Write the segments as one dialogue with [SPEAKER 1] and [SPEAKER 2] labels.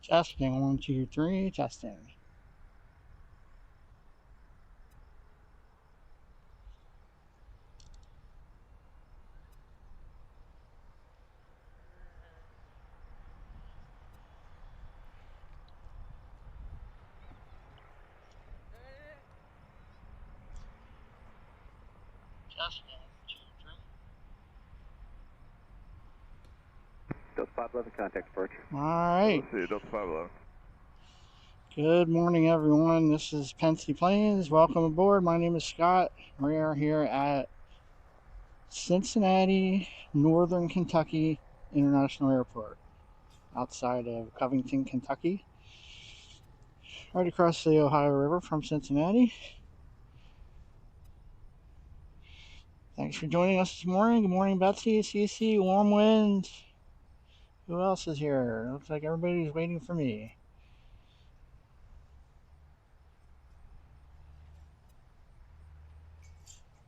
[SPEAKER 1] Testing, 1, 2, 3, testing. Testing, 1, 2, 3.
[SPEAKER 2] Delta 511 contact approach.
[SPEAKER 1] All right.
[SPEAKER 3] Let's see, Delta 511.
[SPEAKER 1] Good morning, everyone. This is Penske Planes. Welcome aboard. My name is Scott. We are here at Cincinnati, Northern Kentucky International Airport, outside of Covington, Kentucky, right across the Ohio River from Cincinnati. Thanks for joining us this morning. Good morning, Betsy, Cece, warm winds. Who else is here? Looks like everybody's waiting for me.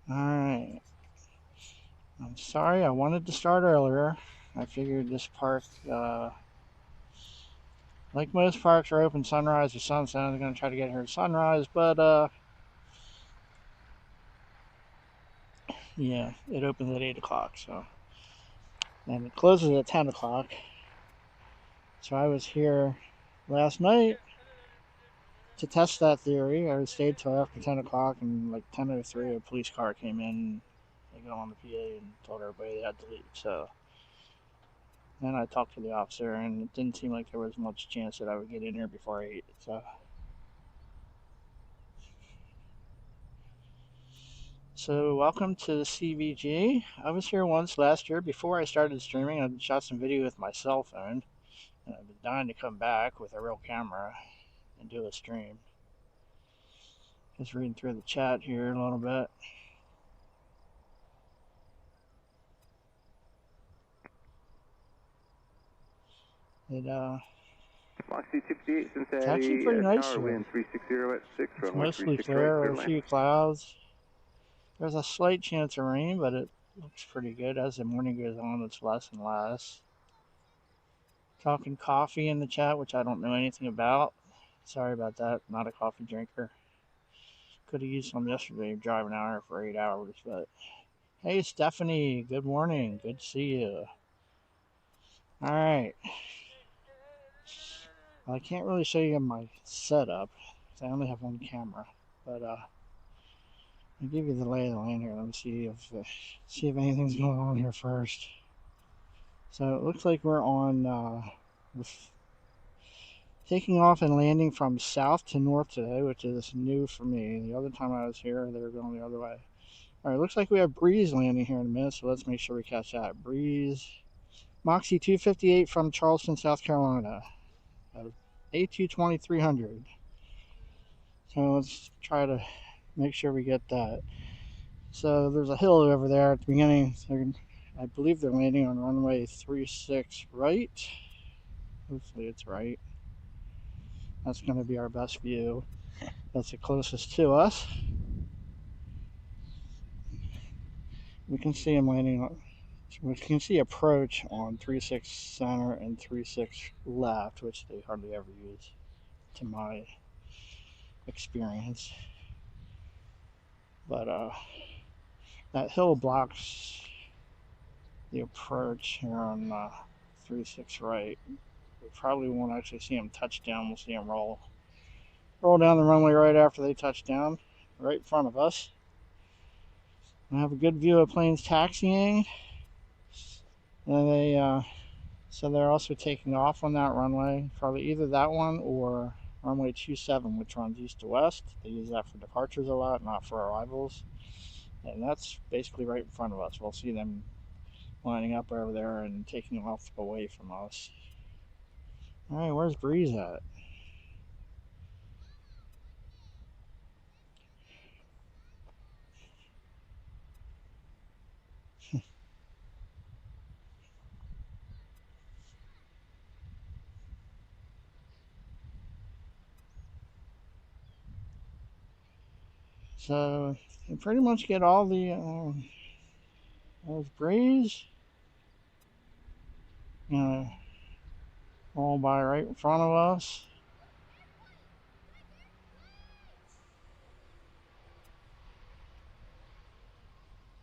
[SPEAKER 1] All right. I'm sorry, I wanted to start earlier. I figured this park, like most parks, are open sunrise to sunset. I'm going to try to get here at sunrise, but yeah, it opens at 8 o'clock, so. And it closes at 10 o'clock. So I was here last night to test that theory. I stayed till after 10 o'clock, and like 10:03, a police car came in. They got on the PA and told everybody they had to leave. So then I talked to the officer, and it didn't seem like there was much chance that I would get in here before 8. So welcome to the CVG. I was here once last year before I started streaming. I shot some video with my cell phone, and I've been dying to come back with a real camera and do a stream. Just reading through the chat here a little bit.
[SPEAKER 2] Moxie 258
[SPEAKER 1] It's
[SPEAKER 2] Cincinnati,
[SPEAKER 1] actually pretty nice
[SPEAKER 2] tower
[SPEAKER 1] here.
[SPEAKER 2] wind 360 at 6,
[SPEAKER 1] It's
[SPEAKER 2] runway
[SPEAKER 1] mostly
[SPEAKER 2] 36
[SPEAKER 1] clear,
[SPEAKER 2] right,
[SPEAKER 1] a few clouds. There's a slight chance of rain, but it looks pretty good. As the morning goes on, it's less and less. Talking coffee in the chat, which I don't know anything about. Sorry about that. Not a coffee drinker. Could have used some yesterday driving out here for 8 hours, but hey, Stephanie, good morning. Good to see you. All right. Well, I can't really show you my setup because I only have one camera, but I'll give you the lay of the land here. Let me see if anything's going on here first. So it looks like we're on taking off and landing from south to north today, which is new for me. The other time I was here, they were going the other way. All right, looks like we have Breeze landing here in a minute, so let's make sure we catch that. Breeze, Moxie 258 from Charleston, South Carolina, A220-300. So let's try to make sure we get that. So there's a hill over there at the beginning. I believe they're landing on runway 36 right. Hopefully it's right. That's going to be our best view. That's the closest to us. We can see them landing on, we can see approach on 36 center and 36 left, which they hardly ever use, to my experience. But that hill blocks the approach here on 36 right. We probably won't actually see them touch down. We'll see them roll down the runway right after they touch down, right in front of us. I have a good view of planes taxiing. And so they're also taking off on that runway, probably either that one or runway 27, which runs east to west. They use that for departures a lot, not for arrivals. And that's basically right in front of us. We'll see them lining up over there and taking off away from us. All right, where's Breeze at? So you pretty much get all the there's Breeze. all by right in front of us.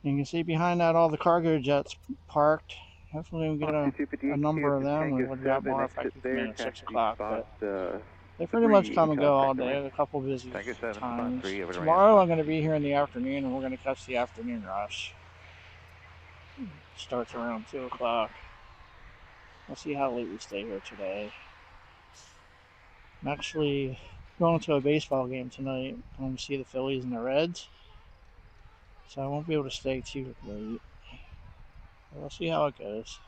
[SPEAKER 1] You can see behind that all the cargo jets parked. Hopefully we get a number of them. We would have got more if I could come in at 6 o'clock, but they pretty much come and go all day. A couple busy times. Tomorrow I'm going to be here in the afternoon, and we're going to catch the afternoon rush. Starts around 2 o'clock. We'll see how late we stay here today. I'm actually going to a baseball game tonight. I'm going to see the Phillies and the Reds, so I won't be able to stay too late. We'll see how it goes.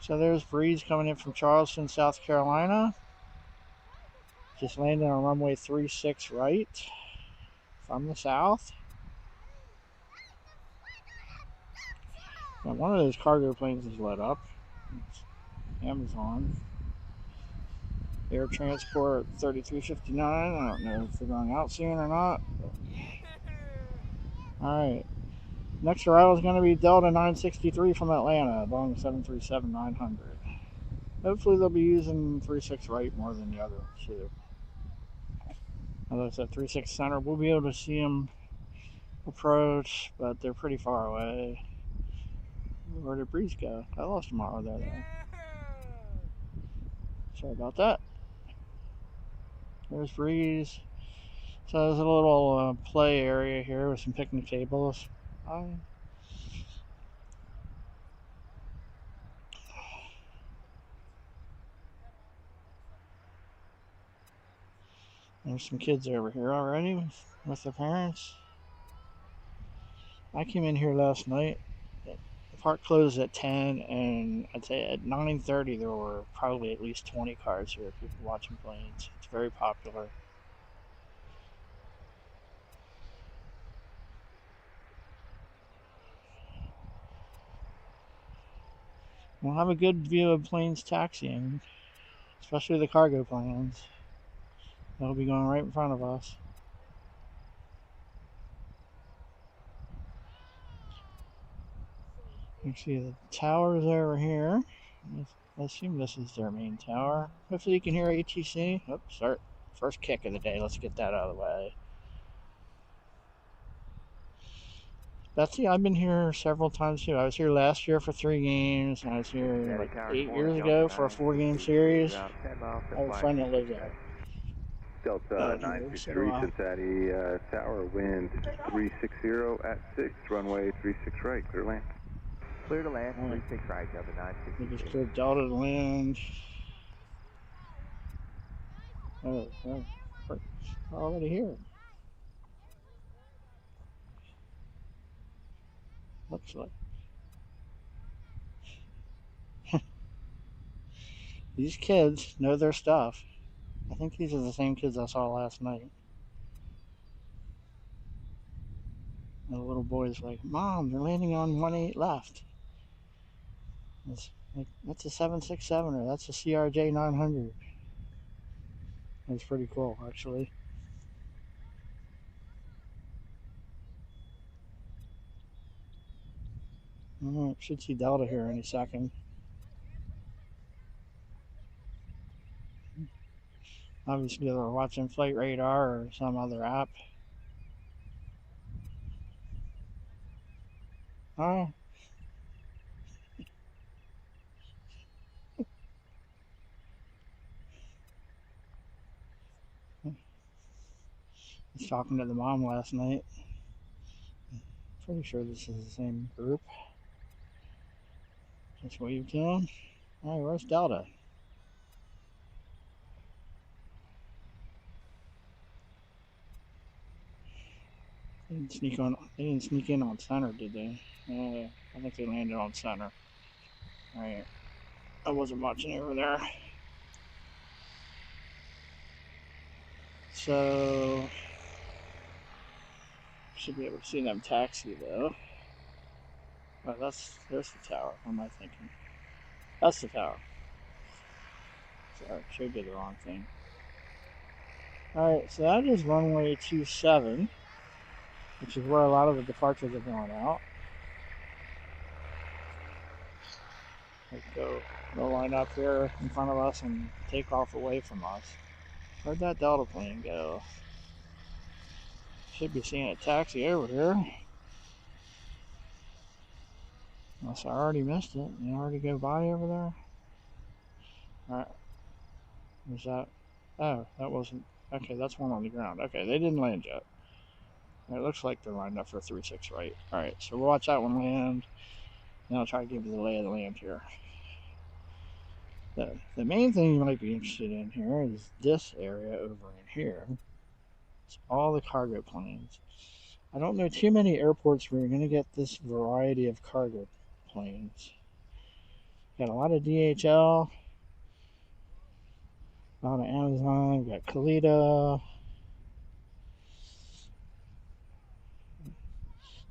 [SPEAKER 1] So there's Breeze coming in from Charleston, South Carolina. Just landed on runway 36 right from the south. And one of those cargo planes is lit up. It's Amazon. Air Transport 3359. I don't know if they're going out soon or not. Alright. Next arrival is going to be Delta 963 from Atlanta, Boeing 737-900. Hopefully they'll be using 36 right more than the other two. As I said, 36 center, we'll be able to see them approach, but they're pretty far away. Where did Breeze go? I lost them while they were there. Sorry about that. There's Breeze. So there's a little play area here with some picnic tables. There's some kids over here already with their parents. I came in here last night. The park closed at 10, and I'd say at 9:30 there were probably at least 20 cars here, people watching planes. It's very popular. We'll have a good view of planes taxiing, especially the cargo planes. They'll be going right in front of us. You see the towers over here. I assume this is their main tower. Hopefully you can hear ATC. Oops, start. First kick of the day. Let's get that out of the way. Betsy, I've been here several times too. I was here last year for 3 games. I was here like 8 years ago for a 4-game series. I have a friend that lives there.
[SPEAKER 2] Delta 963, Cincinnati Tower, wind 360 at 6, runway 36 right, clear land.
[SPEAKER 3] Clear to land, 36 right, Delta 963.
[SPEAKER 1] We just cleared Delta to land. Oh, we're already here. Looks like. These kids know their stuff. I think these are the same kids I saw last night. And the little boy's like, Mom, they're landing on 18 left. It's like, that's a 767 or that's a CRJ 900. That's pretty cool, actually. Should see Delta here any second. Obviously, they're watching Flight Radar or some other app. Oh. I was talking to the mom last night. Pretty sure this is the same group. Just wave to them. Alright, where's Delta? They didn't sneak in on center, did they? I think they landed on center. Alright. I wasn't watching over there. So should be able to see them taxi though. Oh, there's the tower. What am I thinking? That's the tower. Sorry, showed you the wrong thing. Alright, so that is runway 27, which is where a lot of the departures are going out. They'll line up here in front of us and take off away from us. Where'd that Delta plane go? Should be seeing a taxi over here. Unless I already missed it. Did it already go by over there? Alright. Was that? Oh, that wasn't. Okay, that's one on the ground. Okay, they didn't land yet. It looks like they're lined up for 3-6 right. Alright, so we'll watch that one land. And I'll try to give you the lay of the land here. The main thing you might be interested in here is this area over in here. It's all the cargo planes. I don't know too many airports where you're going to get this variety of cargo planes. Got a lot of DHL, a lot of Amazon, got Kalita.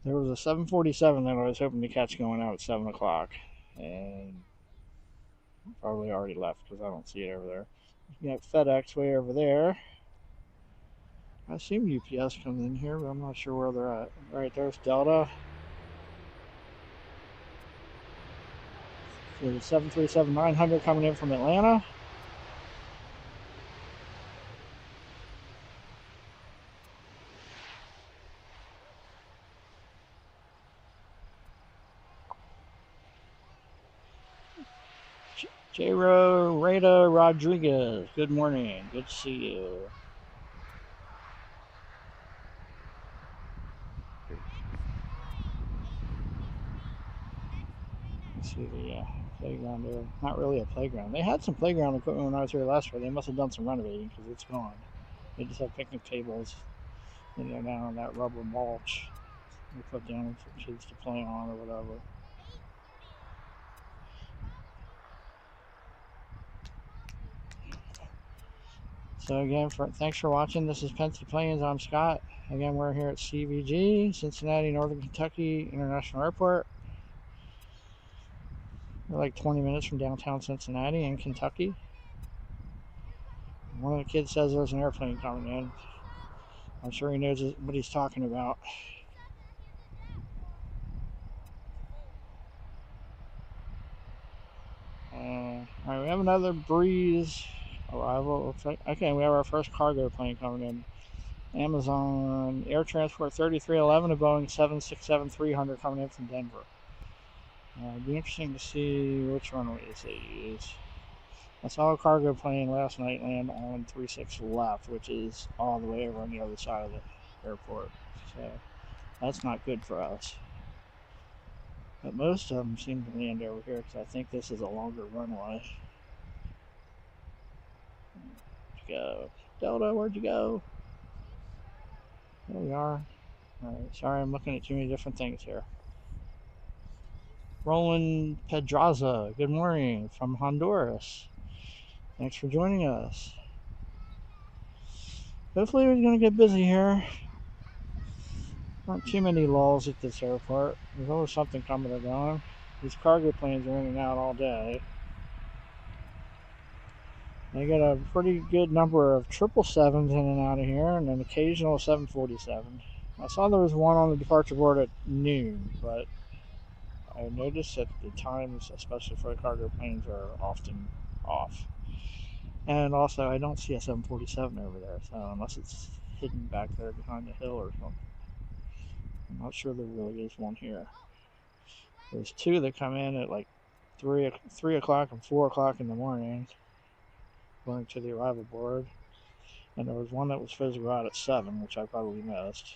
[SPEAKER 1] There was a 747 that I was hoping to catch going out at 7 o'clock, and probably already left because I don't see it over there. You got FedEx way over there. I assume UPS comes in here, but I'm not sure where they're at. Alright, there's Delta. So the 737-900 coming in from Atlanta. J-Ro Rada Rodriguez, good morning. Good to see you. Let's see the playground there. Not really a playground. They had some playground equipment when I was here last year. They must have done some renovating because it's gone. They just have picnic tables in there now and that rubber mulch they put down for kids to play on or whatever. So again, thanks for watching. This is Penske Planes. I'm Scott. Again, we're here at CVG, Cincinnati, Northern Kentucky International Airport. We're like 20 minutes from downtown Cincinnati in Kentucky. One of the kids says there's an airplane coming in. I'm sure he knows what he's talking about. Alright, we have another Breeze arrival. Okay, we have our first cargo plane coming in. Amazon Air Transport 3311, a Boeing 767-300 coming in from Denver. It'd be interesting to see which runways they use. I saw a cargo plane last night land on 36 left, which is all the way over on the other side of the airport. So that's not good for us. But most of them seem to land over here because I think this is a longer runway. Where'd you go? Delta, where'd you go? There we are. Alright, sorry I'm looking at too many different things here. Roland Pedraza, good morning from Honduras. Thanks for joining us. Hopefully we're going to get busy here. Not too many lulls at this airport. There's always something coming or going. These cargo planes are in and out all day. They get a pretty good number of 777s in and out of here, and an occasional 747. I saw there was one on the departure board at noon, but I noticed that the times, especially for the cargo planes, are often off. And also, I don't see a 747 over there, so unless it's hidden back there behind the hill or something. I'm not sure there really is one here. There's two that come in at like 3 o'clock and 4 o'clock in the morning, according to the arrival board. And there was one that was supposed to go out at 7, which I probably missed.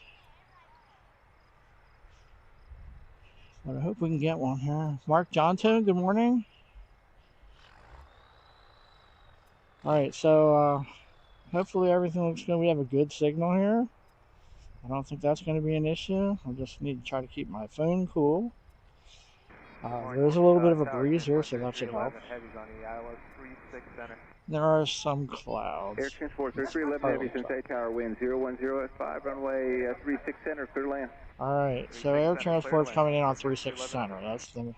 [SPEAKER 1] But I hope we can get one here. Mark Johnson, good morning. Alright, so hopefully everything looks good. We have a good signal here. I don't think that's going to be an issue. I just need to try to keep my phone cool. There's a little bit of a breeze here, so that should help. There are some clouds.
[SPEAKER 2] Air Transport 3311 Heavy, Cincinnati Tower, wind 010 at 5, runway 36 center, clear land.
[SPEAKER 1] Alright, so Air Transport's coming in on 36 center. That's the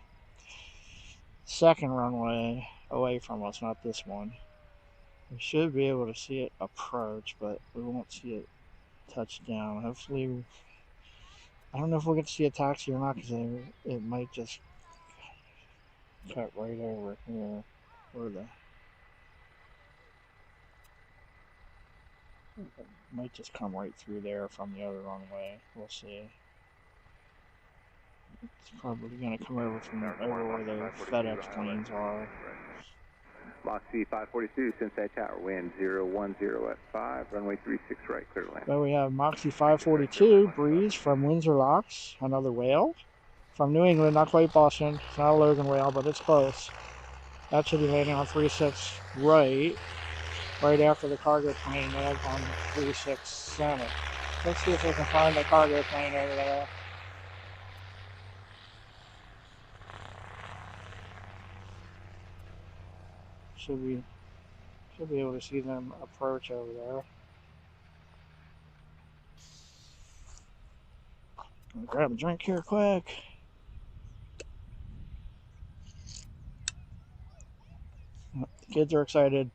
[SPEAKER 1] second runway away from us, not this one. We should be able to see it approach, but we won't see it touch down. Hopefully, I don't know if we'll get to see a taxi or not, because it might just cut right over here where the might just come right through there from the other runway. We'll see. It's probably going to come over from over where the FedEx planes are.
[SPEAKER 2] Moxie 542, Cincinnati Tower, wind 010 at 5, runway 36 right, clear to land.
[SPEAKER 1] So we have Moxie 542, breeze from Windsor Locks, another whale. From New England, not quite Boston. It's not a Logan whale, but it's close. That should be landing on 36 right after the cargo plane lands on 36 center. Let's see if we can find the cargo plane over there. Should be able to see them approach over there. I'll grab a drink here quick. The kids are excited.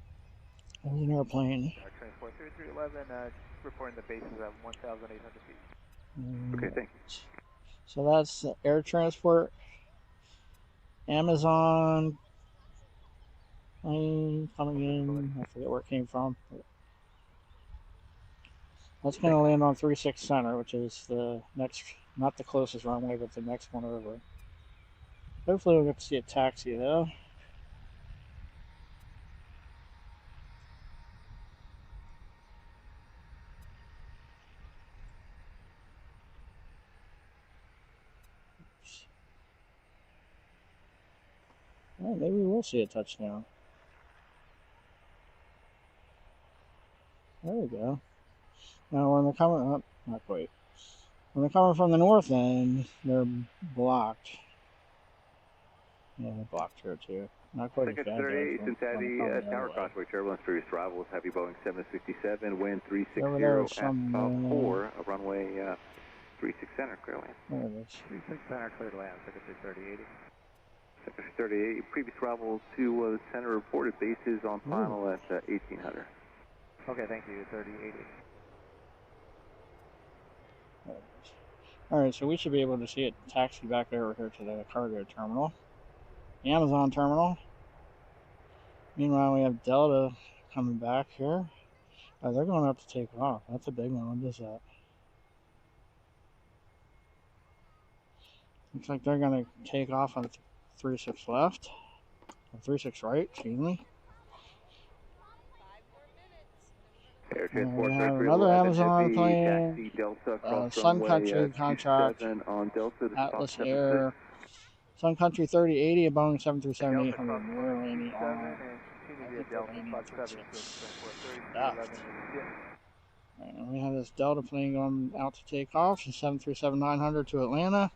[SPEAKER 1] There's an airplane.
[SPEAKER 3] Transport 3311, reporting the base is at 1,800 feet.
[SPEAKER 2] Okay, thank you.
[SPEAKER 1] So that's air transport. Amazon plane coming in. I forget where it came from. That's going to land on 36 center, which is the next, not the closest runway, but the next one over. Hopefully we'll get to see a taxi though. Well, maybe we will see a touchdown. There we go. Now when they're coming up, not quite. When they're coming from the north end, they're blocked. Yeah, they're blocked here too. Not quite as bad.
[SPEAKER 2] 38, Cincinnati Tower Crossway, turbulence, previous arrivals, heavy Boeing 767, wind 360 at 4, a runway 36 center, clear land.
[SPEAKER 1] There it is.
[SPEAKER 3] 36 center, clear to land, Secretary 3080.
[SPEAKER 2] Secretary 38, previous arrival to center reported bases on final at 1800.
[SPEAKER 3] Okay, thank you, 3080.
[SPEAKER 1] Alright, so we should be able to see it taxi back over here to the cargo terminal. Amazon terminal. Meanwhile, we have Delta coming back here. Oh, they're going up to take off. That's a big one. What is that? Looks like they're going to take off on 36 left. Or 36 right, excuse me.
[SPEAKER 2] Air
[SPEAKER 1] We
[SPEAKER 2] transport
[SPEAKER 1] have another Amazon plane, Sun Country contract,
[SPEAKER 2] on Delta,
[SPEAKER 1] Atlas Air, Sun Country 3080, a Boeing 737-800, we're landing on, left. And we have this Delta plane going out to take off, the 737-900 to Atlanta.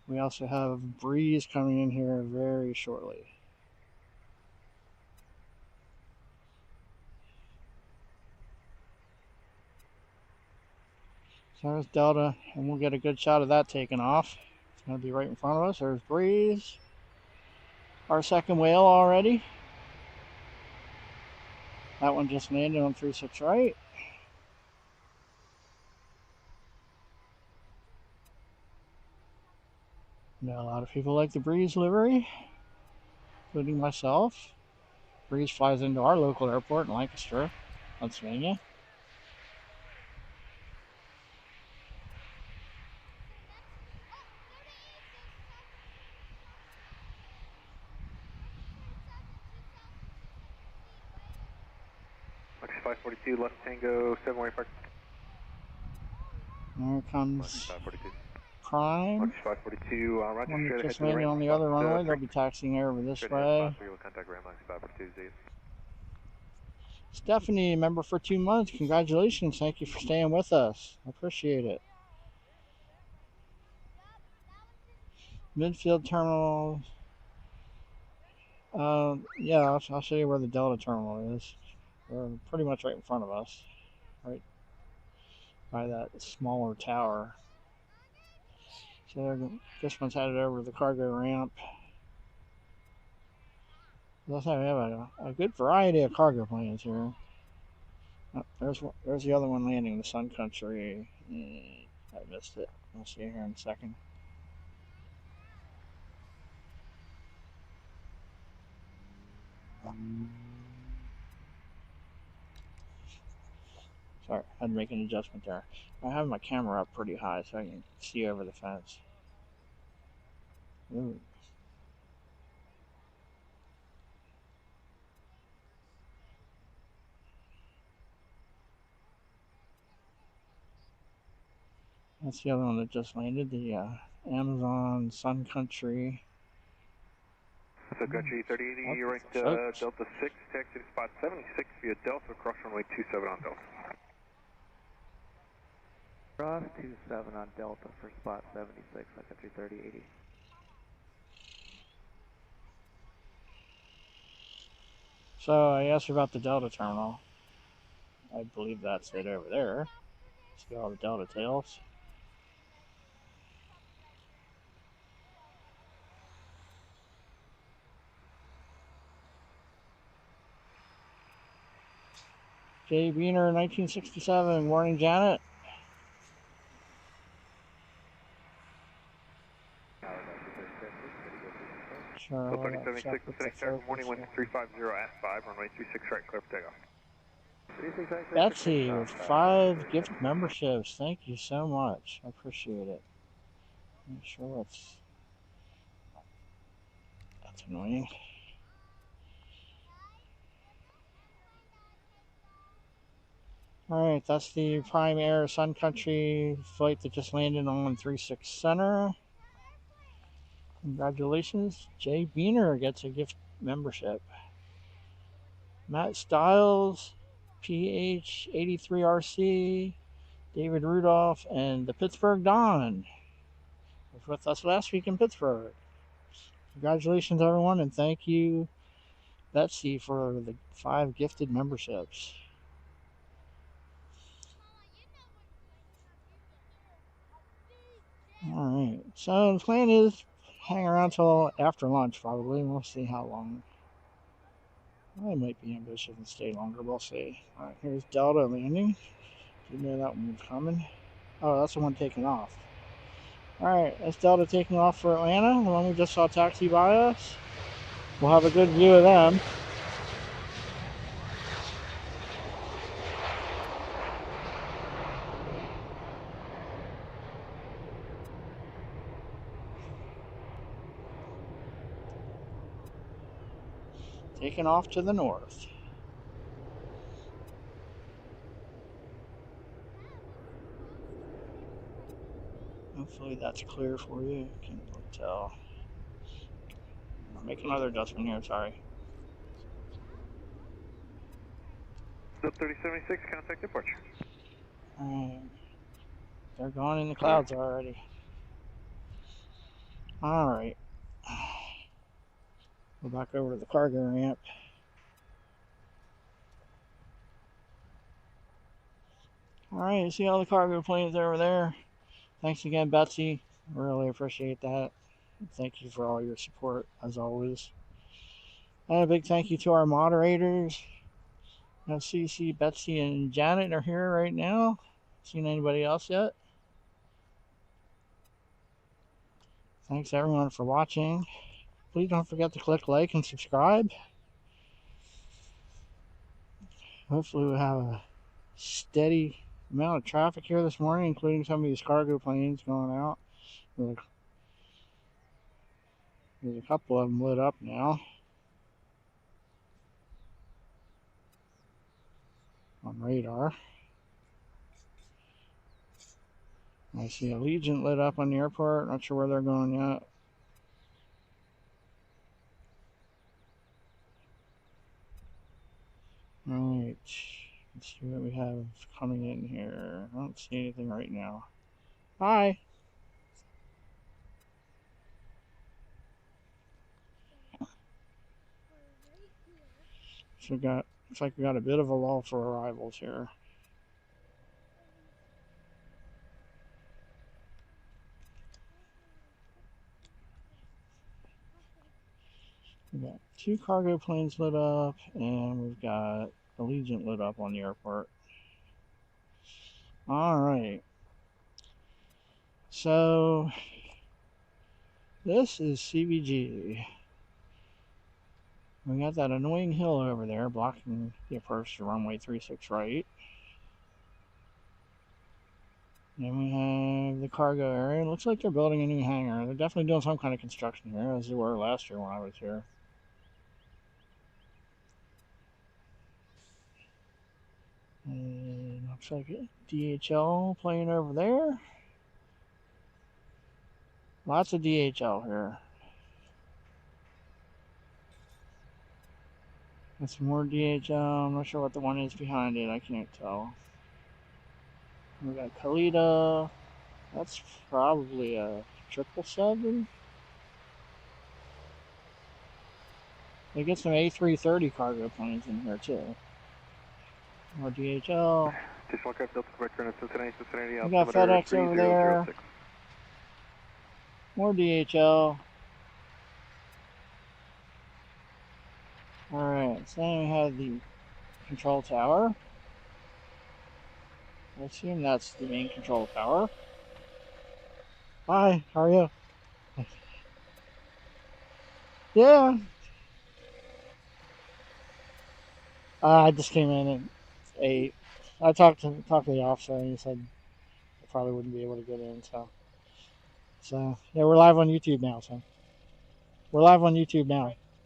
[SPEAKER 1] We also have Breeze coming in here very shortly. So there's Delta, and we'll get a good shot of that taking off. It's going to be right in front of us. There's Breeze. Our second whale already. That one just landed on 36 right. Now a lot of people like the Breeze livery, including myself. Breeze flies into our local airport in Lancaster, Pennsylvania.
[SPEAKER 2] Moxie 542, left Tango, 7-way park.
[SPEAKER 1] There comes Prime.
[SPEAKER 2] Moxie 542, roger,
[SPEAKER 1] One
[SPEAKER 2] straight ahead
[SPEAKER 1] just
[SPEAKER 2] to the
[SPEAKER 1] landed
[SPEAKER 2] right.
[SPEAKER 1] on the other runway. They'll be taxiing over this way.
[SPEAKER 2] Contact Ram Moxie 542,
[SPEAKER 1] Stephanie, member for 2 months. Congratulations. Thank you for staying with us. I appreciate it. Midfield terminal. Yeah, I'll show you where the Delta terminal is. They're pretty much right in front of us. Right by that smaller tower. So this one's headed over to the cargo ramp. That's how we have a good variety of cargo planes here. Oh, there's the other one landing, the Sun Country. I missed it. I'll see you here in a second. Sorry, I had to make an adjustment there. I have my camera up pretty high so I can see over the fence. Ooh. That's the other one that just landed, the Amazon Sun Country.
[SPEAKER 2] So Country 3080, you're right, Delta 6, taxi to spot 76 via Delta, cross runway 27 on Delta.
[SPEAKER 3] Cross 27 on Delta for spot 76 on Country 3080.
[SPEAKER 1] So I asked you about the Delta terminal. I believe that's it over there. See all the Delta tails. J. Beener, 1967. Morning, Janet. Sure.
[SPEAKER 2] So 3076, Pacific Star, good morning, 1350 at 5, runway 36 right, clear for takeoff.
[SPEAKER 1] Betsy with 5 gift memberships. Thank you so much. I appreciate it. I'm sure that's annoying. Alright, that's the Prime Air Sun Country flight that just landed on 36 Center. Congratulations. Jay Beener gets a gift membership. Matt Stiles, PH83RC, David Rudolph, and the Pittsburgh Don was with us last week in Pittsburgh. Congratulations, everyone, and thank you, Betsy, for the 5 gifted memberships. Alright, so the plan is hang around till after lunch, probably, and we'll see how long. I might be ambitious and stay longer, we'll see. Alright, here's Delta landing. You know that one was coming. Oh, that's the one taking off. Alright, that's Delta taking off for Atlanta, the one we just saw taxi by us. We'll have a good view of them. Taking off to the north. Hopefully that's clear for you. Can't really tell. I'll make another adjustment here, sorry.
[SPEAKER 2] The 3076, contact departure.
[SPEAKER 1] Alright. They're gone in the clouds already. Alright. Go back over to the cargo ramp. Alright, you see all the cargo planes over there? Thanks again, Betsy. Really appreciate that. Thank you for all your support, as always. And a big thank you to our moderators. CC, Betsy, and Janet are here right now. Seen anybody else yet? Thanks everyone for watching. Please don't forget to click like and subscribe. Hopefully we'll have a steady amount of traffic here this morning, including some of these cargo planes going out. There's a couple of them lit up now on radar. I see Allegiant lit up on the airport. Not sure where they're going yet. Alright, let's see what we have coming in here. I don't see anything right now. Hi! So looks like we got a bit of a lull for arrivals here. We've got 2 cargo planes lit up, and we've got Allegiant lit up on the airport. Alright. So, this is CBG. We got that annoying hill over there blocking the approach to runway 36 right. Then we have the cargo area. It looks like they're building a new hangar. They're definitely doing some kind of construction here, as they were last year when I was here. And looks like DHL plane over there. Lots of DHL here. That's more DHL. I'm not sure what the one is behind it. I can't tell. We got Kalita. That's probably a 777. They get some A330 cargo planes in here too. More DHL.
[SPEAKER 2] Additional aircraft Delta Quebec turn at Cincinnati,
[SPEAKER 1] We got FedEx over there. More DHL. Alright, so then we have the control tower. I assume that's the main control tower. Hi, how are you? Yeah. I just came in at 8. I talked to the officer and he said I probably wouldn't be able to get in, so yeah, we're live on YouTube now,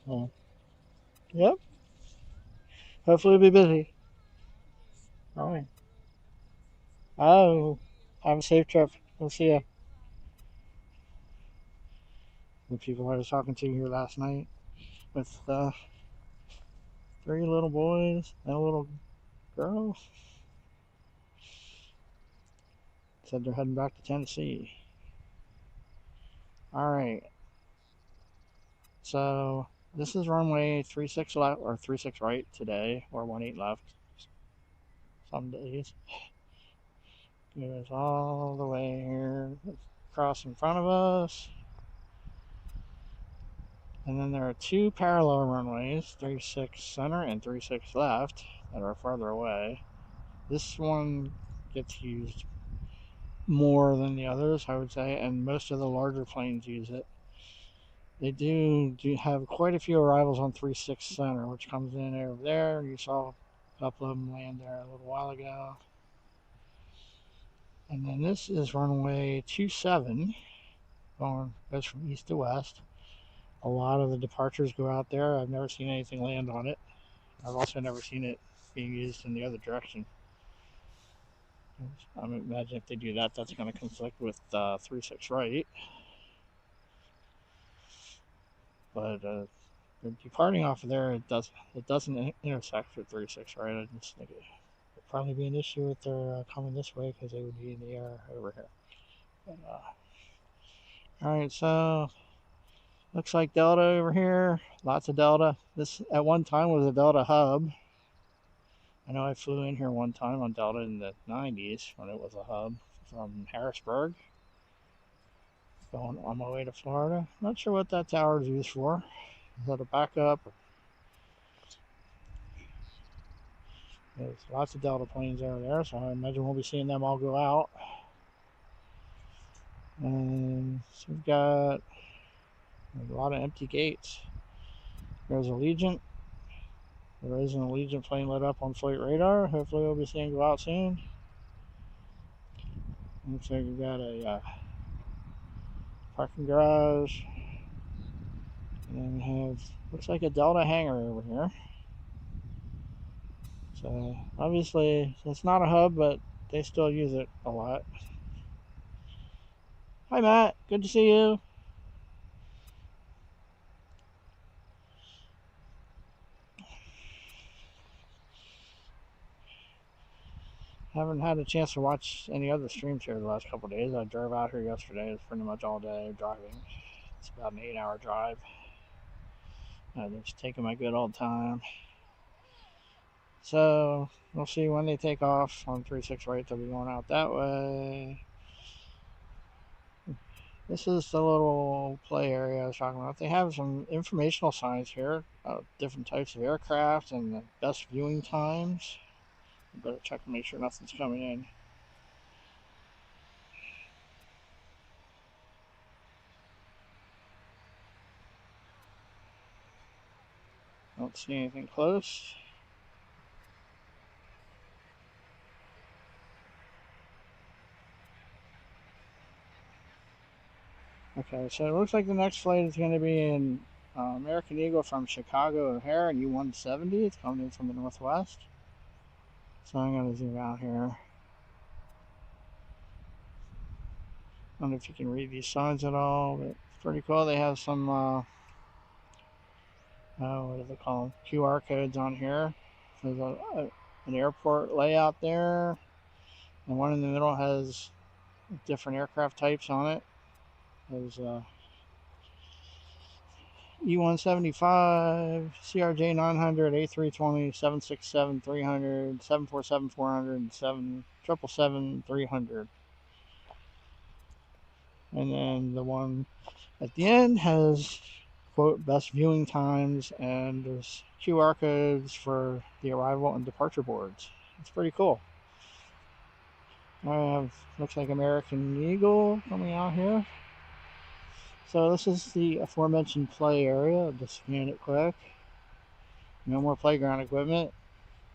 [SPEAKER 1] Yeah. Yep. Hopefully we'll be busy. All right. Oh, have a safe trip. We'll see you. The people I was talking to here last night with 3 little boys and a little girl said they're heading back to Tennessee. All right. So this is runway 36 left or 36 right today, or 18 left. Some days. It goes all the way here, across in front of us. And then there are 2 parallel runways, 36 center and 36 left, that are farther away. This one gets used more than the others, I would say, and most of the larger planes use it. They do have quite a few arrivals on 36 center, which comes in over there. You saw a couple of them land there a little while ago. And then this is runway 27, goes from east to west. A lot of the departures go out there. I've never seen anything land on it. I've also never seen it being used in the other direction. I imagine if they do that, that's going to conflict with 36 right. But departing off of there, it doesn't intersect with 36 right. I just think it would probably be an issue if they're coming this way because they would be in the air over here. But, all right, so looks like Delta over here. Lots of Delta. This at one time was a Delta hub. I know I flew in here one time on Delta in the 90s when it was a hub from Harrisburg, going on my way to Florida. Not sure what that tower is used for. Is that a backup? There's lots of Delta planes over there, so I imagine we'll be seeing them all go out. And so we've got a lot of empty gates. There's Allegiant. There is an Allegiant plane lit up on flight radar. Hopefully we'll be seeing go out soon. Looks like we've got a parking garage. And then we have, looks like a Delta hangar over here. So obviously it's not a hub, but they still use it a lot. Hi Matt, good to see you. Haven't had a chance to watch any other streams here the last couple of days. I drove out here yesterday. It was pretty much all day driving. It's about an 8-hour drive. Just taking my good old time. So we'll see when they take off on 36 right. They'll be going out that way. This is the little play area I was talking about. They have some informational signs here about different types of aircraft and the best viewing times. Better check to make sure nothing's coming in. Don't see anything close. Okay, so it looks like the next flight is going to be in American Eagle from Chicago O'Hare in U-170. It's coming in from the northwest. So I'm going to zoom out here. I don't know if you can read these signs at all, but it's pretty cool. They have some, what do they call them? QR codes on here. There's an airport layout there, and one in the middle has different aircraft types on it. There's E-175, CRJ 900, A320, 767 300, 747 400, and 777 300. And then the one at the end has, quote, best viewing times, and there's QR codes for the arrival and departure boards. It's pretty cool. I have, looks like American Eagle coming out here. So this is the aforementioned play area. I'll just scan it quick. No more playground equipment.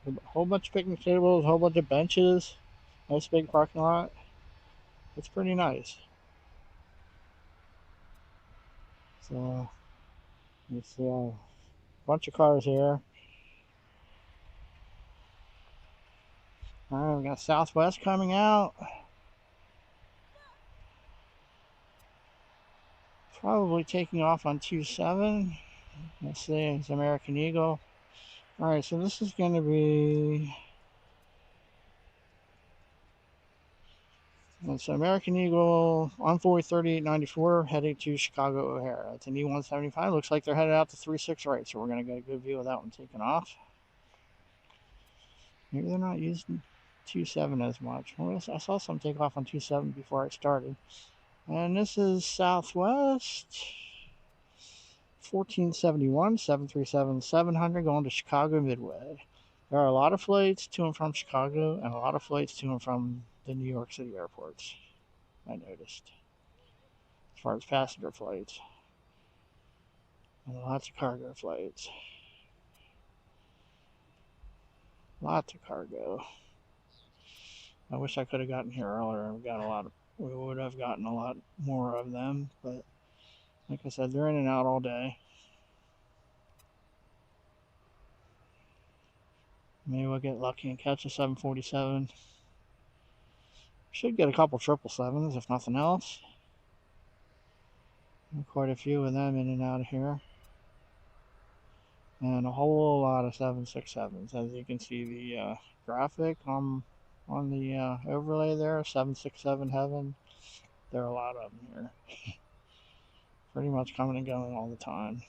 [SPEAKER 1] A whole bunch of picnic tables, a whole bunch of benches. Nice big parking lot. It's pretty nice. So you see a bunch of cars here. Alright, we got Southwest coming out. Probably taking off on 27. Let's see, it's American Eagle. Alright, so this is going to be... It's American Eagle Envoy 3894 heading to Chicago O'Hare. It's an E-175. Looks like they're headed out to 36 right, so we're going to get a good view of that one taking off. Maybe they're not using 27 as much. Well, I saw some take off on 27 before I started. And this is Southwest 1471 737 700 going to Chicago Midway. There are a lot of flights to and from Chicago and a lot of flights to and from the New York City airports, I noticed, as far as passenger flights. And lots of cargo flights. Lots of cargo. I wish I could have gotten here earlier. We would have gotten a lot more of them, but like I said, they're in and out all day. Maybe we'll get lucky and catch a 747. Should get a couple 777s, if nothing else. Quite a few of them in and out of here. And a whole lot of 767s. As you can see, the graphic on the overlay there, 767 heaven. There are a lot of them here. Pretty much coming and going all the time.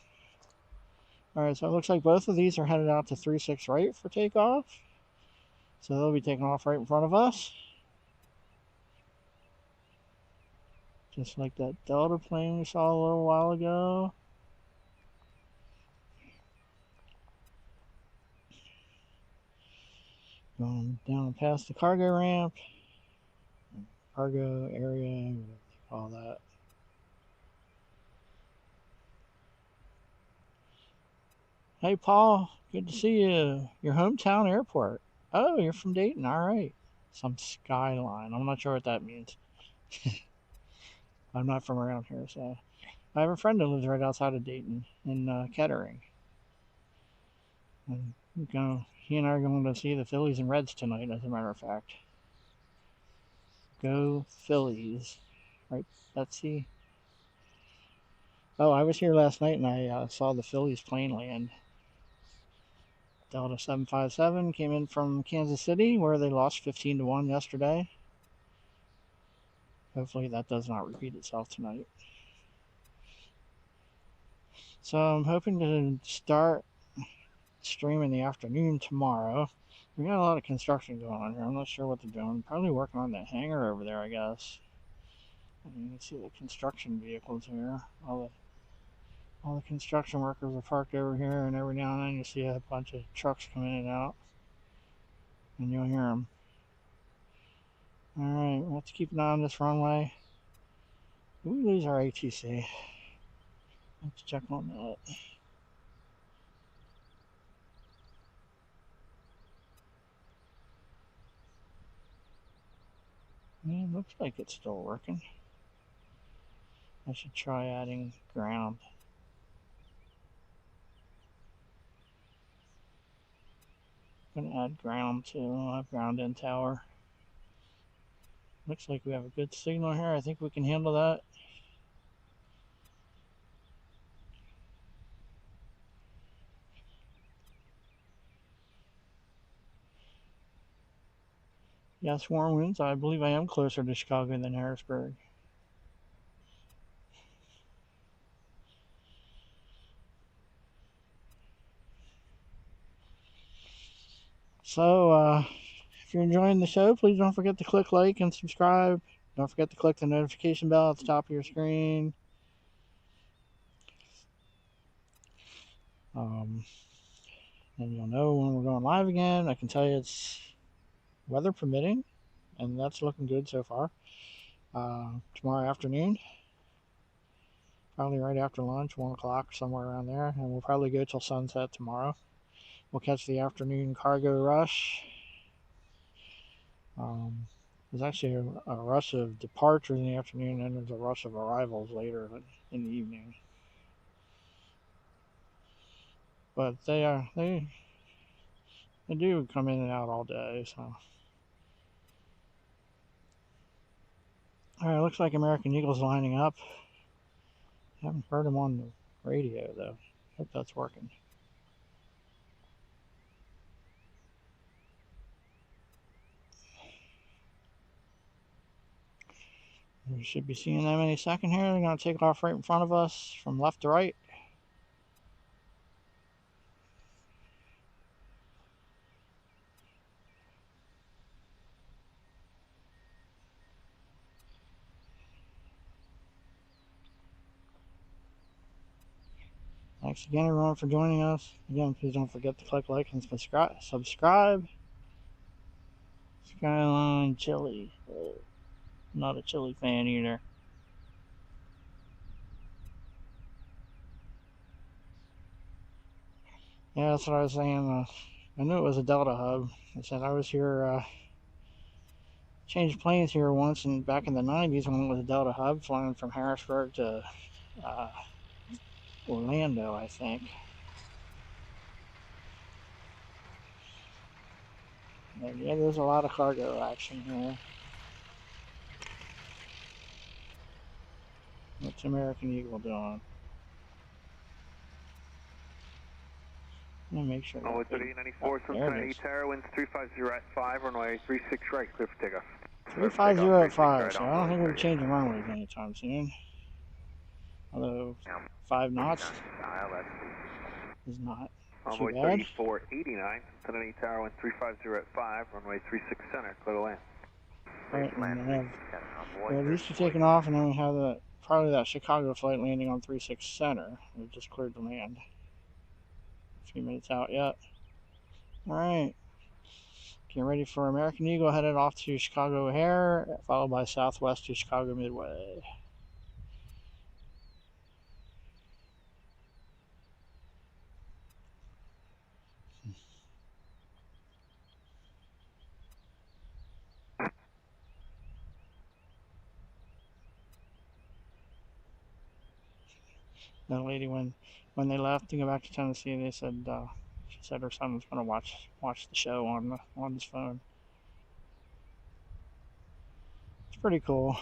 [SPEAKER 1] Alright, so it looks like both of these are headed out to 36 right for takeoff. So they'll be taking off right in front of us. Just like that Delta plane we saw a little while ago. Going down past the cargo ramp. Cargo area, whatever they call that. Hey Paul, good to see you. Your hometown airport. Oh, you're from Dayton, alright. Some skyline. I'm not sure what that means. I'm not from around here, so. I have a friend that lives right outside of Dayton in Kettering. And he and I are going to see the Phillies and Reds tonight, as a matter of fact. Go Phillies. Right, that's the... Oh, I was here last night and I saw the Phillies plane land. Delta 757 came in from Kansas City, where they lost 15-1 yesterday. Hopefully that does not repeat itself tonight. So I'm hoping to start stream in the afternoon tomorrow. We got a lot of construction going on here. I'm not sure what they're doing. Probably working on that hangar over there, I guess. And you can see the construction vehicles here. All the construction workers are parked over here, and every now and then you see a bunch of trucks come in and out. And you'll hear them. Alright, we'll have to keep an eye on this runway. Did we lose our ATC? Let's check on that. Yeah, looks like it's still working. I should try adding ground. I'm gonna add ground to ground in tower. Looks like we have a good signal here. I think we can handle that. Yes, warm winds. I believe I am closer to Chicago than Harrisburg. So, if you're enjoying the show, please don't forget to click like and subscribe. Don't forget to click the notification bell at the top of your screen. And you'll know when we're going live again. I can tell you it's weather permitting, and that's looking good so far. Tomorrow afternoon, probably right after lunch, 1 o'clock, somewhere around there, and we'll probably go till sunset tomorrow. We'll catch the afternoon cargo rush. There's actually a rush of departures in the afternoon, and there's a rush of arrivals later in the evening. But they do come in and out all day. So, all right, looks like American Eagle's lining up. Haven't heard him on the radio though. Hope that's working. We should be seeing them any second here. They're going to take off right in front of us from left to right. Thanks again, everyone, for joining us. Again, please don't forget to click like and subscribe. Skyline Chili. Not a chili fan either. Yeah, that's what I was saying. I knew it was a Delta hub. I said I was here, changed planes here once, and back in the 90s when it was a Delta hub, flying from Harrisburg to Orlando, I think. And yeah, there's a lot of cargo action here. What's American Eagle doing? Let me make sure.
[SPEAKER 2] Oh, 3894, Cincinnati Tower, winds 350 at 5, runway 36 right, clear for takeoff.
[SPEAKER 1] 350 at 5, so I don't think we're changing runways anytime soon. Although 5 knots is not too
[SPEAKER 2] Envoy
[SPEAKER 1] bad.
[SPEAKER 2] 3489, Cincinnati Tower, wind 350 at 5, runway 36 center, clear to land.
[SPEAKER 1] Right, and well, these two taking off, and then we have probably that Chicago flight landing on 36 center. We just cleared the land. A few minutes out yet. Alright. Getting ready for American Eagle, headed off to Chicago O'Hare, followed by Southwest to Chicago Midway. That lady, when they left to go back to Tennessee, they said she said her son was going to watch the show on his phone. It's pretty cool.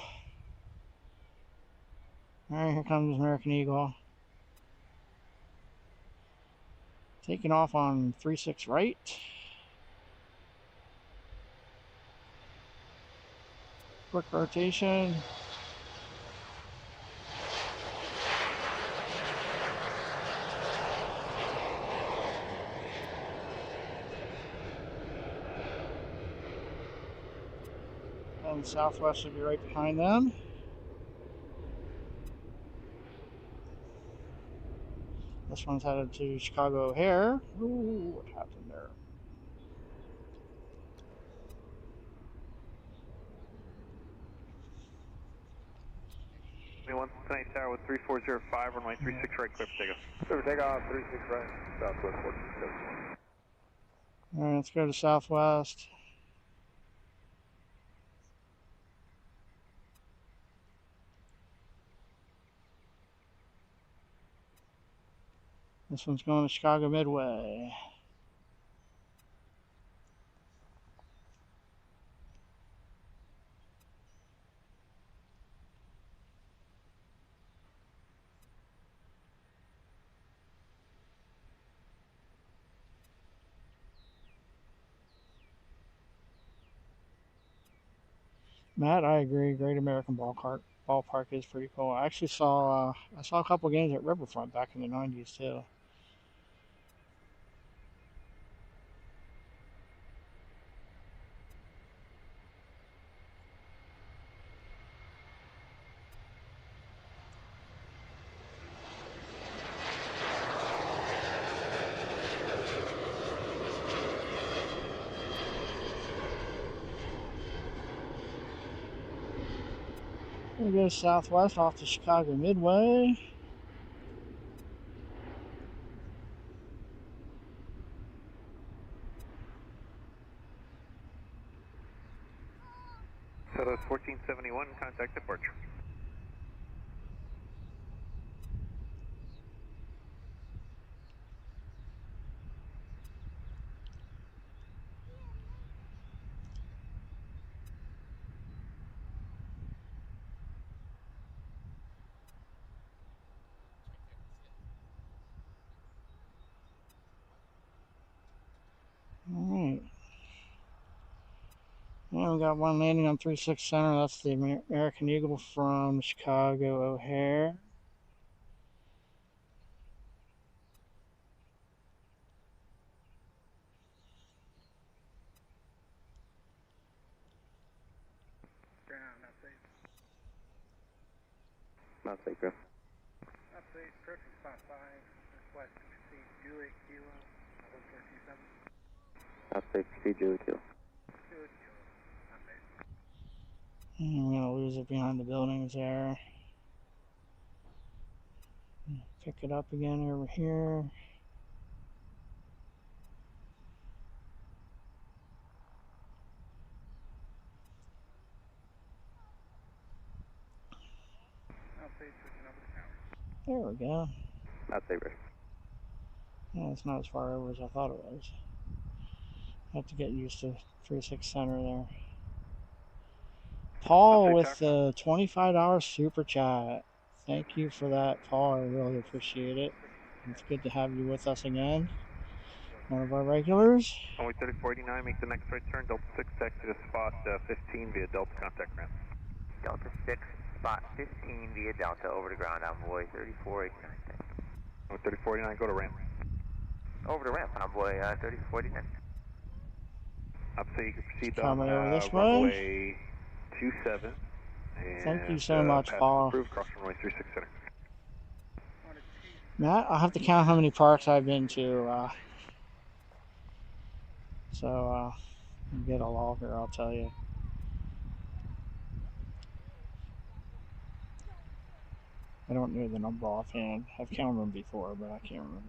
[SPEAKER 1] All right, here comes American Eagle, taking off on 36 right. Quick rotation. And Southwest should be right behind them. This one's headed to Chicago O'Hare. Ooh, what happened there?
[SPEAKER 2] Cincinnati Tower with 3405, runway 36 right, clear for takeoff.
[SPEAKER 3] Clear for takeoff, 36 right, Southwest 14.
[SPEAKER 1] All right, let's go to Southwest. This one's going to Chicago Midway. Matt, I agree. Great American Ballpark is pretty cool. I actually saw a couple games at Riverfront back in the '90s too. Here goes Southwest off the Chicago Midway.
[SPEAKER 2] So that's 1471, contact departure.
[SPEAKER 1] All right. Well, we got one landing on 36 center. That's the American Eagle from Chicago O'Hare.
[SPEAKER 3] Ground, not safe.
[SPEAKER 2] Not safe, Griff.
[SPEAKER 3] Not safe, approaching spot 5, northwest, proceed Juliet Kilo, 1427.
[SPEAKER 2] Not safe, proceed Juliet Kilo.
[SPEAKER 3] Juliet Kilo, not safe.
[SPEAKER 1] And I'm going to lose it behind the buildings there. Pick it up again over here.
[SPEAKER 3] Not safe, switching over the tower.
[SPEAKER 1] There we go.
[SPEAKER 2] Not safe, Griff.
[SPEAKER 1] Yeah, it's not as far over as I thought it was. I have to get used to 36 center there. Paul with the $25 super chat. Thank you for that, Paul. I really appreciate it. It's good to have you with us again. One of our regulars.
[SPEAKER 2] Runway 3049, make the next right turn, Delta 6, taxi to spot 15 via Delta contact ramp.
[SPEAKER 4] Delta 6, spot 15 via Delta, over to ground, envoy 3489.
[SPEAKER 2] Runway 3049, go to ramp.
[SPEAKER 4] Over to ramp, envoy 3049.
[SPEAKER 2] Up so you can proceed
[SPEAKER 1] Coming
[SPEAKER 2] on
[SPEAKER 1] over this way.
[SPEAKER 2] runway 27.
[SPEAKER 1] Thank you so much, Paul.
[SPEAKER 2] Approved, cross runway 36 center.
[SPEAKER 1] Matt, I'll have to count how many parks I've been to. So get a logger, I'll tell you. I don't know the number offhand. I've counted them before, but I can't remember.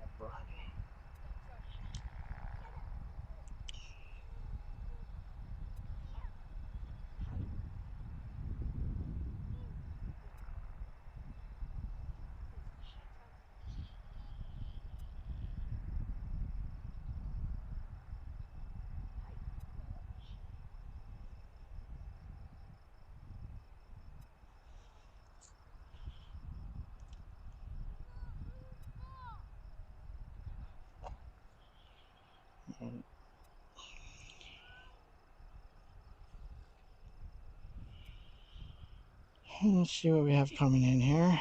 [SPEAKER 1] Let's see what we have coming in here.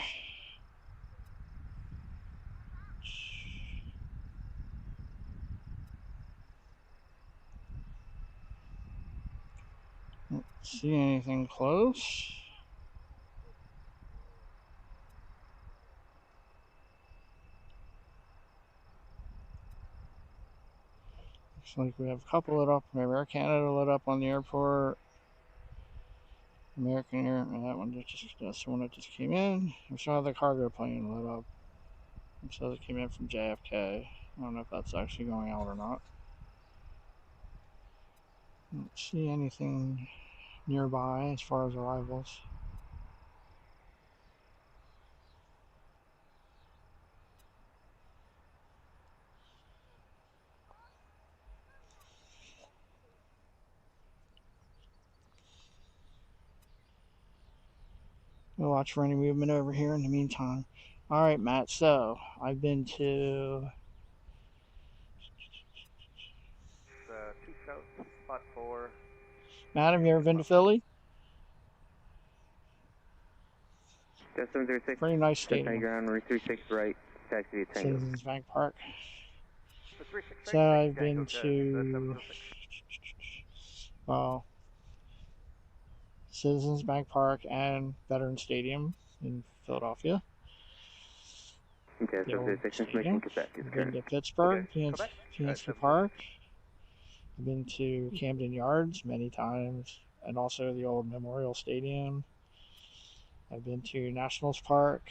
[SPEAKER 1] Don't see anything close. Looks like we have a couple lit up. We have Air Canada lit up on the airport. American Air, that's the one that just came in. We saw the cargo plane lit up. It says it came in from JFK. I don't know if that's actually going out or not. Don't see anything nearby as far as arrivals. We'll watch for any movement over here in the meantime. All right, Matt. So I've been to
[SPEAKER 4] 2 south, spot 4.
[SPEAKER 1] Matt. Have you ever been to Philly?
[SPEAKER 4] Just 736.
[SPEAKER 1] Pretty nice
[SPEAKER 4] Cincinnati
[SPEAKER 1] stadium.
[SPEAKER 4] ground, runway 36 right, taxi to Tango.
[SPEAKER 1] Citizens Bank Park.
[SPEAKER 4] So 36
[SPEAKER 1] So
[SPEAKER 4] right,
[SPEAKER 1] I've been to well, Citizens Bank Park and Veterans Stadium in Philadelphia.
[SPEAKER 4] Okay,
[SPEAKER 1] The
[SPEAKER 4] so
[SPEAKER 1] old
[SPEAKER 4] 36
[SPEAKER 1] stadium.
[SPEAKER 4] information, Quebec is
[SPEAKER 1] I've been
[SPEAKER 4] correct.
[SPEAKER 1] to Pittsburgh,
[SPEAKER 4] Quebec.
[SPEAKER 1] PNC Park. I've been to Camden Yards many times, and also the old Memorial Stadium. I've been to Nationals Park.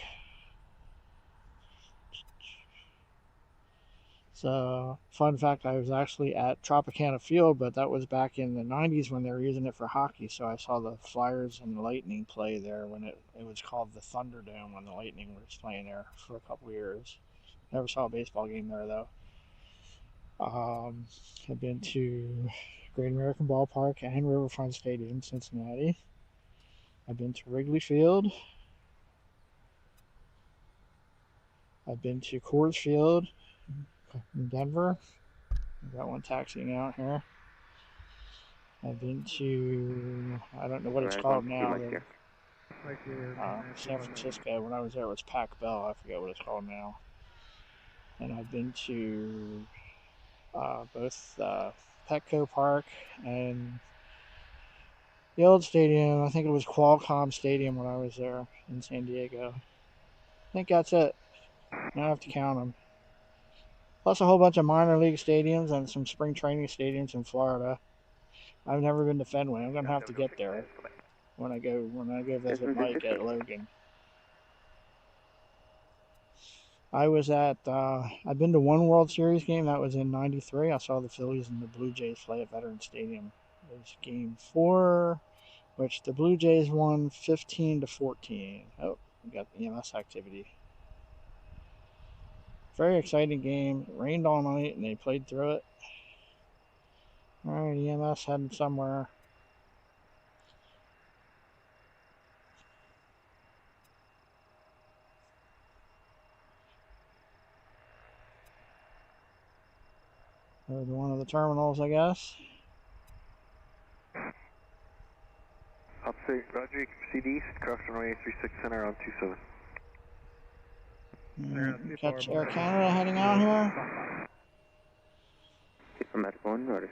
[SPEAKER 1] So, fun fact, I was actually at Tropicana Field, but that was back in the 90s when they were using it for hockey. So I saw the Flyers and the Lightning play there when it was called the Thunderdome when the Lightning was playing there for a couple years. Never saw a baseball game there, though. I've been to Great American Ballpark and Riverfront Stadium, Cincinnati. I've been to Wrigley Field. I've been to Coors Field in Denver. I've got one taxiing out here. I've been to, I don't know what it's called now. San Francisco. When I was there, it was Pac Bell. I forget what it's called now. And I've been to both Petco Park and the old stadium. I think it was Qualcomm Stadium when I was there in San Diego. I think that's it. Now I have to count them. Plus a whole bunch of minor league stadiums and some spring training stadiums in Florida. I've never been to Fenway. I'm gonna have to get there when I go visit Mike at Logan. I was at I've been to one World Series game. That was in '93. I saw the Phillies and the Blue Jays play at Veterans Stadium. It was Game 4, which the Blue Jays won 15-14. Oh, we got EMS activity. Very exciting game. It rained all night and they played through it. All right, EMS heading somewhere. Or to one of the terminals, I guess.
[SPEAKER 2] Upstate, Roger, you can proceed east, cross runway 36 center on 27.
[SPEAKER 1] Catch Air Canada heading out here.
[SPEAKER 4] From that one, order.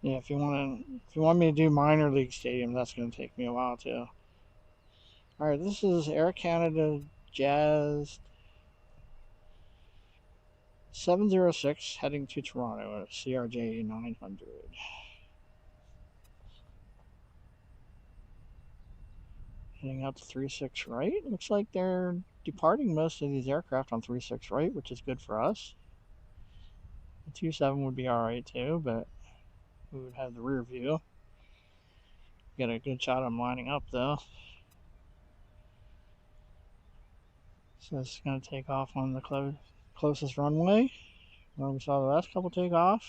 [SPEAKER 1] Yeah, if you want me to do minor league stadium, that's going to take me a while too. All right, this is Air Canada Jazz 706 heading to Toronto at CRJ 900. Heading out to 36 right. Looks like they're departing most of these aircraft on 36 right, which is good for us. The 27 would be all right too, but we would have the rear view. Get a good shot of them lining up though. So it's going to take off on the closest runway where we saw the last couple take off.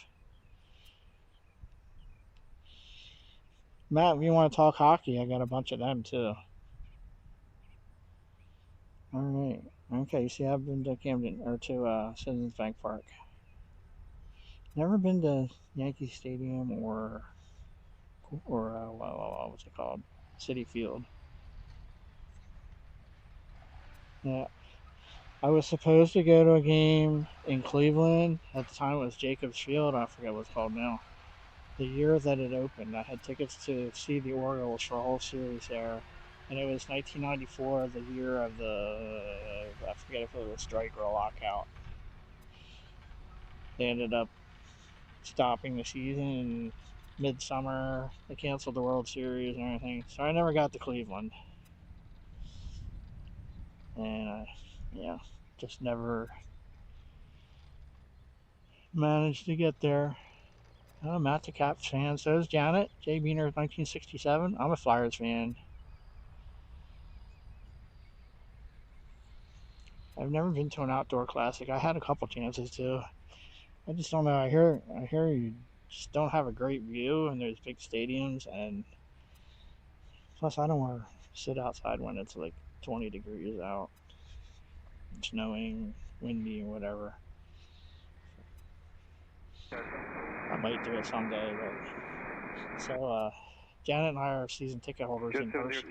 [SPEAKER 1] Matt, if you want to talk hockey, I got a bunch of them too. All right. Okay, see, I've been to Camden or to Citizens Bank Park. Never been to Yankee Stadium or what's it called? Citi Field. Yeah, I was supposed to go to a game in Cleveland. At the time, it was Jacobs Field. I forget what it's called now. The year that it opened, I had tickets to see the Orioles for a whole series there, and it was 1994, the year of the I forget if it was a strike or a lockout. They ended up stopping the season in midsummer. They canceled the World Series and everything, so I never got to Cleveland. And yeah, just never managed to get there. Oh, Matt's a Caps fan. So is Janet. Jay Beaner, 1967. I'm a Flyers fan. I've never been to an outdoor classic. I had a couple chances to. I just don't know. I hear you just don't have a great view, and there's big stadiums, and plus I don't want to sit outside when it's like 20 degrees out, snowing, windy, and whatever. I might do it someday, but so Janet and I are season ticket holders in Hershey.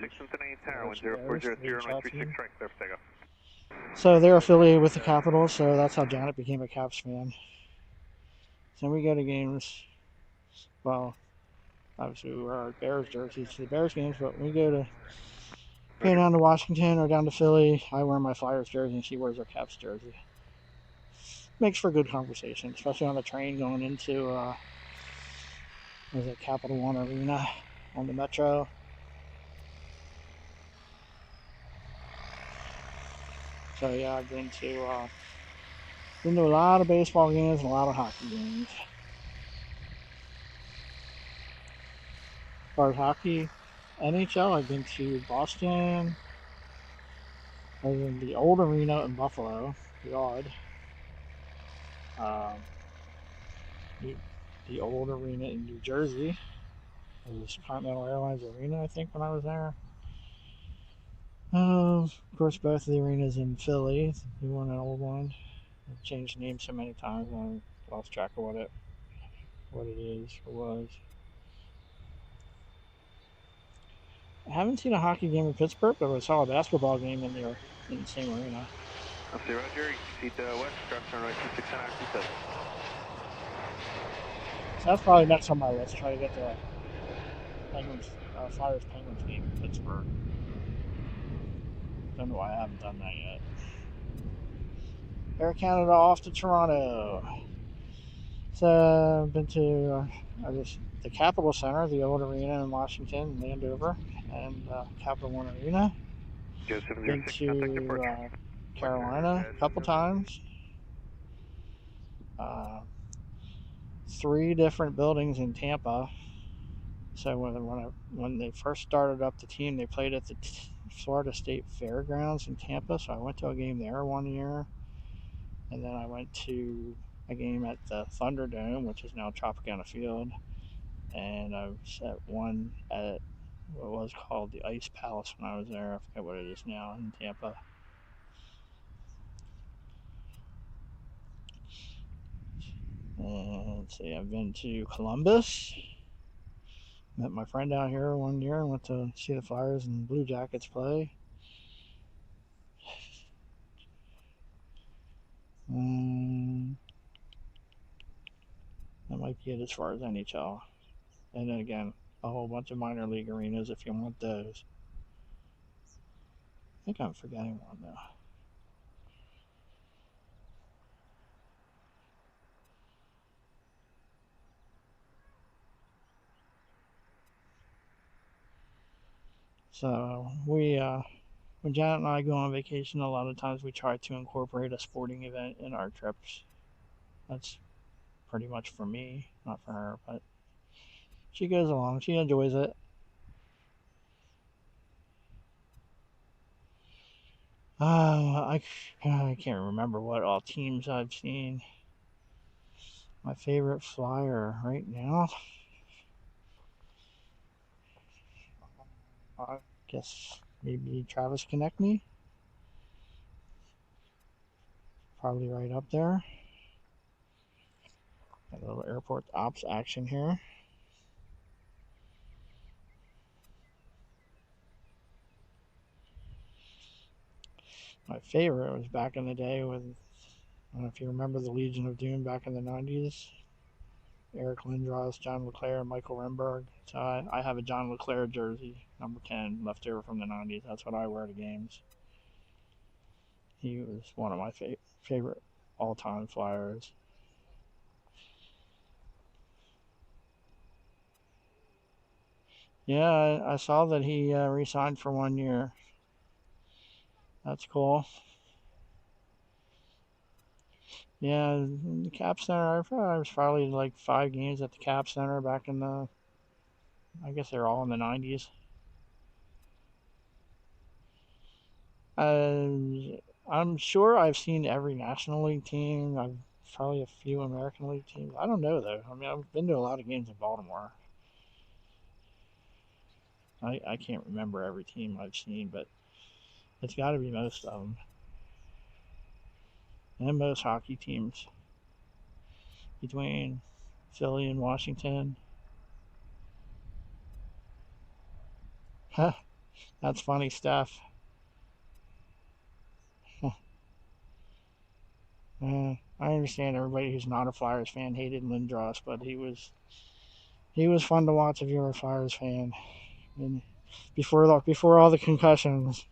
[SPEAKER 1] So they're affiliated with the Capitals, so that's how Janet became a Caps fan. So we go to games. Well, obviously we wear our Bears jerseys to the Bears games, but we go to go down to Washington or down to Philly. I wear my Flyers jersey, and she wears her Caps jersey. Makes for good conversation, especially on the train going into was it Capital One Arena on the Metro. So yeah, I've been to a lot of baseball games and a lot of hockey games. As far as hockey, NHL, I've been to Boston. I was in the old arena in Buffalo, the odd. The old arena in New Jersey. It was Continental Airlines Arena, I think, when I was there. Of course, both of the arenas in Philly, the new one and old one. I've changed names so many times, I lost track of what it is or was. I haven't seen a hockey game in Pittsburgh, but I saw a basketball game in the same arena.
[SPEAKER 2] I'll see Roger. You can see the west, turn right 26 center, 27.
[SPEAKER 1] So that's probably next on my list. Try to get the Penguins, Flyers Penguins game in Pittsburgh. Don't know why I haven't done that yet. Air Canada off to Toronto. So I've been to the Capitol Center, the old arena in Washington, Landover, and Capital One Arena. Been to Carolina a couple times. 3 different buildings in Tampa. So when they first started up the team, they played at the Florida State Fairgrounds in Tampa. So I went to a game there one year, and then I went to a game at the Thunderdome, which is now Tropicana Field, and I was at one at what was called the Ice Palace when I was there. I forget what it is now in Tampa. And let's see, I've been to Columbus. Met my friend out here one year and went to see the Flyers and Blue Jackets play. That might be it as far as NHL. And then again, a whole bunch of minor league arenas if you want those. I think I'm forgetting one though. So when Janet and I go on vacation, a lot of times we try to incorporate a sporting event in our trips. That's pretty much for me, not for her, but she goes along. She enjoys it. I can't remember what all teams I've seen. My favorite Flyer right now, I guess maybe Travis Konechny. Probably right up there. Got a little airport ops action here. My favorite was back in the day with, I don't know if you remember the Legion of Doom back in the 90s. Eric Lindros, John LeClair, and Michael Renberg. So I have a John LeClair jersey, number 10, left over from the 90s. That's what I wear to games. He was one of my favorite all-time Flyers. Yeah, I saw that he re-signed for 1 year. That's cool. Yeah, the Cap Center, I was probably like 5 games at the Cap Center back in the, I guess they're all in the 90s. I'm sure I've seen every National League team. I've probably a few American League teams. I don't know though. I mean, I've been to a lot of games in Baltimore. I can't remember every team I've seen, but it's got to be most of them. And most hockey teams between Philly and Washington. That's funny stuff. I understand everybody who's not a Flyers fan hated Lindros, but he was fun to watch if you're a Flyers fan. And before all the concussions.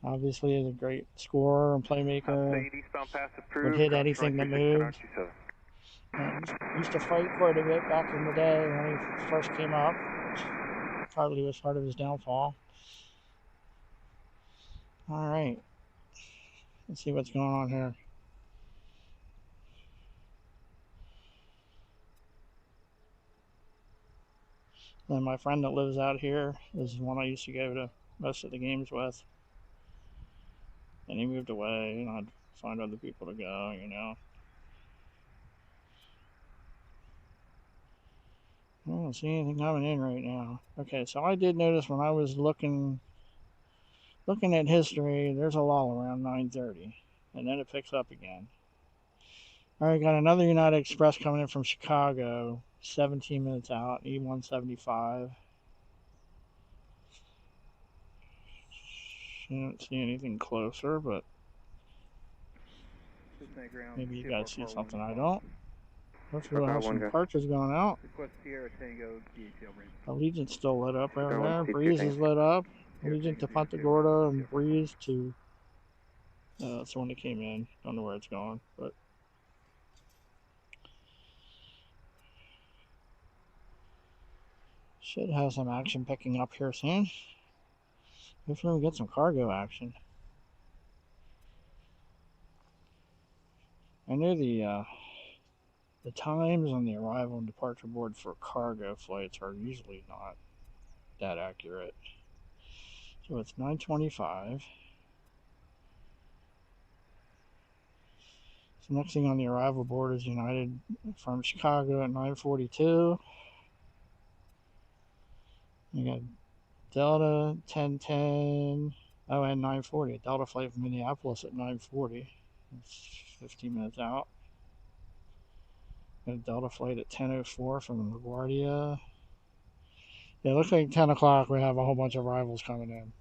[SPEAKER 1] Obviously, he's a great scorer and playmaker. Would hit anything that moved. Used to fight quite a bit back in the day when he first came up, which partly was part of his downfall. All right, let's see what's going on here. And my friend that lives out here is one I used to go to most of the games with. And he moved away, and I'd find other people to go, you know. I don't see anything coming in right now. Okay, so I did notice when I was looking at history, there's a lull around 9:30, and then it picks up again. All right, got another United Express coming in from Chicago, 17 minutes out, E175. I don't see anything closer, but maybe you guys see something I don't. Hopefully we'll have some departures going out. Allegiant's still lit up right there. Breeze is lit up. Allegiant to Punta Gorda and Breeze to... that's the one that came in. Don't know where it's going, but... should have some action picking up here soon. Hopefully we get some cargo action. I know the times on the arrival and departure board for cargo flights are usually not that accurate. So it's 9:25. So next thing on the arrival board is United from Chicago at 9:42. You got Delta 1010. Oh, and 9:40. A Delta flight from Minneapolis at 9:40. It's 15 minutes out. Got a Delta flight at 10:04 from LaGuardia. Yeah, it looks like 10 o'clock we have a whole bunch of arrivals coming in.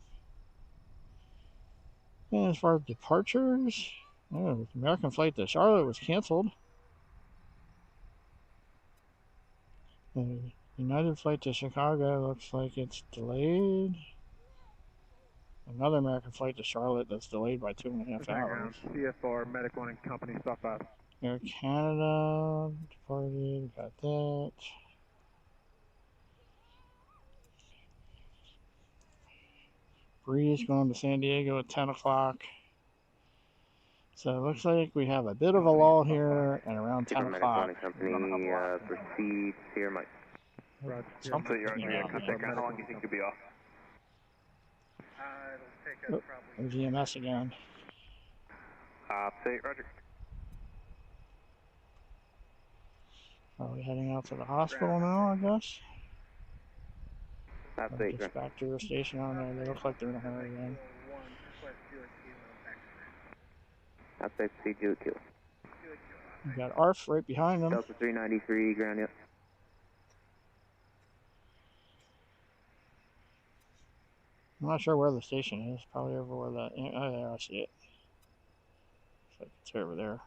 [SPEAKER 1] And as far as departures, the American flight to Charlotte was canceled. The United flight to Chicago looks like it's delayed. Another American flight to Charlotte that's delayed by 2.5 hours.
[SPEAKER 3] CFR, Medic 1 and Company, stop by.
[SPEAKER 1] Air Canada departed, got that. Breeze going to San Diego at 10 o'clock. So it looks like we have a bit of a lull here and around 10 o'clock.
[SPEAKER 2] Company, proceed, here, Mike.
[SPEAKER 1] Something
[SPEAKER 2] How long do you think you'll be off?
[SPEAKER 3] It'll take us probably...
[SPEAKER 1] VMS again.
[SPEAKER 2] Say, Roger.
[SPEAKER 1] Are we heading out to the hospital now, I guess? Or just back to the station on there. They look like they're in a hurry again.
[SPEAKER 2] Outside, proceed, do it, kill.
[SPEAKER 1] We got ARF right behind them.
[SPEAKER 2] Delta 393, ground, yep.
[SPEAKER 1] I'm not sure where the station is. Probably over where that... oh, there, I see it. Looks like it's over there.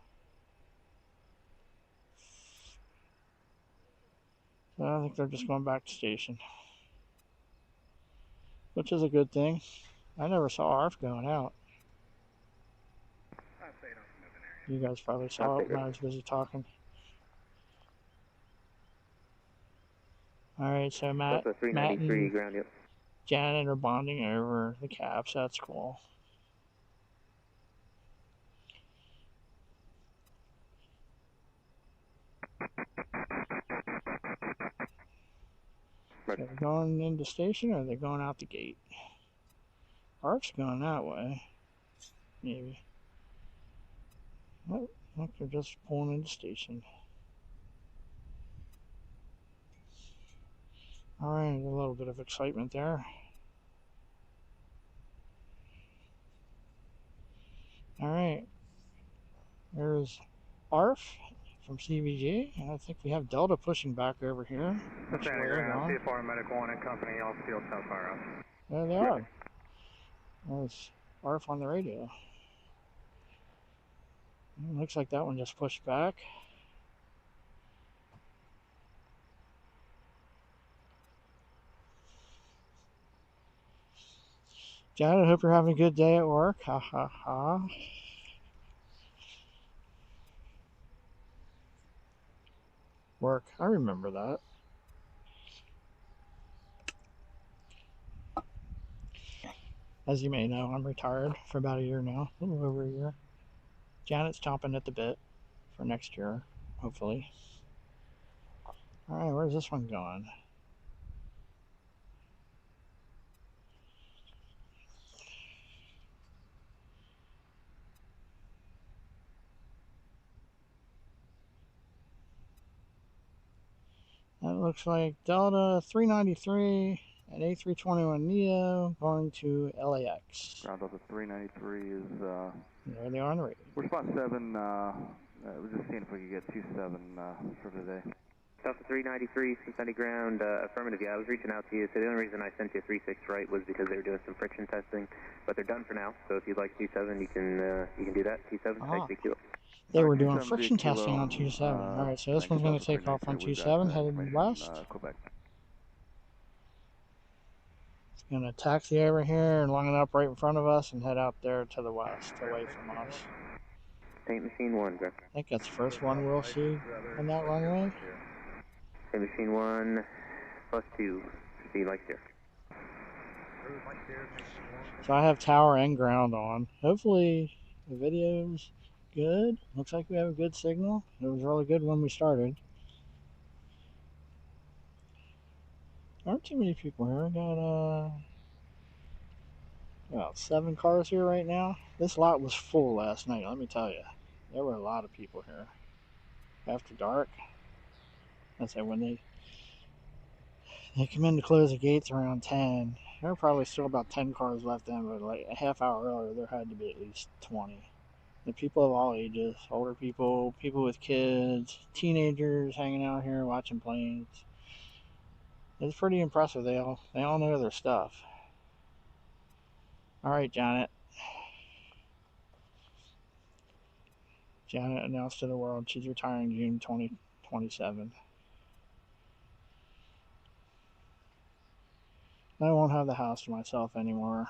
[SPEAKER 1] So I think they're just going back to station. Which is a good thing. I never saw ARF going out. You guys probably saw it when I was busy talking. Alright, so Matt and
[SPEAKER 2] ground, yep.
[SPEAKER 1] Janet are bonding over the caps. That's cool. So they're going into station or are they going out the gate? ARF's going that way. maybe. Oh, look, they're just pulling into station. All right, a little bit of excitement there. All right, there's ARF from CVG, and I think we have Delta pushing back over here.
[SPEAKER 3] Cincinnati ground, CFR Medic 1 and Company, all field south fire.
[SPEAKER 1] There they are. There's ARF on the radio. Looks like that one just pushed back. Janet, I hope you're having a good day at work. Ha ha ha. Work. I remember that. As you may know, I'm retired for about a year now, a little over a year. Janet's chomping at the bit for next year, hopefully. All right, where's this one going? That looks like Delta 393 and A321neo going to LAX.
[SPEAKER 2] Ground Delta 393 is...
[SPEAKER 1] there they are on the radio.
[SPEAKER 2] We're spot 7. We're just seeing if we could get 27 for today.
[SPEAKER 4] Delta 393, Cincinnati ground, affirmative. Yeah, I was reaching out to you. So the only reason I sent you a 36 right was because they were doing some friction testing, but they're done for now. So if you'd like T7, you can do that. T7, take kilo.
[SPEAKER 1] They were doing friction testing on 27. All right, so this one's going to take off on 27, headed west.
[SPEAKER 2] Quebec.
[SPEAKER 1] It's going to taxi over here and line it up right in front of us and head out there to the west, away from us.
[SPEAKER 4] Paint machine 1, bro.
[SPEAKER 1] I think that's the first one we'll see on that runway.
[SPEAKER 4] Paint machine 1 plus 2. Speed like here.
[SPEAKER 1] So I have tower and ground on. Hopefully the video's good. Looks like we have a good signal. It was really good when we started. There aren't too many people here. I got about 7 cars here right now. This lot was full last night, let me tell you. There were a lot of people here. After dark. I said when they come in to close the gates around 10. There were probably still about 10 cars left in, but like a half hour earlier there had to be at least 20. The people of all ages, older people, people with kids, teenagers hanging out here watching planes. It's pretty impressive. They all know their stuff. All right, Janet. Janet announced to the world she's retiring June 2027. I won't have the house to myself anymore.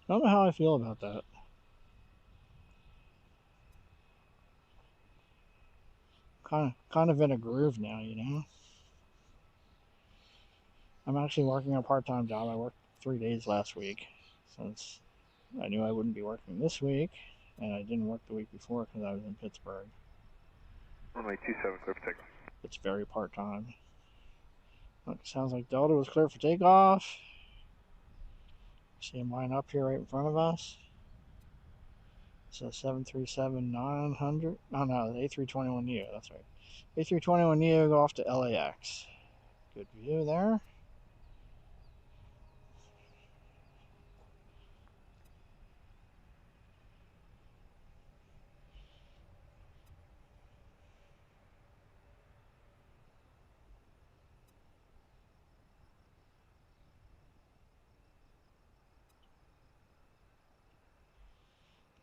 [SPEAKER 1] I don't know how I feel about that. Kind of in a groove now, you know. I'm actually working a part-time job. I worked 3 days last week since I knew I wouldn't be working this week, and I didn't work the week before because I was in Pittsburgh.
[SPEAKER 2] Runway 27, clear for takeoff.
[SPEAKER 1] It's very part-time. Look, sounds like Delta was clear for takeoff. See him line up here right in front of us. It's a 737-900. Oh no, the A321neo, that's right. A321neo go off to LAX. Good view there.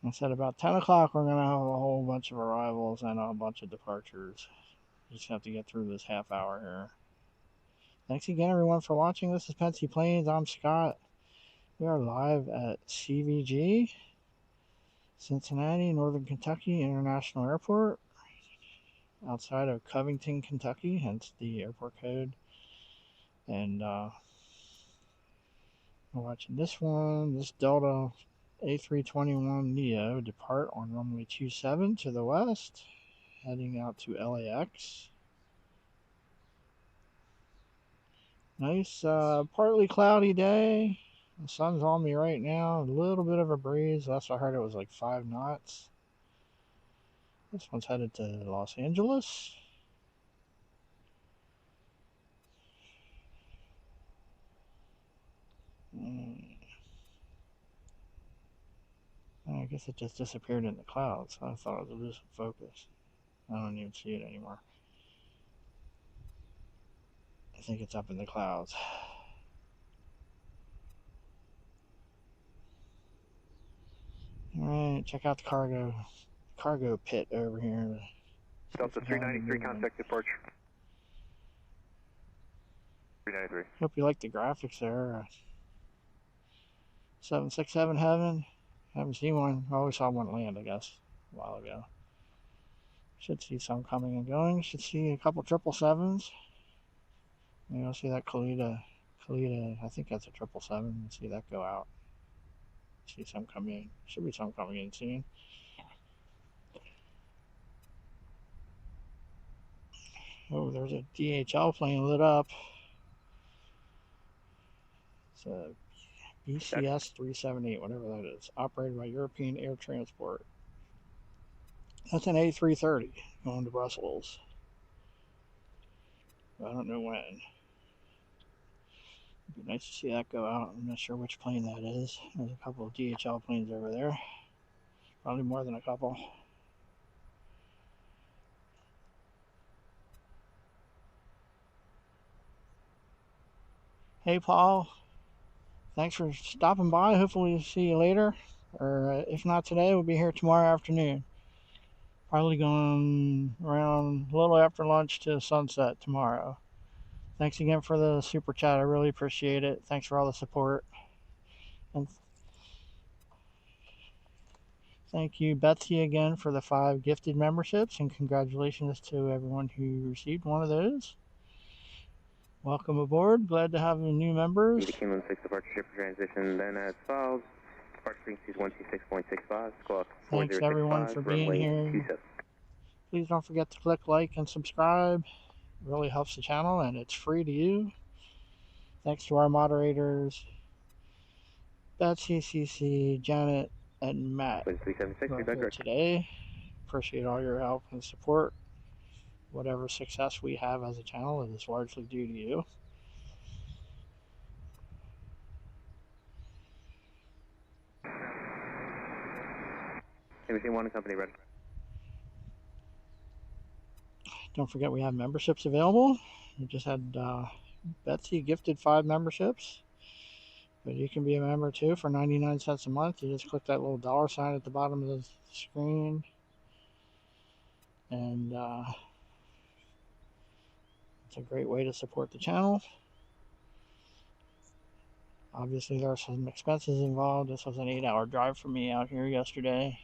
[SPEAKER 1] I said about 10 o'clock we're going to have a whole bunch of arrivals and a bunch of departures. Just have to get through this half hour here. Thanks again everyone for watching. This is Pensy Planes. I'm Scott. We are live at CVG, Cincinnati, Northern Kentucky International Airport, outside of Covington, Kentucky, hence the airport code. And we're watching this one, this Delta A321neo depart on runway 27 to the west, heading out to LAX. Nice, partly cloudy day. The sun's on me right now. A little bit of a breeze. Last I heard it was like 5 knots. This one's headed to Los Angeles. I guess it just disappeared in the clouds. I thought it was losing focus. I don't even see it anymore. I think it's up in the clouds. Alright, check out the cargo pit over here.
[SPEAKER 2] Delta 393, contact departure. 393.
[SPEAKER 1] Hope you like the graphics there. 767 heaven. Haven't seen one. I always saw one land, I guess, a while ago. Should see some coming and going. Should see a couple 777s. You'll see that Kalita, I think that's a 777. See that go out. See some coming in. Should be some coming in soon. Oh, there's a DHL plane lit up. It's a BCS 378, whatever that is, operated by European Air Transport. That's an A330 going to Brussels. I don't know when. It'd be nice to see that go out. I'm not sure which plane that is. There's a couple of DHL planes over there. Probably more than a couple. Hey, Paul. Thanks for stopping by. Hopefully we'll see you later. Or if not today, we'll be here tomorrow afternoon. Probably going around a little after lunch to sunset tomorrow. Thanks again for the super chat. I really appreciate it. Thanks for all the support. And thank you, Betsy, again for the 5 gifted memberships. And congratulations to everyone who received one of those. Welcome aboard. Glad to have you new members.
[SPEAKER 4] The Kingdom 6 departure ship transition then as follows. Departure frequency is 126.65. Squawk 4065.
[SPEAKER 1] Thanks everyone for being here.
[SPEAKER 4] 27.
[SPEAKER 1] Please don't forget to click like and subscribe. It really helps the channel and it's free to you. Thanks to our moderators, Betsy, CC, Janet, and Matt who are here today. Appreciate all your help and support. Whatever success we have as a channel, it is largely due to you.
[SPEAKER 4] Everything one company ready.
[SPEAKER 1] Don't forget we have memberships available. We just had Betsy gifted 5 memberships. But you can be a member too for 99 cents a month. You just click that little $sign at the bottom of the screen. And it's a great way to support the channel. Obviously there are some expenses involved. This was an 8-hour drive for me out here yesterday.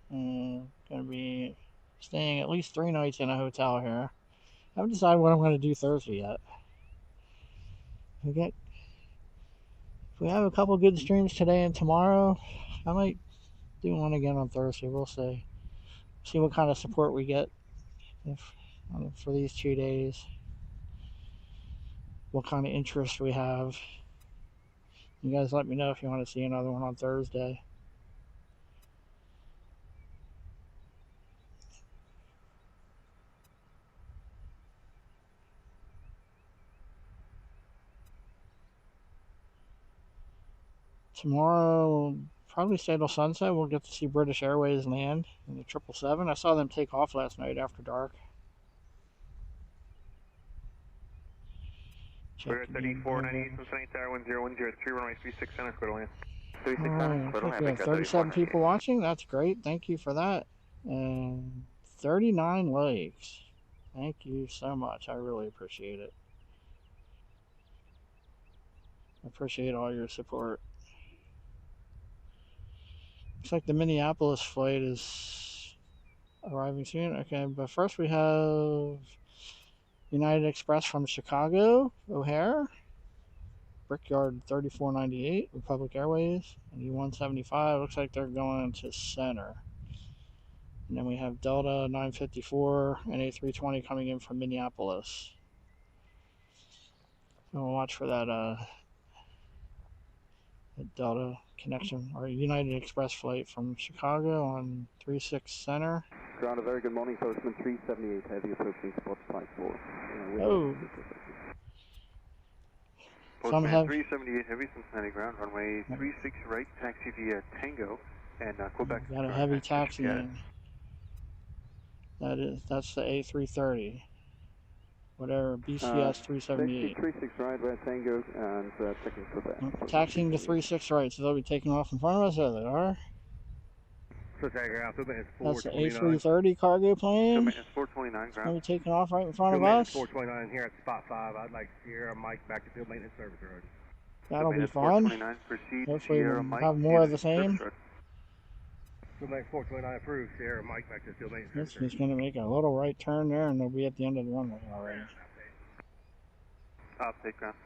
[SPEAKER 1] Going to be staying at least 3 nights in a hotel here. I haven't decided what I'm going to do Thursday yet. If we have a couple good streams today and tomorrow, I might do one again on Thursday. We'll see. See what kind of support we get for these 2 days. What kind of interest we have. You guys let me know if you want to see another one on Thursday. Tomorrow, probably stay till sunset. We'll get to see British Airways land in the 777. I saw them take off last night after dark.
[SPEAKER 3] We're at 3498 Cincinnati Tower 10103 runway 36 center, clear to land.
[SPEAKER 2] 36
[SPEAKER 1] All
[SPEAKER 2] center,
[SPEAKER 1] right,
[SPEAKER 2] clear to land.
[SPEAKER 1] we have 37 people watching. That's great. Thank you for that. And 39 likes. Thank you so much. I really appreciate it. I appreciate all your support. Looks like the Minneapolis flight is arriving soon. Okay, but first we have United Express from Chicago, O'Hare, Brickyard 3498, Republic Airways, and E175. Looks like they're going to center. And then we have Delta 954 and A320 coming in from Minneapolis. So we'll watch for that a Delta connection or a United Express flight from Chicago on 36 Center.
[SPEAKER 2] Ground, a very good morning, Postman 378 Heavy approaching spot 54.
[SPEAKER 1] Oh.
[SPEAKER 2] Postman 378 Heavy, Cincinnati ground, runway 36 right, taxi via Tango, and Quebec.
[SPEAKER 1] Got a heavy taxi in. That's the A330. Whatever, BCS 378.
[SPEAKER 2] 36 right, via Tango, and checking Quebec.
[SPEAKER 1] Taxiing to 36 right, so they'll be taking off in front of us, there they are.
[SPEAKER 3] Cincinnati ground,
[SPEAKER 1] That's the A330 cargo plane.
[SPEAKER 2] It's 429 ground.
[SPEAKER 1] They'll be taking off right in front of
[SPEAKER 3] maintenance
[SPEAKER 1] us.
[SPEAKER 3] 429 here at spot 5. I'd like Sierra Mike back to field maintenance service road.
[SPEAKER 1] That'll be fun. Hopefully we'll have more of the same.
[SPEAKER 3] Field maintenance 429 approved. Sierra Mike back to field maintenance service road.
[SPEAKER 1] He's going to make a little right turn there, and they'll be at the end of the runway already.
[SPEAKER 2] Update ground.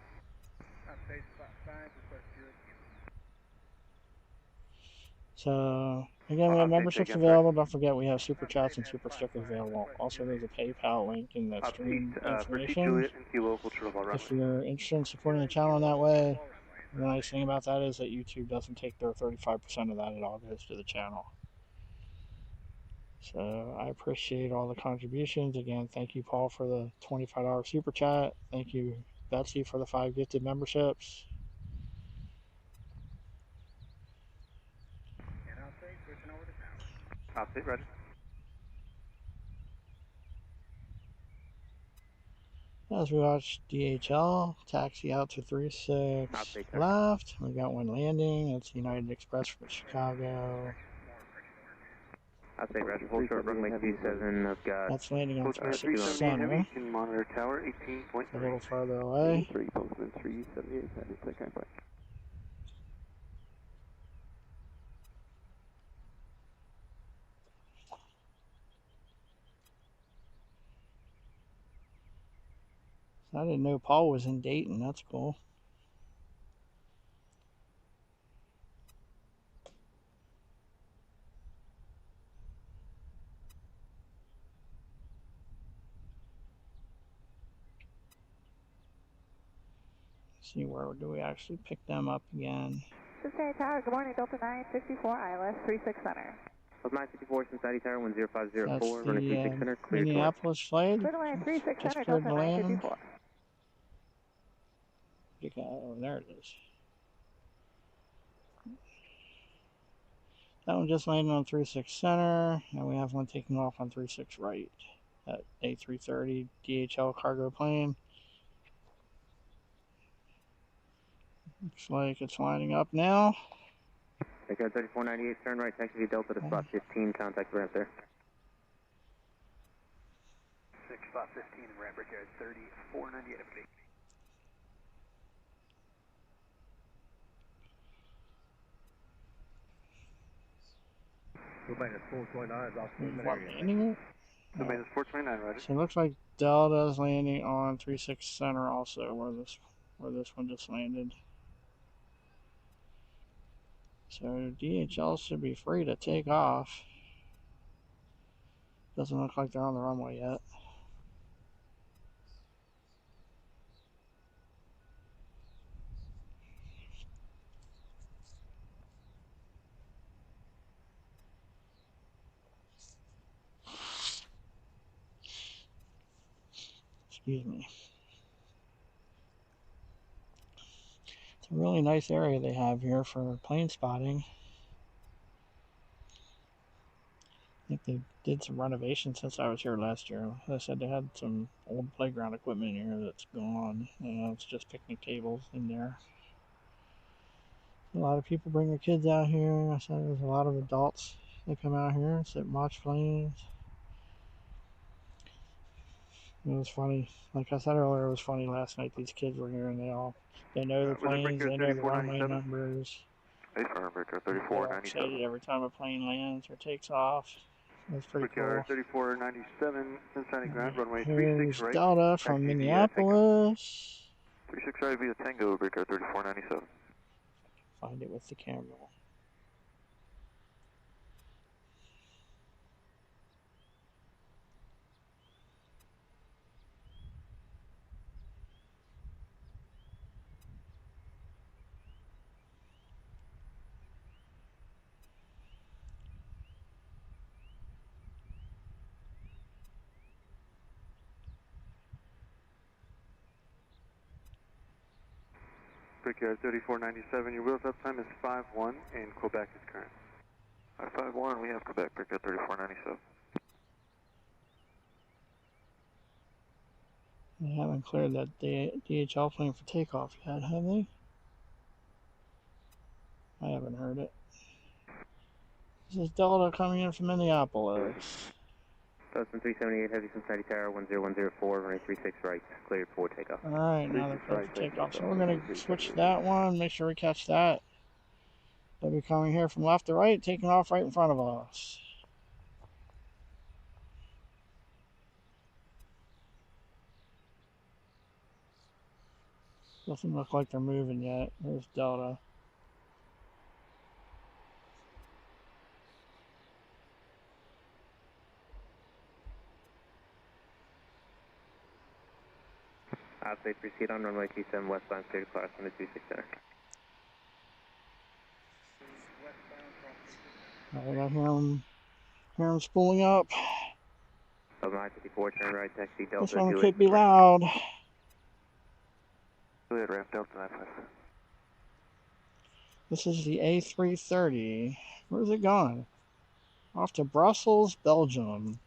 [SPEAKER 3] Update spot 5, request Julie.
[SPEAKER 1] So, again, we have memberships available. Don't forget we have Super Chats and Super Stickers available. Also, there's a PayPal link in the stream information. If you're interested in supporting the channel in that way, the nice thing about that is that YouTube doesn't take their 35% of that. It all goes to the channel. So, I appreciate all the contributions. Again, thank you, Paul, for the $25 Super Chat. Thank you, Betsy, for the 5 gifted memberships.
[SPEAKER 2] Update ready.
[SPEAKER 1] As we watch DHL taxi out to 36 left, we got one landing. It's United Express from Chicago.
[SPEAKER 4] Update ready. Hold short runway 27. I've got.
[SPEAKER 1] That's landing on 36 Center.
[SPEAKER 2] Monitor tower 18.3.
[SPEAKER 1] A little farther away.
[SPEAKER 2] 3 Postman 378 Heavy. Take airplane.
[SPEAKER 1] I didn't know Paul was in Dayton. That's cool. Let's see, where do we actually pick them up again?
[SPEAKER 5] Cincinnati Tower, good morning, Delta 954 ILS 36 Center.
[SPEAKER 4] 954 Cincinnati Tower 10504,
[SPEAKER 1] That's
[SPEAKER 4] running
[SPEAKER 1] the
[SPEAKER 4] 36 Center, clear
[SPEAKER 1] Minneapolis flight.
[SPEAKER 5] Clear to land 36
[SPEAKER 1] Just
[SPEAKER 5] Center,
[SPEAKER 1] cleared
[SPEAKER 5] Delta
[SPEAKER 1] to land.
[SPEAKER 5] 954.
[SPEAKER 1] Oh, there it is. That one just landed on 36 Center, and we have one taking off on 36 right. That A330 DHL cargo plane. Looks like it's lining up now.
[SPEAKER 4] Take out 3498, turn right, taxi via Delta to spot 15, contact ramp there.
[SPEAKER 3] 6 spot 15, ramp brickyard 3498 update. Field maintenance 429 is off the
[SPEAKER 1] Landing it?
[SPEAKER 2] Field maintenance 429, right?
[SPEAKER 1] So it looks like Delta's landing on 36 Center also, where this one just landed. So DHL should be free to take off. Doesn't look like they're on the runway yet. Excuse me. It's a really nice area they have here for plane spotting. I think they did some renovations since I was here last year. They said they had some old playground equipment here that's gone. It's just picnic tables in there. A lot of people bring their kids out here. I said there's a lot of adults that come out here and sit and watch planes. It was funny. Like I said earlier, it was funny last night. These kids were here and they know the planes, they know the runway numbers.
[SPEAKER 2] They're
[SPEAKER 1] excited every time a plane lands or takes off. That's pretty cool.
[SPEAKER 2] 3497, Cincinnati ground, runway
[SPEAKER 1] Here's
[SPEAKER 2] 36 right.
[SPEAKER 1] Delta from Minneapolis.
[SPEAKER 2] 36 right via Tango, Brickyard 3497.
[SPEAKER 1] Find it with the camera.
[SPEAKER 6] Brickyard 3497, your wheels up time is 5-1 and Quebec is current.
[SPEAKER 2] 5-1, we have Quebec, Brickyard 3497.
[SPEAKER 1] They haven't cleared that DHL plane for takeoff yet, have they? I haven't heard it. This is Delta coming in from Minneapolis.
[SPEAKER 4] Cessna 378, Heavy Cincinnati Tower, 10104, runway 36 right, cleared for takeoff.
[SPEAKER 1] Alright, now they're cleared for takeoff. So we're going to switch that one, make sure we catch that. They'll be coming here from left to right, taking off right in front of us. Doesn't look like they're moving yet. There's Delta.
[SPEAKER 4] Outside, proceed on runway 27 westbound, clear to class on the 26 center.
[SPEAKER 1] I hear him spooling up.
[SPEAKER 4] 954, turn right, taxi Delta.
[SPEAKER 1] This one could be loud.
[SPEAKER 2] Juliet, ramp Delta 955.
[SPEAKER 1] This is the A330. Where's it going? Off to Brussels, Belgium.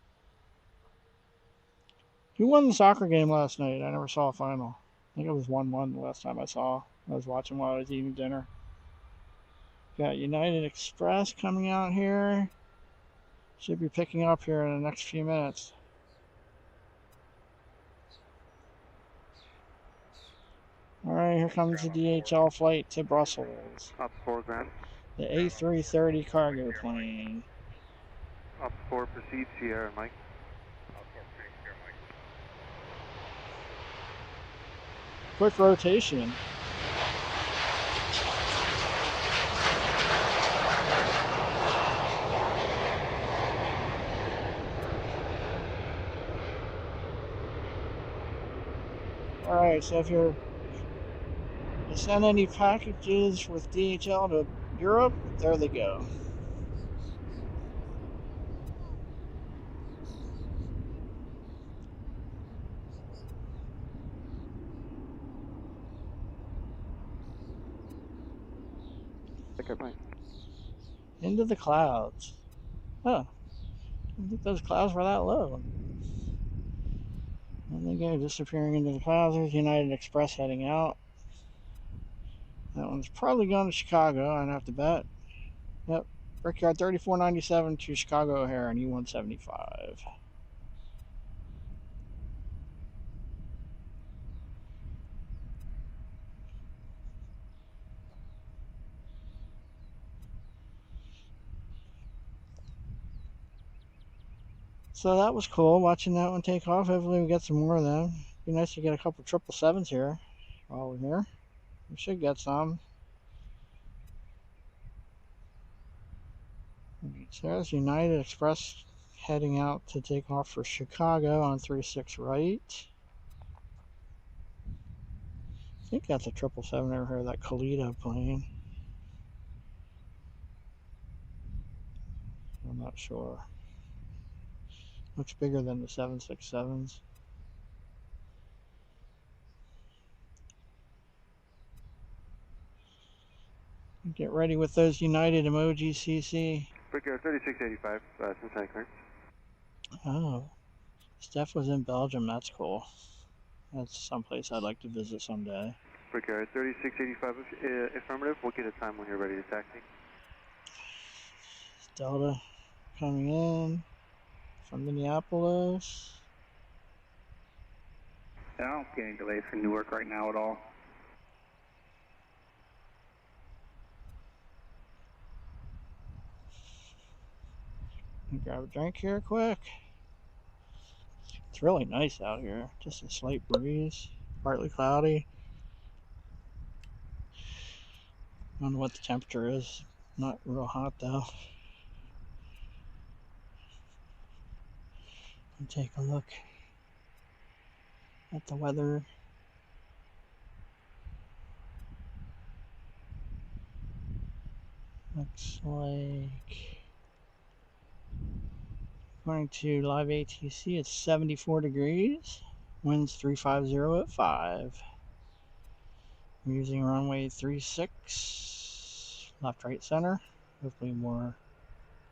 [SPEAKER 1] Who won the soccer game last night? I never saw a final. I think it was 1-1 the last time I saw. I was watching while I was eating dinner. Got United Express coming out here. Should be picking up here in the next few minutes. Alright, here comes the DHL flight to Brussels.
[SPEAKER 6] Up 4 ground.
[SPEAKER 1] The A330 cargo plane.
[SPEAKER 6] Up 4, proceed, Sierra Mike.
[SPEAKER 1] Quick rotation. Alright, so if you send any packages with DHL to Europe, there they go. Into the clouds. Oh, I didn't think those clouds were that low. And they go disappearing into the clouds. There's United Express heading out. That one's probably going to Chicago, I'd have to bet. Yep, Brickyard 3497 to Chicago O'Hare on E175. So that was cool, watching that one take off. Hopefully we get some more of them. Be nice to get a couple 777s here while we're here. We should get some. So there's United Express heading out to take off for Chicago on 36 right. I think that's a 777 over here, that Kalita plane. I'm not sure. Looks bigger than the 767s. Get ready with those United emoji, CC.
[SPEAKER 6] Brickyard 3685, Cincinnati current.
[SPEAKER 1] Oh, Steph was in Belgium. That's cool. That's someplace I'd like to visit someday.
[SPEAKER 6] Brickyard 3685, affirmative. We'll get a time when you're ready to taxi.
[SPEAKER 1] Delta coming in from Minneapolis.
[SPEAKER 3] Yeah, I don't see any delays for Newark right now at all.
[SPEAKER 1] Grab a drink here quick. It's really nice out here. Just a slight breeze, partly cloudy. I don't know what the temperature is. Not real hot though. And take a look at the weather. Looks like, according to live ATC, it's 74 degrees. Winds 350 at 5. I'm using runway 36, left, right, center. Hopefully more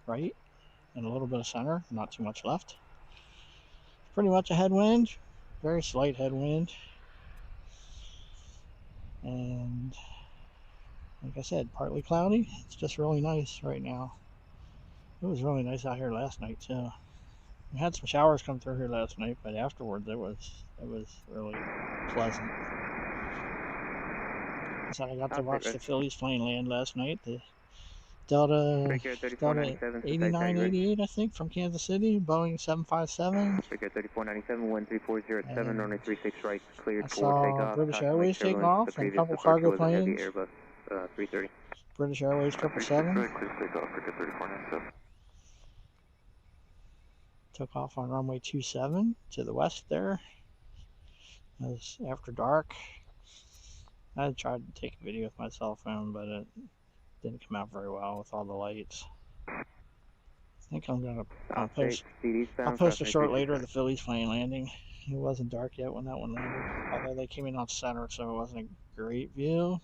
[SPEAKER 1] right and a little bit of center, not too much left. Pretty much a headwind, very slight headwind. And like I said, partly cloudy. It's just really nice right now. It was really nice out here last night too. We had some showers come through here last night, but afterwards it was really pleasant. So I got to watch the Phillies plane land last night. The Delta 8988, I think, from Kansas City, Boeing 757.
[SPEAKER 4] Breaker 3497, 13407, runway 36 right, cleared
[SPEAKER 1] I
[SPEAKER 4] for
[SPEAKER 1] saw
[SPEAKER 4] takeoff.
[SPEAKER 1] British
[SPEAKER 4] Caution
[SPEAKER 1] Airways
[SPEAKER 4] lake
[SPEAKER 1] take
[SPEAKER 4] turbulence.
[SPEAKER 1] off
[SPEAKER 4] The
[SPEAKER 1] and a
[SPEAKER 4] previous
[SPEAKER 1] couple
[SPEAKER 4] departure
[SPEAKER 1] cargo
[SPEAKER 4] was a heavy
[SPEAKER 1] planes.
[SPEAKER 4] Airbus 330.
[SPEAKER 1] British Airways 777
[SPEAKER 6] clear takeoff, Breaker 3497.
[SPEAKER 1] took off on runway 27 to the west there. It was after dark. I tried to take a video with my cell phone, but it didn't come out very well with all the lights. I think I'm gonna I'll post a short later of the Phillies plane landing. It wasn't dark yet when that one landed, although they came in on center, so it wasn't a great view.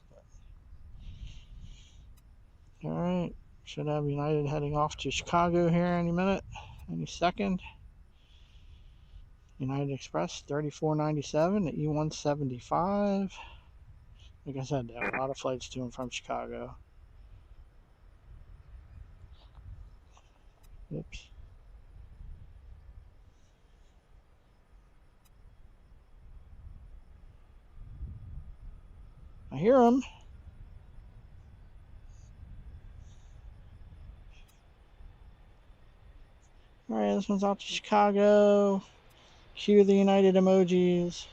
[SPEAKER 1] All right, should have United heading off to Chicago here any minute, any second. United Express 3497 at E175. Like I said, they have a lot of flights to and from Chicago. Oops. I hear them. All right, this one's out to Chicago. Cue the United emojis.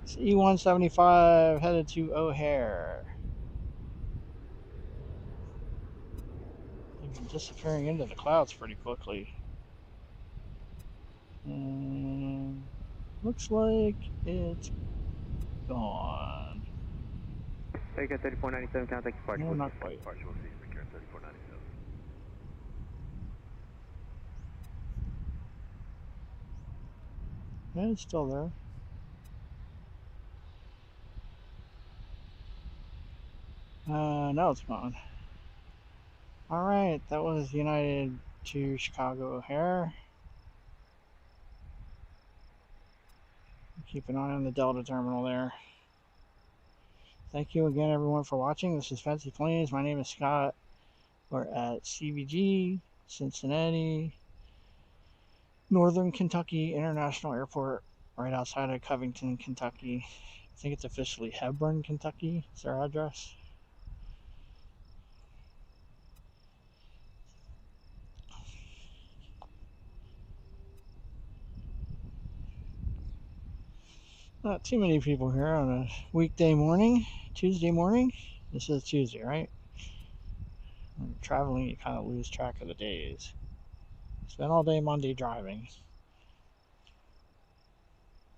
[SPEAKER 1] It's E175 headed to O'Hare. They've been disappearing into the clouds pretty quickly. And looks like it's gone.
[SPEAKER 4] Breaker 3497, contact departure.
[SPEAKER 1] No, not quite.
[SPEAKER 2] Departure will cease, Breaker 3497.
[SPEAKER 1] Yeah, it's still there. No, it's gone. All right, that was United to Chicago O'Hare. Keep an eye on the Delta terminal there. Thank you again, everyone, for watching. This is Fancy Planes. My name is Scott. We're at CVG, Cincinnati, Northern Kentucky International Airport, right outside of Covington, Kentucky. I think it's officially Hebron, Kentucky. It's our address. Not too many people here on a weekday morning, Tuesday morning. This is Tuesday, right? When you're traveling, you kind of lose track of the days. Spent all day Monday driving.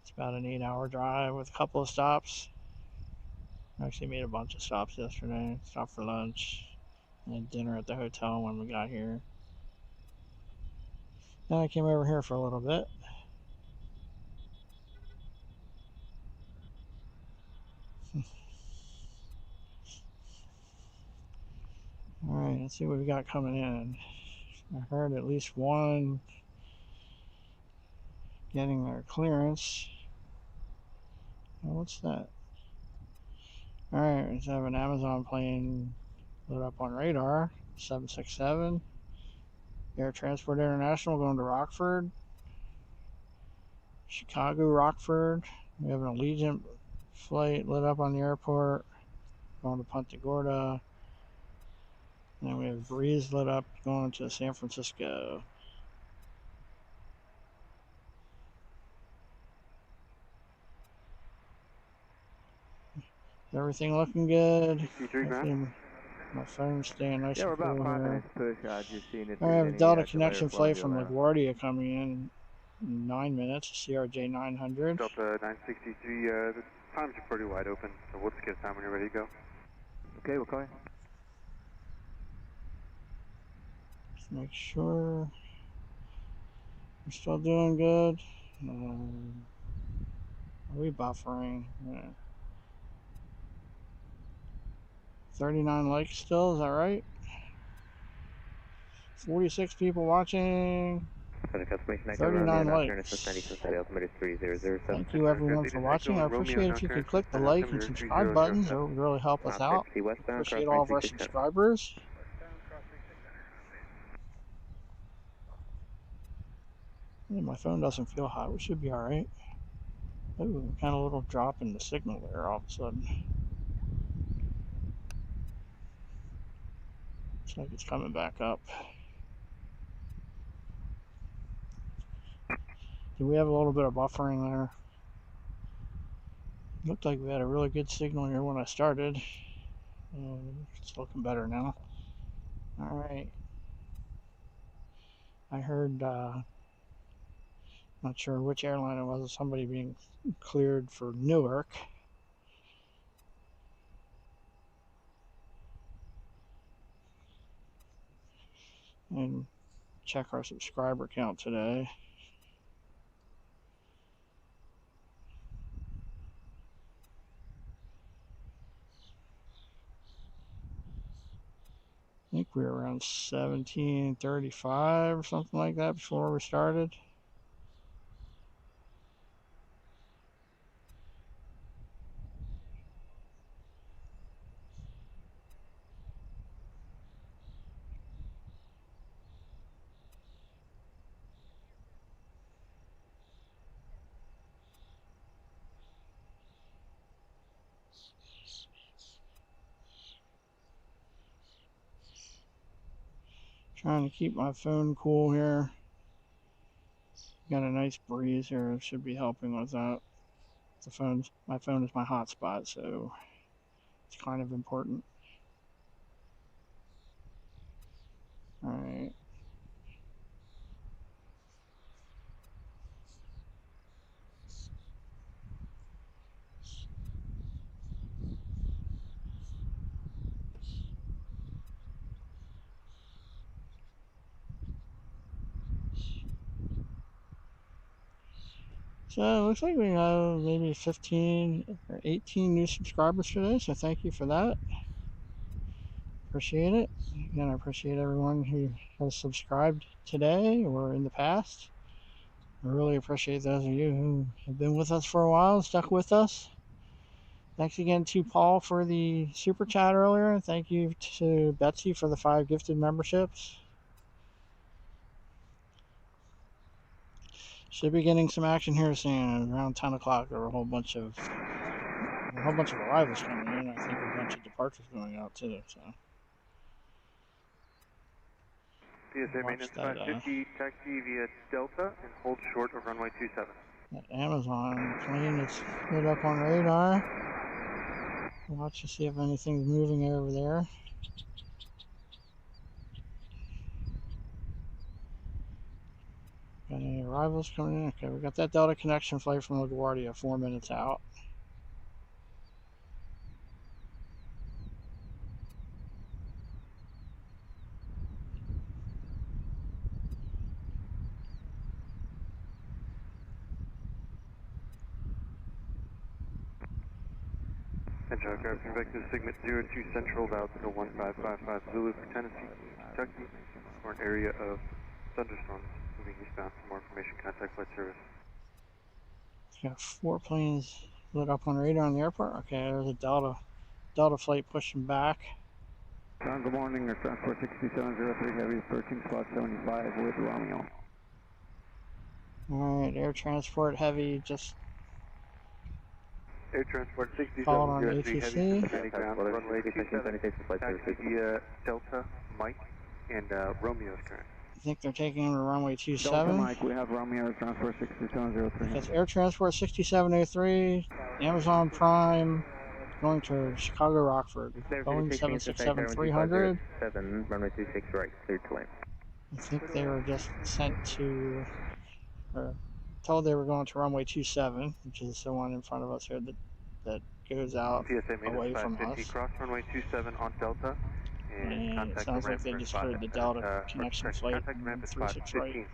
[SPEAKER 1] It's about an 8-hour drive with a couple of stops. I actually made a bunch of stops yesterday. Stopped for lunch and dinner at the hotel when we got here. Then I came over here for a little bit. All right, let's see what we got coming in. I heard at least one getting their clearance. Oh, what's that? All right, let's have an Amazon plane lit up on radar. 767. Air Transport International going to Rockford. Chicago, Rockford. We have an Allegiant flight lit up on the airport going to Punta Gorda. And then we have Breeze lit up going to San Francisco. Everything looking good. My phone's staying nice
[SPEAKER 7] Yeah, we're
[SPEAKER 1] and
[SPEAKER 7] about
[SPEAKER 1] cool
[SPEAKER 7] 5
[SPEAKER 1] here.
[SPEAKER 7] minutes push. Just seeing if
[SPEAKER 1] I
[SPEAKER 7] there's
[SPEAKER 1] have a
[SPEAKER 7] any
[SPEAKER 1] Delta
[SPEAKER 7] delay
[SPEAKER 1] connection
[SPEAKER 7] or
[SPEAKER 1] flight
[SPEAKER 7] fluency
[SPEAKER 1] from
[SPEAKER 7] allowed.
[SPEAKER 1] LaGuardia coming in 9 minutes, CRJ 900.
[SPEAKER 6] Delta 963, the times are pretty wide open, so we'll just get a time when you're ready to go.
[SPEAKER 7] Okay, we'll call you.
[SPEAKER 1] Just make sure we're still doing good. Are we buffering? Yeah. 39 likes still, is that right? 46 people watching. 39 likes. Thank you everyone for watching. I appreciate if you could click the like and subscribe buttons. It would really help us out. Appreciate all of our subscribers. Yeah, my phone doesn't feel hot. We should be alright. Ooh, kind of a little drop in the signal there all of a sudden. Looks like it's coming back up. Do we have a little bit of buffering there? Looked like we had a really good signal here when I started. It's looking better now. Alright. I heard, not sure which airline it was, somebody being cleared for Newark. And check our subscriber count today. I think we were around 1735 or something like that before we started. Trying to keep my phone cool here. Got a nice breeze here. It should be helping with that. My phone is my hotspot, so it's kind of important. All right. So it looks like we have maybe 15 or 18 new subscribers today, so thank you for that. Appreciate it. Again, I appreciate everyone who has subscribed today or in the past. I really appreciate those of you who have been with us for a while and stuck with us. Thanks again to Paul for the super chat earlier. Thank you to Betsy for the 5 gifted memberships. Should be getting some action here soon. Around 10 o'clock, there were a whole bunch of arrivals coming in. I think a bunch of departures going out too. So.
[SPEAKER 6] PSA maintenance 550, taxi via Delta and hold short of runway 27.
[SPEAKER 1] That Amazon plane is lit up on radar. Watch to see if anything's moving over there. Got any arrivals coming in? Okay, we got that Delta connection flight from LaGuardia 4 minutes out.
[SPEAKER 6] And aircraft vector segment 02 Central, Altimeter 1555 Zulu for Tennessee, Kentucky, for an area of thunderstorms moving eastbound. For more information, contact flight service.
[SPEAKER 1] Got 4 planes lit up on radar in the airport. Okay, there's a Delta flight pushing back.
[SPEAKER 7] Good morning, Air Transport 6703 Heavy approaching spot 75 with Romeo.
[SPEAKER 1] Alright, Air Transport Heavy just
[SPEAKER 6] Air Transport 6703
[SPEAKER 1] ATC.
[SPEAKER 6] Heavy ground, runway 27, taxi via Delta, Mike, and Romeo is current.
[SPEAKER 1] I think they're taking him to runway 27.
[SPEAKER 7] Delta Mike, we have Romeo Air Transport 6703.
[SPEAKER 1] That's Air Transport 6703, Amazon Prime, going to Chicago Rockford. Boeing 767-300.
[SPEAKER 4] 7, runway 26 right, cleared to land.
[SPEAKER 1] I think they were just sent to, or told they were going to runway 27, which is the one in front of us here that goes out away from us.
[SPEAKER 6] Cross runway 27 on Delta.
[SPEAKER 1] And it sounds like they just heard the Delta connection flight and 36 right.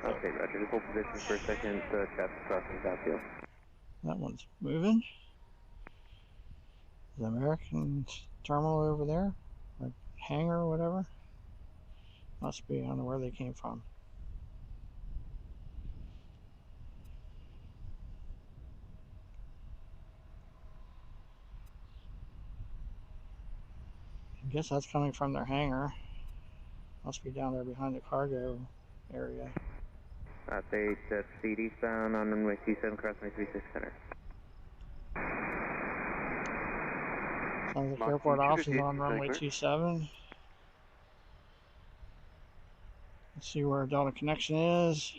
[SPEAKER 4] Okay, roger. Just hold position for a second. Traffic crossing Southfield.
[SPEAKER 1] That one's moving. The American terminal over there, or hangar or whatever. Must be. I don't know where they came from. I guess that's coming from their hangar. Must be down there behind the cargo area.
[SPEAKER 4] Update speed eastbound on runway 27, crossing 36 center.
[SPEAKER 1] Sounds like airport ops is on runway 27. Let's see where Delta connection is.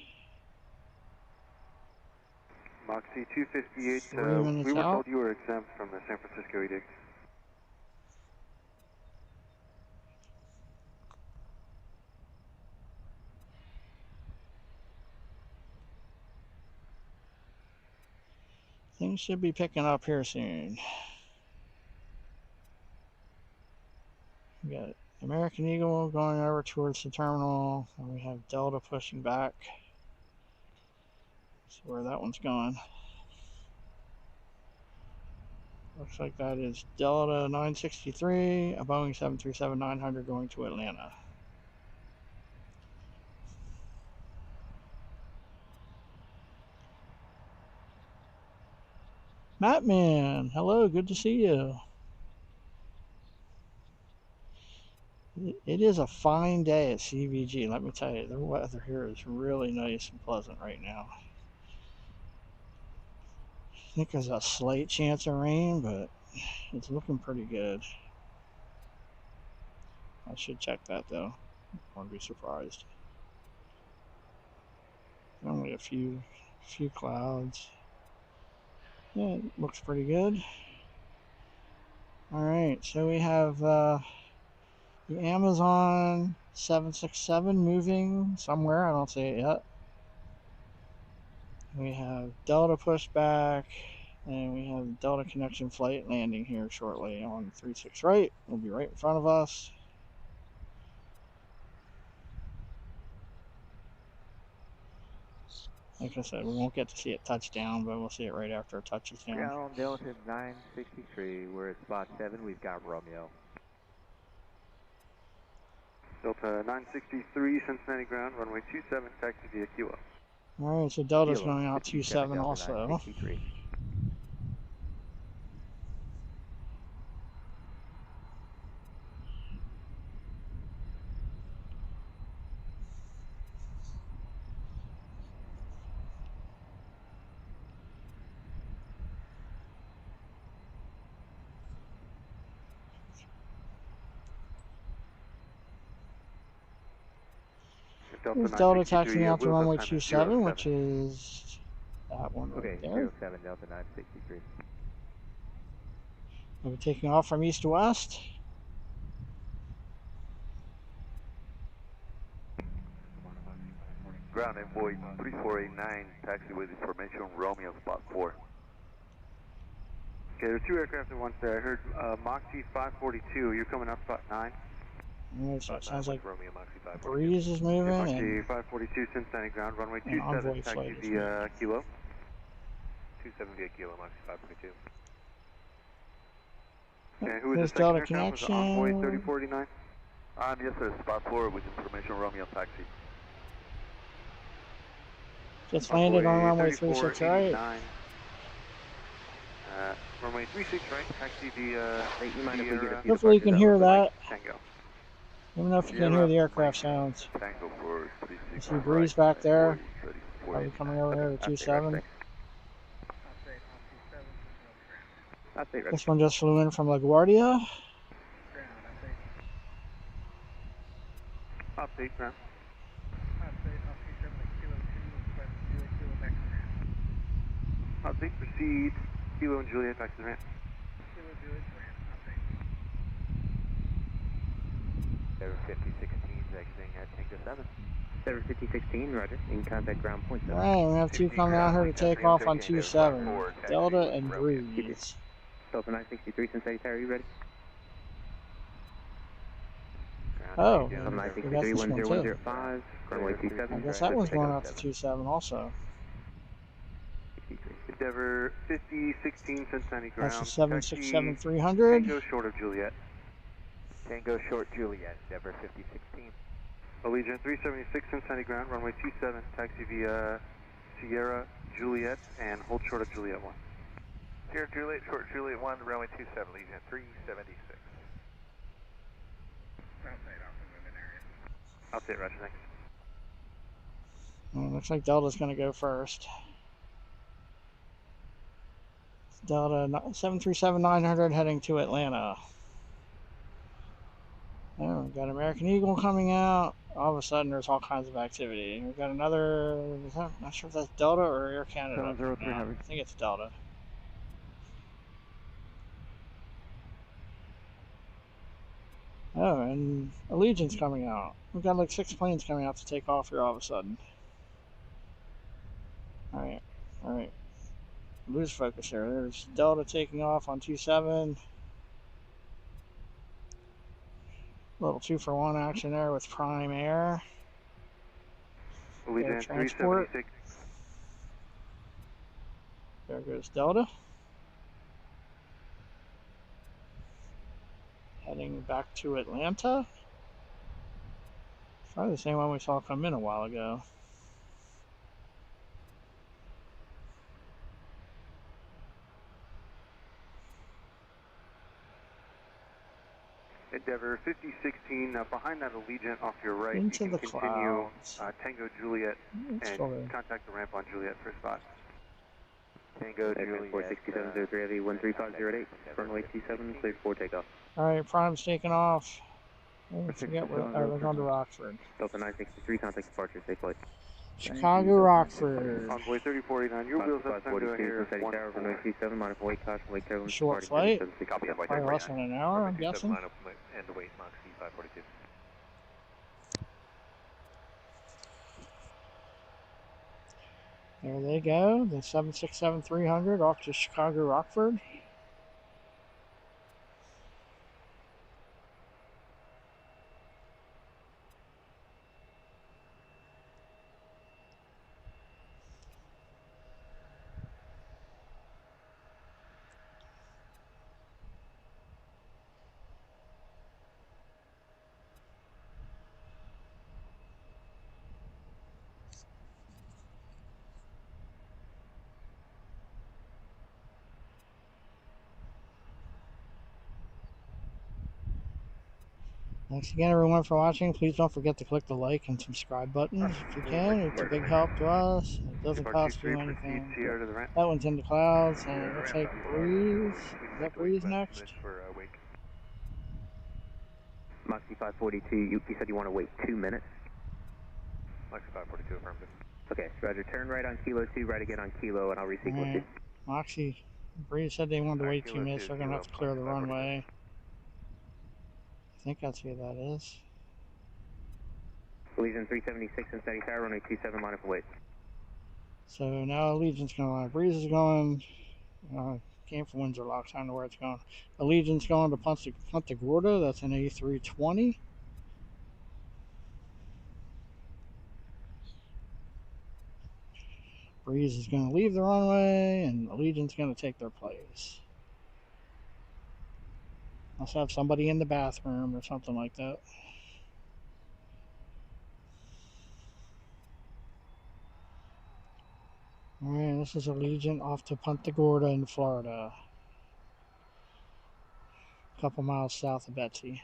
[SPEAKER 6] Moxie 258,
[SPEAKER 1] 3 minutes
[SPEAKER 6] we were
[SPEAKER 1] out.
[SPEAKER 6] told you were exempt from the San Francisco edict.
[SPEAKER 1] Things should be picking up here soon. We got American Eagle going over towards the terminal, and we have Delta pushing back. See where that one's going. Looks like that is Delta 963, a Boeing 737-900 going to Atlanta. Mattman, hello, good to see you. It is a fine day at CVG, let me tell you. The weather here is really nice and pleasant right now. I think there's a slight chance of rain, but it's looking pretty good. I should check that though. I won't be surprised. Only a few clouds. Yeah, it looks pretty good. Alright, so we have the Amazon 767 moving somewhere. I don't see it yet. We have Delta pushback, and we have Delta connection flight landing here shortly on 36 right. Will be right in front of us. Like I said, we won't get to see it touch down, but we'll see it right after it touches down.
[SPEAKER 2] Ground Delta 963, we're at spot 7, we've got Romeo.
[SPEAKER 6] Delta 963, Cincinnati ground, runway 27, taxi via Kilo.
[SPEAKER 1] Alright, so Delta's going out 27 also.
[SPEAKER 2] 963.
[SPEAKER 1] There's Delta taxiing out to runway 27, which is that one right there.
[SPEAKER 2] 07 Delta 963.
[SPEAKER 1] We'll be taking off from east to west.
[SPEAKER 8] Ground envoy 3489, taxi with information, Romeo spot 4.
[SPEAKER 6] Okay, there's 2 aircraft at once there. I heard Moxie 542, you're coming up spot 9.
[SPEAKER 1] Alright, so it sounds like
[SPEAKER 8] Romeo, Moxie 542.
[SPEAKER 1] Breeze is moving,
[SPEAKER 6] Moxie
[SPEAKER 1] and
[SPEAKER 6] 542, Cincinnati ground, runway
[SPEAKER 1] an
[SPEAKER 6] 27,
[SPEAKER 1] envoy
[SPEAKER 6] taxi
[SPEAKER 1] flight is
[SPEAKER 6] via Kilo.
[SPEAKER 8] 27 via Kilo, Moxie 542.
[SPEAKER 6] Okay, who is
[SPEAKER 1] there's
[SPEAKER 6] the second
[SPEAKER 1] Delta
[SPEAKER 6] aircraft? Was it Envoy
[SPEAKER 1] connection.
[SPEAKER 6] 3049?
[SPEAKER 8] Yes sir, spot 4 with information, Romeo taxi.
[SPEAKER 1] Just landed on runway 36 right.
[SPEAKER 6] Runway 36 right, taxi via
[SPEAKER 1] Hopefully you can hear that.
[SPEAKER 6] Tango.
[SPEAKER 1] Let me know if you can hear the aircraft sounds.
[SPEAKER 8] Tango for
[SPEAKER 1] I
[SPEAKER 8] 36
[SPEAKER 1] see Breeze back there.
[SPEAKER 8] 34.
[SPEAKER 1] Probably coming over here to 27. This one just flew in from LaGuardia.
[SPEAKER 6] Update, ground. update, proceed. Kilo and Juliet back to the ramp.
[SPEAKER 3] Kilo Juliet ramp, update.
[SPEAKER 8] 5016 exiting at Tango 7.
[SPEAKER 4] 75016, roger. In contact ground point 7.
[SPEAKER 1] Alright, we have two coming out here to take off on 27. Delta and Breeze.
[SPEAKER 4] Delta 963, Cincinnati Tower, you ready?
[SPEAKER 1] Oh, we
[SPEAKER 4] Delta
[SPEAKER 1] got
[SPEAKER 4] 963,
[SPEAKER 1] this one too.
[SPEAKER 4] 10105, runway 27.
[SPEAKER 1] I guess that one's going out to 27 also.
[SPEAKER 6] Endeavor 5016 Cincinnati ground.
[SPEAKER 1] That's the 767-300.
[SPEAKER 6] Tango short of Juliet.
[SPEAKER 8] Tango short Juliet, Endeavor 5016.
[SPEAKER 6] Allegiant 376 Cincinnati ground, runway 27, taxi via Sierra Juliet and hold short of Juliet 1.
[SPEAKER 8] Sierra Juliet, short Juliet 1, runway 27, Allegiant 376.
[SPEAKER 3] Outside off the movement area.
[SPEAKER 6] Update, roger, thanks.
[SPEAKER 1] Well, looks like Delta's going to go first. Delta 737-900 heading to Atlanta. Oh, we've got American Eagle coming out. All of a sudden, there's all kinds of activity. We've got another. I'm not sure if that's Delta or Air Canada.
[SPEAKER 7] 703 Heavy.
[SPEAKER 1] I think it's Delta. Oh, and Allegiant's coming out. We've got like 6 planes coming out to take off here all of a sudden. Alright, alright. Lose focus here. There's Delta taking off on 27. Little 2-for-1 action there with Prime Air.
[SPEAKER 6] Allegiant
[SPEAKER 1] Transport.
[SPEAKER 6] 376.
[SPEAKER 1] There goes Delta. Heading back to Atlanta. Probably the same one we saw come in a while ago.
[SPEAKER 6] Endeavor 5016, behind that Allegiant off your right.
[SPEAKER 1] Into
[SPEAKER 6] you
[SPEAKER 1] the
[SPEAKER 6] can continue
[SPEAKER 1] clouds.
[SPEAKER 6] Tango Juliet
[SPEAKER 1] It's
[SPEAKER 6] and
[SPEAKER 1] fully.
[SPEAKER 6] contact the ramp on Juliet for a spot.
[SPEAKER 8] Tango Juliet.
[SPEAKER 4] 46703 Heavy 13508, runway 27, cleared for takeoff.
[SPEAKER 1] Alright, Prime's taking off. I forget where. Oh, they're going to Rockford.
[SPEAKER 4] Delta 963, contact departure, safe flight.
[SPEAKER 1] Chicago, Rockford.
[SPEAKER 6] Envoy 3489, your wheels up Tango
[SPEAKER 4] 542,
[SPEAKER 6] here.
[SPEAKER 4] Cincinnati Tower, runway 27, modified weight caution, weight turbulence.
[SPEAKER 1] Short
[SPEAKER 4] departing
[SPEAKER 1] flight.
[SPEAKER 4] 760.
[SPEAKER 8] Copy, Envoy
[SPEAKER 1] Probably less than an hour, I'm guessing.
[SPEAKER 8] Line up and the weight, Mach C 542.
[SPEAKER 1] There they go. The 767-300 off to Chicago, Rockford. Thanks again, everyone, for watching. Please don't forget to click the like and subscribe buttons if you can. It's a big help to us. It doesn't cost you anything.
[SPEAKER 6] Sierra to the ramp.
[SPEAKER 1] That one's in the clouds, and it looks like Breeze. Is that Breeze next?
[SPEAKER 8] For wake.
[SPEAKER 4] Mach C 542, you said you want to wait 2 minutes?
[SPEAKER 8] Mach C 542, affirmative.
[SPEAKER 4] Okay, roger. Turn right on Kilo 2, right again on Kilo, and I'll resequence you.
[SPEAKER 1] Alright. Moxie, Breeze said they wanted to wait 2 minutes. They're going to have to clear the runway. I think that's who that is.
[SPEAKER 4] Allegiant 376, Cincinnati Tower, runway 27, line up and wait.
[SPEAKER 1] So now Allegiant's going. Breeze is going. Came from Windsor Locks. I don't know where it's going. Allegiant's going to Punta Gorda. That's an A320. Breeze is going to leave the runway, and Allegiant's going to take their place. Must have somebody in the bathroom or something like that. Alright, this is Allegiant off to Punta Gorda in Florida. A couple miles south of Betsy.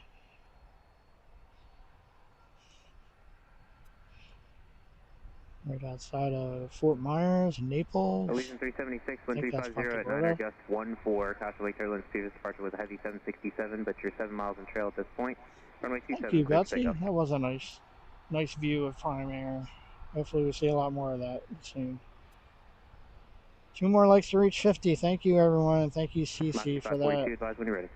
[SPEAKER 1] Right outside of Fort Myers, Naples.
[SPEAKER 4] Allegiant 376,
[SPEAKER 1] I think that's
[SPEAKER 4] 1350 at
[SPEAKER 1] Punta
[SPEAKER 4] 9
[SPEAKER 1] Gorda.
[SPEAKER 4] just 14, caution weight turbulence, previous departure was a heavy 767, but you're 7 miles in trail at this point. Runway 27,
[SPEAKER 1] Thank you,
[SPEAKER 4] clear for
[SPEAKER 1] Betsy.
[SPEAKER 4] takeoff.
[SPEAKER 1] That was a nice view of Prime Air. Hopefully we see a lot more of that soon. 2 more likes to reach 50. Thank you, everyone. Thank you, CC, for that.
[SPEAKER 4] Advise when you're ready.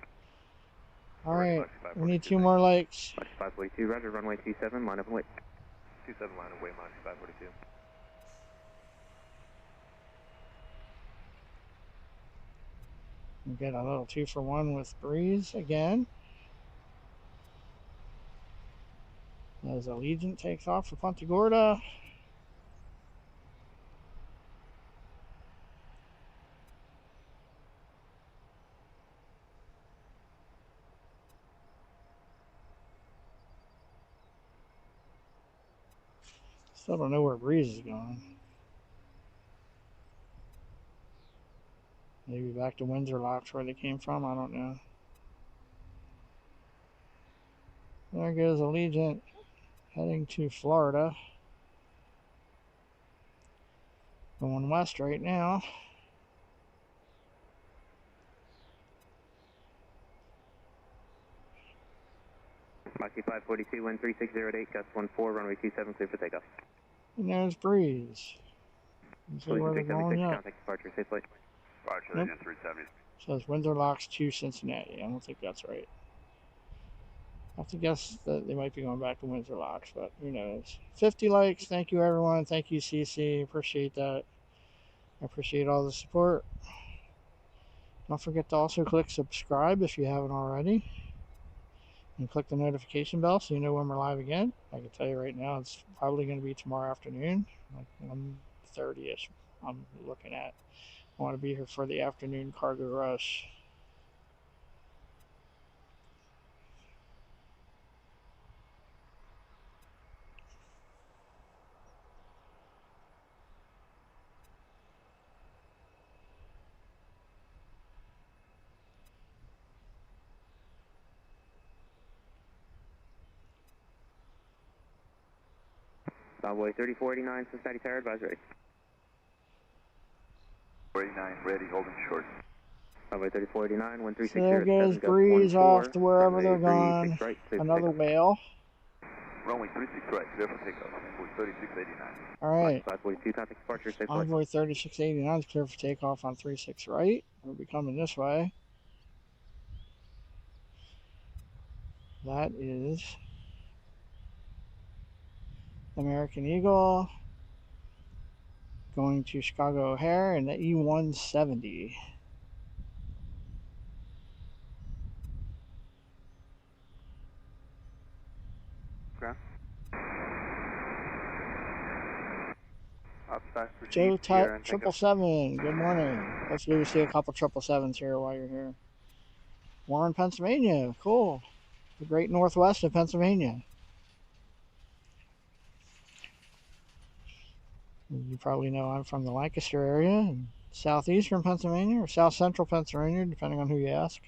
[SPEAKER 1] All right, we need 2 more likes.
[SPEAKER 4] Moxie 542, roger, runway 27, line up and wait.
[SPEAKER 6] 27 line of way, Moxie 542.
[SPEAKER 1] We get a little 2-for-1 with Breeze again. As Allegiant takes off for Punta Gorda. Still don't know where Breeze is going. Maybe back to Windsor Locks where they came from. I don't know. There goes Allegiant heading to Florida. Going west right now.
[SPEAKER 4] Moxie 542, wind 3608, gust 14, runway 27, clear for takeoff.
[SPEAKER 1] And there's Breeze. You see where they're going yet?
[SPEAKER 4] Contact departure, safe flight.
[SPEAKER 6] Departure,
[SPEAKER 1] Nope.
[SPEAKER 6] 370.
[SPEAKER 1] Says Windsor Locks to Cincinnati. I don't think that's right. I have to guess that they might be going back to Windsor Locks, but who knows. 50 likes. Thank you, everyone. Thank you, CC. Appreciate that. I appreciate all the support. Don't forget to also click subscribe if you haven't already. And click the notification bell so you know when we're live again. I can tell you right now, it's probably going to be tomorrow afternoon, like 1:30ish. I'm looking at. I want to be here for the afternoon cargo rush.
[SPEAKER 4] Convoy 3489, Cincinnati Tower, advise ready.
[SPEAKER 8] 49, ready, holding short.
[SPEAKER 4] Convoy 3489, 1360.
[SPEAKER 1] So there goes Breeze off to wherever they're going.
[SPEAKER 4] Right,
[SPEAKER 1] Another whale.
[SPEAKER 8] Runway 36 right, clear for takeoff. Envoy 3689.
[SPEAKER 1] All right.
[SPEAKER 4] 542, contact departure, safe flight.
[SPEAKER 1] Envoy 3689 is clear for takeoff on 36 right. We'll be coming this way. That is American Eagle going to Chicago O'Hare in the E170. Joe Tut 777, good morning. Hopefully we see a couple 777s here while you're here. Warren, Pennsylvania, cool. The great northwest of Pennsylvania. You probably know I'm from the Lancaster area, and southeastern Pennsylvania, or south central Pennsylvania, depending on who you ask.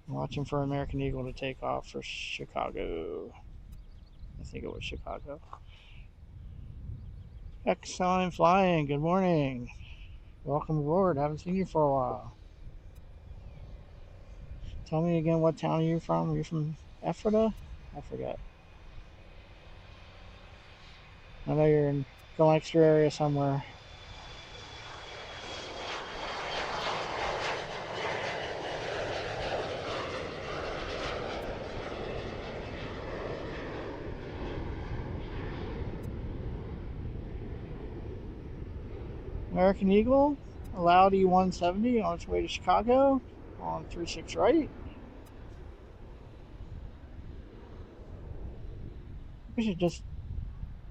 [SPEAKER 1] I'm watching for American Eagle to take off for Chicago. I think it was Chicago. Excellent flying. Good morning. Welcome aboard. Haven't seen you for a while. Tell me again what town are you from? Are you from Ephrata? I forget. I know you're in the Lancaster area somewhere. American Eagle, allowed E170 on its way to Chicago on 36 right. We should just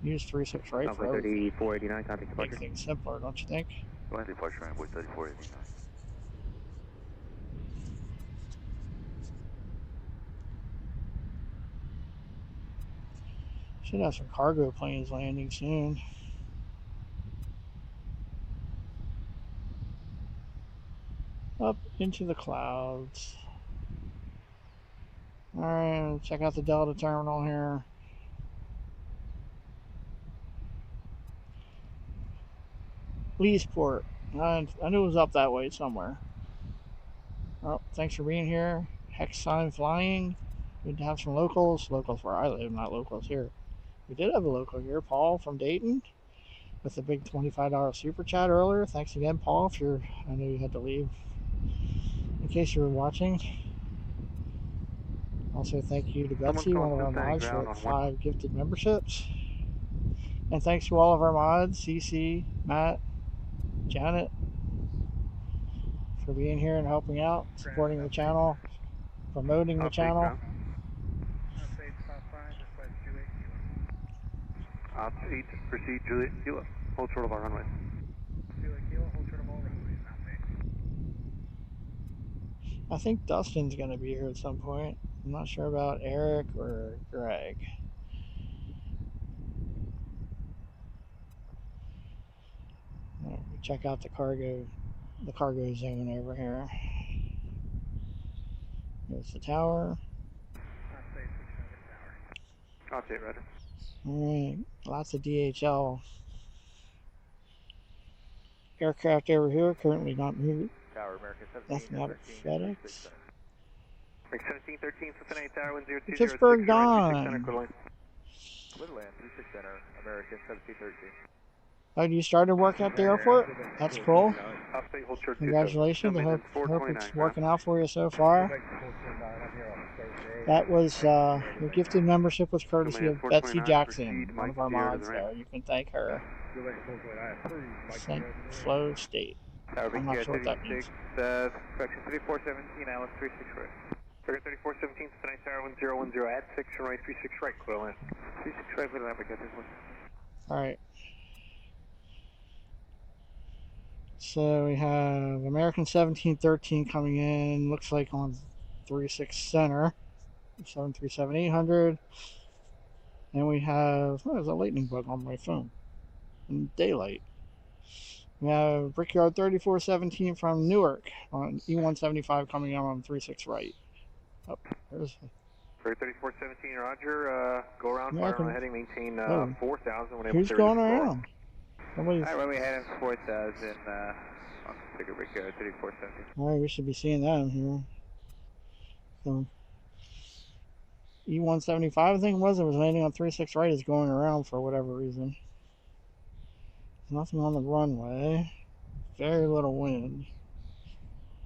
[SPEAKER 1] use 36 right for everything.
[SPEAKER 4] 3489, contact departure.
[SPEAKER 1] Make things simpler, don't you think?
[SPEAKER 8] Line departure, Envoy 3489.
[SPEAKER 1] Should have some cargo planes landing soon. Up into the clouds. Alright, check out the Delta terminal here. Leesport. I knew it was up that way somewhere. Oh, thanks for being here. Hexine Flying. Good to have some locals. Locals where I live, not locals here. We did have a local here, Paul from Dayton. with a big $25 super chat earlier. Thanks again, Paul. I know you had to leave. In case you were watching. Also, thank you to Betsy, one of our mods, for 5 gifted memberships. And thanks to all of our mods, CC, Matt, Janet, for being here and helping out, supporting the channel, promoting the channel.
[SPEAKER 3] Update spot 5, just west Juliet Kilo.
[SPEAKER 6] Ops 8, proceed Juliet Kilo. Hold short of our runway.
[SPEAKER 3] Juliet Kilo, hold short of all runways,
[SPEAKER 1] I think Dustin's going to be here at some point. I'm not sure about Eric or Greg. Right, we check out the cargo zone over here. There's the tower.
[SPEAKER 3] Update, switching over to tower.
[SPEAKER 6] Update, Ryder.
[SPEAKER 1] Alright, lots of DHL aircraft over here, currently not moving.
[SPEAKER 8] Tower, American 17.
[SPEAKER 1] Nothing out of FedEx.
[SPEAKER 6] 1713, Cincinnati Tower, 1020.
[SPEAKER 1] Pittsburgh Dawn.
[SPEAKER 8] Clearland, 36 Center, American 1713.
[SPEAKER 1] Oh, you started work at the airport? That's cool.
[SPEAKER 6] Update, hold short.
[SPEAKER 1] Congratulations. I hope it's working out for you so far. That was your gifted membership was courtesy of Betsy Jackson, one of our mods there. You can thank her. St. Flo State. I'm not sure what that means.
[SPEAKER 4] Correction 3417, Alice 36 right. Figure 3417, Cincinnati Tower 1010, add 6 right, 36 right, Quillen. 36 right, we'll have to get this one.
[SPEAKER 1] Alright. So we have American 1713 coming in, looks like on 36 center, 737-800. And we have, oh, there's a lightning bug on my phone in daylight. We have Brickyard 3417 from Newark on E175 coming in on 36 right. Oh, there's
[SPEAKER 6] 3417, Roger. Go around, fire on the heading, maintain 4,000 whenever
[SPEAKER 1] who's going around?
[SPEAKER 4] Alright, when we head in 4,000, figure Brickyard 3417.
[SPEAKER 1] Alright, we should be seeing them here. So, E175, I think it was landing on 36 right, is going around for whatever reason. There's nothing on the runway. Very little wind.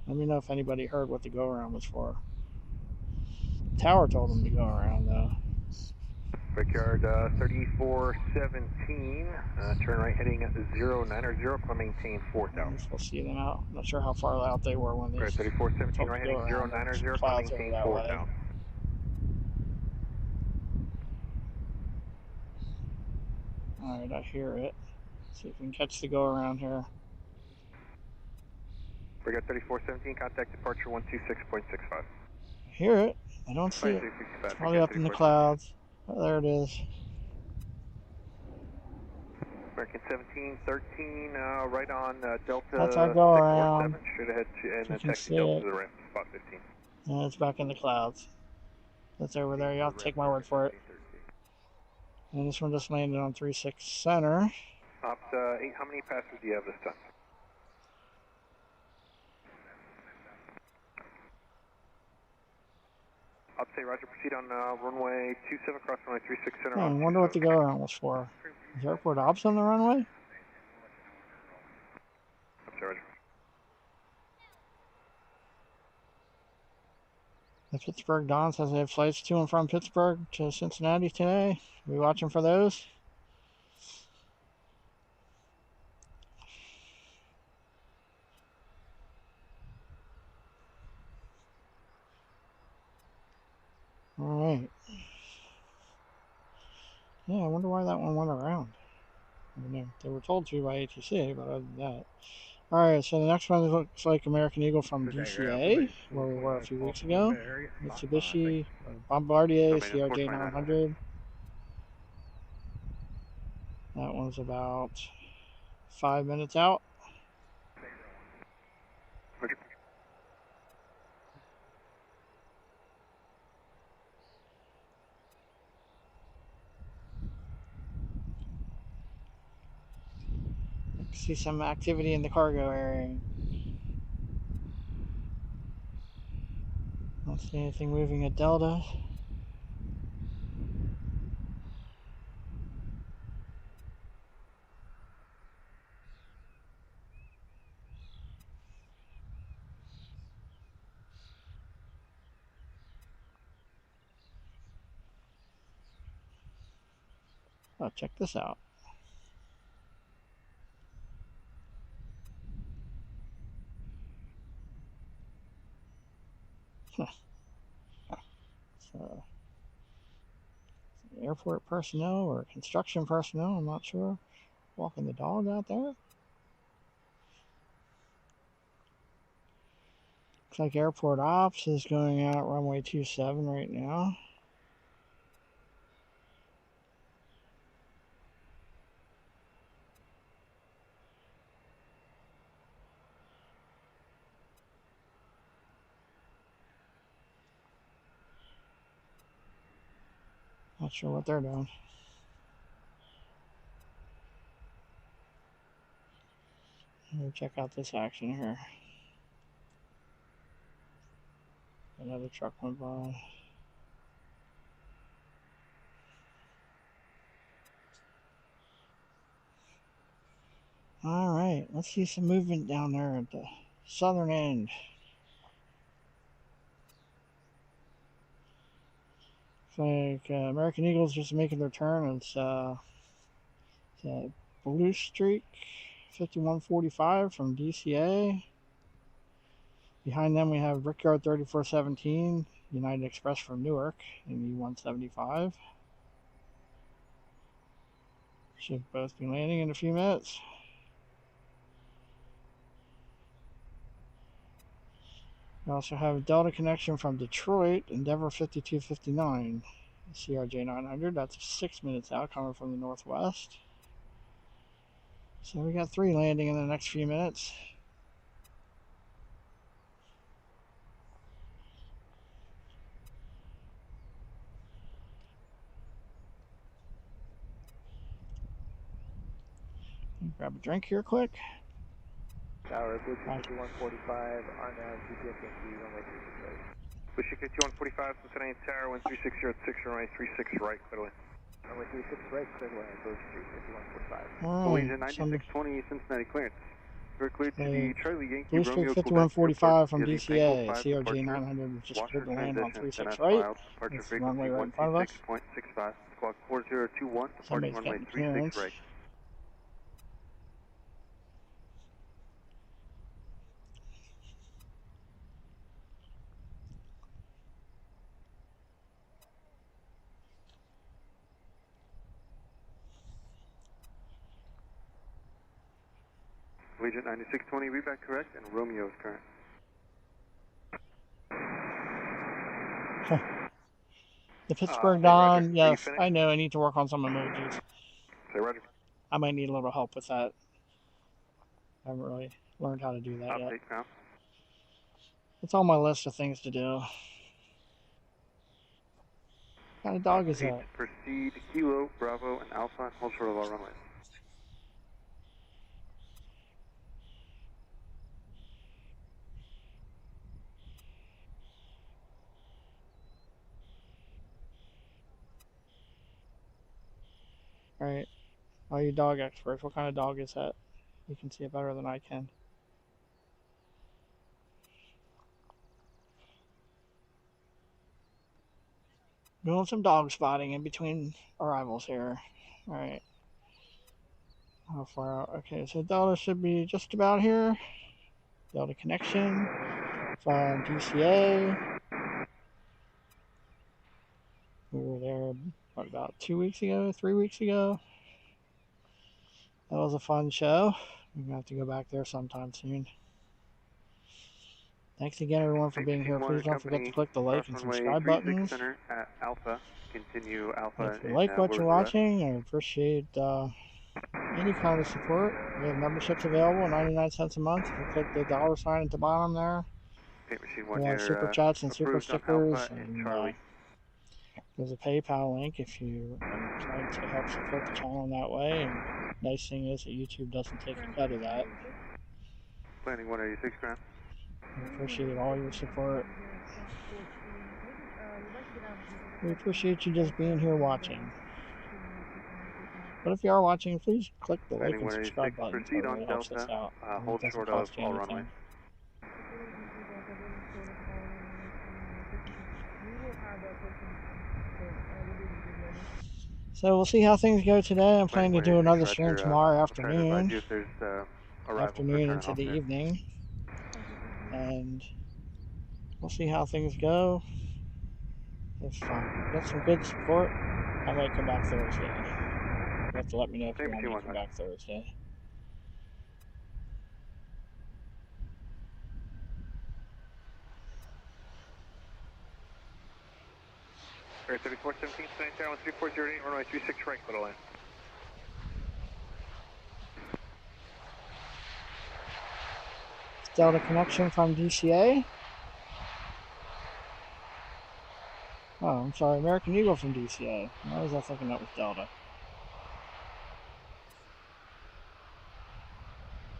[SPEAKER 1] Let me know if anybody heard what the go around was for. The tower told them to go around though.
[SPEAKER 6] Brickyard 3417, turn right heading 090, climb maintain 4,000.
[SPEAKER 1] We'll see them out. I'm not sure how far out they were when they
[SPEAKER 6] 3417, right heading 090, climb maintain 4,000.
[SPEAKER 1] Alright, I hear it. Let's see if we can catch the go around here.
[SPEAKER 6] Brickyard 3417, contact departure 126.65.
[SPEAKER 1] I hear it. I don't see it. It's probably up in the clouds. Oh, there it is.
[SPEAKER 6] American 1713, right on Delta.
[SPEAKER 1] That's our go around.
[SPEAKER 6] Straight ahead and
[SPEAKER 1] You can
[SPEAKER 6] taxi
[SPEAKER 1] see
[SPEAKER 6] Delta
[SPEAKER 1] it.
[SPEAKER 6] to the ramp, spot 15.
[SPEAKER 1] Yeah, it's back in the clouds. That's over there. Y'all take my word for it. And this one just landed on 36 center.
[SPEAKER 6] Ops 8, how many passengers do you have this time? Ops 8, Roger, proceed on runway 27, cross runway 36 center.
[SPEAKER 1] I wonder what the go around was for. Is airport ops on the runway?
[SPEAKER 6] Ops 8, Roger.
[SPEAKER 1] The Pittsburgh Dawn says they have flights to and from Pittsburgh to Cincinnati today. Are we watching for those? Alright. Yeah, I wonder why that one went around. I don't know. They were told to by ATC, but other than that. Alright, so the next one looks like American Eagle from DCA, where we were a few weeks ago. Mitsubishi, Bombardier, CRJ 900. That one's about 5 minutes out. See some activity in the cargo area. Don't see anything moving at Delta. Oh, check this out. So, airport personnel or construction personnel, I'm not sure, walking the dog out there. Looks like airport ops is going out runway 27 right now. Not sure what they're doing. We'll check out this action here. Another truck went by. All right, let's see some movement down there at the southern end. Looks like American Eagle's just making their turn. It's Blue Streak 5145 from DCA. Behind them we have Brickyard 3417, United Express from Newark in E175. Should both be landing in a few minutes. We also have Delta connection from Detroit, Endeavor 5259, CRJ 900. That's 6 minutes out, coming from the northwest. So we got 3 landing in the next few minutes. Grab a drink here quick.
[SPEAKER 3] Tower, Blue 5145, on GPS Yankee, runway 36 right.
[SPEAKER 6] Blue 5145, Cincinnati Tower, 13606, runway 36 right, clear away.
[SPEAKER 3] Runway 36 right, clear away, Blue Street 5145.
[SPEAKER 6] Collision 9620, Cincinnati clearance. We're cleared to the Charlie Yankee
[SPEAKER 1] Blue Street
[SPEAKER 6] Romeo
[SPEAKER 1] 5145 from DCA, CRJ 900, just cleared to land on 36 right. It's the runway right in front of us.
[SPEAKER 6] 126.65, squawk 4021, departing runway 36 right. Agent 9620, read back correct, and Romeo is current.
[SPEAKER 1] The Pittsburgh Dawn, yes, I know, I need to work on some emojis.
[SPEAKER 6] Say roger.
[SPEAKER 1] I might need a little help with that. I haven't really learned how to do that yet.
[SPEAKER 6] Now.
[SPEAKER 1] It's on my list of things to do. What kind of dog is that?
[SPEAKER 6] Proceed Kilo, Bravo, and Alpha, and hold short of all runways.
[SPEAKER 1] Alright, all you dog experts, what kind of dog is that? You can see it better than I can. Doing some dog spotting in between arrivals here. Alright. How far out? Okay, so Delta should be just about here. Delta connection from DCA. We were there, what, about 2 weeks ago, 3 weeks ago. That was a fun show. We're going to have to go back there sometime soon. Thanks again, everyone, for being here. Please don't forget to click the like and subscribe buttons.
[SPEAKER 6] Center at Alpha. Continue Alpha.
[SPEAKER 1] If you like what you're watching, I appreciate any kind of support. We have memberships available, 99 cents a month. You click the dollar sign at the bottom there. We have super chats and super stickers. And there's a PayPal link if you are trying to help support the channel in that way. And the nice thing is that YouTube doesn't take a cut of that.
[SPEAKER 6] Landing 186 ground.
[SPEAKER 1] We appreciate all your support. We appreciate you just being here watching. But if you are watching, please click the like and subscribe button. It really helps us out.
[SPEAKER 6] Hold short of all runway.
[SPEAKER 1] So we'll see how things go today. I'm planning to do another stream tomorrow afternoon. Afternoon into the evening. And we'll see how things go. If get some good support, I might come back Thursday. You have to let me know if you want me to come back Thursday.
[SPEAKER 3] Air 3417, Cincinnati Tower 3408, runway 36 right, clear to land.
[SPEAKER 1] Delta connection from DCA. Oh, I'm sorry, American Eagle from DCA. Why was I thinking that was Delta?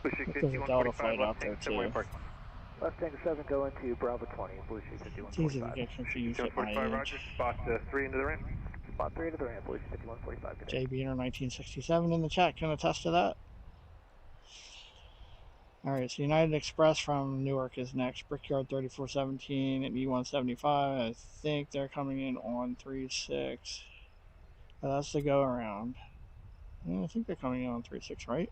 [SPEAKER 1] There's a Delta flight out there too.
[SPEAKER 9] Left Tango 7 going to Bravo 20, Blue Sheet
[SPEAKER 1] It's easy to get confused at my age.
[SPEAKER 3] Roger, spot 3 into the ramp.
[SPEAKER 9] Spot 3 into the ramp, Blue Sheet 5145. Good day.
[SPEAKER 1] JBner 1967 in the chat can attest to that. Alright, so United Express from Newark is next. Brickyard 3417 and E175. I think they're coming in on 36. Oh, that's the go around. Yeah, I think they're coming in on 36, right?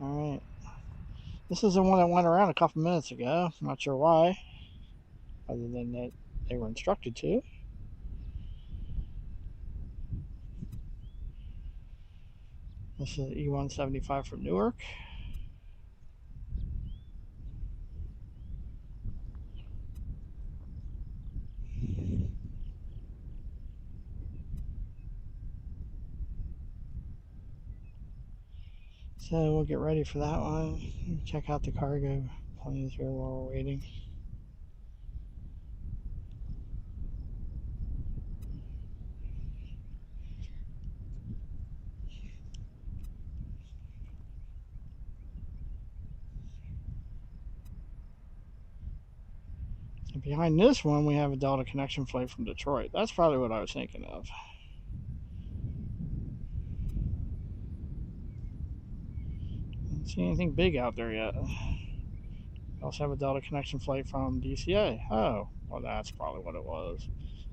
[SPEAKER 1] Alright. This is the one that went around a couple minutes ago. I'm not sure why. Other than that they were instructed to. This is E175 from Newark. So we'll get ready for that one. Check out the cargo planes here while we're waiting. And behind this one, we have a Delta connection flight from Detroit. That's probably what I was thinking of. Don't see anything big out there yet. We also have a Delta connection flight from DCA. Oh, well, that's probably what it was.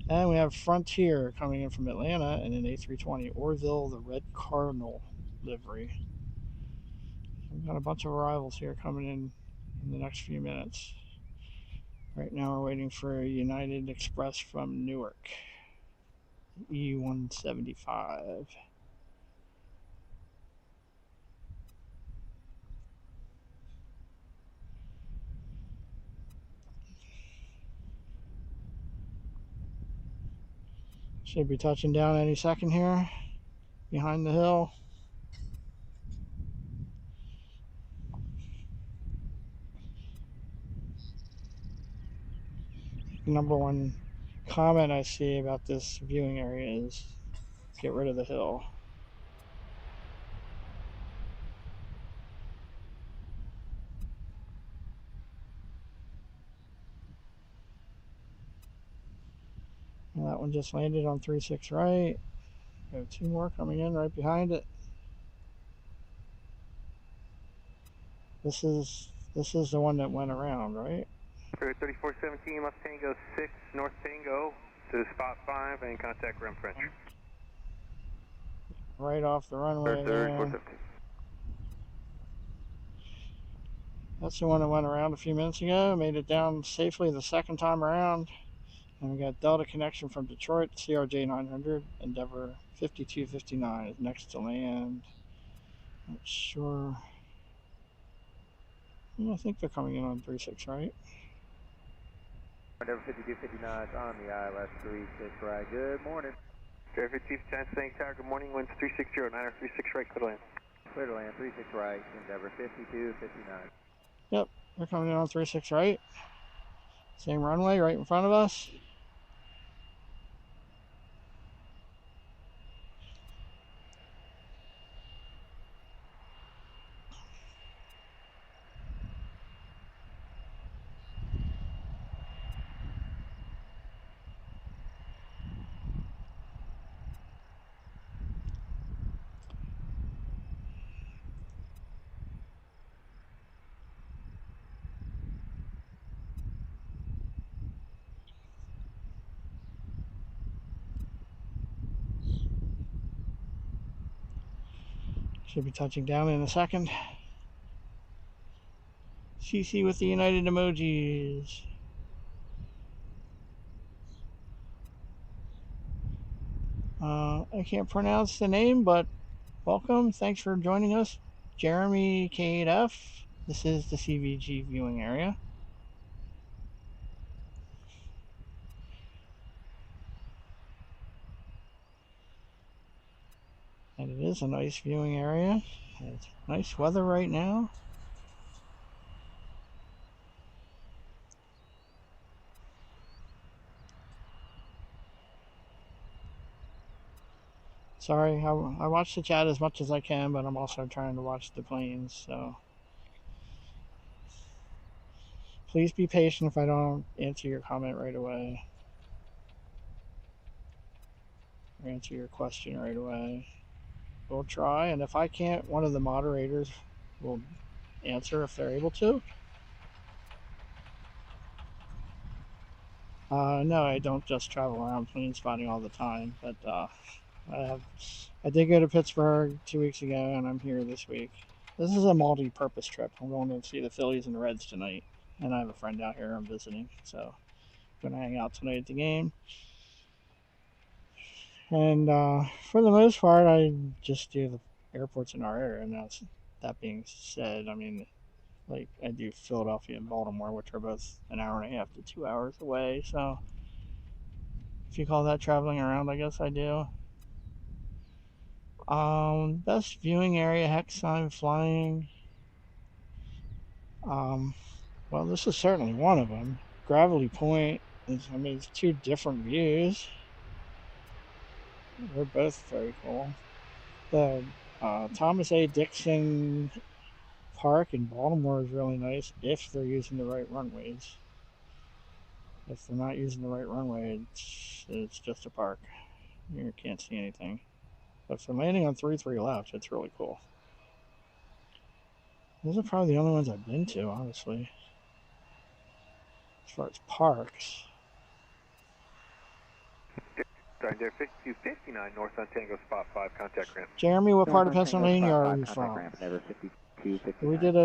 [SPEAKER 1] And we have Frontier coming in from Atlanta in an A320 Orville, the Red Cardinal livery. We've got a bunch of arrivals here coming in the next few minutes. Right now we're waiting for a United Express from Newark, E175. Should be touching down any second here, behind the hill. Number one comment I see about this viewing area is get rid of the hill. And that one just landed on 36 right. We have two more coming in right behind it. This is the one that went around, right?
[SPEAKER 3] 3417, left Tango 6, north Tango to spot 5 and contact Rim French.
[SPEAKER 1] Right off the runway there. That's the one that went around a few minutes ago. Made it down safely the second time around. And we got Delta connection from Detroit, CRJ 900, Endeavor 5259 is next to land. Not sure. I think they're coming in on 36, right?
[SPEAKER 9] Endeavor 5259 is on the ILS 36 right. Good morning.
[SPEAKER 3] Driver Chief Cincinnati Tower, good morning. Winds 360, 9 36 right, clear to land.
[SPEAKER 9] Clear to land, 36 right, Endeavor 5259.
[SPEAKER 1] Yep, they're coming in on 36 right. Same runway right in front of us. Should be touching down in a second. CC with the United emojis. I can't pronounce the name, but welcome. Thanks for joining us. Jeremy K8F. This is the CVG viewing area. And it is a nice viewing area. It's nice weather right now. Sorry, I watch the chat as much as I can, but I'm also trying to watch the planes, so please be patient if I don't answer your comment right away. Or answer your question right away. We'll try, and if I can't, one of the moderators will answer if they're able to. No, I don't just travel around plane spotting all the time, but I did go to Pittsburgh 2 weeks ago, and I'm here this week. This is a multi-purpose trip. I'm going to see the Phillies and the Reds tonight, and I have a friend out here I'm visiting, so I'm going to hang out tonight at the game. And for the most part, I just do the airports in our area. Now, that being said, I mean, like I do Philadelphia and Baltimore, which are both an hour and a half to 2 hours away. So if you call that traveling around, I guess I do. Best viewing area, hex sign flying. Well, this is certainly one of them. Gravity Point is, I mean, it's two different views. They're both very cool. The Thomas A. Dixon Park in Baltimore is really nice if they're using the right runways. If they're not using the right runway, it's just a park. You can't see anything. But for landing on 3-3 left, it's really cool. Those are probably the only ones I've been to, honestly. As far as parks.
[SPEAKER 6] There, 5259 North on Tango, spot 5, contact ramp.
[SPEAKER 1] Jeremy, what part of Pennsylvania are you from? We did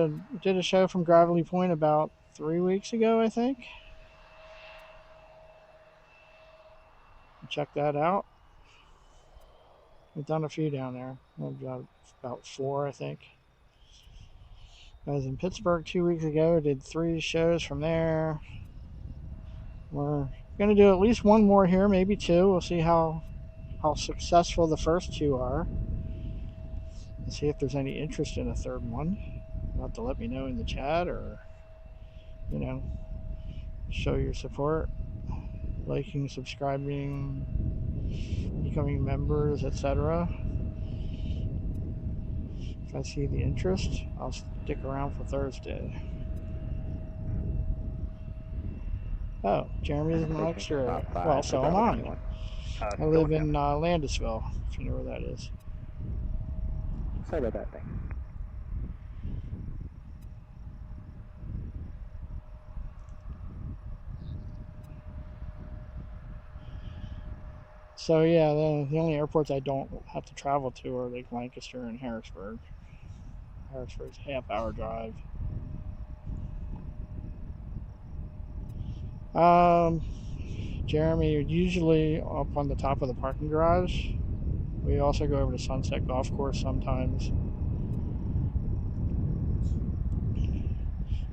[SPEAKER 1] a show from Gravely Point about 3 weeks ago, I think. Check that out. We've done a few down there. About 4, I think. I was in Pittsburgh 2 weeks ago. Did 3 shows from there. We're going to do at least one more here, maybe 2. We'll see how successful the first 2 are. And see if there's any interest in a 3rd one. You'll have to let me know in the chat, or, you know, show your support. Liking, subscribing, becoming members, etc. If I see the interest, I'll stick around for Thursday. Oh, Jeremy's in Lancaster. Well, so am I. I live in Landisville, if you know where that is.
[SPEAKER 4] Sorry about that, thanks.
[SPEAKER 1] So yeah, the only airports I don't have to travel to are like Lancaster and Harrisburg. Harrisburg's a half-hour drive. Jeremy, usually up on the top of the parking garage. We also go over to Sunset Golf Course sometimes.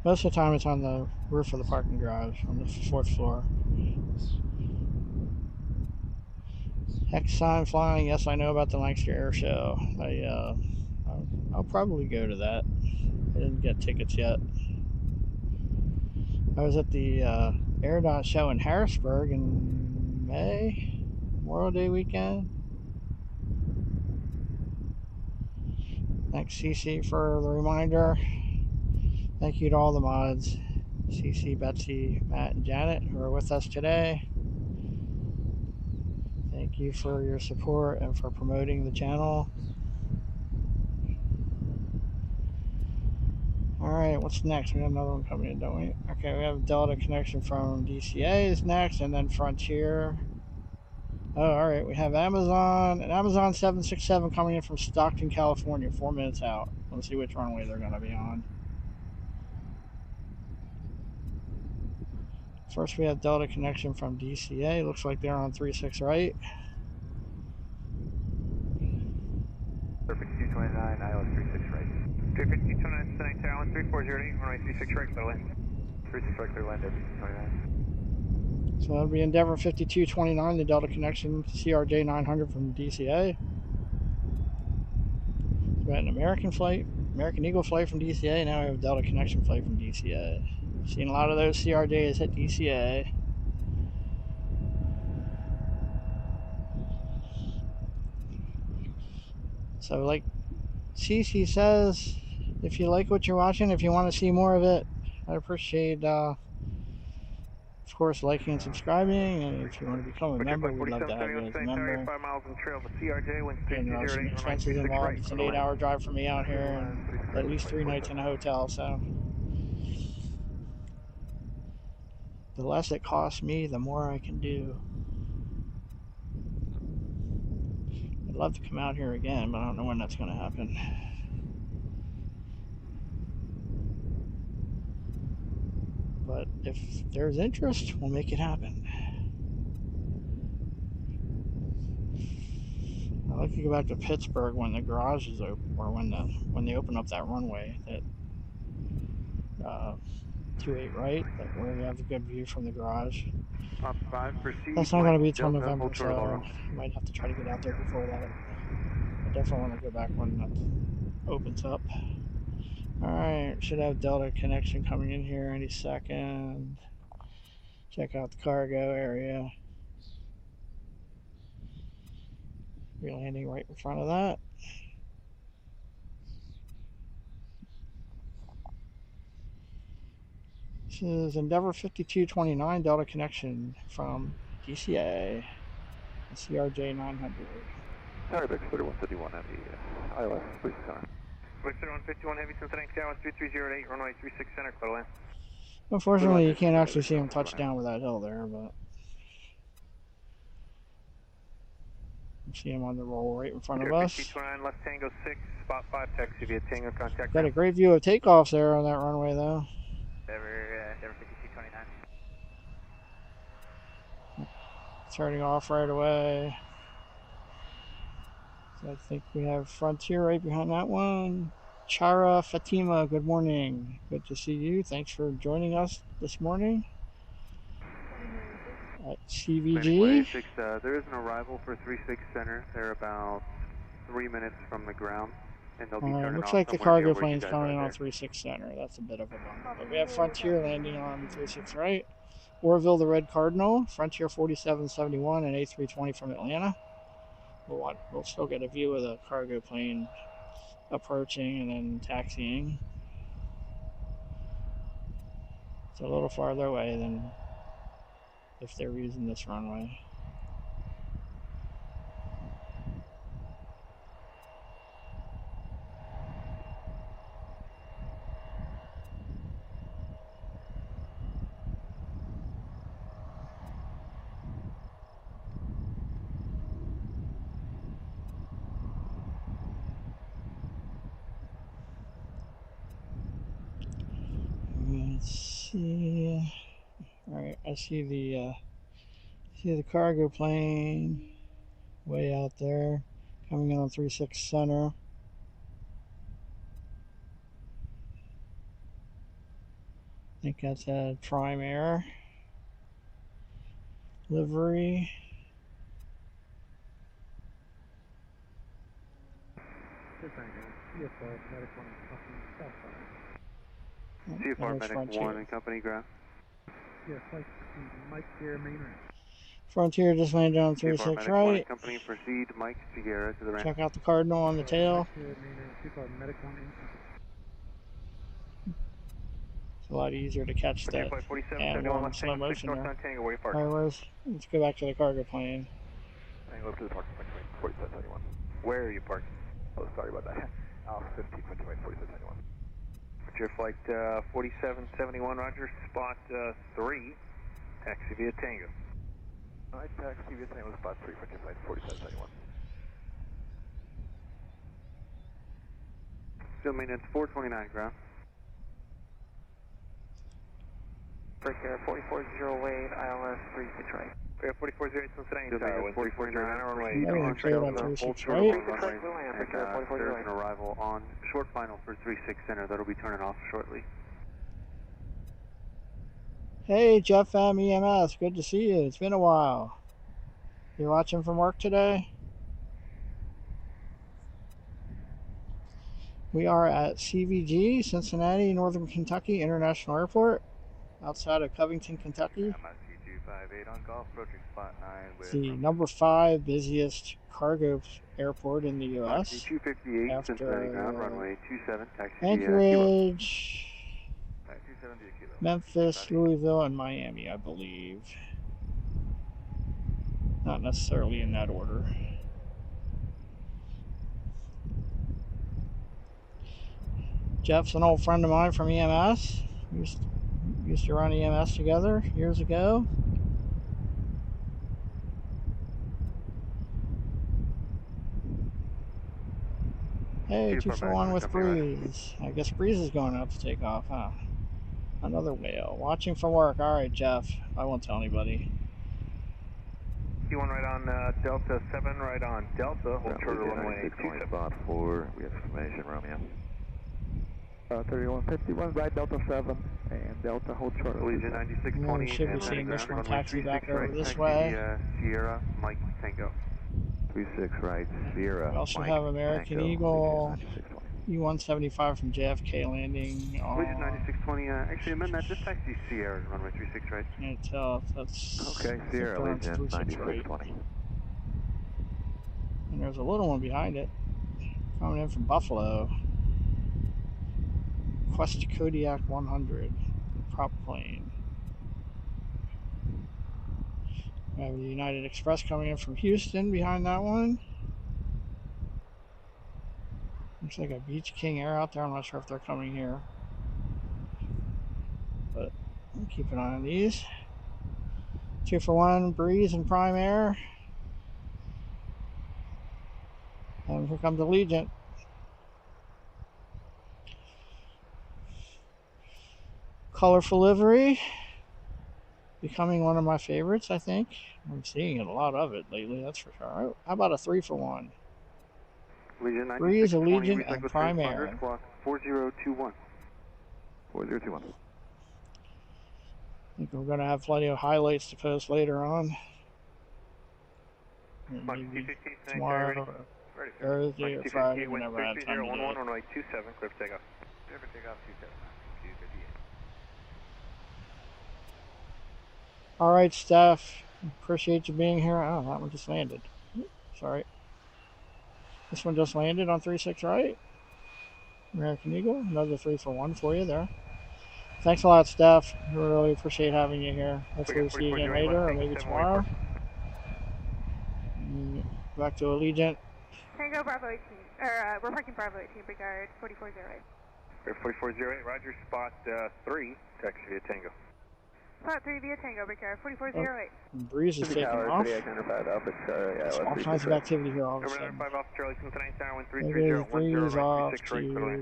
[SPEAKER 1] Most of the time it's on the roof of the parking garage on the 4th floor. Hex sign flying. Yes, I know about the Lancaster Air Show. I'll probably go to that. I didn't get tickets yet. I was at the AirDot show in Harrisburg in May, Memorial Day weekend. Thanks, CC, for the reminder. Thank you to all the mods, CC, Betsy, Matt, and Janet, who are with us today. Thank you for your support and for promoting the channel. All right, what's next? We have another one coming in, don't we? Okay, we have Delta connection from DCA is next, and then Frontier. Oh, all right. We have Amazon, an Amazon 767 coming in from Stockton, California, 4 minutes out. Let's see which runway they're going to be on. First, we have Delta connection from DCA. Looks like they're on 36 right.
[SPEAKER 4] 5229, ILS 36 right. 5229, Cincinnati Tower, 3408, runway 36 right, clear land. 36 right, clear land, 5229.
[SPEAKER 1] So that'll be Endeavor 5229, the Delta connection, CRJ 900 from DCA. We got an American flight, American Eagle flight from DCA. Now we have a Delta connection flight from DCA. Seen a lot of those CRJs at DCA. So like CC says, if you like what you're watching, if you want to see more of it, I'd appreciate, of course, liking and subscribing. And if you want to become a member, we'd love to have you as a member.
[SPEAKER 4] 5 miles on trail, the CRJ, winds
[SPEAKER 1] And there are some
[SPEAKER 4] 3208,
[SPEAKER 1] expenses involved. It's an 8-hour drive for me out here, and at least 3 nights in a hotel. So the less it costs me, the more I can do. I'd love to come out here again, but I don't know when that's going to happen. But if there's interest, we'll make it happen. I'd like to go back to Pittsburgh when the garage is open, or when they open up that runway, that 28 right, where you have a good view from the garage.
[SPEAKER 6] Top 5, proceed.
[SPEAKER 1] That's not going to be till November, so I might have to try to get out there before that. I definitely want to go back when that opens up. Alright, should have Delta connection coming in here any second. Check out the cargo area. We're landing right in front of that. This is Endeavor 5229 Delta connection from DCA, CRJ 900.
[SPEAKER 2] Tower Bex 3151 Heavy, ILS 36 center.
[SPEAKER 4] Bex 3151 Heavy, Cincinnati Tower, 3308, runway 36 center, clear land.
[SPEAKER 1] Unfortunately, you can't actually see them touch down with that hill there, but you see them on the roll right in front of us.
[SPEAKER 4] 5229, left Tango 6, spot 5, taxi via Tango, contact.
[SPEAKER 1] Got a great view of takeoffs there on that runway, though.
[SPEAKER 4] Endeavor 5229.
[SPEAKER 1] Turning off right away. So I think we have Frontier right behind that one. Chara Fatima, good morning. Good to see you. Thanks for joining us this morning at CVG.
[SPEAKER 6] There is an arrival for 36 center. They're about 3 minutes from the ground. And they'll be turning
[SPEAKER 1] looks
[SPEAKER 6] off
[SPEAKER 1] like the
[SPEAKER 6] somewhere
[SPEAKER 1] cargo
[SPEAKER 6] near where you
[SPEAKER 1] plane's
[SPEAKER 6] guys
[SPEAKER 1] coming in
[SPEAKER 6] are
[SPEAKER 1] on 36 center. That's a bit of a bummer. But we have Frontier landing on 36 right. Orville the Red Cardinal, Frontier 4771 and A320 from Atlanta. We'll still get a view of the cargo plane approaching and then taxiing. It's a little farther away than if they're using this runway. Let's see. All right, I see the cargo plane way out there, coming in on 36 center. I think that's a Prime Air livery.
[SPEAKER 6] CFR Medic 1 and Company ground.
[SPEAKER 3] Yes, like Mike Sierra main range.
[SPEAKER 1] Frontier just landed on 36 right.
[SPEAKER 6] Company proceed, Mike Sierra to the ramp.
[SPEAKER 1] Check out the Cardinal on the tail. It's a lot easier to catch that animal in slow motion there. Alright, let's go back to the cargo plane.
[SPEAKER 2] Tango up to the parking point, 4771. Where are you parked? Oh, sorry about that. 1528, 4771.
[SPEAKER 4] Your flight 4771, roger, spot 3, taxi via Tango.
[SPEAKER 8] Alright, taxi, your name was spot 3 for flight 4771.
[SPEAKER 6] Still maintenance 429 ground.
[SPEAKER 3] Break air 440 ILS 36 right.
[SPEAKER 2] Air 4408 Cincinnati
[SPEAKER 6] Still
[SPEAKER 2] Tower,
[SPEAKER 6] maintenance
[SPEAKER 2] 449 runway.
[SPEAKER 1] Yeah, we cleared on 36 right.
[SPEAKER 6] There's an arrival on short final for 36 center. That'll be turning off shortly.
[SPEAKER 1] Hey, Jeff M. EMS, good to see you. It's been a while. You watching from work today? We are at CVG, Cincinnati, Northern Kentucky International Airport, outside of Covington, Kentucky.
[SPEAKER 8] MIC258 on golf, approaching spot 9 with...
[SPEAKER 1] It's the number 5 busiest cargo airport in the U.S.
[SPEAKER 6] 258
[SPEAKER 1] after
[SPEAKER 6] Cincinnati ground, runway 27, taxi
[SPEAKER 1] Anchorage,
[SPEAKER 8] Kilo. 270 Kilo.
[SPEAKER 1] Memphis, Louisville, and Miami, I believe. Not necessarily in that order. Jeff's an old friend of mine from EMS. Used to run EMS together years ago. Hey, 2 for 1 with Breeze. I guess Breeze is going out to take off, huh? Another whale. Watching from work. All right, Jeff. I won't tell anybody.
[SPEAKER 2] Q1 right on Delta 7, right on Delta. Hold short runway 27.
[SPEAKER 8] Spot 4, we have information, Romeo.
[SPEAKER 7] 3151, right Delta 7, and Delta hold short.
[SPEAKER 6] Allegiant 9620.
[SPEAKER 1] We should be seeing this one taxi back over this way.
[SPEAKER 6] Sierra, Mike Tango.
[SPEAKER 8] 36 right, Sierra.
[SPEAKER 1] We also
[SPEAKER 8] Mike,
[SPEAKER 1] have American
[SPEAKER 8] Tango,
[SPEAKER 1] Eagle,
[SPEAKER 8] Allegiant 9620.
[SPEAKER 1] E-175 from JFK landing on...
[SPEAKER 6] Allegiant 9620, actually amend that, just taxi Sierra, runway 36 right.
[SPEAKER 1] Can't tell if that's...
[SPEAKER 8] Okay, Sierra, Allegiant
[SPEAKER 1] 36 right.
[SPEAKER 8] 9620.
[SPEAKER 1] And there's a little one behind it, coming in from Buffalo. Quest Kodiak 100, prop plane. We have the United Express coming in from Houston behind that one. Looks like a Beach King Air out there. I'm not sure if they're coming here, but we'll keep an eye on these. 2 for 1 Breeze and Prime Air. And here comes Allegiant. Colorful livery, becoming one of my favorites, I think. I'm seeing a lot of it lately, that's for sure. How about a 3 for 1? Breeze, Allegiant, and Prime Air.
[SPEAKER 6] 4021.
[SPEAKER 8] 4021.
[SPEAKER 1] I think we're going to have plenty of highlights to post later on. Maybe tomorrow, or Thursday, or Friday, whenever I have time to do it.
[SPEAKER 2] Runway 27, clear for takeoff.
[SPEAKER 8] Clear for takeoff 27.
[SPEAKER 1] All right, Steph. Appreciate you being here. Oh, that one just landed. Sorry. This one just landed on 36 right. American Eagle. Another 3 for 1 for you there. Thanks a lot, Steph. We really appreciate having you here. Hopefully we'll see you again later, or maybe tomorrow. Back to Allegiant.
[SPEAKER 5] Tango Bravo 18, or we're parking Bravo 18, Brigade 4408.
[SPEAKER 2] Air 4408, Roger, spot 3, taxi via Tango.
[SPEAKER 5] Spot 3 via Tango, Brigade 4408.
[SPEAKER 1] Breeze is taking off.
[SPEAKER 7] There's
[SPEAKER 1] all kinds of activity here all of a sudden.
[SPEAKER 2] 5 off Charlie, Cincinnati Tower,
[SPEAKER 1] 1330, Breeze off
[SPEAKER 2] 36
[SPEAKER 1] to...
[SPEAKER 2] right, clear.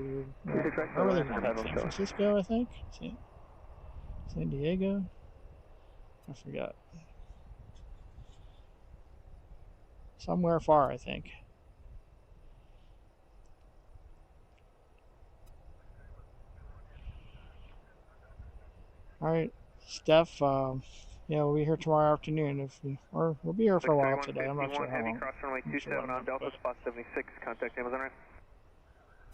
[SPEAKER 1] Where are they going? San Francisco, I think? San Diego? I forgot. Somewhere far, I think. All right, Steph. Yeah, we'll be here tomorrow afternoon. Or we'll be here for a while today. I'm not sure how long.
[SPEAKER 2] Cross runway 27 on Delta, spot 76. Contact Amazon right.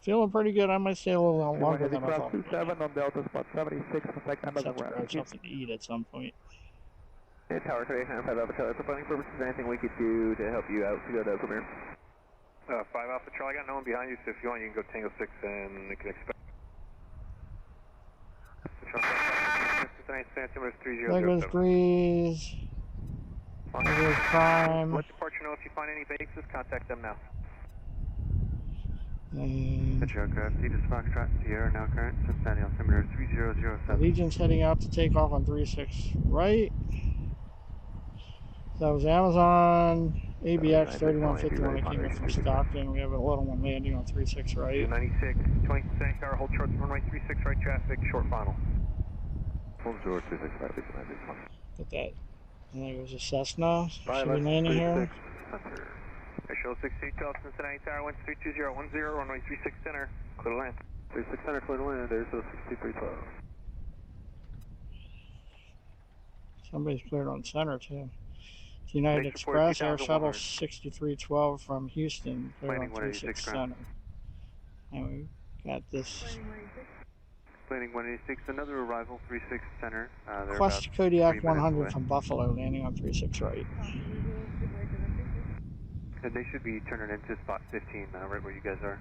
[SPEAKER 1] Feeling pretty good. I might stay a little longer than I thought.
[SPEAKER 7] 27 on Delta, spot 76, contact
[SPEAKER 1] I'll have to grab something to eat at some point.
[SPEAKER 4] Hey, Tower 385 Alpha Charlie. For planning purposes, anything we could do to help you out to go to Premier?
[SPEAKER 2] 5 Alpha Charlie, I got no one behind you, so if you want, you can go Tango 6 and you can expect.
[SPEAKER 1] There goes Breeze. There goes Prime.
[SPEAKER 2] Let departure know if you find any bases, contact them now.
[SPEAKER 6] Pitch aircraft, Aegis Foxtrot, Sierra, now current, Cincinnati altimeter 3007.
[SPEAKER 1] Allegiant's heading out to take off on 36 right. So that was Amazon ABX 3151 that came in from Stockton. We have a little one landing on 36 right.
[SPEAKER 6] 296, 20 Cincinnati Tower, hold short, runway 36 right traffic, short final.
[SPEAKER 2] Hold short, 36 right,
[SPEAKER 1] Get that. I think it was a Cessna. Should be landing here.
[SPEAKER 6] Show 6312, Cincinnati Tower, 132010, runway 36 center, clear to land.
[SPEAKER 2] 36 center, clear to land, there's 6312.
[SPEAKER 1] Somebody's cleared on center too. United Express Air Shuttle 6312 from Houston, cleared on 36 center. And we got this.
[SPEAKER 6] Landing 186, another arrival, 36 center.
[SPEAKER 1] Quest Kodiak 100 from Buffalo, landing on 36 right.
[SPEAKER 6] And they should be turning into spot 15, right where you guys are.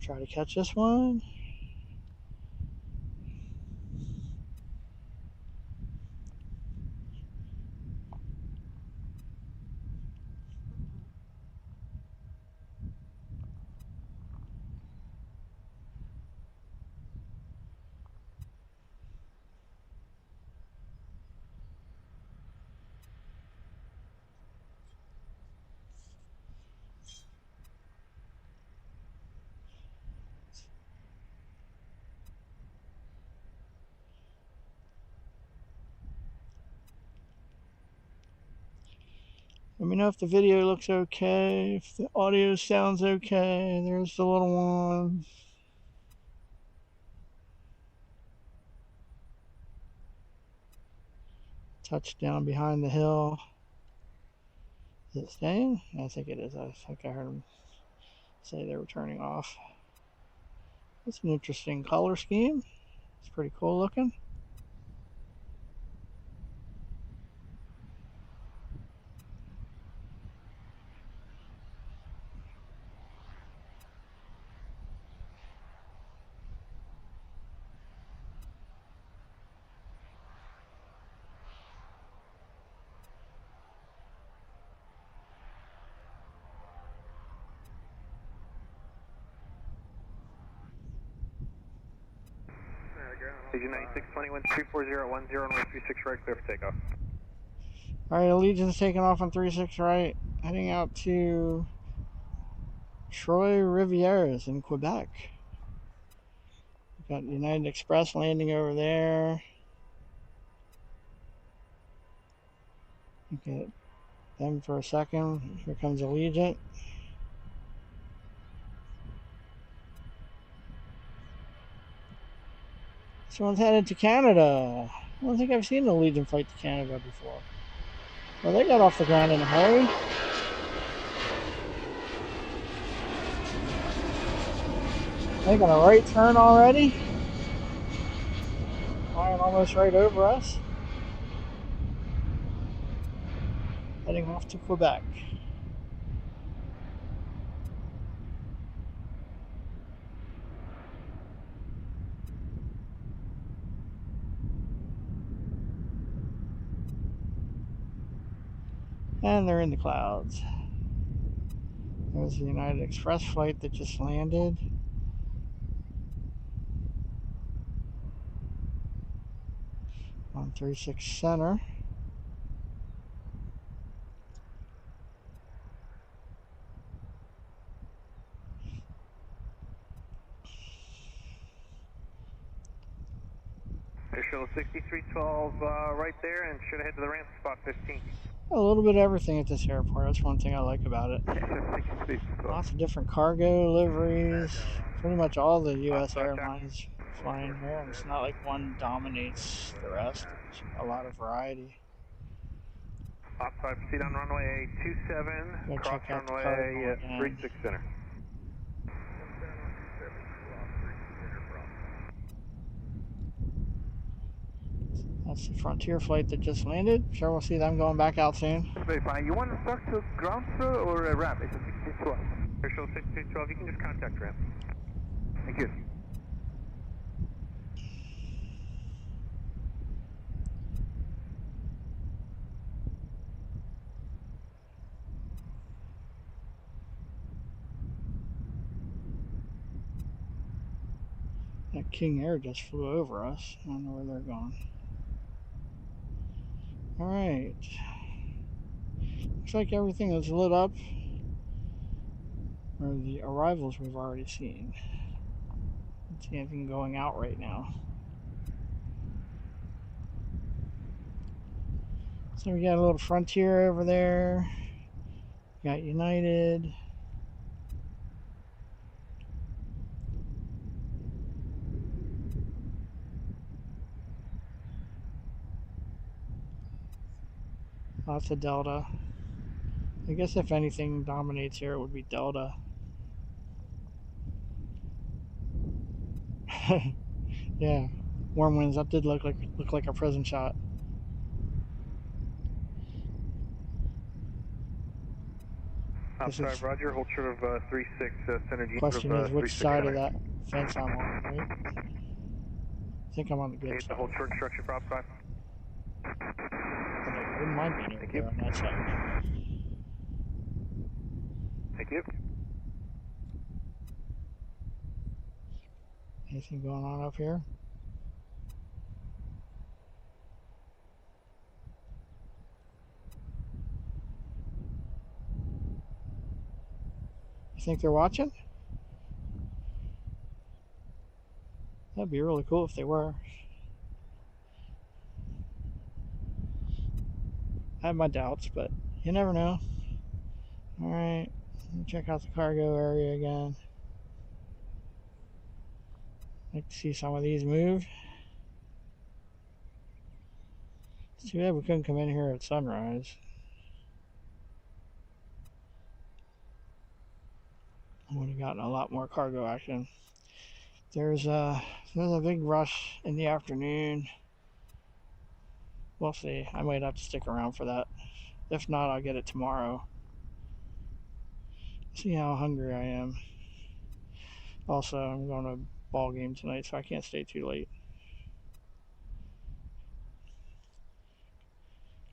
[SPEAKER 1] Try to catch this one. Let me know if the video looks okay, if the audio sounds okay. There's the little one. Touchdown behind the hill. Is it staying? I think it is. I think I heard them say they were turning off. It's an interesting color scheme. It's pretty cool looking.
[SPEAKER 6] Agent 9621 34010, runway 36 right, clear for takeoff.
[SPEAKER 1] Alright, Allegiant's taking off on 36 right, heading out to Troy Rivieres in Quebec. We've got United Express landing over there. Look at them for a second. Here comes Allegiant. This one's headed to Canada. I don't think I've seen an Allegiant flight to Canada before. Well, they got off the ground in a hurry. Making a right turn already. Flying almost right over us. Heading off to Quebec. And they're in the clouds. There's the United Express flight that just landed. On 36 center.
[SPEAKER 6] Show 6312 right there, and should head to the ramp, spot 15.
[SPEAKER 1] A little bit of everything at this airport. That's one thing I like about it. Lots of different cargo liveries. Pretty much all the U.S. airlines flying here, and it's not like one dominates the rest. It's a lot of variety.
[SPEAKER 6] Outside, proceed on runway 27, cross runway 36 center.
[SPEAKER 1] That's the Frontier flight that just landed. Sure, we'll see them going back out soon.
[SPEAKER 6] Very fine. You want to start to ground through or a ramp? It's a 6312. Show 6312, you can just contact ramp. Thank you.
[SPEAKER 1] That King Air just flew over us. I don't know where they're going. Alright. Looks like everything is lit up. Or the arrivals we've already seen. Don't see anything going out right now. So we got a little Frontier over there. Got United. Lots of Delta. I guess if anything dominates here, it would be Delta. Yeah, warm winds. That did look like a prison shot.
[SPEAKER 6] Outside, Roger. Hold short of 36 Synergy.
[SPEAKER 1] Question is which side of that fence I'm on, right? I think I'm on the good side.
[SPEAKER 6] Hold short structure, prop 5.
[SPEAKER 1] I wouldn't mind being over there on that side.
[SPEAKER 6] Thank you.
[SPEAKER 1] Anything going on up here? You think they're watching? That'd be really cool if they were. I have my doubts, but you never know. Alright, check out the cargo area again. Like to see some of these move. It's too bad we couldn't come in here at sunrise. I would have gotten a lot more cargo action. There's a big rush in the afternoon. We'll see. I might have to stick around for that. If not, I'll get it tomorrow. See how hungry I am. Also, I'm going to a ball game tonight, so I can't stay too late.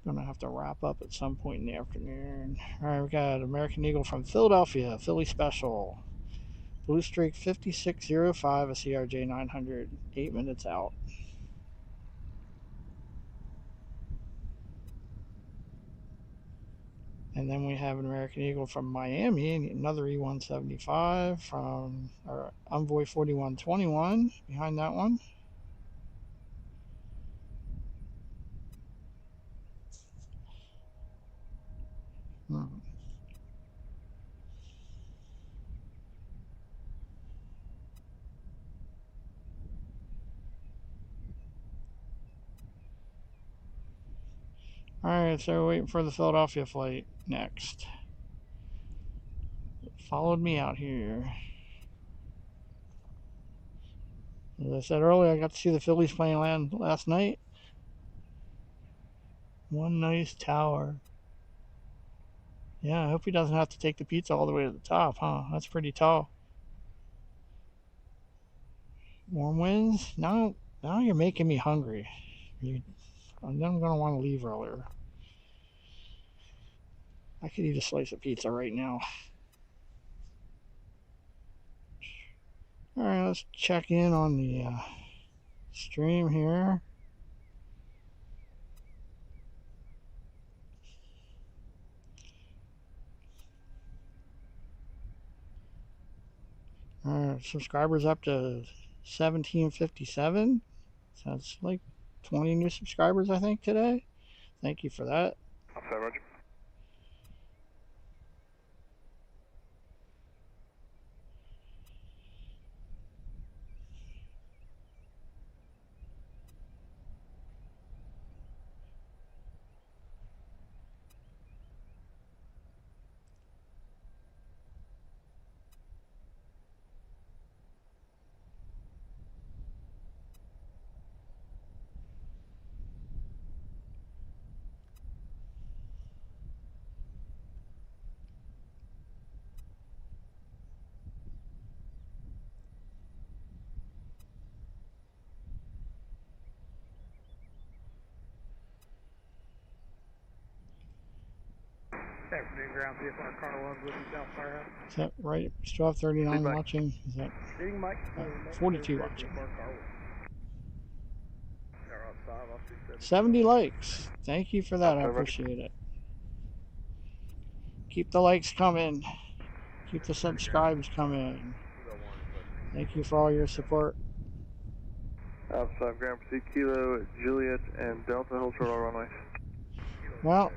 [SPEAKER 1] Gonna have to wrap up at some point in the afternoon. Alright, we got American Eagle from Philadelphia, Philly Special. Blue Streak 5605, a CRJ 900, 8 minutes out. And then we have an American Eagle from Miami, another E175 from our Envoy 4121 behind that one. Alright, so we're waiting for the Philadelphia flight next. It followed me out here. As I said earlier, I got to see the Phillies plane land last night. One nice tower. Yeah, I hope he doesn't have to take the pizza all the way to the top, huh? That's pretty tall. Warm winds? Now you're making me hungry. I'm going to want to leave earlier. I could eat a slice of pizza right now. Alright, let's check in on the stream here. Alright, subscribers up to 1757. So that's like 20 new subscribers, I think, today. Thank you for that.
[SPEAKER 6] Outside, Roger.
[SPEAKER 3] Afternoon ground, CFR car 1 with you, South Fire.
[SPEAKER 1] Is that right? Still have 39 watching? Is that 42 watching? 70 likes. Thank you for that. I appreciate it. Keep the likes coming. Keep the subscribes coming. Thank you for all your support.
[SPEAKER 6] Alpha 5 Grand Pursuit Kilo, Juliet, and Delta, hold short all runways.
[SPEAKER 1] Well,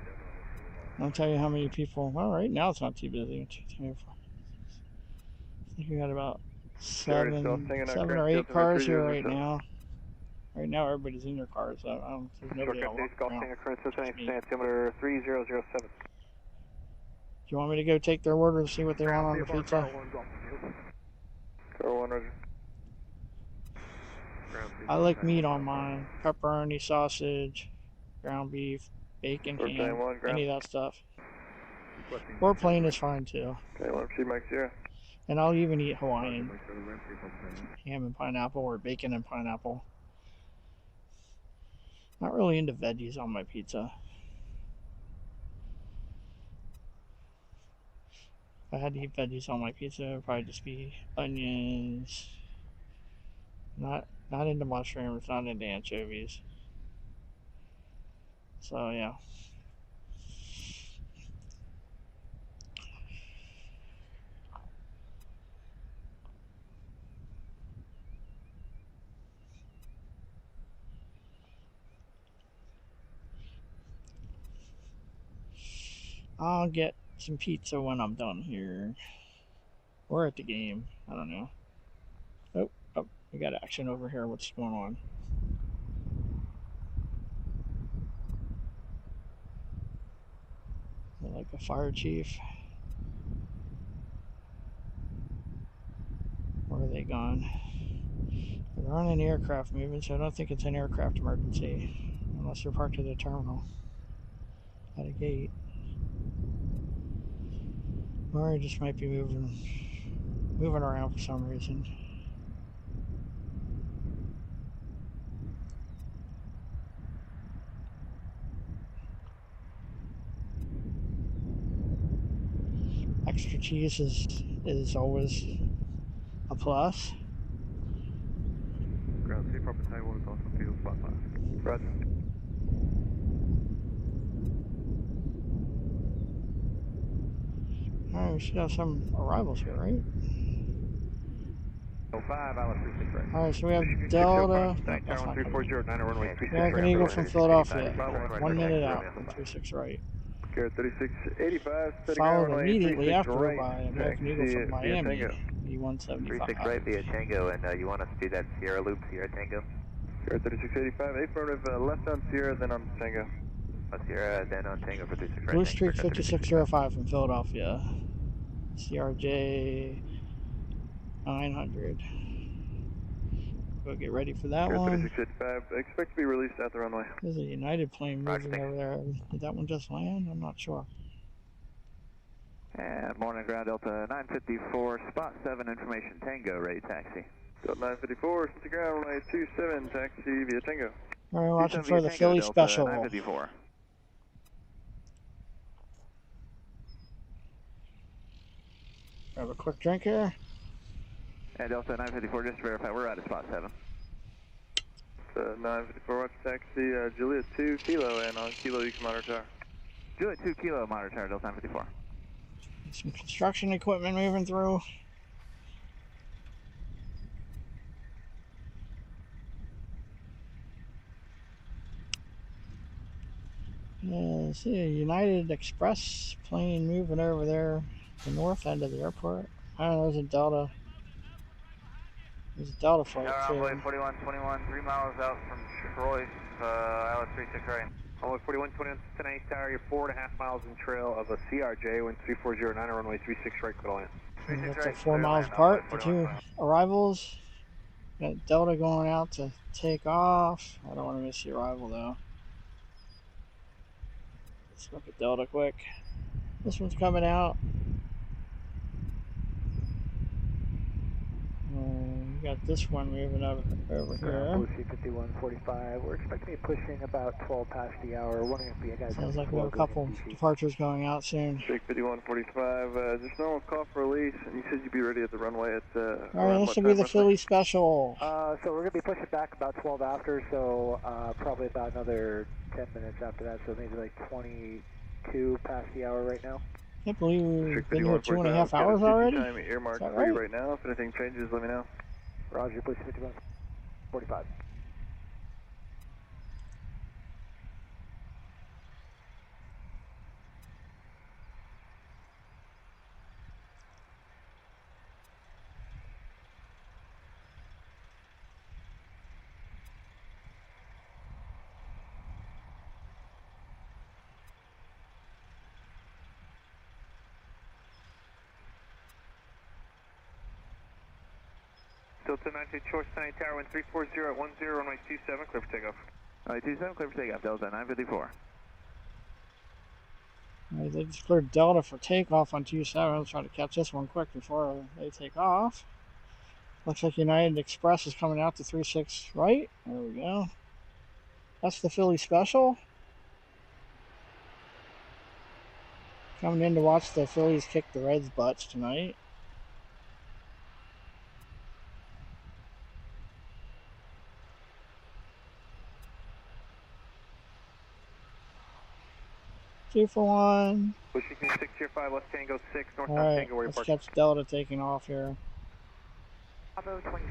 [SPEAKER 1] I'll tell you how many people. Well, right now it's not too busy. 2, 3, 4. I think we got about seven or 8 cars here right now. Right now, everybody's in their cars, so I don't, there's nobody out walking around.
[SPEAKER 3] Altimeter 3007.
[SPEAKER 1] Do you want me to go take their order and see what they want on the pizza?
[SPEAKER 6] Car 1, roger.
[SPEAKER 1] I like meat on mine. Pepperoni, sausage, ground beef, bacon, ham, any of that stuff. Or plain is fine too.
[SPEAKER 6] Okay, 1 proceed Mike 0.
[SPEAKER 1] And I'll even eat Hawaiian. Ham and pineapple or bacon and pineapple. Not really into veggies on my pizza. If I had to eat veggies on my pizza, it would probably just be onions. Not into mushrooms, not into anchovies. So yeah. I'll get some pizza when I'm done here. Or at the game. I don't know. Oh, we got action over here. What's going on? Like a fire chief. Where are they gone? They're on an aircraft moving, so I don't think it's an aircraft emergency. Unless they're parked at the terminal. At a gate. Or I just might be moving around for some reason. Extra cheese is always a plus.
[SPEAKER 6] Ground C, proper time 1 is also field spot 5. Roger.
[SPEAKER 1] Alright, we should have some arrivals here, right?
[SPEAKER 2] 05, Alice 36 right.
[SPEAKER 1] Alright, so we have Delta. American Eagle from Philadelphia. 1 minute out from 36 right.
[SPEAKER 6] Garrett 3685,
[SPEAKER 1] Followed immediately after by American Eagle from Miami. E175.
[SPEAKER 4] 36 right via Tango, and you want us to do that Sierra Loop, Sierra Tango?
[SPEAKER 6] Garrett 3685, affirmative, left on Sierra, then on Tango.
[SPEAKER 4] Sierra, then on Tango for 36 right.
[SPEAKER 1] Blue Streak 5605 from Philadelphia. CRJ 900. Go get ready for that one.
[SPEAKER 6] 3685, expect to be released at the runway.
[SPEAKER 1] There's a United plane moving over there. Did that one just land? I'm not sure.
[SPEAKER 2] And morning ground Delta 954, spot 7 information Tango, ready taxi.
[SPEAKER 6] Delta 954, to ground runway 27, taxi via Tango.
[SPEAKER 1] Alright, watching for the Philly special.
[SPEAKER 2] 954.
[SPEAKER 1] Grab a quick drink here.
[SPEAKER 2] And Delta 954, just to verify, we're out of spot 7.
[SPEAKER 6] 954, watch taxi, Juliet 2 Kilo, and on Kilo you can monitor tower.
[SPEAKER 2] Juliet 2 Kilo, monitor tower, Delta 954.
[SPEAKER 1] Some construction equipment moving through. Yeah, see a United Express plane moving over there, the north end of the airport. I don't know, there's a Delta. There's a Delta flight too.
[SPEAKER 9] Runway 4121, 3 miles out from Troy, Alice 36 right.
[SPEAKER 3] Runway 4121, Cincinnati Tower, you're 4.5 miles in trail of a CRJ, wind 3409, runway 36 right, clear to land.
[SPEAKER 1] That's 4 miles apart, the two arrivals. Got Delta going out to take off. I don't want to miss the arrival though. Let's look at Delta quick. This one's coming out. got this one moving over here.
[SPEAKER 10] Lucy 5145. We're expecting to be pushing about 12 past the hour. Wondering if you guys
[SPEAKER 1] sounds like we have a couple departures going out soon.
[SPEAKER 6] Jake 5145, just normal call for release, and you said you'd be ready at the runway at
[SPEAKER 1] Alright, this should be the Philly special.
[SPEAKER 10] So we're going to be pushing back about 12 after, so probably about another 10 minutes after that, so maybe like 22 past the hour right now.
[SPEAKER 1] I can't believe we've been here 2.5 hours already.
[SPEAKER 6] Time earmarked
[SPEAKER 1] for
[SPEAKER 6] you right now. If anything changes, let me know.
[SPEAKER 10] Roger, please 5145.
[SPEAKER 3] Delta 98 Short Cincinnati Tower, wind 340 at 10, runway 27, clear for takeoff.
[SPEAKER 2] Runway 27, clear for takeoff, Delta 954.
[SPEAKER 1] Alright, they just cleared Delta for takeoff on 27. Let's try to catch this one quick before they take off. Looks like United Express is coming out to 36 right. There we go. That's the Philly special. Coming in to watch the Phillies kick the Reds' butts tonight. Two for one.
[SPEAKER 3] Pushing 605, left Tango 6, north
[SPEAKER 1] Alright,
[SPEAKER 3] Tango, where you
[SPEAKER 1] let's
[SPEAKER 3] park.
[SPEAKER 1] catch Delta taking off here.
[SPEAKER 5] Bravo 26.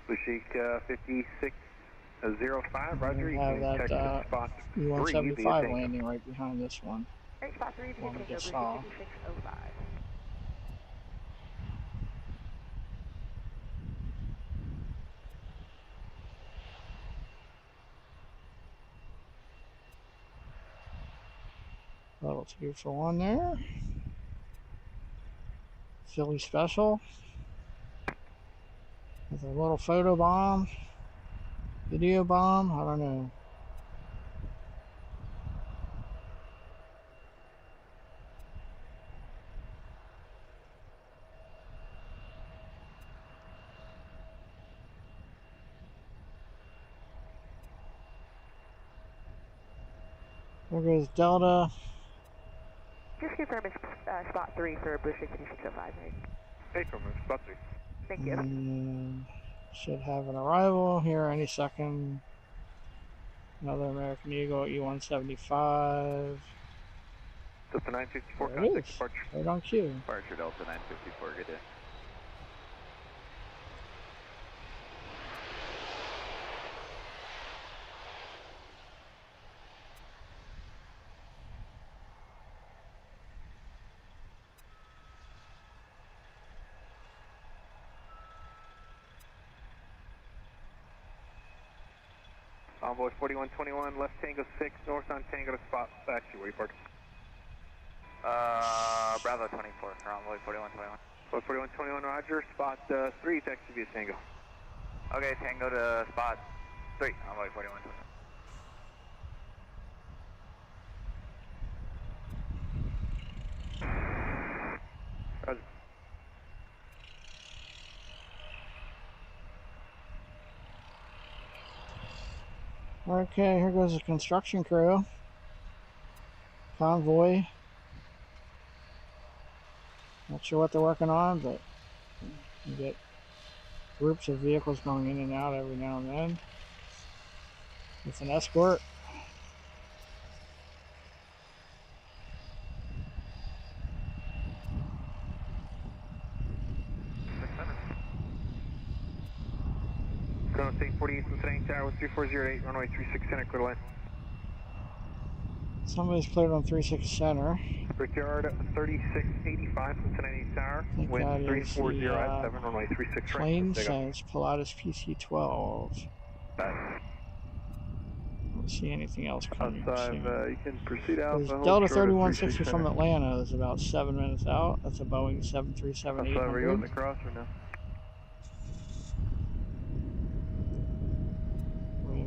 [SPEAKER 3] Bushik 5605, Roger. You
[SPEAKER 1] have
[SPEAKER 3] can
[SPEAKER 1] that
[SPEAKER 3] check spot 3 via
[SPEAKER 1] E-175
[SPEAKER 3] Tango.
[SPEAKER 1] landing right behind this one.
[SPEAKER 5] Alright, spot 3 via
[SPEAKER 1] One we
[SPEAKER 5] Tango,
[SPEAKER 1] just
[SPEAKER 5] Bushik
[SPEAKER 1] saw.
[SPEAKER 5] 5605.
[SPEAKER 1] Level 2 for one there. Philly special. With a little photo bomb. Video bomb, I don't know. There goes Delta.
[SPEAKER 5] Just confirm it's spot 3 for Bushik 5605, right?
[SPEAKER 3] Hey, from spot 3.
[SPEAKER 5] Thank you.
[SPEAKER 1] Should have an arrival here any second. Another American Eagle E-175.
[SPEAKER 3] Delta 954,
[SPEAKER 1] There it
[SPEAKER 3] contact
[SPEAKER 1] is.
[SPEAKER 3] departure.
[SPEAKER 1] Right on cue.
[SPEAKER 2] Departure Delta 954, good day.
[SPEAKER 3] Envoy 4121, left Tango 6, north on Tango to spot taxi, where you park.
[SPEAKER 9] Bravo 24, Envoy 4121.
[SPEAKER 3] Envoy 4121, Roger. Spot 3, taxi via Tango.
[SPEAKER 9] Okay, Tango to spot 3, Envoy 4121.
[SPEAKER 3] Roger.
[SPEAKER 1] Okay, here goes the construction crew. Convoy. Not sure what they're working on, but you get groups of vehicles going in and out every now and then. With an escort.
[SPEAKER 3] Ground State 48, Cincinnati Tower, 3408, runway 36 center, clear line.
[SPEAKER 1] Somebody's cleared on 36 center.
[SPEAKER 3] Brickyard 3685, Cincinnati Tower,
[SPEAKER 1] I think
[SPEAKER 3] wind
[SPEAKER 1] that is
[SPEAKER 3] 340
[SPEAKER 1] the,
[SPEAKER 3] at 7, runway 36 right.
[SPEAKER 1] Plane says Pilatus PC-12. Don't see anything else coming
[SPEAKER 6] Outside,
[SPEAKER 1] soon.
[SPEAKER 6] you can proceed out.
[SPEAKER 1] There's Delta 3160 from Atlanta is about 7 minutes out. That's a Boeing 737-800.
[SPEAKER 6] Were you on the cross or no?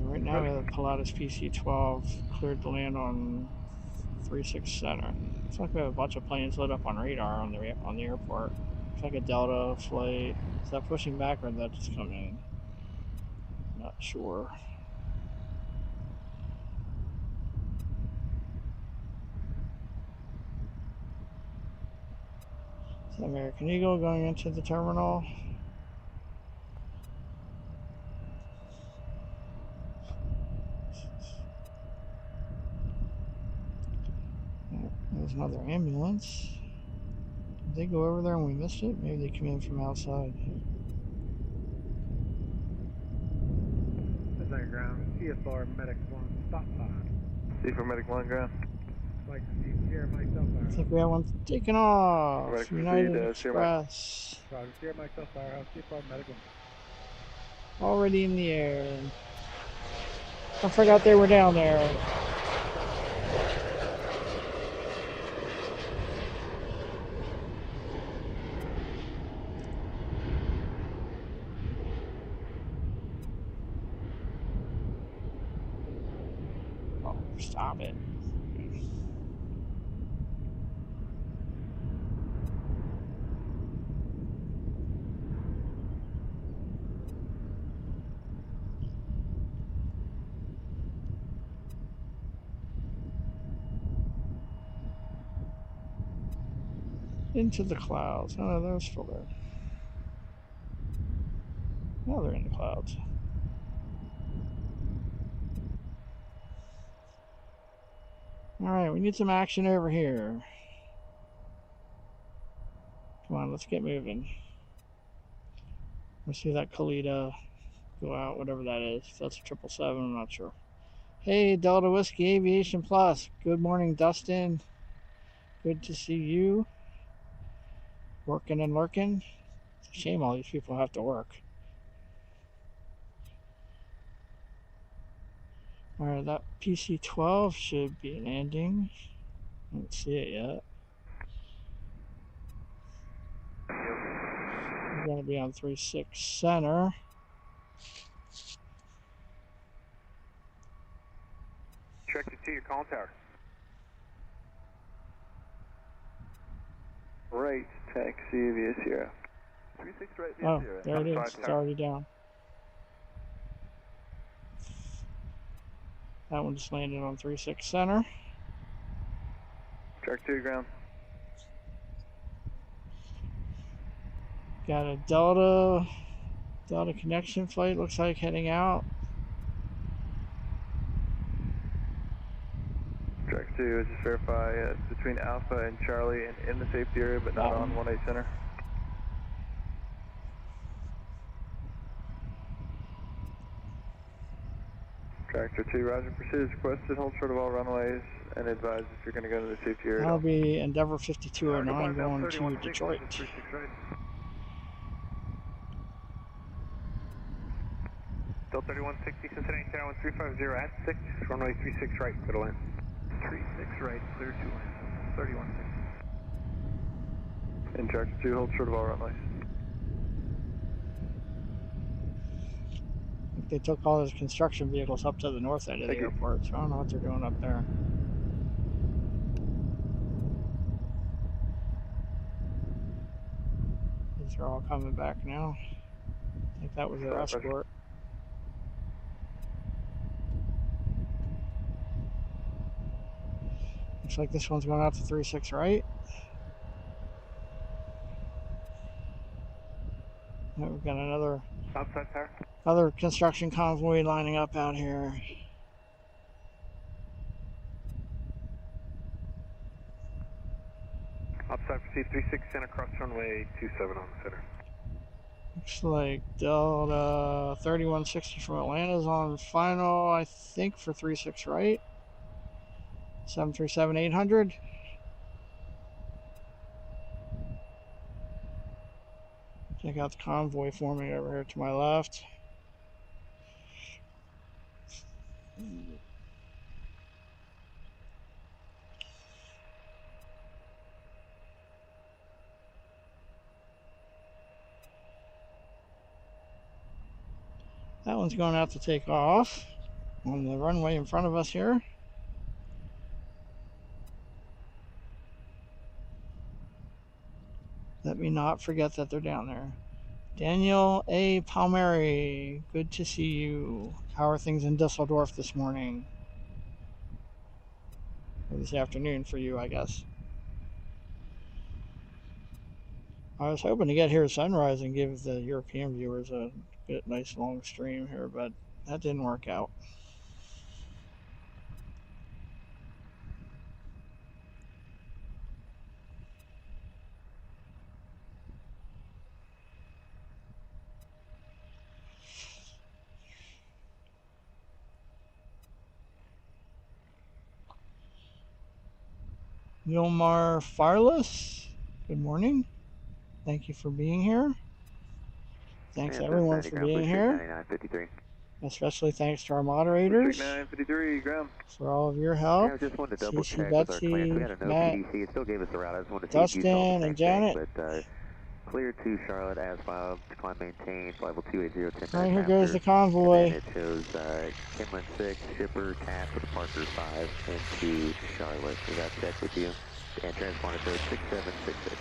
[SPEAKER 1] Right now we have the Pilatus PC-12 cleared to land on 36 center. Looks like we have a bunch of planes lit up on radar on the airport. Looks like a Delta flight. Is that pushing back or did that just come in? Not sure. Is that American Eagle going into the terminal? There's another ambulance. Did they go over there and we missed it? Maybe they came in from outside.
[SPEAKER 11] Cincinnati ground, CFR Medic 1, stop 5.
[SPEAKER 6] CFR Medic 1 ground.
[SPEAKER 11] Like to see Sierra Mike Selfire.
[SPEAKER 1] I think we have one taking off.
[SPEAKER 6] Right,
[SPEAKER 1] United
[SPEAKER 6] proceed,
[SPEAKER 1] Express.
[SPEAKER 11] Roger, Sierra Mike Selfire, how's CFR Medic 1?
[SPEAKER 1] Already in the air. I forgot they were down there. Oh, stop it. Into the clouds. Oh, they're still there. Now they're in the clouds. Alright, we need some action over here. Come on, let's get moving. Let's see that Kalita go out, whatever that is. If that's a 777, I'm not sure. Hey, Delta Whiskey Aviation Plus. Good morning, Dustin. Good to see you. Working and lurking. It's a shame all these people have to work. Alright, that PC-12 should be landing. I don't see it yet. We're going to be on 36 center.
[SPEAKER 3] Directed to your call tower.
[SPEAKER 6] Right, taxi via Sierra. 36 right via Sierra.
[SPEAKER 1] Oh, there it is. It's already down. That one just landed on 36 center.
[SPEAKER 6] Track 2 ground.
[SPEAKER 1] Got a Delta connection flight, looks like, heading out.
[SPEAKER 6] Track 2, just verify it's between Alpha and Charlie and in the safety area, but not on 1A center. Tractor 2, roger, pursuit is requested, hold short of all runways, and advise if you're going to go to the safety area.
[SPEAKER 1] That'll be Endeavor 5209 going to Detroit.
[SPEAKER 3] Delta 3160, Cincinnati Tower 1350 at 6, runway 36 right, clear to land.
[SPEAKER 11] 36 right, clear to land. 3160.
[SPEAKER 6] And Tractor 2, hold short of all runways.
[SPEAKER 1] I think they took all those construction vehicles up to the north end of the airport, so I don't know what they're doing up there. These are all coming back now. I think that was their escort. Looks like this one's going out to 36 right. We've got another construction convoy lining up out here.
[SPEAKER 3] Outside proceed 36 center, cross runway 27 on the center.
[SPEAKER 1] Looks like Delta 3160 from Atlanta is on final, I think, for 36 right. 737-800. Check out the convoy forming over here to my left. That one's going out to take off on the runway in front of us here. Let me not forget that they're down there. Daniel A. Palmieri, good to see you. How are things in Dusseldorf this morning? Or this afternoon for you, I guess. I was hoping to get here at sunrise and give the European viewers a good, nice long stream here, but that didn't work out. Wilmar Farless, good morning. Thank you for being here. Thanks everyone for being here. Especially thanks to our moderators
[SPEAKER 6] 953 ground.
[SPEAKER 1] for all of your help.
[SPEAKER 2] Yeah, I just wanted to double
[SPEAKER 1] Cece,
[SPEAKER 2] check
[SPEAKER 1] Betsy,
[SPEAKER 2] with our clan. We had a no
[SPEAKER 1] Matt,
[SPEAKER 2] PDC. It still gave us the route. I just wanted to see if you saw the
[SPEAKER 1] Dustin,
[SPEAKER 2] same
[SPEAKER 1] and Janet.
[SPEAKER 2] thing. But clear to Charlotte as filed. Climb maintained. Level 280, 10 minutes
[SPEAKER 1] All right, here
[SPEAKER 2] after.
[SPEAKER 1] goes the convoy.
[SPEAKER 2] And then it shows Kinlan 6, Shipper, TAP with Parker 5 into Charlotte. Does that check with you? And transponder code 6766.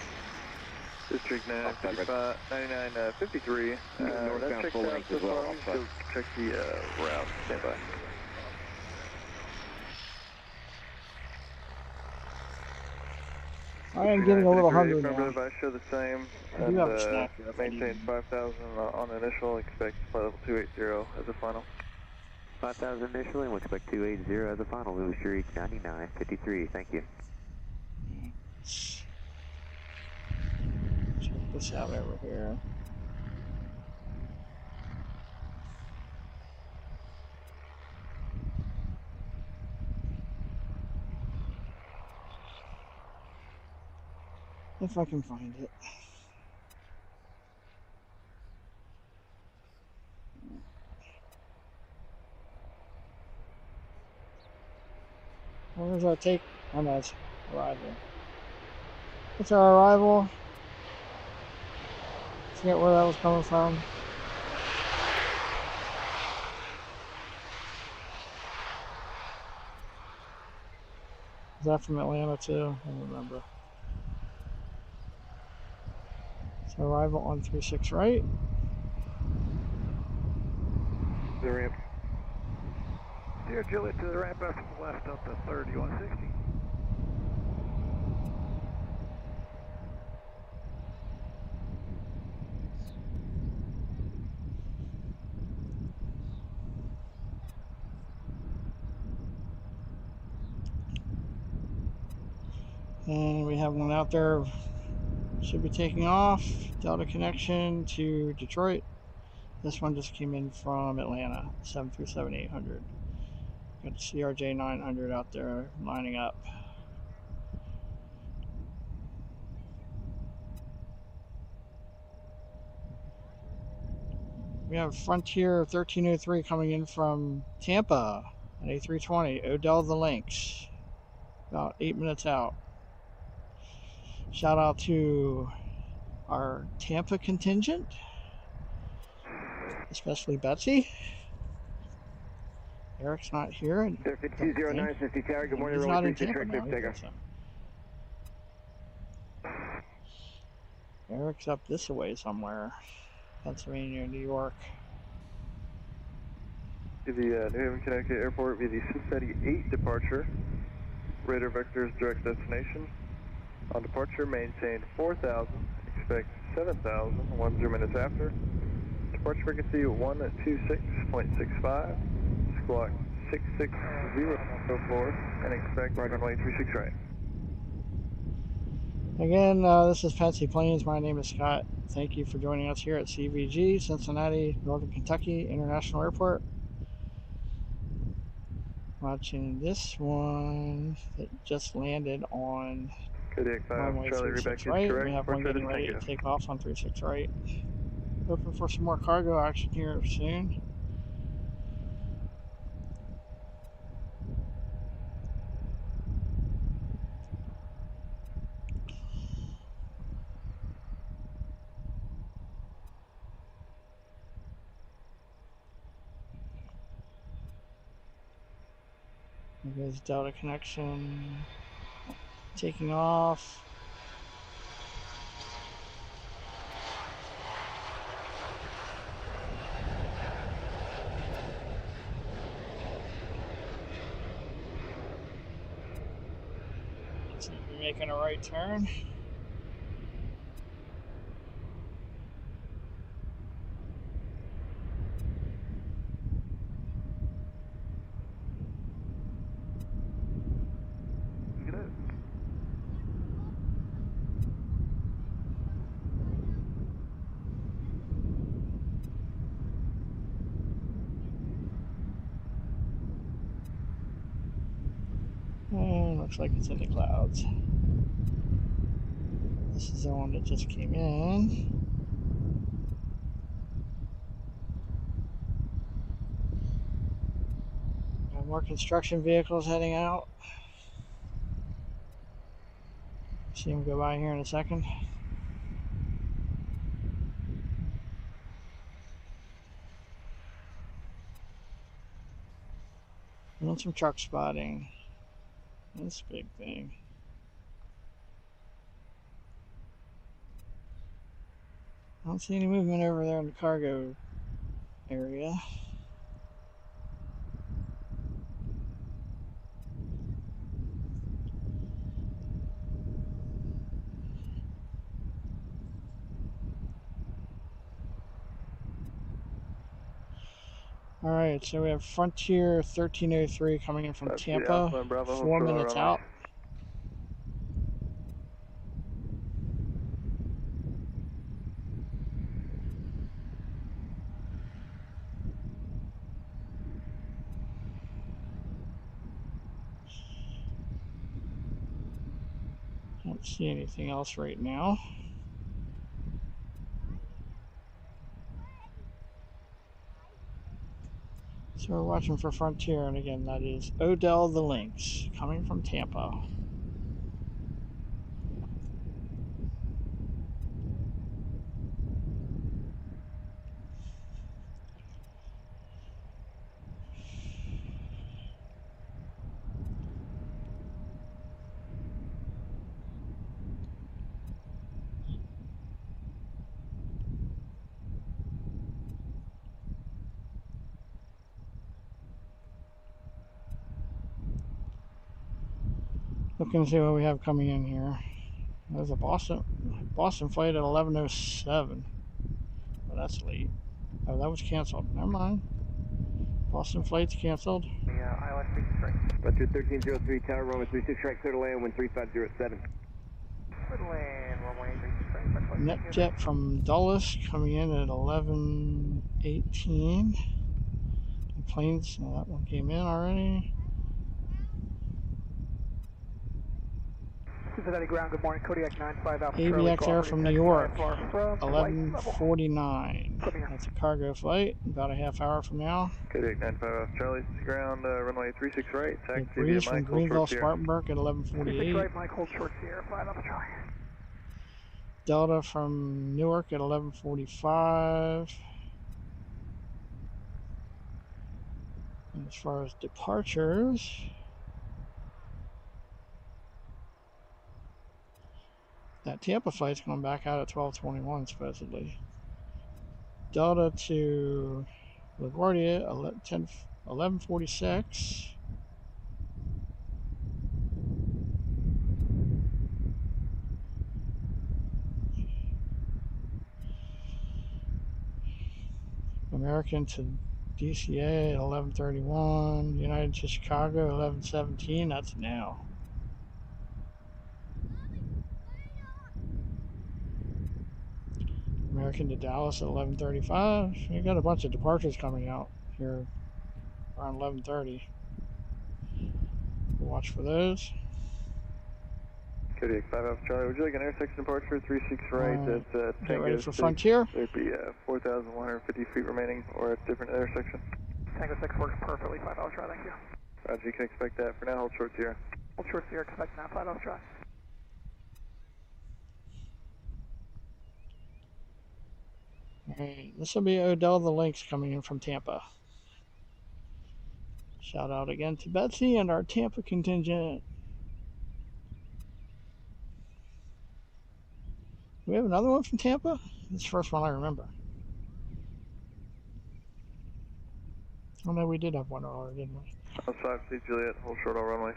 [SPEAKER 6] District 955, 9953. That checks out so far. Let me go check the route. Stand by.
[SPEAKER 1] I am getting a little hungry
[SPEAKER 6] Remember,
[SPEAKER 1] now.
[SPEAKER 6] the device show the same.
[SPEAKER 1] I do have a snack here if I need
[SPEAKER 6] maintain 5,000 on initial. Expect level 280 as a final.
[SPEAKER 2] 5,000 initially, and we'll expect 280 as a final. Louis Street 9953. Thank you.
[SPEAKER 1] Check this out over here. If I can find it. Where does that take? Oh no, it's arrival. It's our arrival. Forget where that was coming from. Is that from Atlanta too? I don't remember. So arrival on 36 right.
[SPEAKER 6] The ramp.
[SPEAKER 11] Dear Juliet, to the ramp after the left up to 3160.
[SPEAKER 1] And we have one out there. Should be taking off. Delta connection to Detroit. This one just came in from Atlanta. 737-800. Got CRJ 900 out there lining up. We have Frontier 1303 coming in from Tampa, an A320, Odell the Lynx, about 8 minutes out. Shout out to our Tampa contingent, especially Betsy. Eric's not here.
[SPEAKER 4] 20960 Tower, good morning,
[SPEAKER 1] He's
[SPEAKER 4] runway
[SPEAKER 1] not in
[SPEAKER 4] 36
[SPEAKER 1] Tampa
[SPEAKER 4] right,
[SPEAKER 1] now.
[SPEAKER 4] clear takeoff.
[SPEAKER 1] Eric's up this way somewhere, Pennsylvania, New York.
[SPEAKER 6] To the New Haven, Connecticut airport via the Cincinnati 8 departure. Radar vectors direct destination. On departure, maintain 4,000. Expect 7,000, 10 minutes after. Departure frequency 126.65. Squawk 660 and expect runway 36 right.
[SPEAKER 1] Again, this is Patsy Plains. My name is Scott. Thank you for joining us here at CVG, Cincinnati, Northern Kentucky International Airport. Watching this one that just landed on runway 36 right. We have one getting ready to take off on 36 right. Hoping for some more cargo action here soon. There goes Delta connection. Taking off. making a right turn. And looks like it's in the clouds. This is the one that just came in. Got more construction vehicles heading out. See them go by here in a second. And then some truck spotting. This big thing. I don't see any movement over there in the cargo area. All right, so we have Frontier 1303 coming in from Tampa, 4 minutes out. Don't see anything else right now. So we're watching for Frontier, and again, that is Odell the Lynx coming from Tampa. Looking to see what we have coming in here. There's a Boston flight at 11:07. Oh, that's late. Oh, that was canceled. Never mind. Boston flight's canceled.
[SPEAKER 4] ILS 36 right. Frontier 1303, Tower, runway 36 right, clear to land, wind 3507.
[SPEAKER 3] Clear to land, runway 36 right.
[SPEAKER 1] NetJet from Dulles coming in at 11:18. The planes, no, that one came in already.
[SPEAKER 10] Cincinnati ground, good morning, Kodiak 95 Alpha
[SPEAKER 1] ABX Air from New York, 11:49. That's a cargo flight, about a half hour from now.
[SPEAKER 6] Kodiak 95 Alpha Charlie, ground, runway 36 right, taxi via
[SPEAKER 1] Breeze from
[SPEAKER 6] Mike,
[SPEAKER 1] Greenville, Spartanburg at 11:48.
[SPEAKER 10] right, Mike, hold short Sierra, 5 Alpha Charlie.
[SPEAKER 1] Delta from Newark at 11:45. And as far as departures, that Tampa flight's going back out at 12:21 supposedly. Delta to LaGuardia 11:46. American to DCA at 11:31. United to Chicago 11:17. That's now. American to Dallas at 11:35. You got a bunch of departures coming out here around 11:30. We'll watch for those.
[SPEAKER 6] Kodiak 5 Alpha Charlie, would you like an intersection departure 36 right? That's
[SPEAKER 1] Get ready for
[SPEAKER 6] 6.
[SPEAKER 1] Frontier.
[SPEAKER 6] There'd be 4,150 feet remaining, or a different intersection.
[SPEAKER 10] Tango 6 works perfectly, 5 Alpha Charlie, thank you.
[SPEAKER 6] Roger, you can expect that. For now, hold short Sierra.
[SPEAKER 10] Hold short Sierra, expect now, 5 Alpha Charlie.
[SPEAKER 1] Alright, this will be Odell the Lynx coming in from Tampa. Shout out again to Betsy and our Tampa contingent. Do we have another one from Tampa? This is the first one I remember. Oh no, we did have one earlier, didn't we?
[SPEAKER 6] House 5, see Juliet, hold short all runways.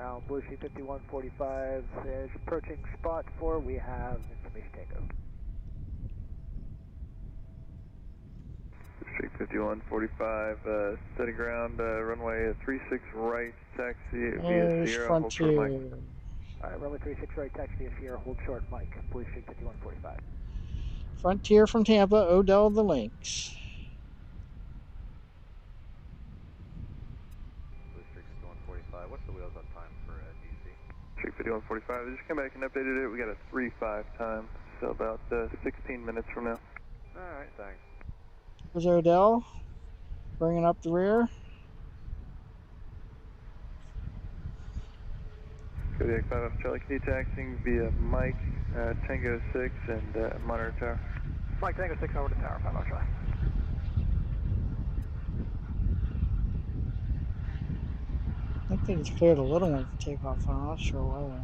[SPEAKER 10] ground, Blue Sheet 5145 is approaching spot 4. We have information Tango.
[SPEAKER 6] Street 5145, steady ground, runway 36 right, taxi via Sierra, hold short Mike.
[SPEAKER 10] Alright, runway 36 right, taxi via Sierra, hold short Mike, Blue Street 5145.
[SPEAKER 1] Frontier from Tampa, Odell the Lynx.
[SPEAKER 2] Blue Street 5145, what's the wheels on time for DC?
[SPEAKER 6] Street 5145, they just came back and updated it, we got a 3.5 time, so about 16 minutes from now.
[SPEAKER 2] Alright, thanks.
[SPEAKER 1] There's Odell, bringing up the rear.
[SPEAKER 6] Kodiak 5 Alpha Charlie, Key taxiing via Mike, Tango 6 and Monitor Tower.
[SPEAKER 10] Mike Tango 6 over to Tower, 5 Alpha Charlie.
[SPEAKER 1] I think they just cleared a little one for takeoff, I'm not sure why.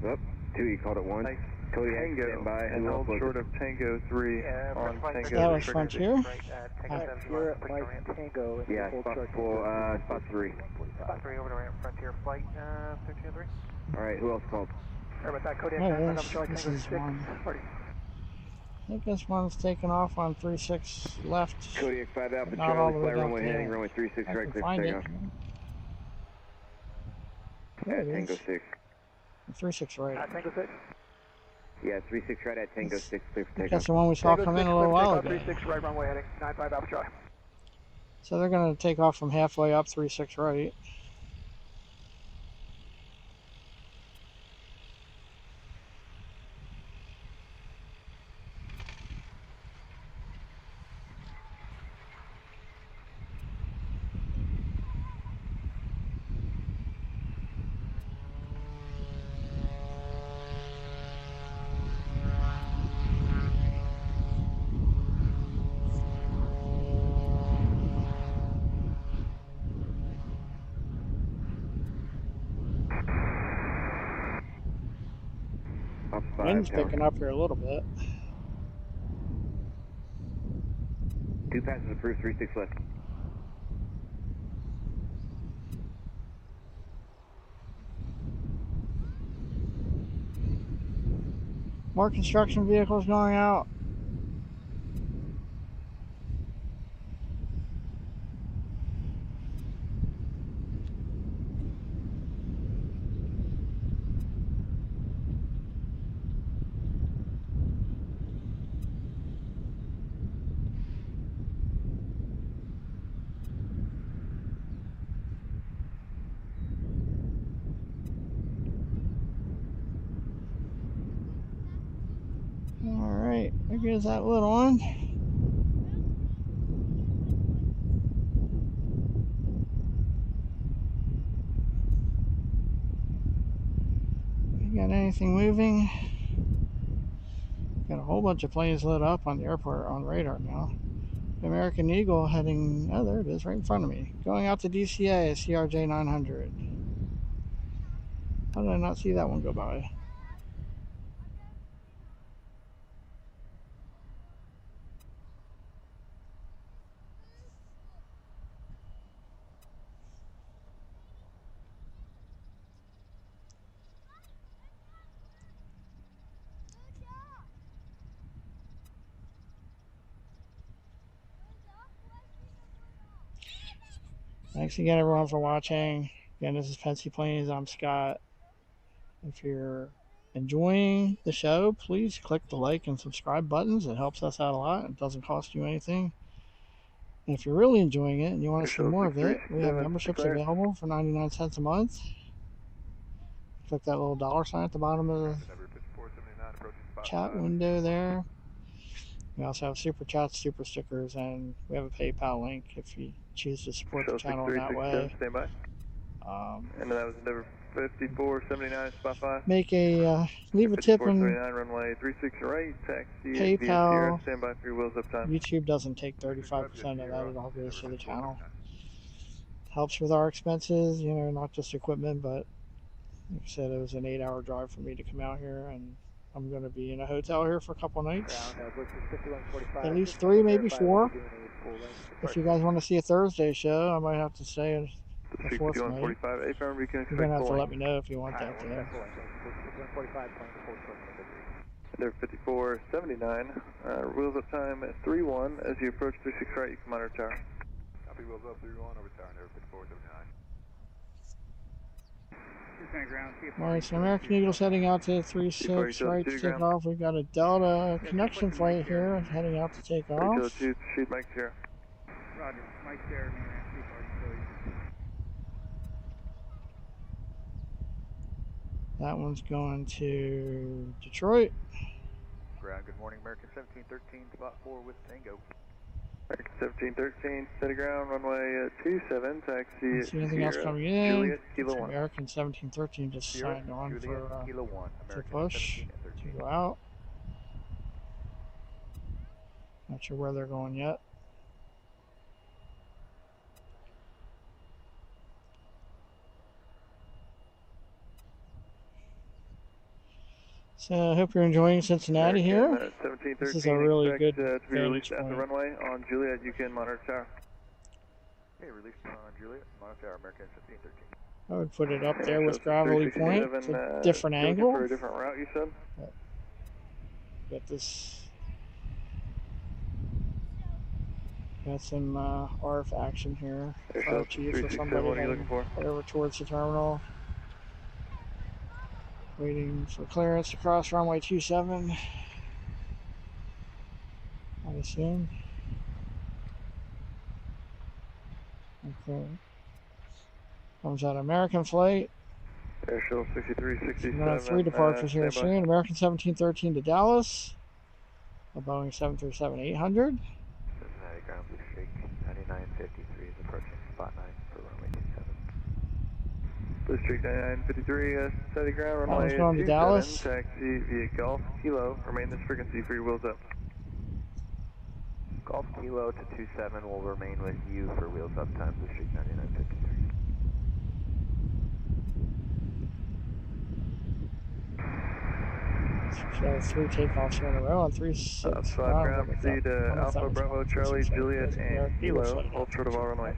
[SPEAKER 12] Up, 2, you called it 1.
[SPEAKER 6] Nice.
[SPEAKER 12] Kodiak,
[SPEAKER 6] Tango,
[SPEAKER 12] stand by.
[SPEAKER 6] and hold short of Tango 3 on Tango.
[SPEAKER 1] That was Frontier.
[SPEAKER 10] Sierra, Mike Tango, and
[SPEAKER 12] Yeah,
[SPEAKER 10] hold
[SPEAKER 12] spot
[SPEAKER 10] short
[SPEAKER 12] 4, spot 3.
[SPEAKER 3] Spot 3 over to ramp Frontier flight 1303.
[SPEAKER 12] Alright, who else called?
[SPEAKER 10] Sorry about that, Kodiak
[SPEAKER 1] There
[SPEAKER 10] 9,
[SPEAKER 1] it
[SPEAKER 10] 5
[SPEAKER 1] is.
[SPEAKER 10] Alpha Charlie,
[SPEAKER 1] This
[SPEAKER 10] Tango
[SPEAKER 1] is
[SPEAKER 10] 6.
[SPEAKER 1] one.
[SPEAKER 10] Party.
[SPEAKER 1] I think this one's taking off on 36 left.
[SPEAKER 12] Kodiak 5 Alpha
[SPEAKER 1] Not all
[SPEAKER 12] Charlie,
[SPEAKER 1] the way
[SPEAKER 12] fly
[SPEAKER 1] down
[SPEAKER 12] runway
[SPEAKER 1] to
[SPEAKER 12] heading,
[SPEAKER 1] the-
[SPEAKER 12] runway 36
[SPEAKER 1] I
[SPEAKER 12] right,
[SPEAKER 1] can
[SPEAKER 12] clear for
[SPEAKER 1] find it.
[SPEAKER 12] takeoff.
[SPEAKER 1] There
[SPEAKER 12] At
[SPEAKER 1] it
[SPEAKER 12] Tango
[SPEAKER 1] is.
[SPEAKER 12] 6.
[SPEAKER 1] 36 right.
[SPEAKER 10] Tango 6.
[SPEAKER 12] Yeah, 36 right at Tango 6, clear for
[SPEAKER 1] I think
[SPEAKER 12] takeoff.
[SPEAKER 1] that's the one we saw
[SPEAKER 10] Tango
[SPEAKER 1] come
[SPEAKER 10] 6,
[SPEAKER 1] in a little while ago.
[SPEAKER 10] 36 right, runway heading, 95 Alpha Charlie.
[SPEAKER 1] So they're going to take off from halfway up 36 right.
[SPEAKER 12] Up 5,
[SPEAKER 1] Wind's
[SPEAKER 12] tower.
[SPEAKER 1] picking up here a little bit.
[SPEAKER 12] 2 passes approved, 36 left.
[SPEAKER 1] More construction vehicles going out. Alright, there goes that little one. Got anything moving? Got a whole bunch of planes lit up on the airport on radar now. American Eagle heading, oh there it is, right in front of me. Going out to DCA, CRJ 900. How did I not see that one go by? Thanks again everyone for watching. Again, this is Pensy Planes. I'm Scott. If you're enjoying the show, please click the like and subscribe buttons. It helps us out a lot. It doesn't cost you anything. And if you're really enjoying it and you want to see more of it, we have memberships available for 99 cents a month. Click that little $sign at the bottom of the chat window there. We also have super chats, super stickers, and we have a PayPal link if you choose to support the channel that way.
[SPEAKER 6] Stand by. And that was Endeavor 5479, spot 5.
[SPEAKER 1] make a leave a tip and
[SPEAKER 6] 5479, runway 36 right, taxi at via
[SPEAKER 1] PayPal.
[SPEAKER 6] Sierra, standby for your wheels up time.
[SPEAKER 1] YouTube doesn't take 35% of that, it all goes to the channel. Helps with our expenses, you know, not just equipment, but like I said, it was an 8-hour drive for me to come out here, and I'm going to be in a hotel here for a couple nights. At least 3, maybe 4. If you guys want to see a Thursday show, I might have to stay the 4th night. You're going to have to let me know if you want that, though.
[SPEAKER 6] They're 5479. Wheels up time at 31. As you approach 36 right, you can monitor tower.
[SPEAKER 8] Copy, wheels up 31 over tower, never 5479.
[SPEAKER 1] Alright, so American Eagle's heading out to 36 right to take off. We've got a Delta connection flight here heading out to take off.
[SPEAKER 6] Shoot Mike Sierra.
[SPEAKER 9] Roger, Mike Sierra,
[SPEAKER 1] That one's going to Detroit.
[SPEAKER 8] Ground, good morning, American 1713, spot 4 with Tango.
[SPEAKER 6] American 1713, steady ground, runway 27, taxi at
[SPEAKER 1] See anything else
[SPEAKER 6] Sierra,
[SPEAKER 1] coming in?
[SPEAKER 6] Juliet, Kilo 1.
[SPEAKER 1] American 1713 just
[SPEAKER 8] Sierra,
[SPEAKER 1] signed on
[SPEAKER 8] Juliet,
[SPEAKER 1] for
[SPEAKER 8] Kilo 1,
[SPEAKER 1] to
[SPEAKER 8] American
[SPEAKER 1] push
[SPEAKER 8] 1713.
[SPEAKER 1] to go out. Not sure where they're going yet. So I hope you're enjoying Cincinnati here. This is a really good
[SPEAKER 6] to be released
[SPEAKER 1] vantage
[SPEAKER 6] at the
[SPEAKER 1] point.
[SPEAKER 6] runway on Juliet. You can monitor tower.
[SPEAKER 8] Okay, released on Juliet, monitor tower, American 1713.
[SPEAKER 1] I would put it up there with Gravelly Point. It's a different angle.
[SPEAKER 6] For a different route, you said?
[SPEAKER 1] Got this. Got some RF action here. Chief or somebody heading over towards the terminal. Waiting for clearance to cross runway 27. I assume. Okay. Comes out American flight.
[SPEAKER 6] Airshow 6367.
[SPEAKER 1] We're going to have 3 departures here soon. American 1713 to Dallas. A Boeing 737-800.
[SPEAKER 8] Cincinnati ground, blue streak, 9953 is approaching spot 9 for runway 27.
[SPEAKER 6] Blue streak 9953, steady ground, runway
[SPEAKER 1] going to
[SPEAKER 6] 27,
[SPEAKER 1] Dallas.
[SPEAKER 6] taxi via Golf Kilo. Remain this frequency for your wheels up.
[SPEAKER 8] Golf Kilo to 27 will remain with you for wheels up time, blue streak 9953.
[SPEAKER 1] So 3 takeoffs here in a row on 36.
[SPEAKER 6] Ground, proceed Alpha, Bravo, Charlie, Juliet, and Kilo. Hold short of all runways.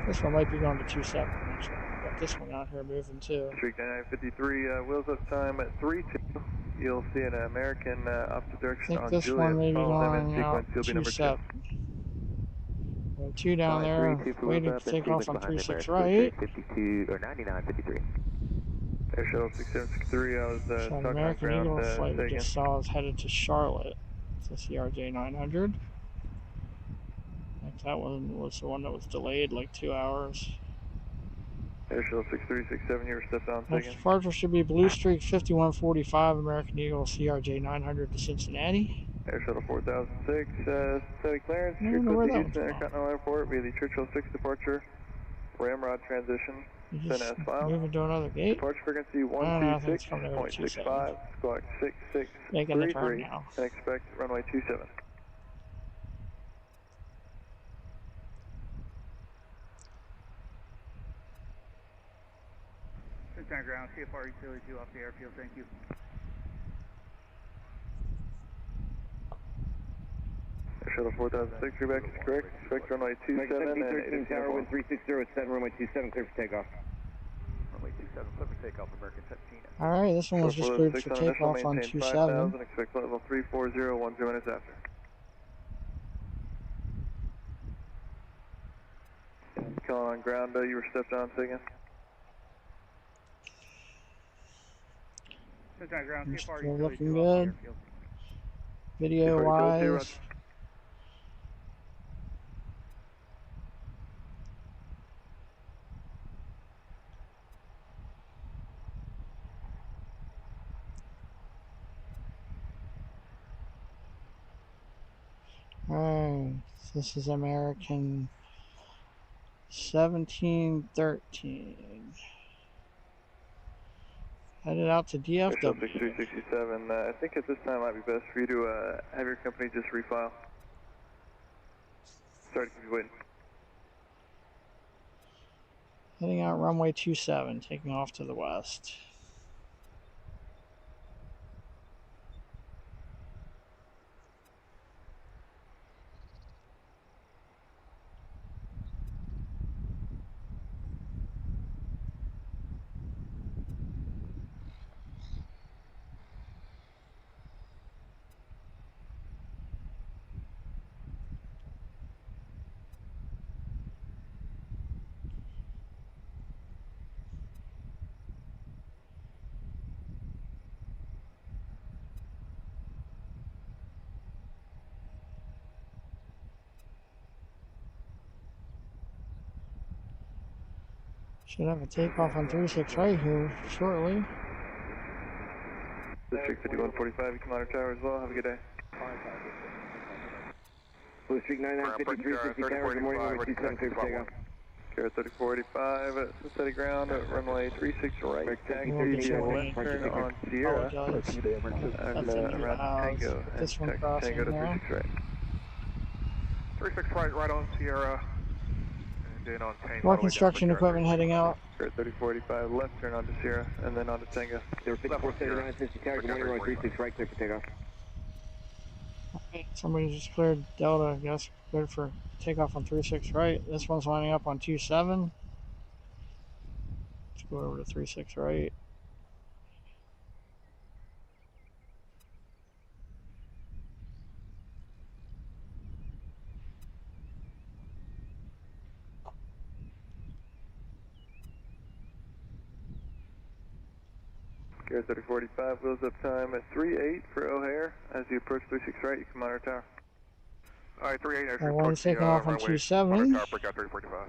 [SPEAKER 1] This one might be going to 27 actually. Got this one out here moving too.
[SPEAKER 6] Streak 9953, wheels up time at 32. You'll see an American opposite direction on
[SPEAKER 1] this
[SPEAKER 6] Juliet.
[SPEAKER 1] one may be
[SPEAKER 6] Follow them in
[SPEAKER 1] going
[SPEAKER 6] sequence.
[SPEAKER 1] out
[SPEAKER 6] You'll be number
[SPEAKER 1] 27. 2 down there, waiting to take off on 36 right.
[SPEAKER 8] 52 or 9953.
[SPEAKER 6] Air Shuttle 6763, I was
[SPEAKER 1] So
[SPEAKER 6] talking
[SPEAKER 1] American
[SPEAKER 6] on
[SPEAKER 1] Eagle
[SPEAKER 6] ground.
[SPEAKER 1] flight we just saw is headed to Charlotte. It's a CRJ 900. I think that one was the one that was delayed like 2 hours.
[SPEAKER 6] Air Shuttle 6367, you were stepped on.
[SPEAKER 1] Next departure should be Blue Streak 5145, American Eagle CRJ 900 to Cincinnati.
[SPEAKER 6] Air Shuttle 4006, steady clearance.
[SPEAKER 1] I don't know where that one's going.
[SPEAKER 6] Intercontinental Airport via the Churchill 6 departure. Ramrod transition. Send as filed.
[SPEAKER 1] Moving to another gate.
[SPEAKER 6] Departure frequency 126.65, squawk 6633, and expect runway 27.
[SPEAKER 9] Cincinnati ground, CFR utility 2 off the airfield, thank you.
[SPEAKER 6] Shuttle 4006, your back is correct. Expect runway 27 and
[SPEAKER 12] tower 1360 at 7, runway 27, clear for takeoff.
[SPEAKER 8] Runway 27, clear for takeoff, American 17.
[SPEAKER 1] Alright, this one was just cleared for takeoff on 27.
[SPEAKER 6] Expect level 340, 1 2 minutes after. Calling on ground, you were stepped on, say again.
[SPEAKER 9] Cincinnati ground, CFR
[SPEAKER 1] Still
[SPEAKER 9] utility
[SPEAKER 1] looking
[SPEAKER 9] 2 off the
[SPEAKER 1] good.
[SPEAKER 9] airfield.
[SPEAKER 1] Video wise. Alright, this is American 1713. Headed out to DFW.
[SPEAKER 6] 6367. I think at this time it might be best for you to have your company just refile. Sorry to keep you waiting.
[SPEAKER 1] Heading out runway 27, taking off to the west. Should have a takeoff on 36 right here shortly.
[SPEAKER 6] District 5145, you come on our tower as well. Have a good day.
[SPEAKER 12] Blue Streak 9953, 60 tower, good morning, runway 27, clear for takeoff.
[SPEAKER 6] Carrier 3485, Cincinnati ground, runway 36 right, tag 30, turn on Sierra, and around Tango, and
[SPEAKER 1] this one
[SPEAKER 6] Tango to 36 right.
[SPEAKER 3] 36 right on Sierra. And then on Tango.
[SPEAKER 1] More construction equipment heading out.
[SPEAKER 6] Carrier 3485, left turn onto Sierra, and then onto Tango.
[SPEAKER 12] There 5479, 50 tower, good morning, runway 36 right, clear for takeoff.
[SPEAKER 1] Somebody just cleared Delta, I guess, cleared for takeoff on 36 right. This one's lining up on 27. Let's go over to 36 right.
[SPEAKER 6] Carrier 3045, wheels up time at 38 for O'Hare. As you approach 36 right, you come on our tower.
[SPEAKER 3] Alright, 38.
[SPEAKER 1] One's taking off on 27.
[SPEAKER 3] Tower, break out 345.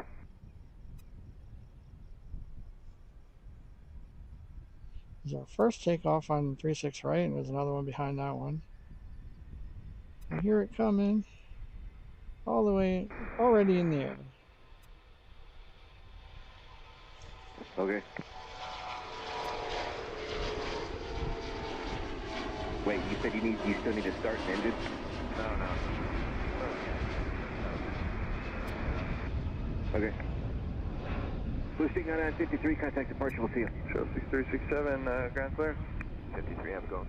[SPEAKER 1] This is our first takeoff on 36 right, and there's another one behind that one. I hear it coming. All the way, already in the air.
[SPEAKER 12] Okay. Wait, you said you still need to start an engine?
[SPEAKER 3] No.
[SPEAKER 12] Okay. Blue Streak 9953, contact departure, we'll see you.
[SPEAKER 6] Show 6367, ground clear.
[SPEAKER 8] 53, have a go.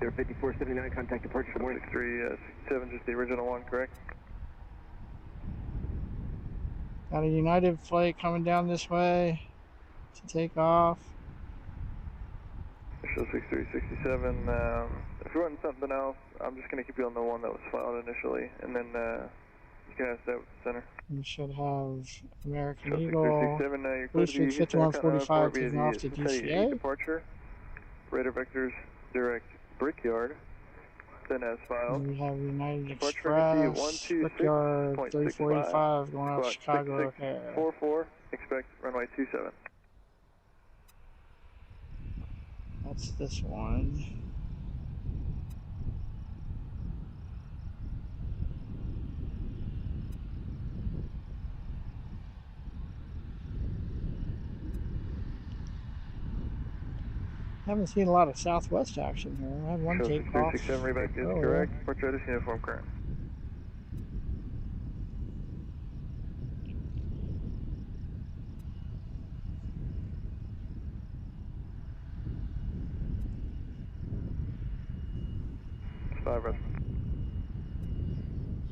[SPEAKER 12] 5479, contact departure, good morning.
[SPEAKER 6] 6367, just the original one, correct?
[SPEAKER 1] Got a United flight coming down this way to take off.
[SPEAKER 6] Show 6367, if you want something else, I'm just going to keep you on the one that was filed initially, and then you can ask that with the center.
[SPEAKER 1] We should have American
[SPEAKER 6] Show
[SPEAKER 1] Eagle,
[SPEAKER 6] 6367,
[SPEAKER 1] Blue Streak 5145 taking off to DCA.
[SPEAKER 6] Departure, radar vectors, direct Brickyard, then as filed.
[SPEAKER 1] And we have United
[SPEAKER 6] Departure
[SPEAKER 1] Express, Brickyard 3045 going out to Chicago O'Hare.
[SPEAKER 6] 44, expect runway 27.
[SPEAKER 1] That's this one. Haven't seen a lot of Southwest action here. I had one takeoff.
[SPEAKER 6] 6367 reback is correct. Departure uniform current.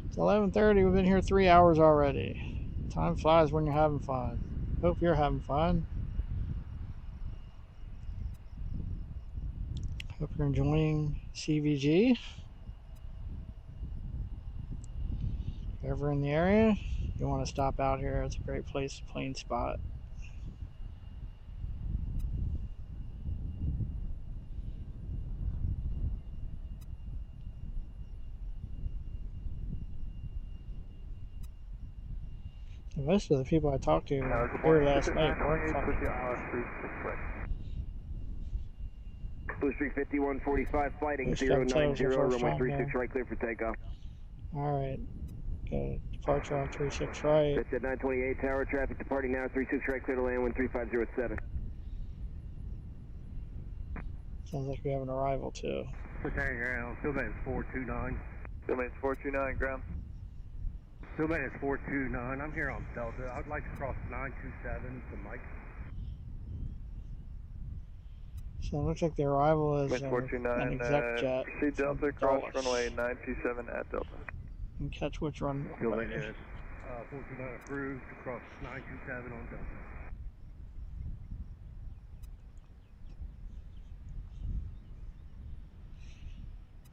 [SPEAKER 1] It's 11:30. We've been here 3 hours already. Time flies when you're having fun. Hope you're having fun. Hope you're enjoying CVG. If you're ever in the area, you want to stop out here. It's a great place to plane spot. Most of the people I talked to here last night weren't fucking.
[SPEAKER 12] Blue Streak 5145, flighting 090, runway 36 right, clear for takeoff.
[SPEAKER 1] Alright. Got departure on 36 right.
[SPEAKER 12] That's at 928 tower, traffic departing now, 36 right, clear to land, 13507.
[SPEAKER 1] Sounds like we have an arrival too.
[SPEAKER 7] Cincinnati ground, field base 429.
[SPEAKER 6] Field base 429, ground.
[SPEAKER 7] Field base 429, I'm here on Delta. I'd like to cross 927 to Mike.
[SPEAKER 1] So it looks like the arrival is
[SPEAKER 6] Base 429,
[SPEAKER 1] an exec jet.
[SPEAKER 6] proceed Delta, cross runway 927 at Delta.
[SPEAKER 1] And catch which run?
[SPEAKER 7] Field base 429 approved to cross 927 on Delta.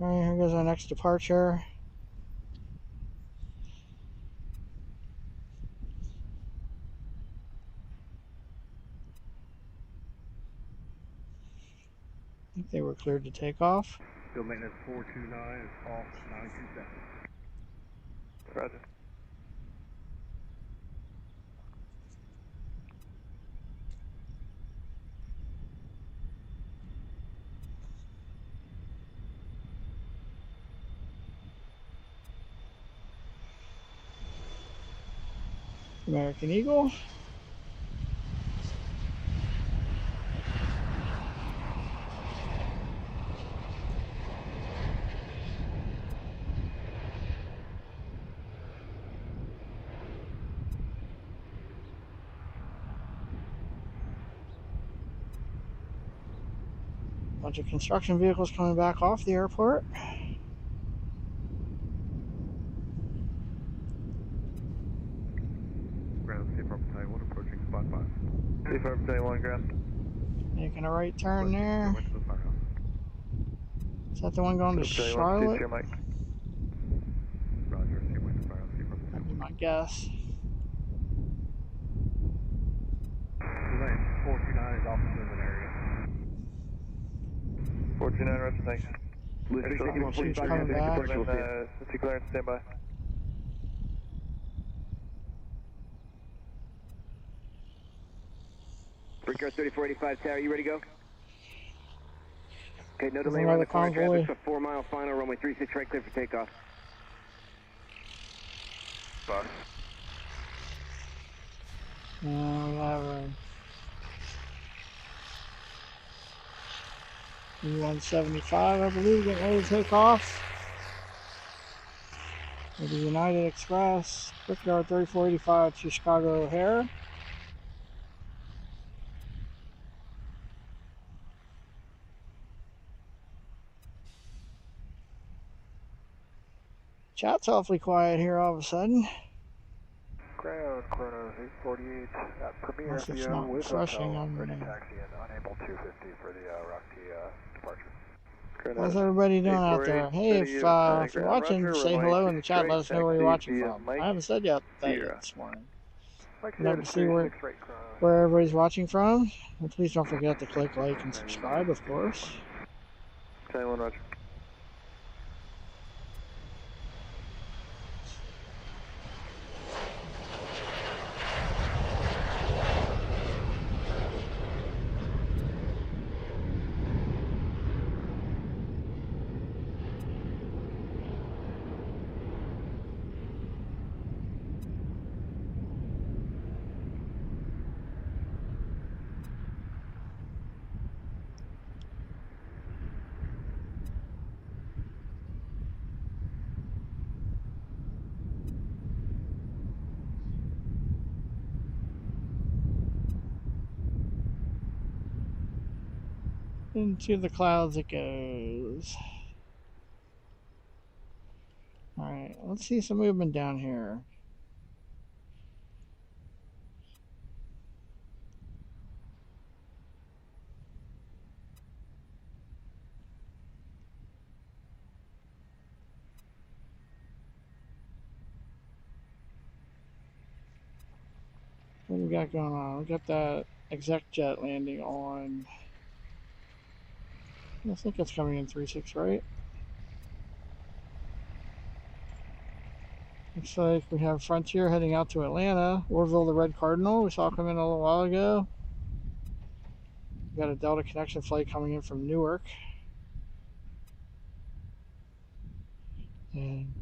[SPEAKER 1] Alright, here goes our next departure. I think they were cleared to take off.
[SPEAKER 7] Field maintenance 429 is off 927.
[SPEAKER 6] Roger.
[SPEAKER 1] American Eagle. Bunch of construction vehicles coming back off the airport.
[SPEAKER 6] Ground, Safe Harbor Battalion 1 approaching spot 5. Safe Harbor Battalion 1, ground.
[SPEAKER 1] Making a right turn there. Is that the one going to Charlotte?
[SPEAKER 6] Mike.
[SPEAKER 8] Roger, see wing to firehouse, Safe Harbor.
[SPEAKER 1] That'd be my guess.
[SPEAKER 7] Field base 429 is off the movement area.
[SPEAKER 6] 429, roger, thanks.
[SPEAKER 12] Blizzard 5145,
[SPEAKER 1] coming back.
[SPEAKER 6] City clearance, stand by.
[SPEAKER 12] Brickyard 3485 Tower, you ready to go? Okay, no delay
[SPEAKER 1] Another
[SPEAKER 12] around the corner
[SPEAKER 1] convoy.
[SPEAKER 12] traffic, so 4 mile final, runway 36 right, clear for takeoff.
[SPEAKER 6] Bus.
[SPEAKER 1] Now we have a E-175, I believe, getting ready to take off. With the United Express, Brickyard 3485 to Chicago O'Hare. Chat's awfully quiet here all of a sudden.
[SPEAKER 11] Ground, Chronos 848 at Premier
[SPEAKER 1] Unless it's
[SPEAKER 11] FBO
[SPEAKER 1] not
[SPEAKER 11] with
[SPEAKER 1] refreshing
[SPEAKER 11] hotel,
[SPEAKER 1] on
[SPEAKER 11] ready
[SPEAKER 1] the-
[SPEAKER 11] taxi and unable 250 for the Rocky departure.
[SPEAKER 1] How's everybody doing out there? Hey, if you're watching, say hello in the chat. Let us know where you're watching from. I haven't said that yet this morning.
[SPEAKER 11] Mike
[SPEAKER 1] I'd love to see where
[SPEAKER 11] 36 right, Chronos.
[SPEAKER 1] everybody's watching from. And please don't forget to click like and subscribe, of course.
[SPEAKER 6] Battalion 1, roger.
[SPEAKER 1] Into the clouds it goes. Alright, let's see some movement down here. What do we got going on? We got that exec jet landing on. I think it's coming in 36, right? Looks like we have Frontier heading out to Atlanta. Orville the Red Cardinal, we saw come in a little while ago. We got a Delta connection flight coming in from Newark. And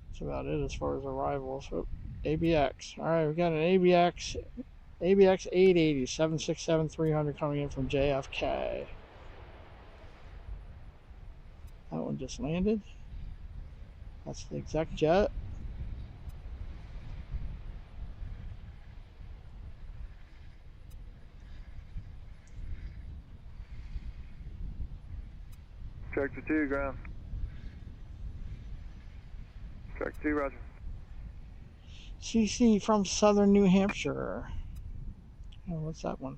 [SPEAKER 1] that's about it as far as arrivals. So, ABX. Alright, we got an ABX ABX 880, 767-300 coming in from JFK. That one just landed. That's the exec jet.
[SPEAKER 6] Tractor 2, ground. Tractor 2, roger.
[SPEAKER 1] CC from Southern New Hampshire. Oh, what's that one?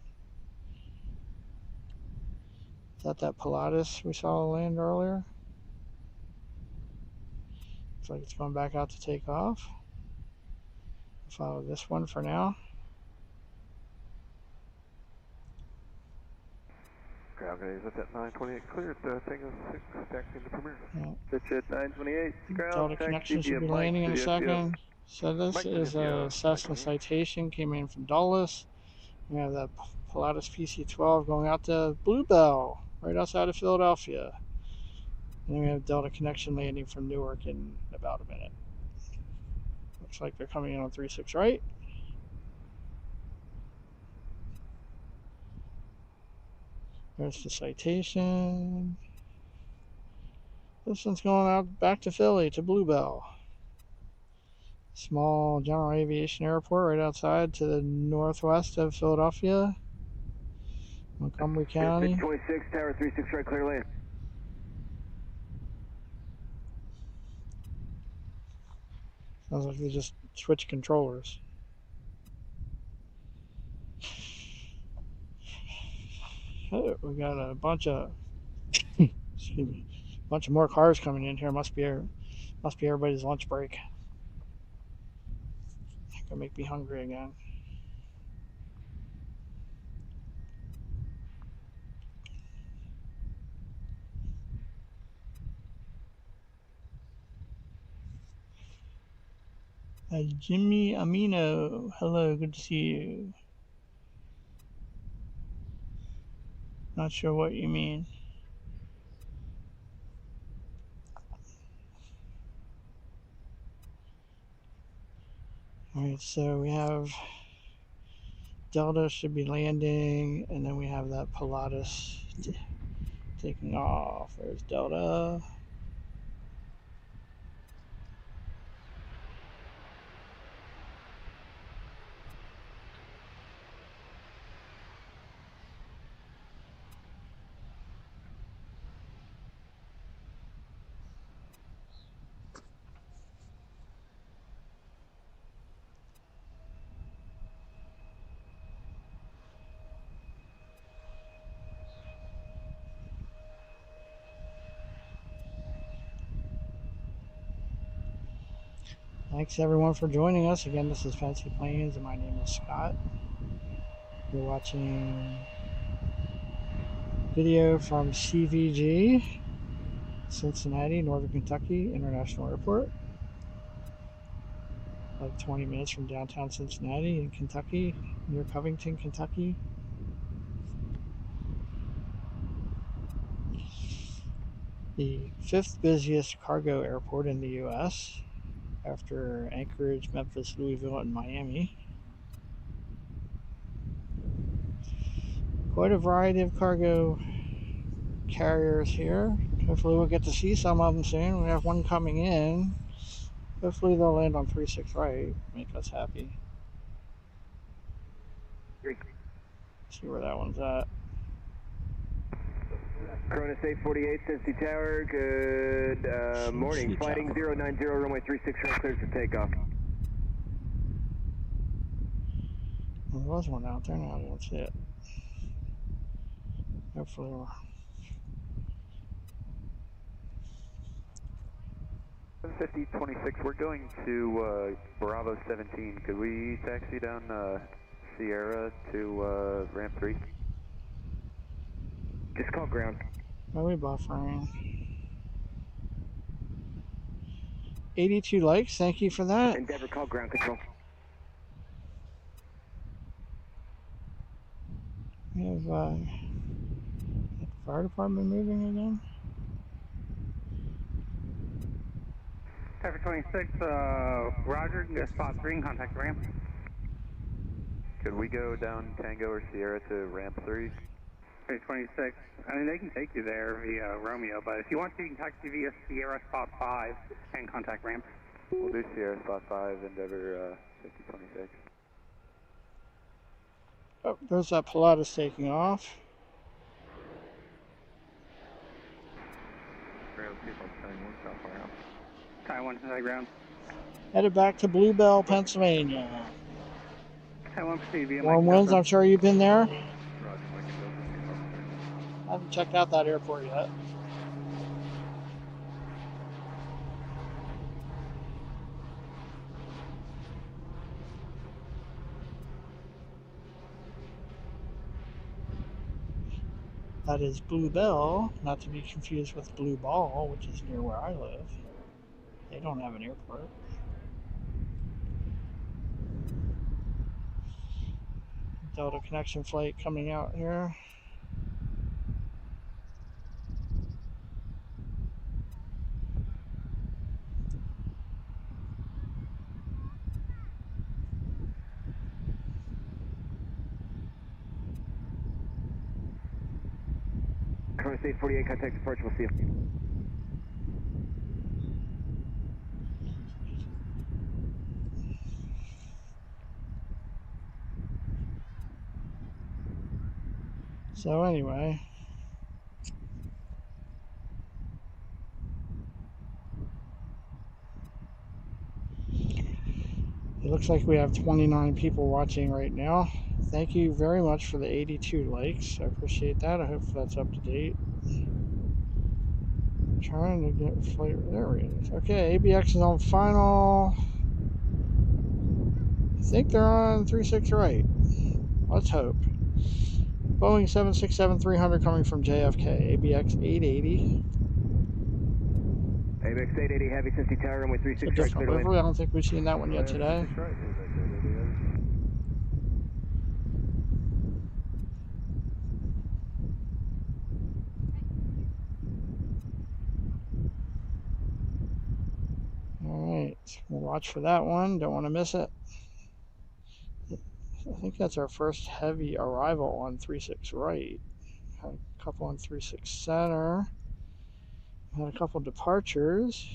[SPEAKER 1] Is that Pilatus we saw land earlier? Looks like it's going back out to take off. I'll follow this one for now.
[SPEAKER 6] Ground guys, that's at 928 cleared. Tango 6, taxiing to Premier. Pitch at 928. Ground.
[SPEAKER 1] Delta connection should be landing in a second. So this is a Cessna Citation, came in from Dulles. We have that Pilatus PC-12 going out to Bluebell, right outside of Philadelphia. And then we have Delta connection landing from Newark in about a minute. Looks like they're coming in on 36 right. There's the Citation. This one's going out back to Philly, to Bluebell. Small general aviation airport right outside to the northwest of Philadelphia. Montgomery County.
[SPEAKER 12] 26, tower 36 right, clear land.
[SPEAKER 1] Sounds like they just switched controllers. Oh, we got a bunch of excuse me, a bunch of more cars coming in here. Must be everybody's lunch break. Gonna make me hungry again. Jimmy Amino, hello, good to see you. Not sure what you mean. Alright, so we have Delta should be landing, and then we have that Pilatus taking off. There's Delta. Thanks everyone for joining us. Again, this is Fancy Planes and my name is Scott. You're watching video from CVG, Cincinnati, Northern Kentucky International Airport. Like 20 minutes from downtown Cincinnati in Kentucky, near Covington, Kentucky. The 5th busiest cargo airport in the U.S. after Anchorage, Memphis, Louisville, and Miami. Quite a variety of cargo carriers here. Hopefully we'll get to see some of them soon. We have one coming in. Hopefully they'll land on 36 right, make us happy. See where that one's at.
[SPEAKER 12] Cronus 848, Cincy Tower, good morning. Flighting 090, runway 36 right, cleared for takeoff.
[SPEAKER 1] Well, there was one out there, now I don't see it. Hopefully we're...
[SPEAKER 8] 5026, we're going to Bravo 17. Could we taxi down Sierra to ramp 3?
[SPEAKER 12] Just call ground.
[SPEAKER 1] Are we buffering? 82 likes, thank you for that.
[SPEAKER 12] Endeavor, call ground control.
[SPEAKER 1] We have the fire department moving again.
[SPEAKER 13] Traffic 26, Roger, you got spot 3 and contact the ramp.
[SPEAKER 8] Could we go down Tango or Sierra to ramp 3?
[SPEAKER 3] 326. I mean, they can take you there via Romeo, but if you want to, you can taxi via Sierra Spot 5 and contact ramp.
[SPEAKER 8] We'll do Sierra Spot 5, Endeavor 5026.
[SPEAKER 1] Oh, there's that Pilatus taking off.
[SPEAKER 3] Taiwan high ground.
[SPEAKER 1] Headed back to Bluebell, Pennsylvania.
[SPEAKER 3] Taiwan proceed via
[SPEAKER 1] Warm
[SPEAKER 3] Mike
[SPEAKER 1] winds,
[SPEAKER 3] Delta.
[SPEAKER 1] I'm sure you've been there. I haven't checked out that airport yet. That is Bluebell, not to be confused with Blue Ball, which is near where I live. They don't have an airport. Delta connection flight coming out here.
[SPEAKER 12] Current state 48, contact departure, we'll see you.
[SPEAKER 1] So anyway, it looks like we have 29 people watching right now. Thank you very much for the 82 likes. I appreciate that. I hope that's up to date. Trying to get flight. There it is. Okay, ABX is on final. I think they're on 36 right. Let's hope. Boeing 767-300 coming from JFK. ABX 880.
[SPEAKER 12] ABX 880, heavy 50 tower, runway 36
[SPEAKER 1] It's a
[SPEAKER 12] right,
[SPEAKER 1] different
[SPEAKER 12] clear to
[SPEAKER 1] livery.
[SPEAKER 12] land.
[SPEAKER 1] I don't think we've seen that one yet today. Alright, we'll watch for that one. Don't want to miss it. I think that's our first heavy arrival on 36 right. Had a couple on 36 center. Had a couple departures.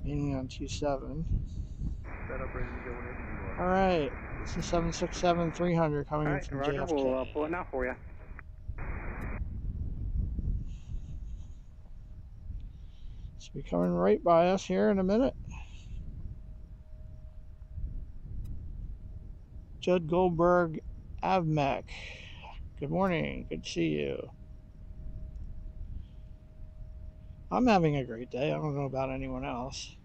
[SPEAKER 1] Mainly on 27. Alright, this is 767-300 coming in from
[SPEAKER 3] Roger,
[SPEAKER 1] JFK.
[SPEAKER 3] we'll pull it now for you.
[SPEAKER 1] It's be coming right by us here in a minute. Judd Goldberg, AvMech. Good morning. Good to see you. I'm having a great day. I don't know about anyone else.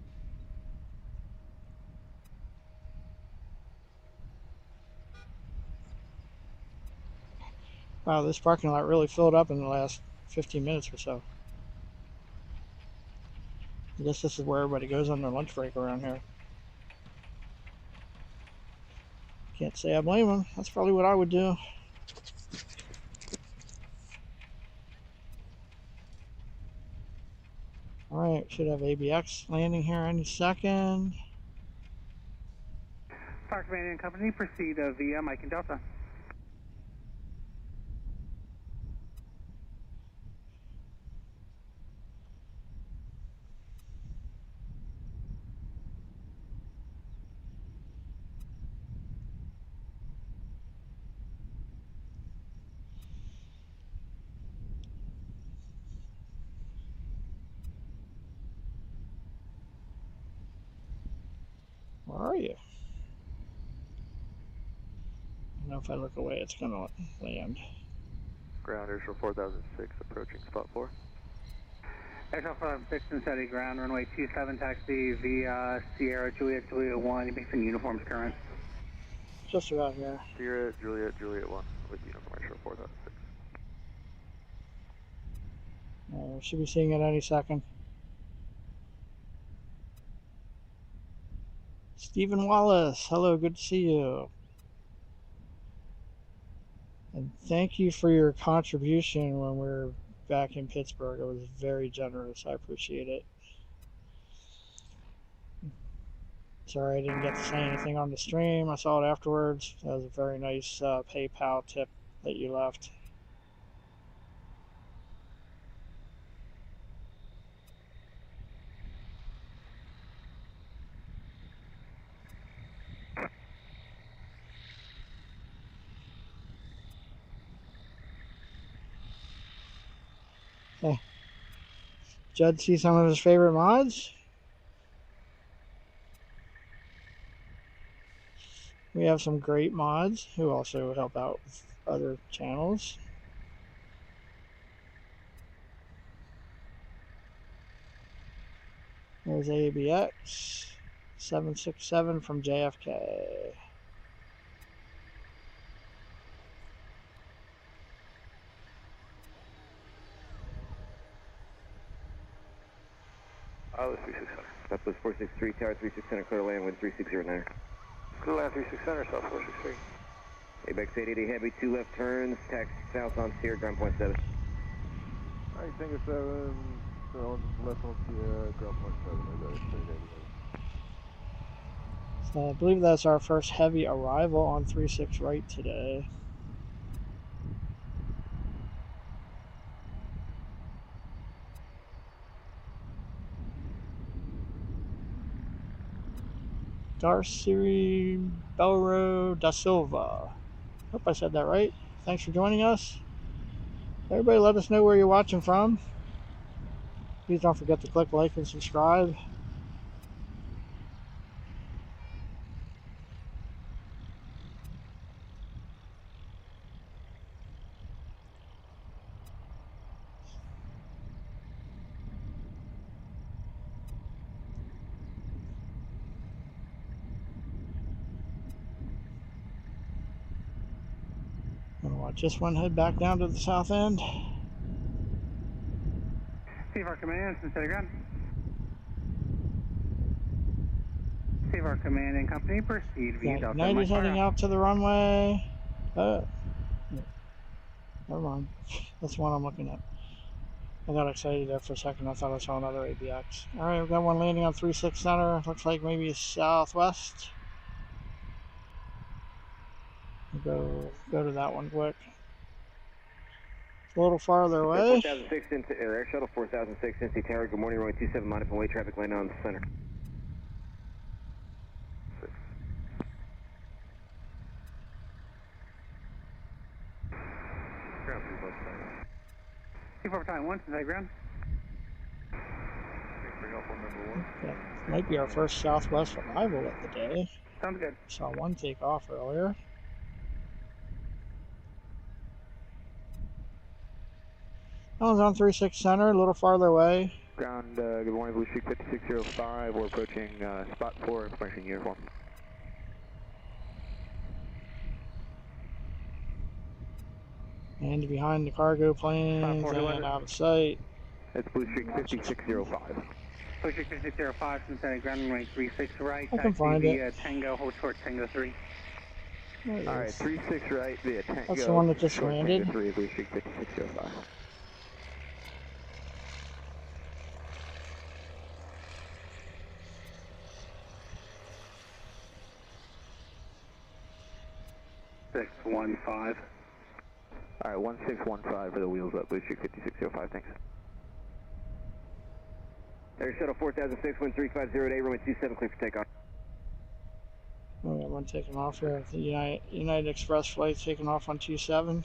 [SPEAKER 1] Wow, this parking lot really filled up in the last 15 minutes or so. I guess this is where everybody goes on their lunch break around here. Can't say I blame them. That's probably what I would do. Alright, should have ABX landing here any second.
[SPEAKER 3] Park Command and Company, proceed via Mike and Delta.
[SPEAKER 1] Where are you? I know if I look away, it's going to land.
[SPEAKER 8] Grounders for 4006, approaching spot 4.
[SPEAKER 3] Aircraft 6 and steady ground, runway 27 taxi via Sierra Juliet Juliet 1, you make some uniforms current.
[SPEAKER 1] Just about here.
[SPEAKER 8] Sierra Juliet Juliet 1 with uniform for 4006.
[SPEAKER 1] Should be seeing it any second. Stephen Wallace, hello, good to see you. And thank you for your contribution when we were back in Pittsburgh. It was very generous. I appreciate it. Sorry I didn't get to say anything on the stream. I saw it afterwards. That was a very nice PayPal tip that you left. Okay. Judd see some of his favorite mods? We have some great mods who also help out with other channels. There's ABX 767 from JFK.
[SPEAKER 8] Island 3600.
[SPEAKER 12] Southwest 463, Tower 3600, clear land, wind 3609.
[SPEAKER 11] Clear land 3600, South 463.
[SPEAKER 12] ABX 880 Heavy, 2 left turns, taxi south on Sierra, ground point 7.
[SPEAKER 6] Alright, Tango 7, on left on Sierra, ground point 7, I got it, 880.
[SPEAKER 1] So I believe that's our first heavy arrival on 36 right today. Darcy Belro da Silva. Hope I said that right. Thanks for joining us. Everybody let us know where you're watching from. Please don't forget to click like and subscribe. I'm gonna watch this one head back down to the south end.
[SPEAKER 3] CVR Command, Cincinnati ground. CVR Command and Company, proceed via Delta.
[SPEAKER 1] United's heading out to the runway. Never mind. That's the one I'm looking at. I got excited there for a second. I thought I saw another ABX. Alright, we've got one landing on 36 center. Looks like maybe southwest. We'll go to that one quick. It's a little farther away.
[SPEAKER 12] 4006 Air Shuttle 4006 Cincy Tower. Good morning, runway 27, line up and way traffic landing on the center.
[SPEAKER 3] C4 time 1, Cincinnati ground.
[SPEAKER 1] That might be our first southwest arrival of the day.
[SPEAKER 3] Sounds good.
[SPEAKER 1] Saw one take off earlier. That one's on 36 center, a little farther away.
[SPEAKER 8] Ground, good morning, Blue Streak 5605. We're approaching spot 4, expression uniform.
[SPEAKER 1] And behind the cargo planes and out of sight.
[SPEAKER 8] It's Blue Streak 5605.
[SPEAKER 3] Blue Streak 5605, Cincinnati ground, runway 36 right.
[SPEAKER 1] I can find it.
[SPEAKER 3] Tango, hold short, Tango 3.
[SPEAKER 8] Alright, 36 right via Tango.
[SPEAKER 1] That's the one that just landed.
[SPEAKER 8] Tango 3, Blue Streak 5605. Alright, 1615 for the wheels up, Blue Streak 5605, thanks.
[SPEAKER 12] Air Shuttle 4006, wind 350 runway 27, clear for takeoff.
[SPEAKER 1] We got one taking off here. The United Express flight taking off on 27.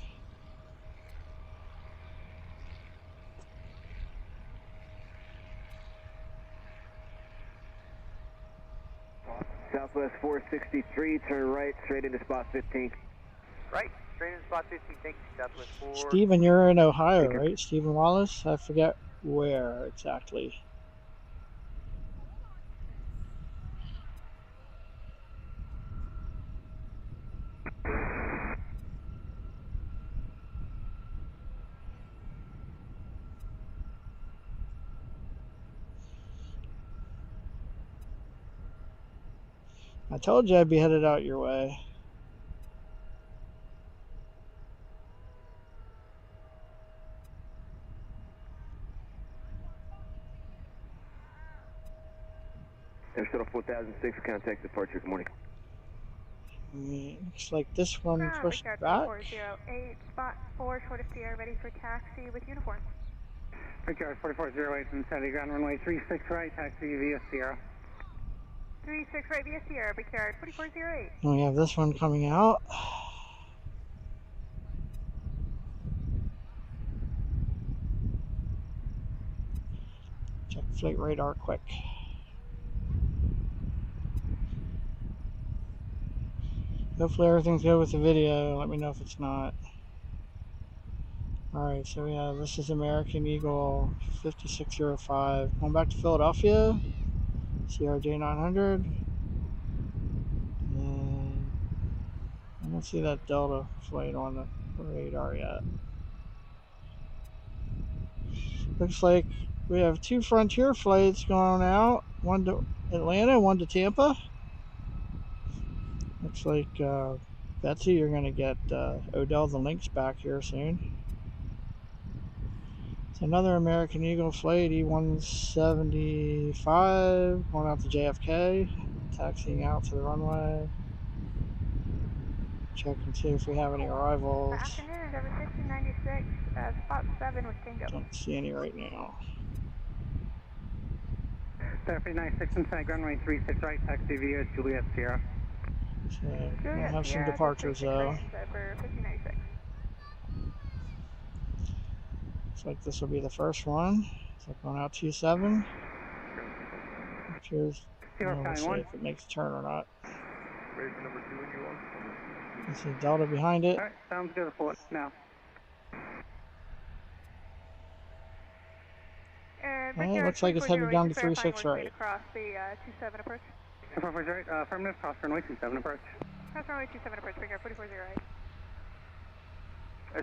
[SPEAKER 12] Southwest 463, turn right, straight into spot 15.
[SPEAKER 9] Right, straight into spot 15, thank you, Southwest 4.
[SPEAKER 1] Stephen, you're in Ohio, right? Stephen Wallace? I forget where exactly. I told you I'd be headed out your way.
[SPEAKER 12] Air Shuttle 4006, contact departure. Good morning.
[SPEAKER 1] Looks like this one pushed back.
[SPEAKER 5] 4408, spot 4, short of Sierra, ready for taxi with uniform.
[SPEAKER 3] Brickyard 4408, Cincinnati ground runway 36 right, taxi via Sierra.
[SPEAKER 5] 36 right via Sierra, Brickyard 4408.
[SPEAKER 1] We have this one coming out. Check flight radar quick. Hopefully everything's good with the video. Let me know if it's not. Alright, so we have, this is American Eagle 5605. Going back to Philadelphia. CRJ 900. And I don't see that Delta flight on the radar yet. Looks like we have 2 Frontier flights going out. One to Atlanta, one to Tampa. Looks like Betsy, you're going to get Odell the Lynx back here soon. It's another American Eagle flight, E175, going out to JFK, taxiing out to the runway. Check and see if we have any arrivals.
[SPEAKER 5] Afternoon, over 1596, spot 7 with Tango.
[SPEAKER 1] Don't see any right now.
[SPEAKER 3] Sierra 96, Cincinnati ground runway 36 right, taxi via Juliet Sierra.
[SPEAKER 1] So we'll have some departures though.
[SPEAKER 5] Over 1596.
[SPEAKER 1] Looks like this will be the first one. So going out 27. Cheers. We'll see if it makes a turn or not.
[SPEAKER 6] Ready for number 2 when you are.
[SPEAKER 1] Let's see Delta behind it.
[SPEAKER 3] Alright, sounds good for it now.
[SPEAKER 1] And it looks like it's headed down to 36 right.
[SPEAKER 5] Across the 27 approach.
[SPEAKER 3] 4408, affirmative, cross runway 27 approach.
[SPEAKER 5] Cross runway 27 approach, figure 4408.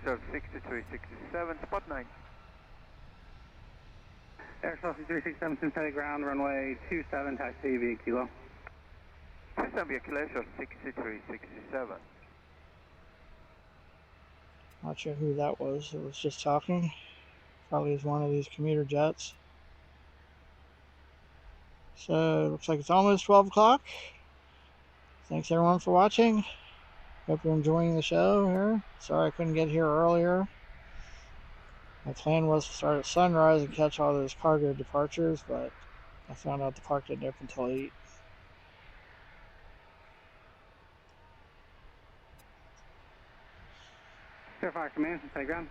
[SPEAKER 9] SR 6367, spot 9.
[SPEAKER 3] Air Shuttle 367, Cincinnati ground runway 27, taxi via Kilo.
[SPEAKER 9] System via Kilo, SR 6367.
[SPEAKER 1] Not sure who that was. It was just talking. Probably is one of these commuter jets. So, looks like it's almost 12 o'clock. Thanks everyone for watching. Hope you're enjoying the show here. Sorry I couldn't get here earlier. My plan was to start at sunrise and catch all those cargo departures, but I found out the park didn't open until 8.
[SPEAKER 3] Fire Command, Cincinnati ground.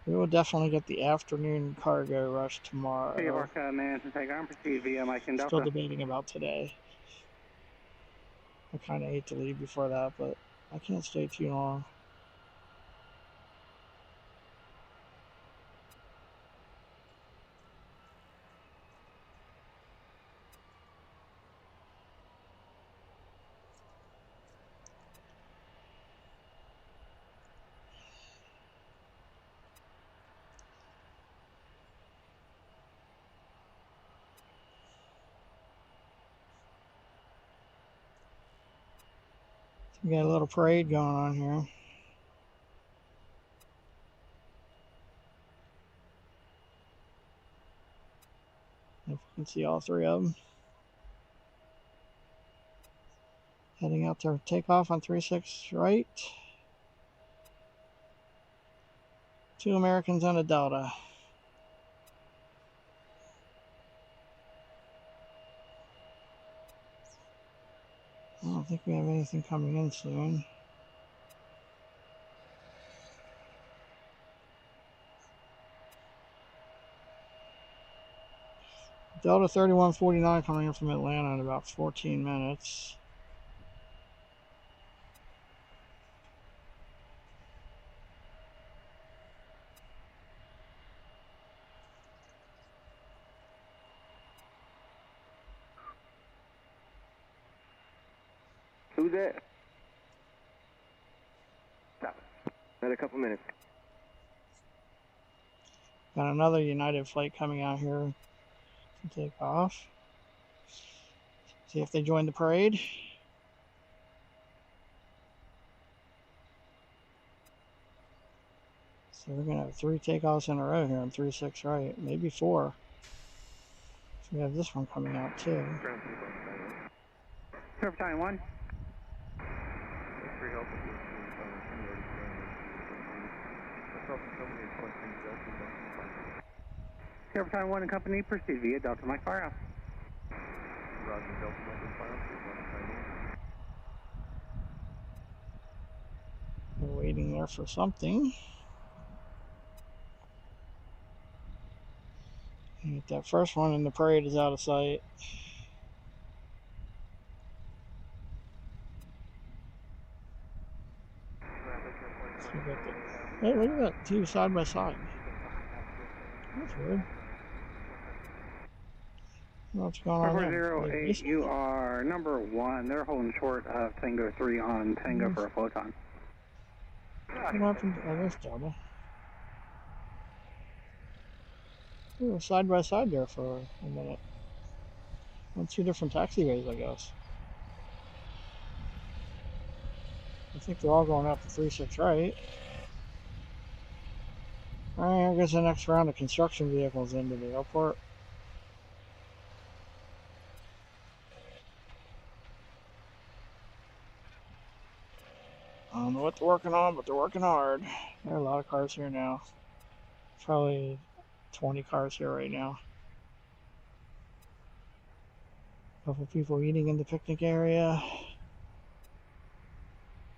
[SPEAKER 1] We will definitely get the afternoon cargo rush tomorrow.
[SPEAKER 3] Fire Command, Cincinnati ground. Proceed via Mike and Delta.
[SPEAKER 1] Still debating about today. I kind of hate to leave before that, but I can't stay too long. We got a little parade going on here. If you can see all 3 of them. Heading out to takeoff on 36 right. 2 Americans and a Delta. I don't think we have anything coming in soon. Delta 3149 coming in from Atlanta in about 14 minutes.
[SPEAKER 12] Who's that? Another couple minutes.
[SPEAKER 1] Got another United flight coming out here to take off. See if they join the parade. So we're going to have 3 takeoffs in a row here on 36 right, maybe 4. We have this one coming out too.
[SPEAKER 3] Surf Time 1. Surf Time 1 and company, proceed via Delta Mike Firehouse.
[SPEAKER 6] Roger, Delta Mike Firehouse.
[SPEAKER 1] We're waiting there for something. And that first one in the parade is out of sight. Hey, look at that, two side by side. That's weird. What's going on there?
[SPEAKER 3] 408, you are number 1. They're holding short of Tango 3 on Tango for a photon.
[SPEAKER 1] What happened? Oh, there's Delta. We were side by side there for a minute. On 2 different taxiways, I guess. I think they're all going out to 36 right. Alright, here goes the next round of construction vehicles into the airport. I don't know what they're working on, but they're working hard. There are a lot of cars here now. Probably 20 cars here right now. A couple people eating in the picnic area.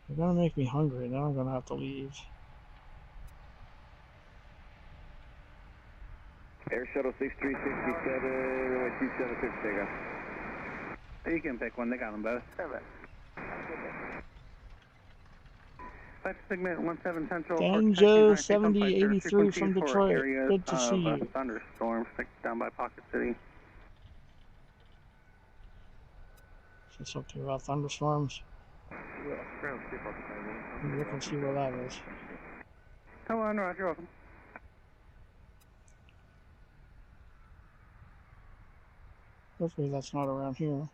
[SPEAKER 1] They're gonna make me hungry, then I'm gonna have to leave.
[SPEAKER 12] Air Shuttle 6367, runway 276, takeoff.
[SPEAKER 3] You can pick one, they got them both. Flight segment 17 Central.
[SPEAKER 1] Banjo 7083 from Detroit. Good to see you.
[SPEAKER 3] Thunderstorms down by Pocket City.
[SPEAKER 1] Say something about thunderstorms. You can see where that is.
[SPEAKER 3] Come on, Roger, welcome.
[SPEAKER 1] Hopefully that's not around here.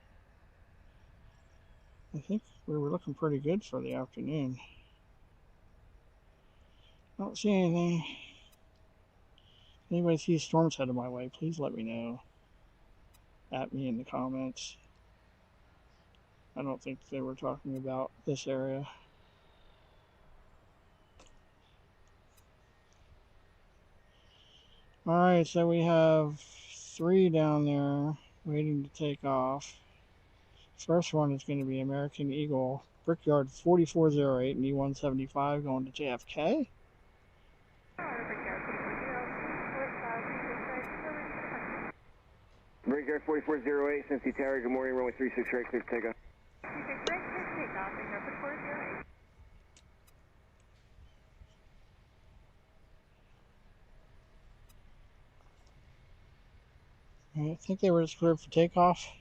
[SPEAKER 1] I think we were looking pretty good for the afternoon. Don't see anything. If anybody sees storms headed my way, please let me know. At me in the comments. I don't think they were talking about this area. Alright, so we have 3 down there waiting to take off. First one is going to be American Eagle, Brickyard 4408 and E175 going to JFK.
[SPEAKER 12] Brickyard 4408, Cincinnati Tower, good morning, runway 36 right, clear for takeoff.
[SPEAKER 5] 36 right, clear for takeoff, Brickyard 4408.
[SPEAKER 1] I think they were just cleared for takeoff.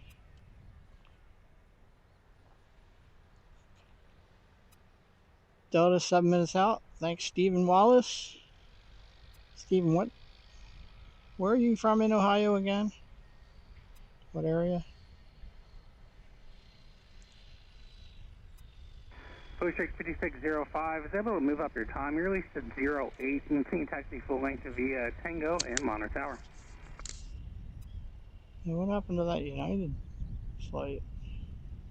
[SPEAKER 1] Delta 7 minutes out. Thanks, Stephen Wallace. Stephen, where are you from in Ohio again? What area?
[SPEAKER 3] Bushwick 5605 is able to move up your time. You're released at 08 and continue taxi full length via Tango and Monitor Tower.
[SPEAKER 1] Yeah, what happened to that United flight?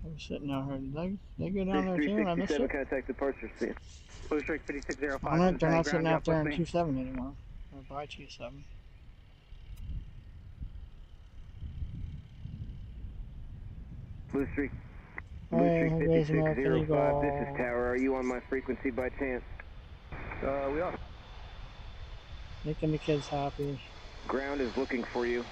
[SPEAKER 1] I was sitting out here. Did they go down there too and I missed it?
[SPEAKER 12] Contact departure speed.
[SPEAKER 3] Bushwick 5605.
[SPEAKER 1] I know they're not sitting out there in 27 anymore. Or by 27.
[SPEAKER 12] Blue Street.
[SPEAKER 1] Hey,
[SPEAKER 12] Blue
[SPEAKER 1] there's
[SPEAKER 12] Street
[SPEAKER 1] American
[SPEAKER 12] 5605.
[SPEAKER 1] Eagle.
[SPEAKER 12] This is Tower. Are you on my frequency by chance?
[SPEAKER 6] We are.
[SPEAKER 1] Making the kids happy.
[SPEAKER 12] Ground is looking for you.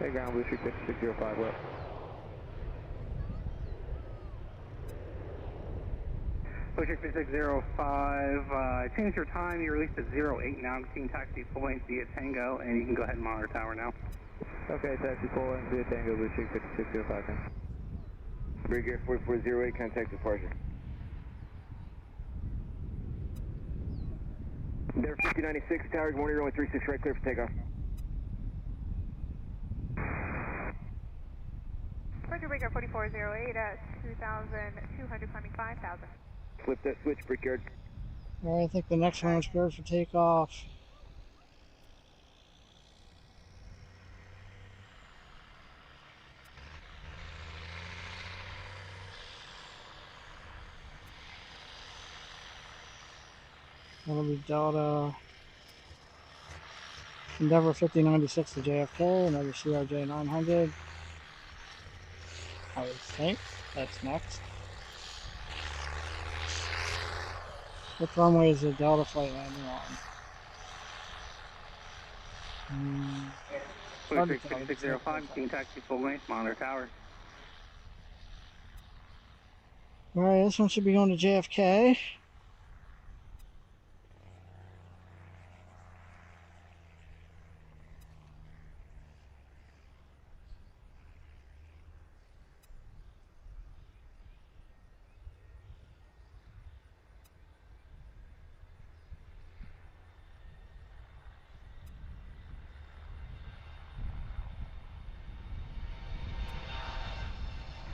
[SPEAKER 6] Hey, ground, Blue Street 5605, well.
[SPEAKER 3] Bushwick 5605, change your time. You're released at 08 now. Continue taxi full length via Tango, and you can go ahead and Monitor Tower now.
[SPEAKER 6] Okay, taxi full length via Tango, Blue Street 5605, man.
[SPEAKER 12] Brigade 4408, contact departure. There 5096, Tower, good morning, runway 36 right, clear for takeoff.
[SPEAKER 5] Departure Brickyard 4408 at 2,200, climbing 5,000.
[SPEAKER 12] Flip that switch, Brickyard.
[SPEAKER 1] All right, I think the next one is cleared for takeoff. That'll be Delta Endeavor 5096 to JFK, another CRJ 900. I would think that's next. What runway is the Delta flight landing on?
[SPEAKER 3] Blue 5605, Team Taxi full length, monitor tower.
[SPEAKER 1] Alright, this one should be going to JFK.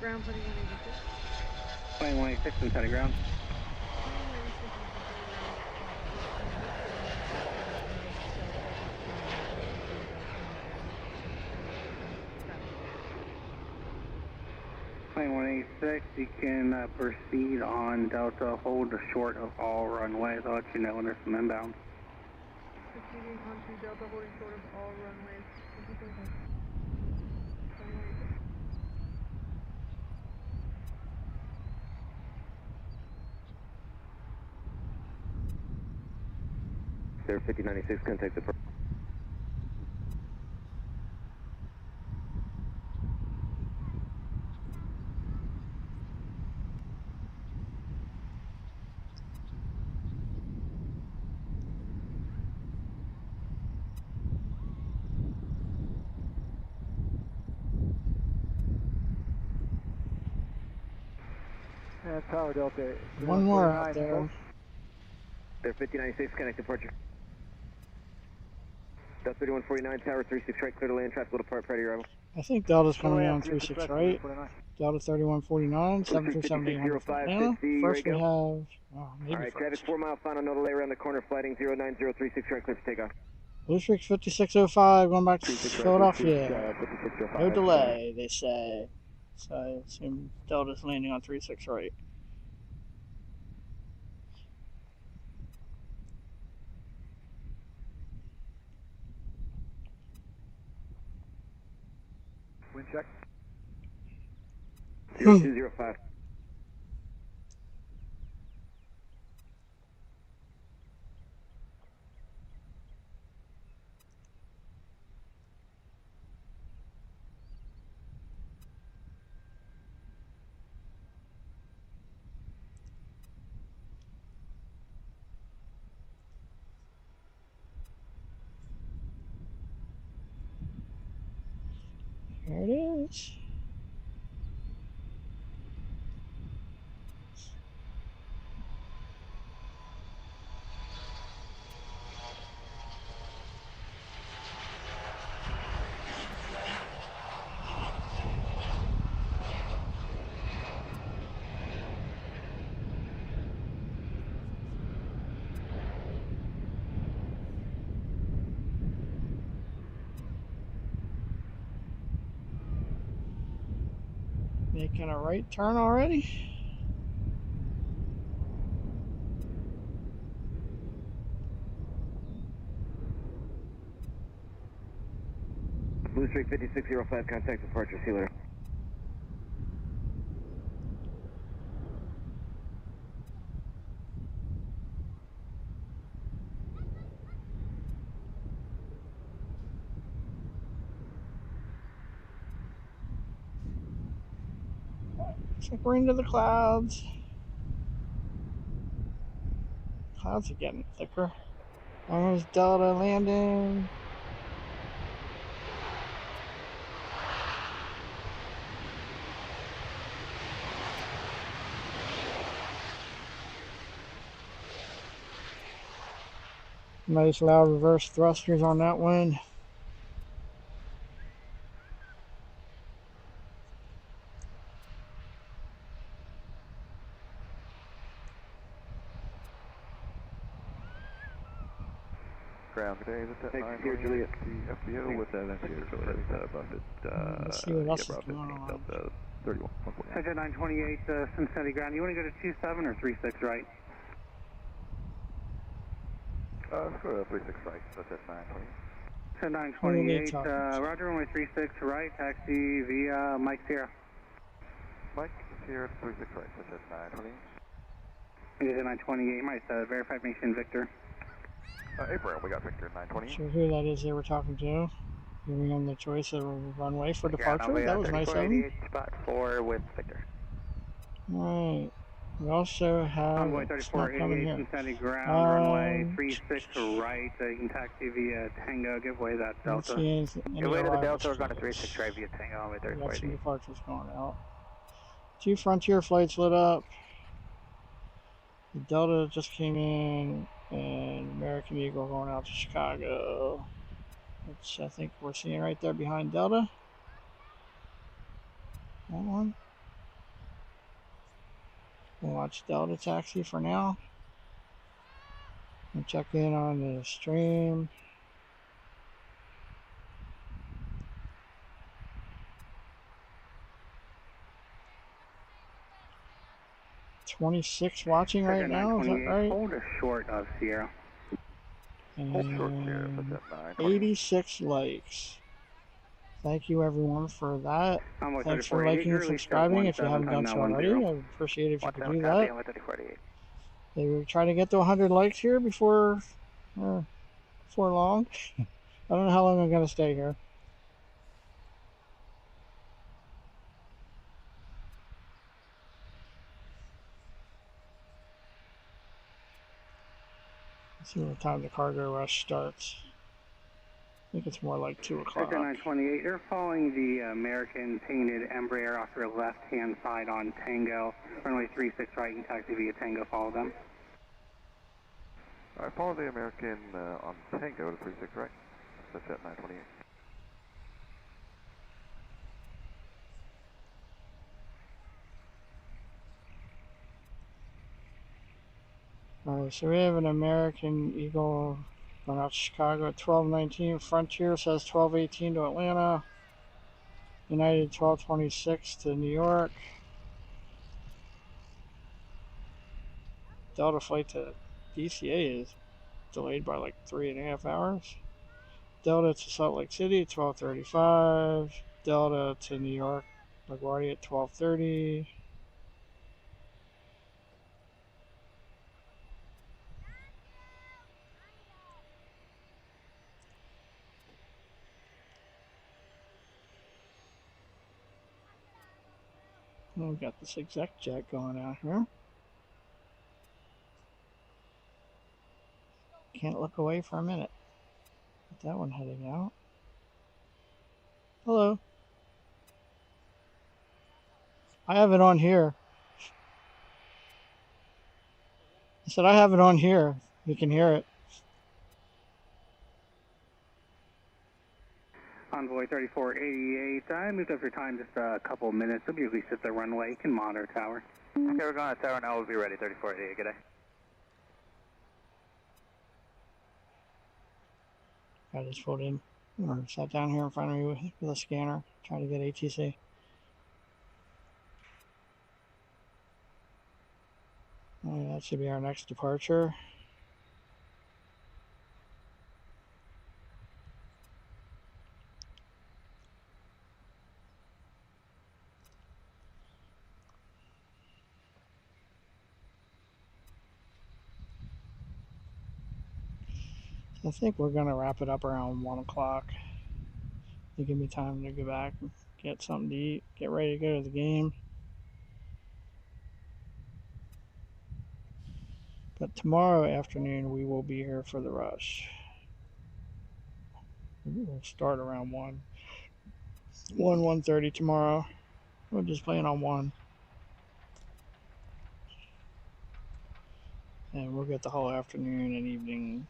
[SPEAKER 5] Ground 2186.
[SPEAKER 3] 2186, Cincinnati ground. Plane 186, you can proceed on Delta, hold short of all runways. I'll let you know when there's some inbound.
[SPEAKER 5] Proceeding onto Delta, holding short of all runways.
[SPEAKER 12] There, 5096, contact the.
[SPEAKER 10] And Tower Delta.
[SPEAKER 1] One more out there.
[SPEAKER 12] There, 5096, connect departure. Delta 3149, Tower 36 right, clear to land, traffic will depart prior to your arrival.
[SPEAKER 1] I think Delta's coming in on 36 right. Delta 3149, 737-800 Atlanta. First we have, oh, maybe
[SPEAKER 12] Alright,
[SPEAKER 1] first.
[SPEAKER 12] traffic 4 mile, final no delay around the corner, flighting 09036 right, clear for takeoff.
[SPEAKER 1] Blue Streak 5605 going back to Philadelphia. No delay, they say. So I assume Delta's landing on 36 right.
[SPEAKER 10] Wind check.
[SPEAKER 12] 0205.
[SPEAKER 1] There it is. Making a right turn already?
[SPEAKER 12] Blue Streak 5605, contact departure, see you later.
[SPEAKER 1] Check we're into the clouds. Clouds are getting thicker. There's Delta landing. Nice loud reverse thrusters on that one.
[SPEAKER 8] ground today. Is it that 9
[SPEAKER 12] Sierra Juliet.
[SPEAKER 8] FBO with that Sierra Juliet, Buffett,
[SPEAKER 1] Let's see what else is
[SPEAKER 8] Bravo
[SPEAKER 1] going
[SPEAKER 8] 15,
[SPEAKER 1] on.
[SPEAKER 8] Delta 31, 149.
[SPEAKER 3] Center 928, Cincinnati ground. You want to go to 27 or 36 right?
[SPEAKER 8] Let's go to 36 right, so that's 920.
[SPEAKER 3] Center 928, Roger, runway 36 right, taxi via Mike Sierra.
[SPEAKER 8] Mike Sierra 36 right, so that's 920.
[SPEAKER 3] It is a 928, might verified nation Victor.
[SPEAKER 8] April, we got Victor 920.
[SPEAKER 1] Not sure who that is they were talking to. Giving them the choice of runway for departure. That was nice of them.
[SPEAKER 4] Spot 4 with Victor.
[SPEAKER 1] Right. We also have
[SPEAKER 3] Convoy 3488 Cincinnati ground, runway 36 right. You can taxi via Tango, give way that Delta.
[SPEAKER 4] Give way to the Delta, we're going to 36 right via Tango, runway 3488.
[SPEAKER 1] Got some departures going out. 2 Frontier flights lit up. The Delta just came in, and American Eagle going out to Chicago, which I think we're seeing right there behind Delta. That one. We'll watch Delta taxi for now. We'll check in on the stream. $26 watching right now, is that right?
[SPEAKER 3] Hold a short of Sierra.
[SPEAKER 1] And 86 likes. Thank you everyone for that. Thanks for liking and subscribing if you haven't done so already. I would appreciate it if you could do that. They were trying to get to 100 likes here before long. I don't know how long I'm going to stay here. Let's see what time the cargo rush starts. I think it's more like 2 o'clock.
[SPEAKER 3] 928, you're following the American painted Embraer off your left-hand side on Tango. Runway 36 right and taxi via Tango, follow them.
[SPEAKER 8] Alright, follow the American on Tango to 36 right. That's at 928.
[SPEAKER 1] Alright, so we have an American Eagle going out to Chicago at 12:19. Frontier says 12:18 to Atlanta. United 12:26 to New York. Delta flight to DCA is delayed by like 3.5 hours. Delta to Salt Lake City at 12:35. Delta to New York, LaGuardia at 12:30. We've got this exec jet going out here. Can't look away for a minute. Got that one heading out. Hello. I have it on here. I said I have it on here. You can hear it.
[SPEAKER 3] Convoy 3488, I moved up your time just a couple of minutes. It'll be at least at the runway. You can monitor tower.
[SPEAKER 9] Okay, we're going to tower now. We'll be ready. 3488, good day.
[SPEAKER 1] I just pulled in or sat down here in front of me with a scanner, trying to get ATC. That should be our next departure. I think we're going to wrap it up around 1 o'clock. To give me time to go back and get something to eat, get ready to go to the game. But tomorrow afternoon we will be here for the rush. We'll start around 1:30 tomorrow. We'll just plan on 1. And we'll get the whole afternoon and evening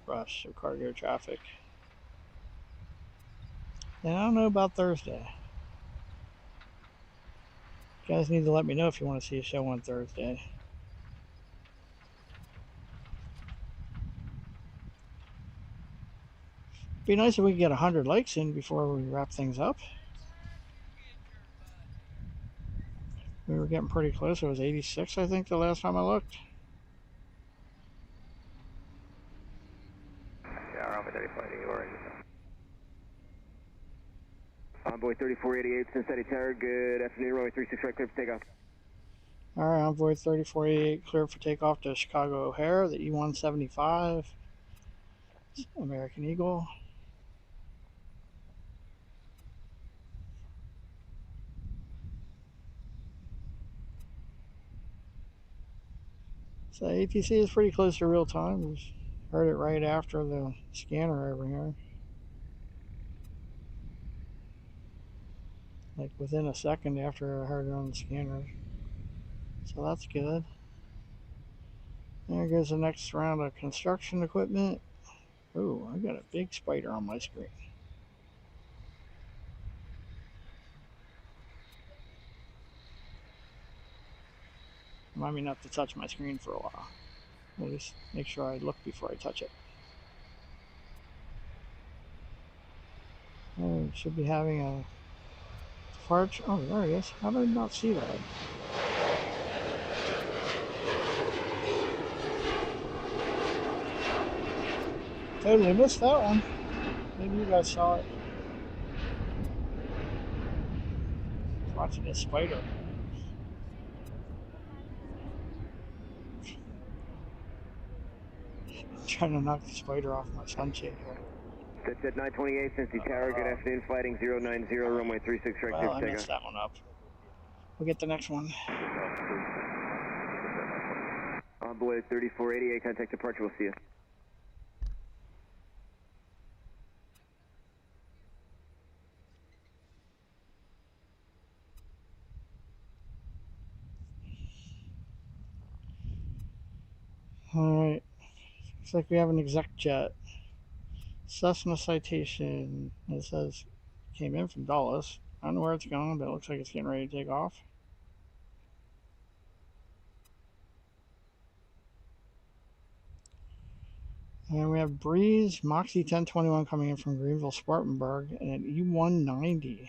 [SPEAKER 1] rush of cargo traffic. And I don't know about Thursday. You guys need to let me know if you want to see a show on Thursday. Be nice if we could get 100 likes in before we wrap things up. We were getting pretty close. It was 86, I think, the last time I looked.
[SPEAKER 12] Yeah, runway 3488, we're ready. Envoy 3488, Cincinnati Tower, good afternoon, runway 36 right, clear for takeoff.
[SPEAKER 1] All right, Envoy 3488, clear for takeoff to Chicago O'Hare, the E175, American Eagle. So ATC is pretty close to real time. We heard it right after the scanner over here. Like within a second after I heard it on the scanner. So that's good. There goes the next round of construction equipment. Oh, I got a big spider on my screen. Remind me not to touch my screen for a while. At least make sure I look before I touch it. Oh, should be having a departure. Oh, there it is. How did I not see that? Totally missed that one. Maybe you guys saw it. Watching a spider. Trying to knock the spider off my sunshade here.
[SPEAKER 12] That's at 928, Cincinnati Tower, good afternoon, flighting 090, runway 36 right,
[SPEAKER 1] Well,
[SPEAKER 12] clear for
[SPEAKER 1] I
[SPEAKER 12] takeoff.
[SPEAKER 1] messed that one up. We'll get the next one.
[SPEAKER 12] Envoy 3488, contact departure, we'll see you.
[SPEAKER 1] Alright. Looks like we have an exec jet. Cessna citation. It says came in from Dulles. I don't know where it's going, but it looks like it's getting ready to take off. And we have Breeze Moxie 1021 coming in from Greenville Spartanburg and an E190.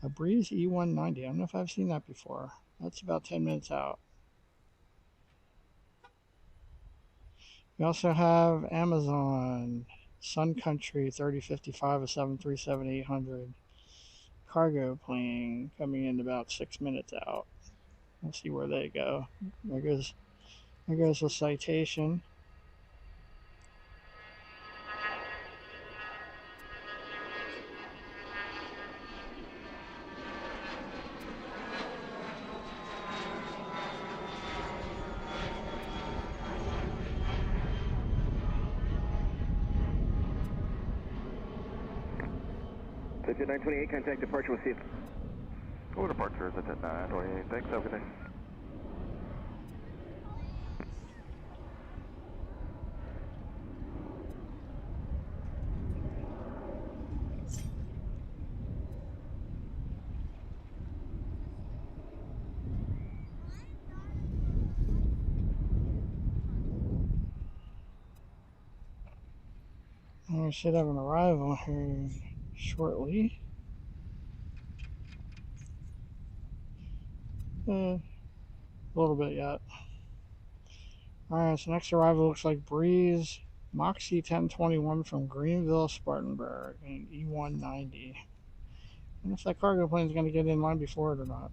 [SPEAKER 1] A Breeze E190. I don't know if I've seen that before. That's about 10 minutes out. We also have Amazon Sun Country 3055, a 737-800 cargo plane coming in about 6 minutes out. Let's see where they go. There goes the citation.
[SPEAKER 12] That's at 928, contact departure, we'll see you.
[SPEAKER 6] Go departure, that's at 928, thanks, have a good day.
[SPEAKER 1] I should have an arrival here shortly. A little bit yet. Alright, so next arrival looks like Breeze Moxie 1021 from Greenville Spartanburg and E190. And if that cargo plane is going to get in line before it or not.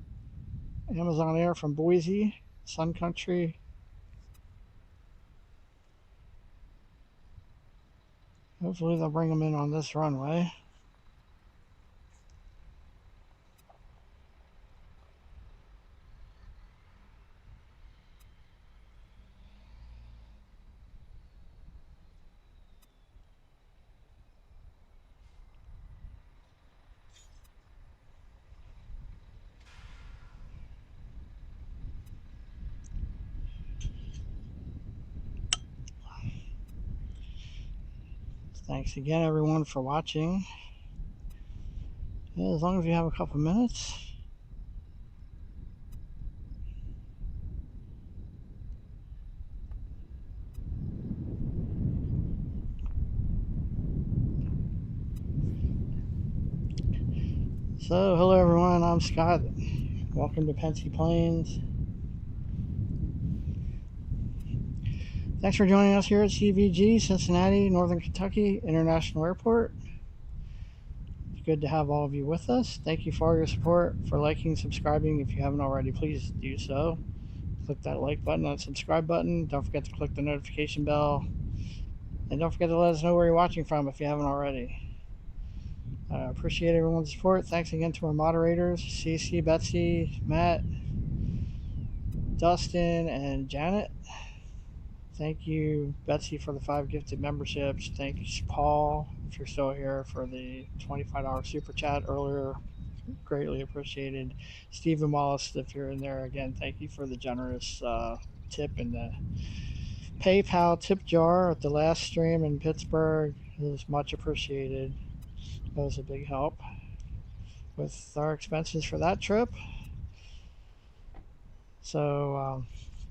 [SPEAKER 1] Amazon Air from Boise, Sun Country. Hopefully they'll bring them in on this runway. Thanks again, everyone, for watching. Yeah, as long as you have a couple minutes. So, hello everyone, I'm Scott. Welcome to Pensy Plains. Thanks for joining us here at CVG, Cincinnati, Northern Kentucky International Airport. It's good to have all of you with us. Thank you for all your support, for liking, subscribing. If you haven't already, please do so. Click that like button, that subscribe button. Don't forget to click the notification bell. And don't forget to let us know where you're watching from if you haven't already. Appreciate everyone's support. Thanks again to our moderators, Cece, Betsy, Matt, Dustin, and Janet. Thank you, Betsy, for the 5 gifted memberships. Thanks, Paul, if you're still here, for the $25 super chat earlier. Greatly appreciated. Stephen Wallace, if you're in there, again, thank you for the generous tip in the PayPal tip jar at the last stream in Pittsburgh. It was much appreciated. That was a big help with our expenses for that trip. So,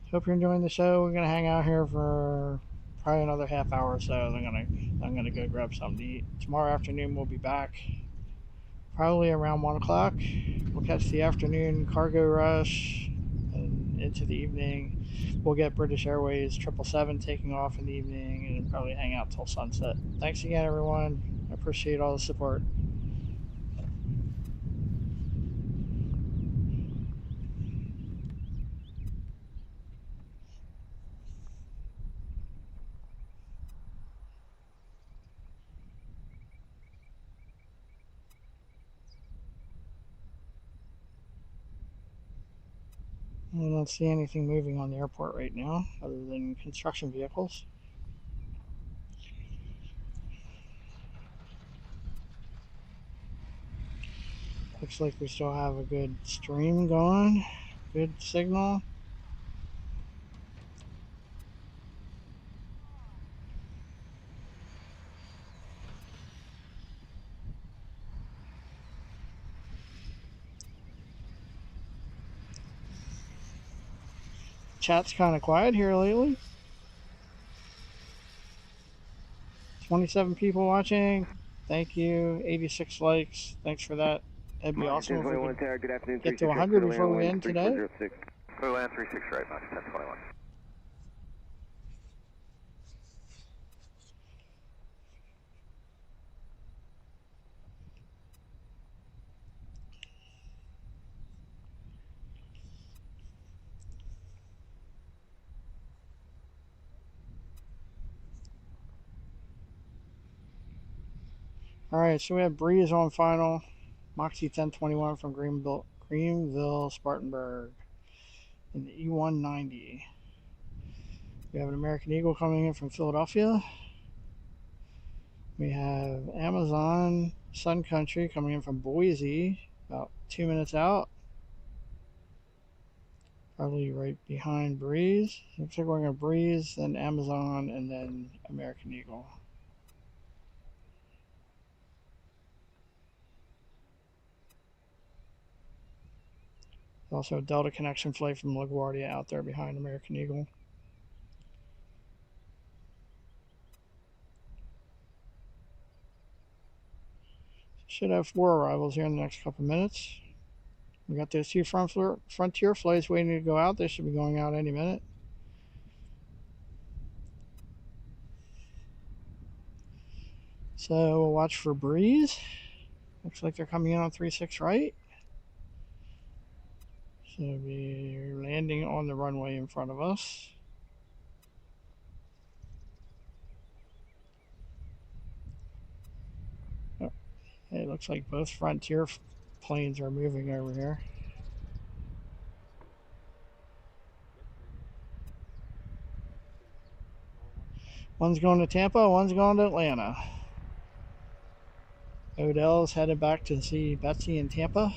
[SPEAKER 1] hope you're enjoying the show. We're gonna hang out here for probably another half hour or so. I'm gonna go grab something to eat. Tomorrow afternoon we'll be back, probably around 1 o'clock. We'll catch the afternoon cargo rush, and into the evening we'll get British Airways 777 taking off in the evening, and probably hang out till sunset. Thanks again, everyone. I appreciate all the support. I don't see anything moving on the airport right now other than construction vehicles. Looks like we still have a good stream going, good signal. Chat's kind of quiet here lately. 27 people watching. Thank you. 86 likes. Thanks for that. That'd be awesome if we could get to 100 before we end today.
[SPEAKER 2] Clear land 36 right, Max 1021.
[SPEAKER 1] All right, so we have Breeze on final. Moxie 1021 from Greenville, Spartanburg in the E190. We have an American Eagle coming in from Philadelphia. We have Amazon Sun Country coming in from Boise, about 2 minutes out. Probably right behind Breeze. Looks like we're going to Breeze, then Amazon, and then American Eagle. Also a Delta connection flight from LaGuardia out there behind American Eagle. Should have 4 arrivals here in the next couple minutes. We got those 2 Frontier flights waiting to go out. They should be going out any minute. So we'll watch for Breeze. Looks like they're coming in on 36 right. So they'll be landing on the runway in front of us. Oh, it looks like both Frontier planes are moving over here. One's going to Tampa, one's going to Atlanta. Odell's headed back to see Betsy in Tampa.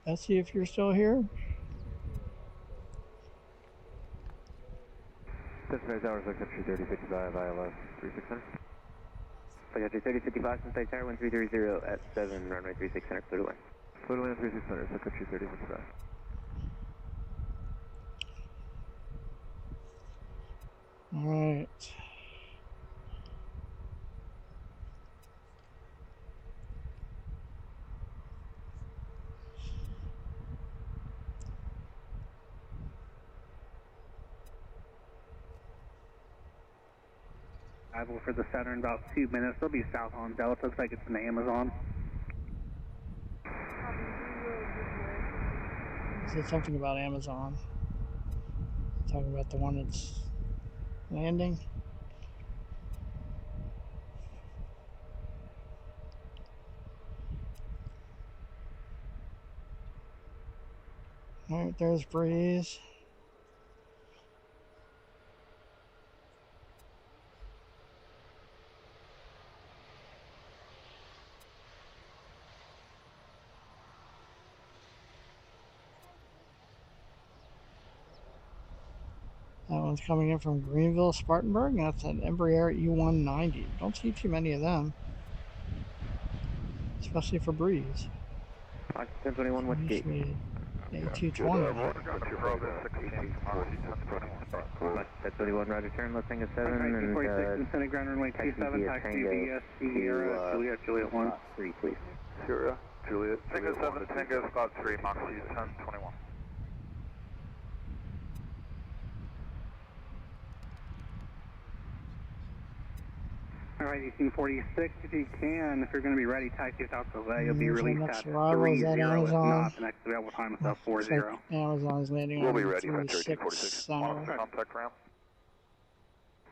[SPEAKER 1] Betsy, if you're still here.
[SPEAKER 4] Cincinnati Towers, I got you 3055, ILS 3600. I got you 3055, Cincinnati Tower 1330 at 7, runway 36 center, clear to land.
[SPEAKER 6] Clear to land 3600, so I got you 3055.
[SPEAKER 1] All right.
[SPEAKER 3] arrival for the center in about 2 minutes. They'll be south on Delta. Looks like it's in the Amazon.
[SPEAKER 1] Is it something about Amazon? Talking about the one that's landing? Alright, there's Breeze. That one's coming in from Greenville, Spartanburg. That's an Embraer E190. Don't see too many of them, especially for Breeze.
[SPEAKER 4] 1021, what's gate?
[SPEAKER 1] A220.
[SPEAKER 4] 1021, Roger, turn, let's hang a 7 and
[SPEAKER 3] 46, Cincinnati ground runway 27, taxi via Sierra, Juliet 1.
[SPEAKER 4] 3, please.
[SPEAKER 6] Sierra, Juliet.
[SPEAKER 9] Tango 7, Tango Squad 3, Mach 1021.
[SPEAKER 3] Alright, 1846, if you can, if you're going to be ready, taxi out the way. You'll be released at 30.
[SPEAKER 1] At
[SPEAKER 3] If not, the next available time is at 40.
[SPEAKER 1] Like Amazon's landing on 36 center.
[SPEAKER 9] Contact ramp.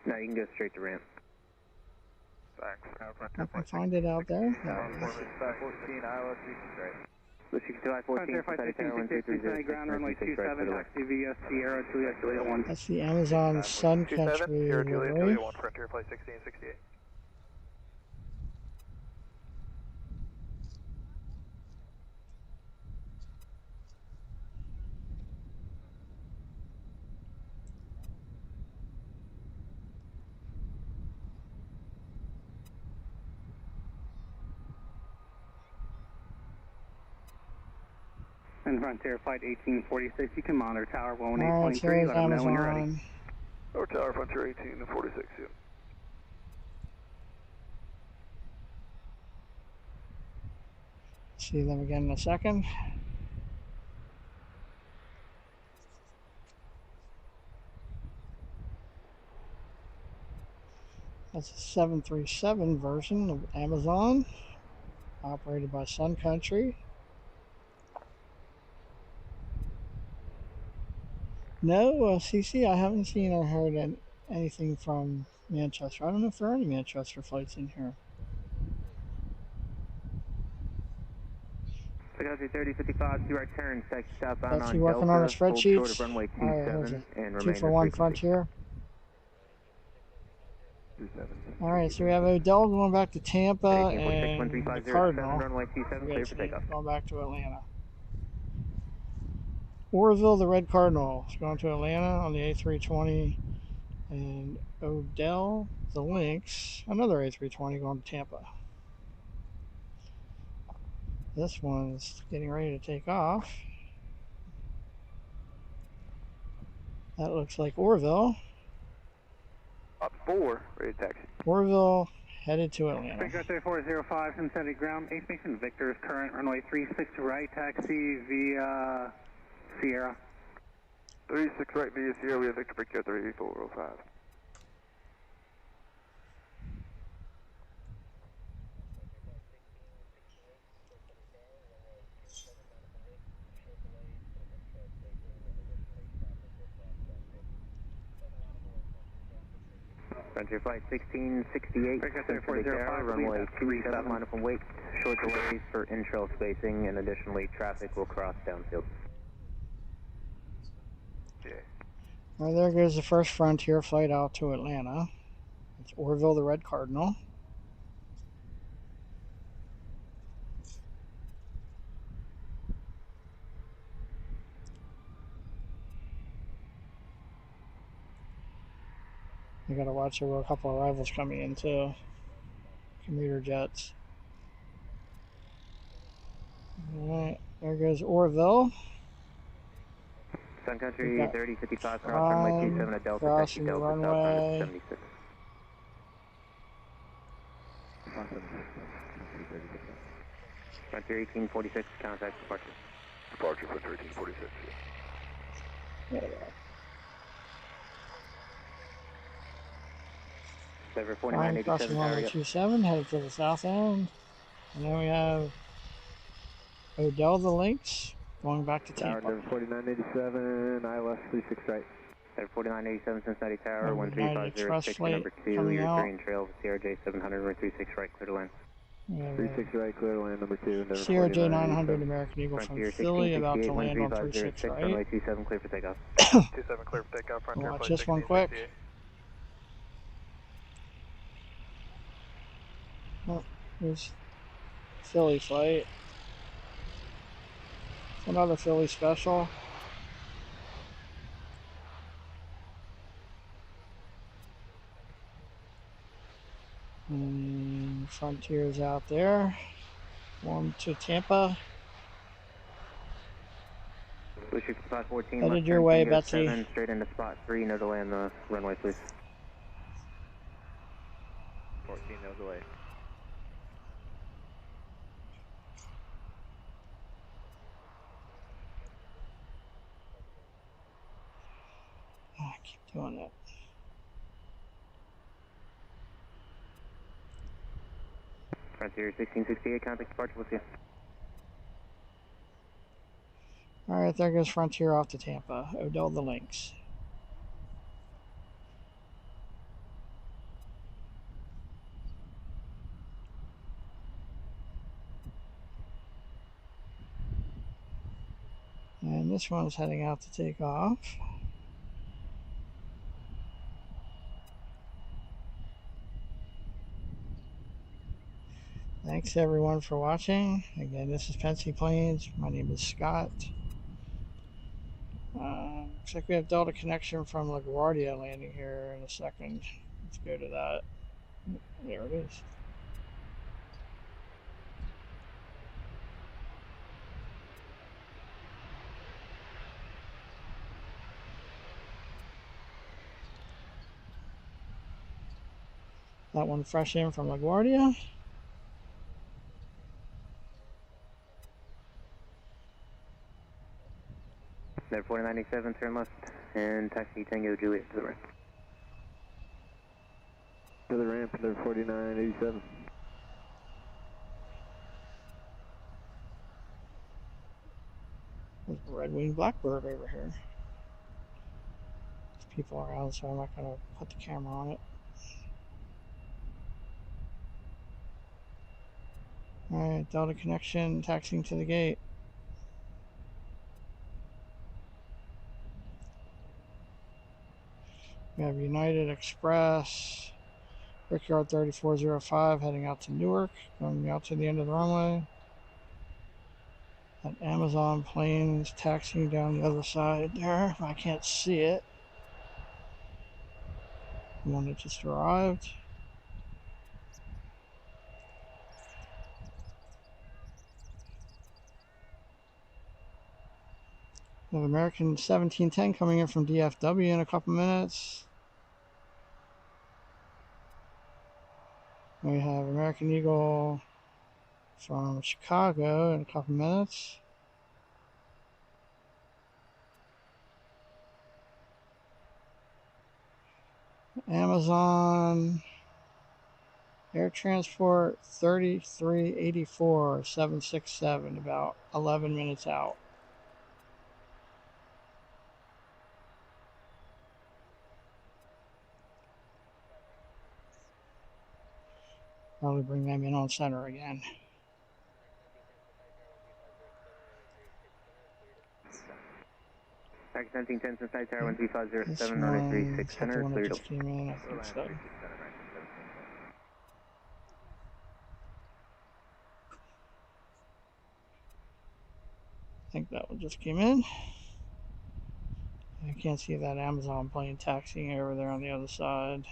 [SPEAKER 4] No, you can go straight to ramp.
[SPEAKER 9] Thanks.
[SPEAKER 1] I can find it out there.
[SPEAKER 9] 14, Iowa 36 right.
[SPEAKER 4] Lucy, July 14,
[SPEAKER 3] Cincinnati ground runway 27, taxi via Sierra, Juliet 1.
[SPEAKER 1] That's the Amazon Sun Country livery.
[SPEAKER 9] 1, Frontier Flight 1668.
[SPEAKER 3] And Frontier Flight 1846, you can monitor Tower 118.3,
[SPEAKER 1] Alright,
[SPEAKER 3] let them know when you're ready.
[SPEAKER 1] Amazon.
[SPEAKER 6] Or Tower Frontier 1846, yeah.
[SPEAKER 1] See them again in a second. That's a 737 version of Amazon, operated by Sun Country. No, CC, I haven't seen or heard anything from Manchester. I don't know if there are any Manchester flights in here.
[SPEAKER 4] Country 3055, you right turn, taxi southbound
[SPEAKER 1] That's
[SPEAKER 4] on
[SPEAKER 1] you working on the
[SPEAKER 4] Delta, hold
[SPEAKER 1] spreadsheets?
[SPEAKER 4] short of runway 27 and remain
[SPEAKER 1] 2 for 1 Frontier. Alright, so we have Odell going back to Tampa and the Cardinal.
[SPEAKER 4] Runway 27, clear for takeoff.
[SPEAKER 1] Going back to Atlanta. Orville, the Red Cardinal, is going to Atlanta on the A320, and Odell, the Lynx, another A320 going to Tampa. This one's getting ready to take off. That looks like Orville.
[SPEAKER 6] Up 4, ready to taxi.
[SPEAKER 1] Orville headed to Atlanta.
[SPEAKER 3] Victor 405, Cincinnati ground, Aviation Victor's current runway 36 right, taxi via Sierra.
[SPEAKER 6] 36 right via Sierra, we have Victor Victor 3405.
[SPEAKER 4] Frontier Flight 1668, Cincinnati Tower, runway 27, line up and wait. Short delays for in-trail spacing, and additionally traffic will cross downfield.
[SPEAKER 1] Well, there goes the first Frontier flight out to Atlanta. It's Orville, the Red Cardinal. You gotta watch, there were a couple of arrivals coming in too. Commuter jets. Alright, there goes Orville.
[SPEAKER 4] Sun Country 3055, cross runway 27 at Delta, taxi Delta,
[SPEAKER 1] runway
[SPEAKER 4] 76. Frontier 1846, contact departure.
[SPEAKER 6] Departure for 1346, yeah.
[SPEAKER 1] Flying crossing runway 27, headed to the south end. And then we have Odell the Lynx going back to Tampa.
[SPEAKER 7] Tower 4987, ILS 36 right.
[SPEAKER 4] 4987 Cincinnati Tower, 13506 number 2, your green trail, CRJ 700, runway 36 right, clear to land.
[SPEAKER 7] 36 right, clear to land, number 2.
[SPEAKER 1] CRJ 900 American Eagle from Philly, about to land on 36 right.
[SPEAKER 4] Runway 27 clear for takeoff.
[SPEAKER 6] 27 clear for takeoff, Frontier
[SPEAKER 1] Watch this one quick. Oh, here's Philly flight. Another Philly special. And Frontier's out there. One to Tampa.
[SPEAKER 4] Spot 14,
[SPEAKER 1] headed your way, Betsy.
[SPEAKER 4] 7, straight into spot 3, no delay on the runway, please.
[SPEAKER 6] 14, no delay.
[SPEAKER 1] Oh, I keep doing it.
[SPEAKER 4] Frontier 1668, contact departure, we'll see you.
[SPEAKER 1] Alright, there goes Frontier off to Tampa. Odell the Lynx. And this one's heading out to take off. Thanks everyone for watching. Again, this is Pensy Planes. My name is Scott. Looks like we have Delta connection from LaGuardia landing here in a second. Let's go to that. There it is. That one fresh in from LaGuardia.
[SPEAKER 4] Number 4987, turn left, and taxi Tango Juliet to the right.
[SPEAKER 7] To the ramp, number 4987.
[SPEAKER 1] There's a red-winged blackbird over here. There's people around, so I'm not going to put the camera on it. Alright, Delta connection, taxiing to the gate. We have United Express, Brickyard 3405 heading out to Newark, going out to the end of the runway. That Amazon plane is taxiing down the other side there. I can't see it. The one that just arrived. We have American 1710 coming in from DFW in a couple minutes. We have American Eagle from Chicago in a couple minutes. Amazon Air Transport 3384 767, about 11 minutes out. Probably bring them in on center again.
[SPEAKER 4] Taxi 1710 Cincinnati Tower 13507, runway 36 center, clear to.
[SPEAKER 1] Came in, I think so. I think that one just came in. I can't see that Amazon plane taxiing over there on the other side.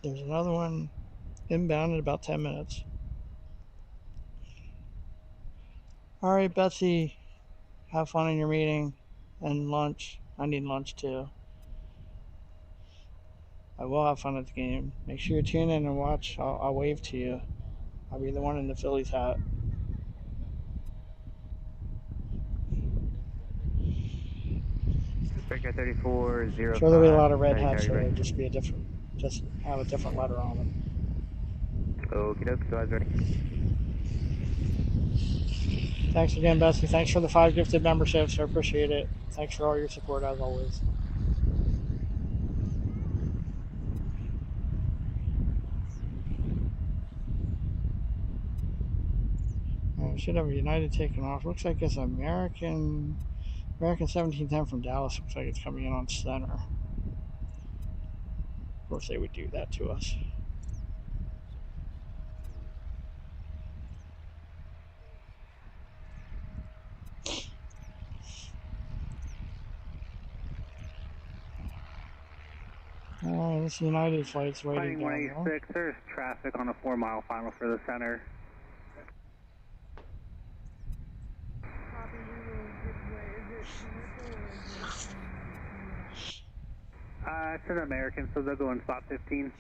[SPEAKER 1] There's another one inbound in about 10 minutes. All right, Betsy, have fun in your meeting and lunch. I need lunch too. I will have fun at the game. Make sure you tune in and watch. I'll wave to you. I'll be the one in the Phillies hat.
[SPEAKER 4] Breaker 3405.
[SPEAKER 1] Sure, there'll be a lot of red hats, so it'll just be a different, just have a different letter on them.
[SPEAKER 4] Okie doke, so I was ready.
[SPEAKER 1] Thanks again, Bessie. Thanks for the 5 gifted memberships. I appreciate it. Thanks for all your support, as always. We should have United taken off. Looks like it's American 1710 from Dallas. Looks like it's coming in on center. Of course, they would do that to us. This United flight's waiting down there.
[SPEAKER 3] 186, there's traffic on a 4-mile final for the center. It's an American, so they'll go in spot 15.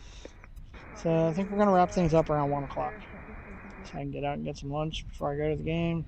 [SPEAKER 1] So I think we're going to wrap things up around 1 o'clock. So I can get out and get some lunch before I go to the game.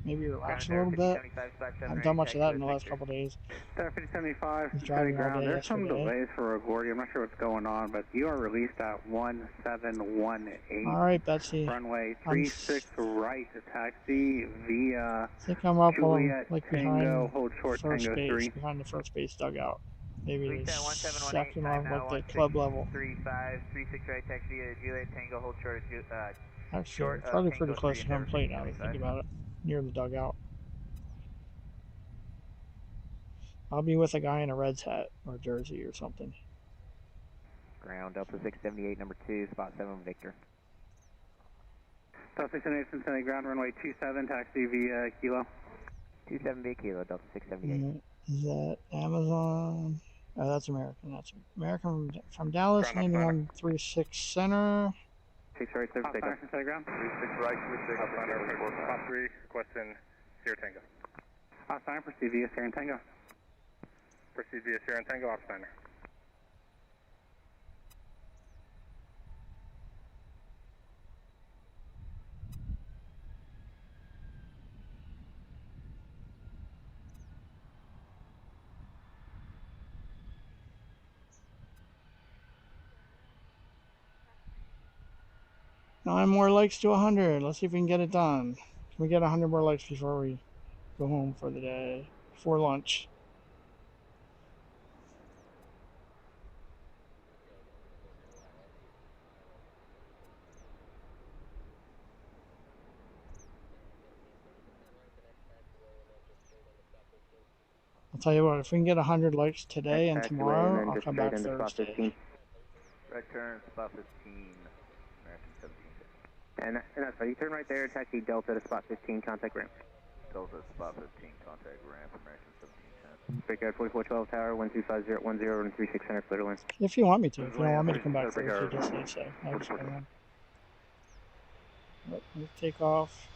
[SPEAKER 1] Maybe relax a little bit. I haven't done much of that in the last couple of days.
[SPEAKER 3] 5075,
[SPEAKER 1] driving all day
[SPEAKER 3] there's some
[SPEAKER 1] yesterday.
[SPEAKER 3] delays for LaGuardia. I'm not sure what's going on, but you are released at 1718.
[SPEAKER 1] All right, Betsy.
[SPEAKER 3] Runway 36 right to taxi via
[SPEAKER 1] I think I'm up on,
[SPEAKER 3] Juliet
[SPEAKER 1] like
[SPEAKER 3] Tango,
[SPEAKER 1] behind
[SPEAKER 3] hold short
[SPEAKER 1] first
[SPEAKER 3] Tango
[SPEAKER 1] base,
[SPEAKER 3] 3.
[SPEAKER 1] behind the first base dugout. Maybe the second
[SPEAKER 9] time
[SPEAKER 1] on
[SPEAKER 9] now,
[SPEAKER 1] like the club level.
[SPEAKER 9] 3536 right taxi via Juliet Tango, hold short.
[SPEAKER 1] Actually, probably pretty close to home plate now that I think about it, near the dugout. I'll be with a guy in a Reds hat or jersey or something.
[SPEAKER 4] Ground Delta 678, number 2, spot 7, Victor.
[SPEAKER 3] Delta 678, Cincinnati ground, runway 27, taxi via Kilo.
[SPEAKER 4] 27 via Kilo, Delta 678.
[SPEAKER 1] Is that Amazon? Oh, that's American. That's American from Dallas, landing on 36 center.
[SPEAKER 4] 6 right, 7 takeoff.
[SPEAKER 3] Cincinnati ground.
[SPEAKER 13] 36 right, 36 center, top 3, requesting Sierra Tango.
[SPEAKER 3] Sign, proceed via Sierra Tango.
[SPEAKER 13] Proceed via Sierra Tango, off center.
[SPEAKER 1] Nine more likes to 100. Let's see if we can get it done. Can we get 100 more likes before we go home for the day, before lunch? I'll tell you what, if we can get 100 likes today and tomorrow, I'll come back Thursday.
[SPEAKER 9] Right turn, spot 15, American 17.
[SPEAKER 4] And that's right, you turn right there, taxi Delta to spot 15, contact ramp.
[SPEAKER 9] Delta spot 15, contact ramp, American 1710.
[SPEAKER 4] Breakout 4412 tower, 125.010 and 36 center, clear to land.
[SPEAKER 1] If you want me to, if you don't want me to come back Thursday, just say so. I'll just go on. Let's take off.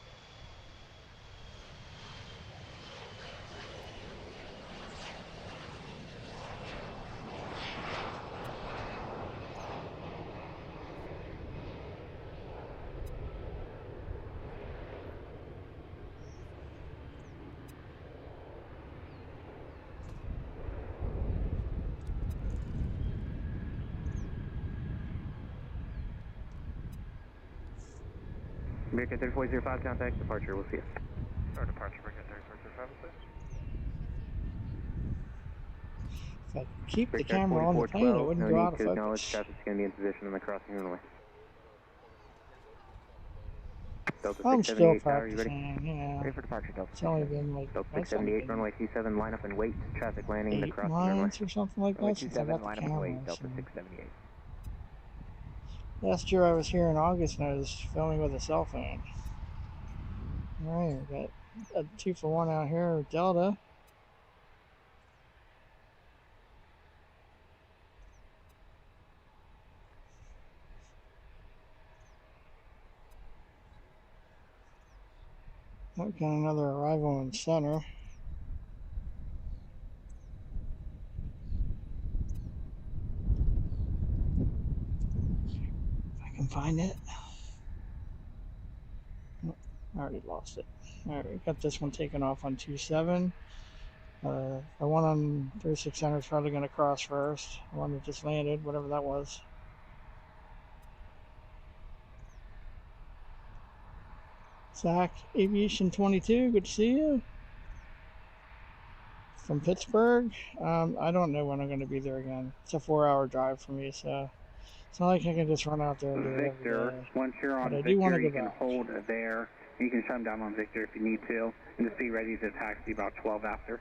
[SPEAKER 4] Breakout 3405, contact departure, we'll see you.
[SPEAKER 13] Or departure, breakout 3405, please.
[SPEAKER 1] If I keep the camera on the plane, it wouldn't go out of focus.
[SPEAKER 4] Acknowledge traffic's going to be in position on the crossing runway.
[SPEAKER 1] I'm still practicing, you know.
[SPEAKER 4] Ready for departure, Delta.
[SPEAKER 1] It's only been like
[SPEAKER 4] Delta 678, runway 27, line up and wait. Traffic landing the
[SPEAKER 1] 8
[SPEAKER 4] crossing runway.
[SPEAKER 1] months or something like that since I got the
[SPEAKER 4] line up and
[SPEAKER 1] camera.
[SPEAKER 4] wait. Delta
[SPEAKER 1] So.
[SPEAKER 4] 678.
[SPEAKER 1] Last year I was here in August and I was filming with a cell phone. Alright, we got a 2-for-1 out here with Delta. Got another arrival in center. If I can find it. Oh, I already lost it. Alright, we got this one taken off on 27. The one on 36 center is probably going to cross first. The one that just landed, whatever that was. Zach, Aviation 22, good to see you. From Pittsburgh. I don't know when I'm going to be there again. It's a 4-hour drive for me, so it's not like I can just run out there and do it every day.
[SPEAKER 3] Once you're on
[SPEAKER 1] But I
[SPEAKER 3] Victor,
[SPEAKER 1] do want to
[SPEAKER 3] you
[SPEAKER 1] go
[SPEAKER 3] can
[SPEAKER 1] back.
[SPEAKER 3] hold there. You can shut them down on Victor if you need to, and just be ready to taxi about 12 after.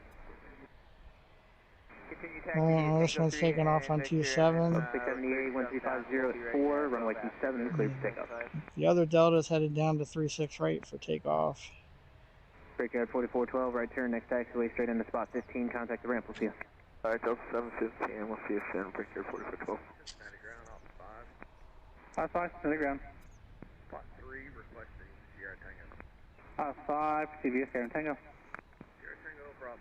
[SPEAKER 1] Alright, this one's taking off on 27.
[SPEAKER 4] 678, 135 at 4, runway 27, clear for takeoff.
[SPEAKER 1] The other Delta's headed down to 36 right for takeoff.
[SPEAKER 4] Brickyard 4412, right turn, next taxiway straight into spot 15, contact the ramp, we'll see you.
[SPEAKER 6] Alright, Delta 715, we'll see you soon, Brickyard 4412.
[SPEAKER 13] Cincinnati ground, off
[SPEAKER 3] 5,
[SPEAKER 13] 5.
[SPEAKER 3] 5, ground.
[SPEAKER 13] Spot 3, requesting Sierra Tango.
[SPEAKER 3] 5, CBS Sierra Tango.
[SPEAKER 13] Sierra Tango, Bravo.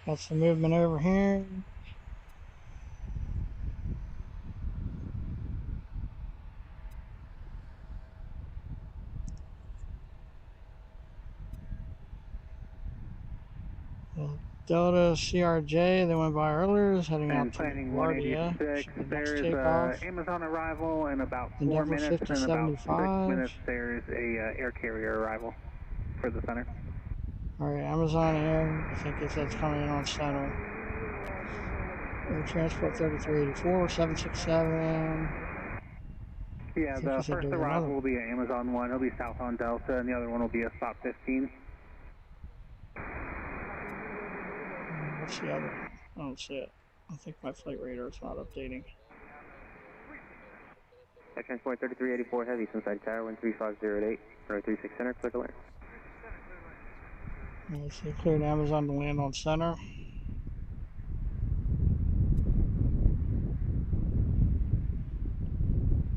[SPEAKER 1] Got some movement over here. Delta CRJ, they went by earlier, is heading out to LaGuardia.
[SPEAKER 3] There is Amazon arrival in about 4
[SPEAKER 1] Endeavor
[SPEAKER 3] minutes, and in about 6
[SPEAKER 1] 5075.
[SPEAKER 3] minutes there is a air carrier arrival for the center.
[SPEAKER 1] Alright, Amazon Air, I think that's coming in on center. Air Transport 3384, 767.
[SPEAKER 3] Yeah, the first arrival will be an Amazon one. It'll be south on Delta, and the other one will be a stop 15.
[SPEAKER 1] What's the other one? I don't see it. I think my flight radar is not updating.
[SPEAKER 4] Air Transport 3384 Heavy, Cincinnati Tower, 13508, runway 36 center, clear to land.
[SPEAKER 1] Let's see, cleared Amazon to land on center.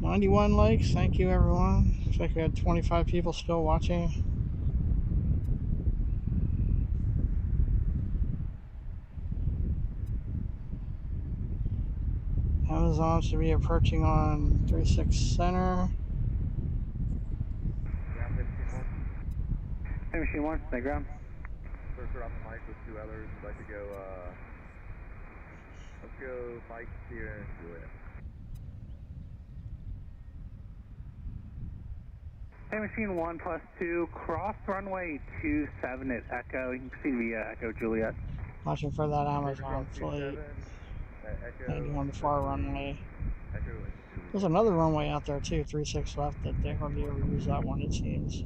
[SPEAKER 1] $91 likes, thank you everyone. Looks like we had 25 people still watching. Amazon should be approaching on 36 center.
[SPEAKER 3] Hey, machine 1, stay ground.
[SPEAKER 13] First, we're off the mic with 2 others. We'd like to go, let's go Mike, Sierra, and Juliet.
[SPEAKER 3] Hey, machine 1 plus 2, cross runway 27 at Echo. You can see the Echo Juliet.
[SPEAKER 1] Watching for that Amazon flight. Landing on the far runway. There's another runway out there too, 36 left, that they hardly ever use that one, it seems.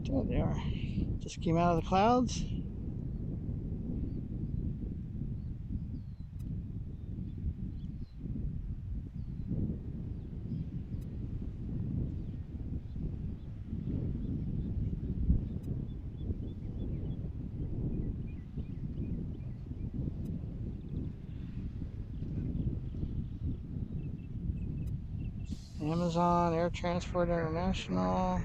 [SPEAKER 1] There they are. Just came out of the clouds. Amazon Air Transport International.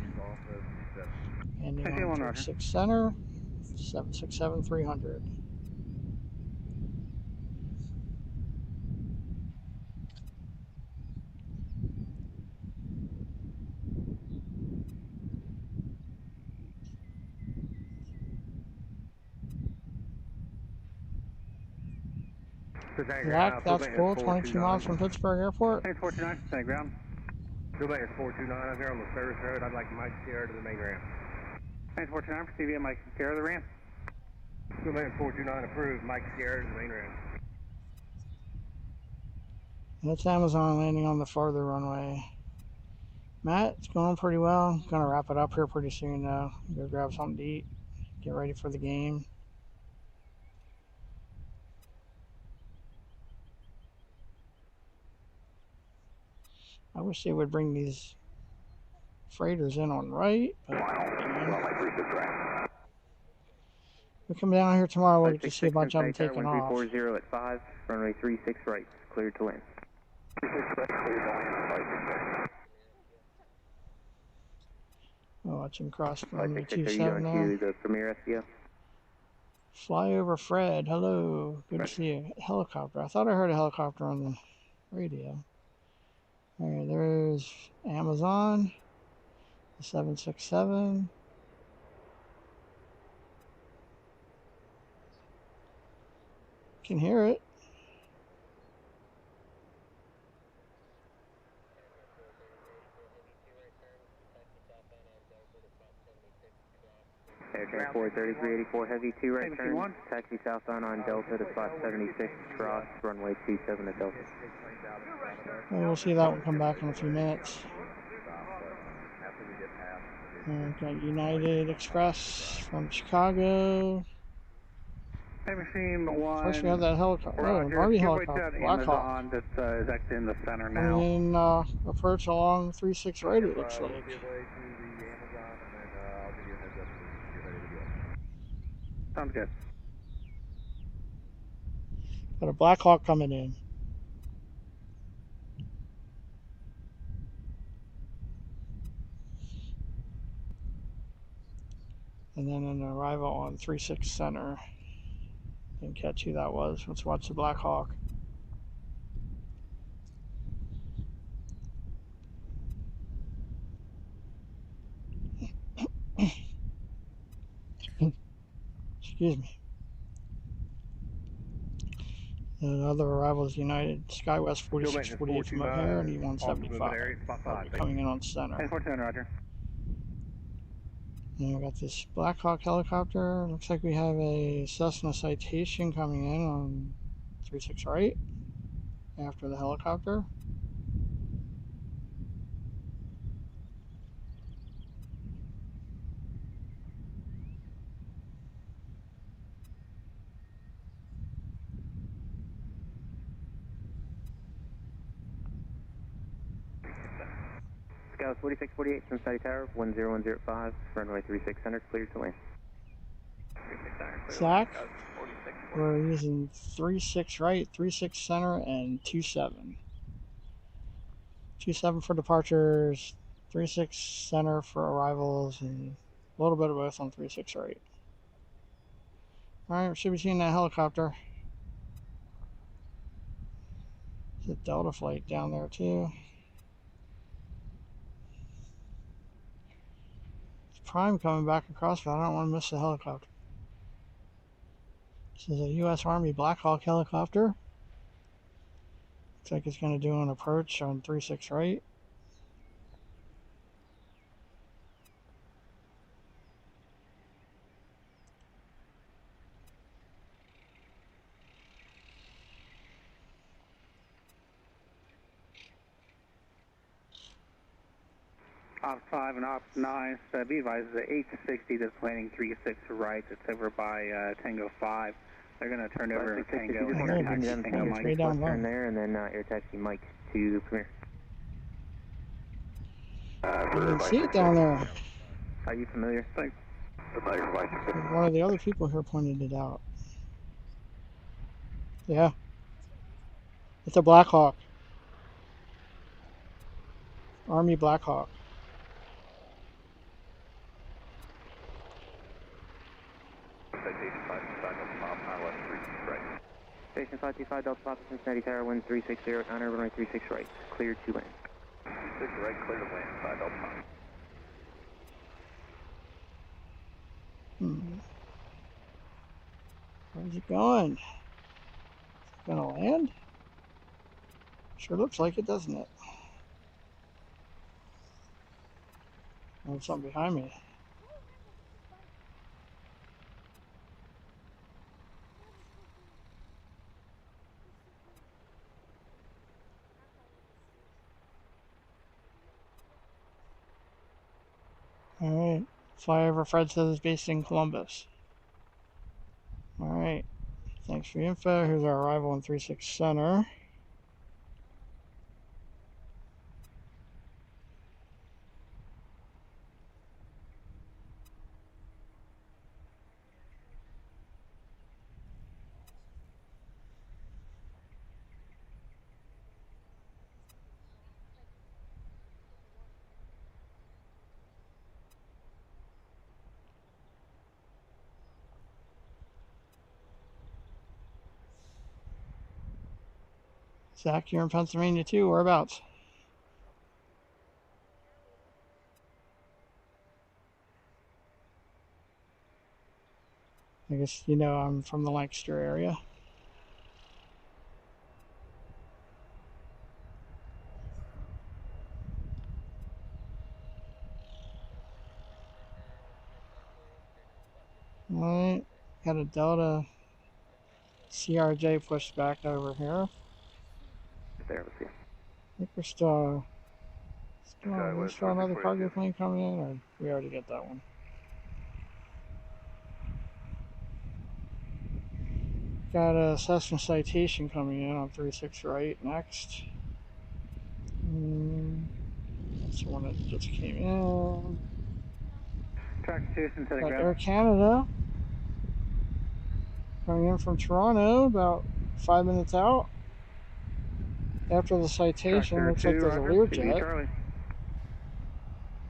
[SPEAKER 1] Landing on 36 center. 767-300. Zach, that's cool. 22 miles from Pittsburgh Airport.
[SPEAKER 3] 429, stay ground.
[SPEAKER 13] Quebec is 429 out there on the service road. I'd like Mike Sierra to the main ramp.
[SPEAKER 3] 429 for CVM, Mike Sierra to the ramp.
[SPEAKER 13] Domain 429 approved. Mike Sierra to the main room.
[SPEAKER 1] That's Amazon landing on the farther runway. Matt, it's going pretty well. Gonna wrap it up here pretty soon though. Go grab something to eat. Get ready for the game. I wish they would bring these freighters in on right, but we come down here tomorrow. We'll get to see a bunch of them taking off.
[SPEAKER 4] 1340 at 5, runway 36 right, cleared to land.
[SPEAKER 2] 36 right, cleared to land.
[SPEAKER 1] Oh, watch him cross runway
[SPEAKER 4] 27 now. Are you going to the Premier SEO?
[SPEAKER 1] Flyover Fred, hello. Good to see you. Helicopter. I thought I heard a helicopter on the radio. Alright, there's Amazon. The 767. Can hear it.
[SPEAKER 4] Air Transport 3384 Heavy 2 right turn, taxi southbound on Delta to spot 76, cross runway 27 at Delta.
[SPEAKER 1] Well, we'll see that one come back in a few minutes. Got United Express from Chicago.
[SPEAKER 3] Machine 1.
[SPEAKER 1] First we have that helicopter. Oh, an Army helicopter. Blackhawk.
[SPEAKER 3] That's is actually in the center now.
[SPEAKER 1] And approach along 36 right, it looks like.
[SPEAKER 3] Sounds good.
[SPEAKER 1] Got a Blackhawk coming in. And then an arrival on 36 center. Didn't catch who that was. Let's watch the Blackhawk. Excuse me. Another arrival is United SkyWest 4648 from O'Hare and E175. Coming in on center.
[SPEAKER 3] 1047, roger.
[SPEAKER 1] And we got this Blackhawk helicopter. Looks like we have a Cessna Citation coming in on 36 right after the helicopter.
[SPEAKER 4] Scout 4648, Cincinnati Tower, 10105, runway 36 center, cleared to land.
[SPEAKER 1] Zach, we're using 36 right, 36 center, and 27. 27 for departures, 36 center for arrivals, and a little bit of both on 36 right. Alright, we should be seeing that helicopter. There's a Delta flight down there too. Prime coming back across, but I don't want to miss the helicopter. This is a U.S. Army Black Hawk helicopter. Looks like it's going to do an approach on 36 right.
[SPEAKER 3] Op 5 and Op 9, be advised, the 860 that's landing 36 right. It's over by Tango 5. They're going to turn over Tango and air taxi Tango Mike.
[SPEAKER 4] Turn there and then air taxi Mike to Premier.
[SPEAKER 1] I didn't see it down there.
[SPEAKER 4] Are you familiar?
[SPEAKER 3] Thanks.
[SPEAKER 1] One of the other people here pointed it out. Yeah. It's a Black Hawk. Army Black Hawk.
[SPEAKER 4] Station 525 Delta Papa, Cincinnati Tower, 1360, honor runway 36 right, cleared to land.
[SPEAKER 2] 36 right, clear to land, 5 Delta Papa.
[SPEAKER 1] Where's it going? Is it gonna land? Sure looks like it, doesn't it? There's something behind me. Alright. Flyover Fred says it's based in Columbus. Alright. Thanks for the info. Here's our arrival in 36 Center. Zach, you're in Pennsylvania too. Whereabouts? I guess you know I'm from the Lancaster area. Alright, got a Delta CRJ pushed back over here.
[SPEAKER 4] There, let's see.
[SPEAKER 1] I think we're still another cargo plane coming in, or we already get that one? Got a Cessna Citation coming in on 36 right next. That's the one that just came in.
[SPEAKER 3] Track 2, Cincinnati
[SPEAKER 1] Got
[SPEAKER 3] ground.
[SPEAKER 1] Air Canada coming in from Toronto, about 5 minutes out. After the Citation, looks like there's a Learjet.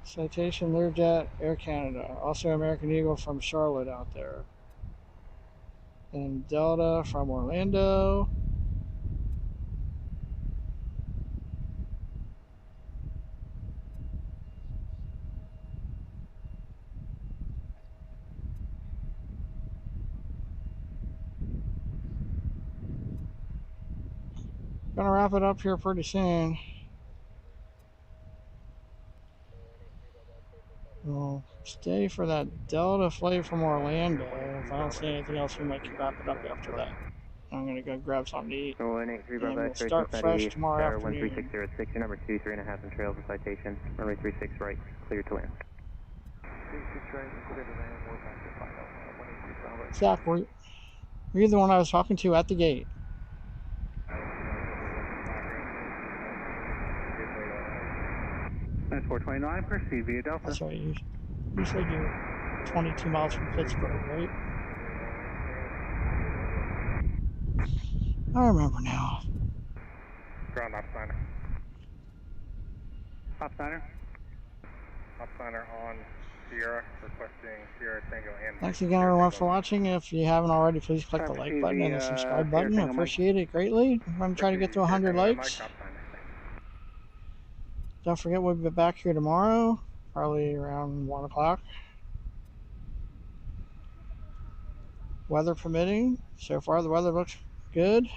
[SPEAKER 1] Citation, Learjet, Air Canada. Also American Eagle from Charlotte out there. And Delta from Orlando. Gonna wrap it up here pretty soon. We'll stay for that Delta flight from Orlando. If I don't see anything else, we might wrap it up after that. I'm gonna go grab something to eat. And we'll start fresh tomorrow afternoon.
[SPEAKER 4] 1306, your number 2, 3.5 and trails of Citation. Runway 36 right, clear to land.
[SPEAKER 11] 36 right, clear to land. We're back to 501.
[SPEAKER 1] Zach, were you the one I was talking to at the gate?
[SPEAKER 3] That's 429, proceed via Delta.
[SPEAKER 1] That's right, you said you're 22 miles from Pittsburgh, right? I remember now.
[SPEAKER 13] Ground Opsigner.
[SPEAKER 3] Opsigner.
[SPEAKER 13] Opsigner on Sierra, requesting Sierra Tango and...
[SPEAKER 1] Thanks again everyone for watching. If you haven't already, please click the like button and the subscribe button. Appreciate it greatly. I'm going to try to get to 100 likes. Don't forget we'll be back here tomorrow, probably around 1 o'clock. Weather permitting. So far the weather looks good.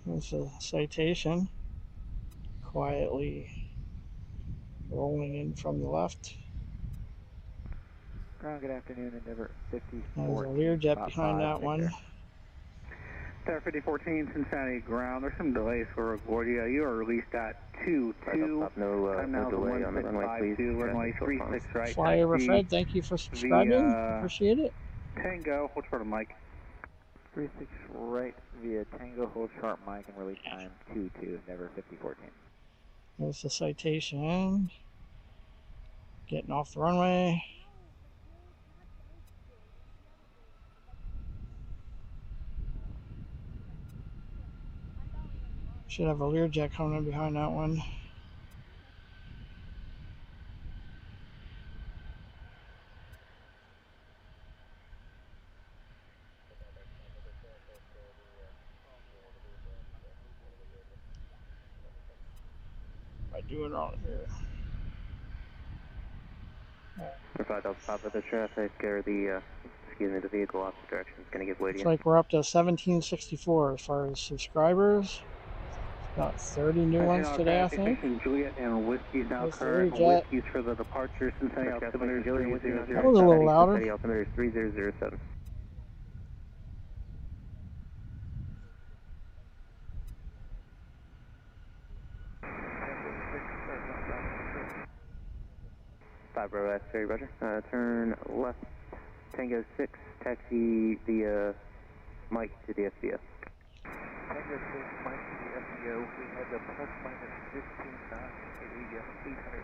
[SPEAKER 1] There's a Citation quietly rolling in from the left.
[SPEAKER 10] Ground, good afternoon, Endeavor 50.
[SPEAKER 1] There's a Learjet behind that one.
[SPEAKER 3] Tower 5014, Cincinnati ground. There's some delays for LaGuardia. You are released at 2-2.
[SPEAKER 4] No delay on the runway, please.
[SPEAKER 3] Runway 36 right.
[SPEAKER 1] Flyover Fred, thank you for subscribing. Appreciate it.
[SPEAKER 3] Tango, hold short of Mike.
[SPEAKER 10] 36 right via Tango, hold sharp Mike, and release time 2-2, Endeavor 5014.
[SPEAKER 1] There's the Citation. Getting off the runway. Should have a Learjet coming in behind that one. Am I doing wrong here?
[SPEAKER 4] Provide on top of the traffic or the the vehicle opposite direction is going to give way to you.
[SPEAKER 1] Looks like we're up to 1764 as far as subscribers. About 30 new ones today, I think.
[SPEAKER 3] Juliet and Whiskey's now current. Whiskey's for the departure. Cincinnati altimeter 300.
[SPEAKER 1] That was a little louder.
[SPEAKER 4] Altimeter 3007. 5 Bravo X-ray, roger. Turn left, Tango 6, taxi via Mike to the SBO.
[SPEAKER 10] Tango 6, Mike to the SBO. We had the plus minus 15 knots, area 800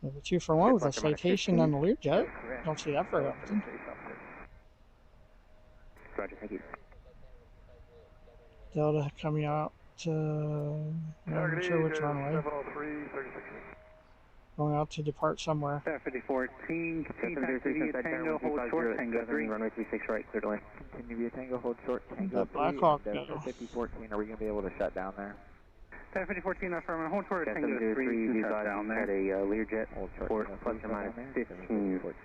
[SPEAKER 10] feet.
[SPEAKER 1] The 2 for 1 with a citation on the Learjet. Don't see that very often.
[SPEAKER 4] Roger, thank you.
[SPEAKER 1] Delta coming out to, I'm not sure which runway. Going out to depart somewhere.
[SPEAKER 3] 5014, continue via Tango, hold short, Tango 3.
[SPEAKER 4] Runway 36 right, clear to land.
[SPEAKER 7] Continue via Tango, hold short, Tango
[SPEAKER 1] That Black Hawk go.
[SPEAKER 7] 5014, are we going to be able to shut down there?
[SPEAKER 3] 5014, affirmative, hold short, Tango 3,
[SPEAKER 4] you
[SPEAKER 3] shut down
[SPEAKER 4] had
[SPEAKER 3] there.
[SPEAKER 4] a Learjet for plus or minus 15 with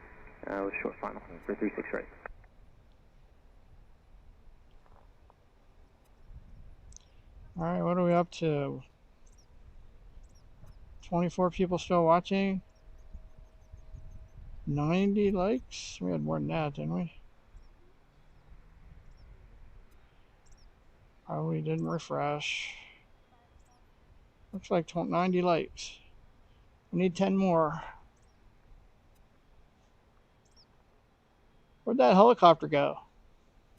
[SPEAKER 4] short final for 36 right.
[SPEAKER 1] Alright, what are we up to? 24 people still watching. 90 likes? We had more than that, didn't we? Probably didn't refresh. Looks like 90 likes. We need 10 more. Where'd that helicopter go?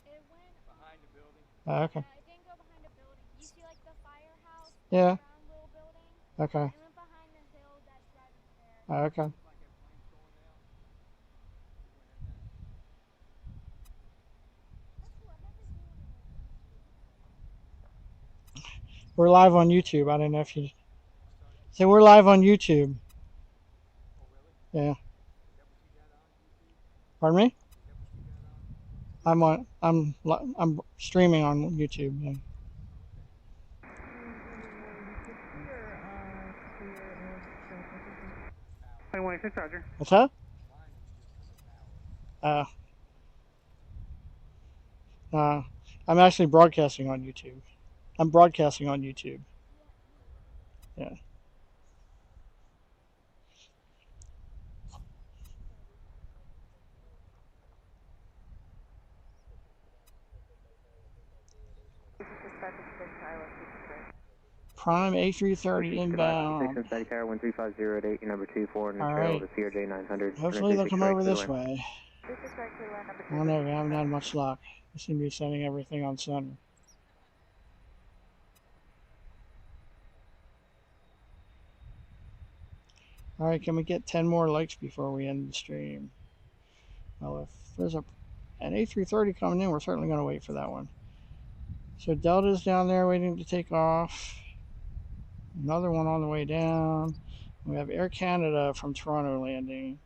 [SPEAKER 14] It went behind the building.
[SPEAKER 1] Oh, okay.
[SPEAKER 14] It didn't go behind the building. You see like the firehouse?
[SPEAKER 1] Yeah.
[SPEAKER 14] Round little building?
[SPEAKER 1] Okay.
[SPEAKER 14] It went behind the hill that's right over there.
[SPEAKER 1] Oh, okay. We're live on YouTube. I don't know if you say we're live on YouTube. Yeah. Pardon me? I'm streaming on YouTube. Yeah.
[SPEAKER 3] Roger.
[SPEAKER 1] What's that? I'm actually broadcasting on YouTube. I'm broadcasting on YouTube. Yeah. Prime A330 inbound.
[SPEAKER 4] Cincinnati Tower 13508, your number 24, and
[SPEAKER 1] All
[SPEAKER 4] trail
[SPEAKER 1] right.
[SPEAKER 4] to CRJ 900.
[SPEAKER 1] Hopefully they'll come over this way. I don't know, we haven't had much luck. We seem to be sending everything on center. All right, can we get 10 more likes before we end the stream? Well, if there's an A330 coming in, we're certainly going to wait for that one. So Delta's down there waiting to take off. Another one on the way down. We have Air Canada from Toronto landing.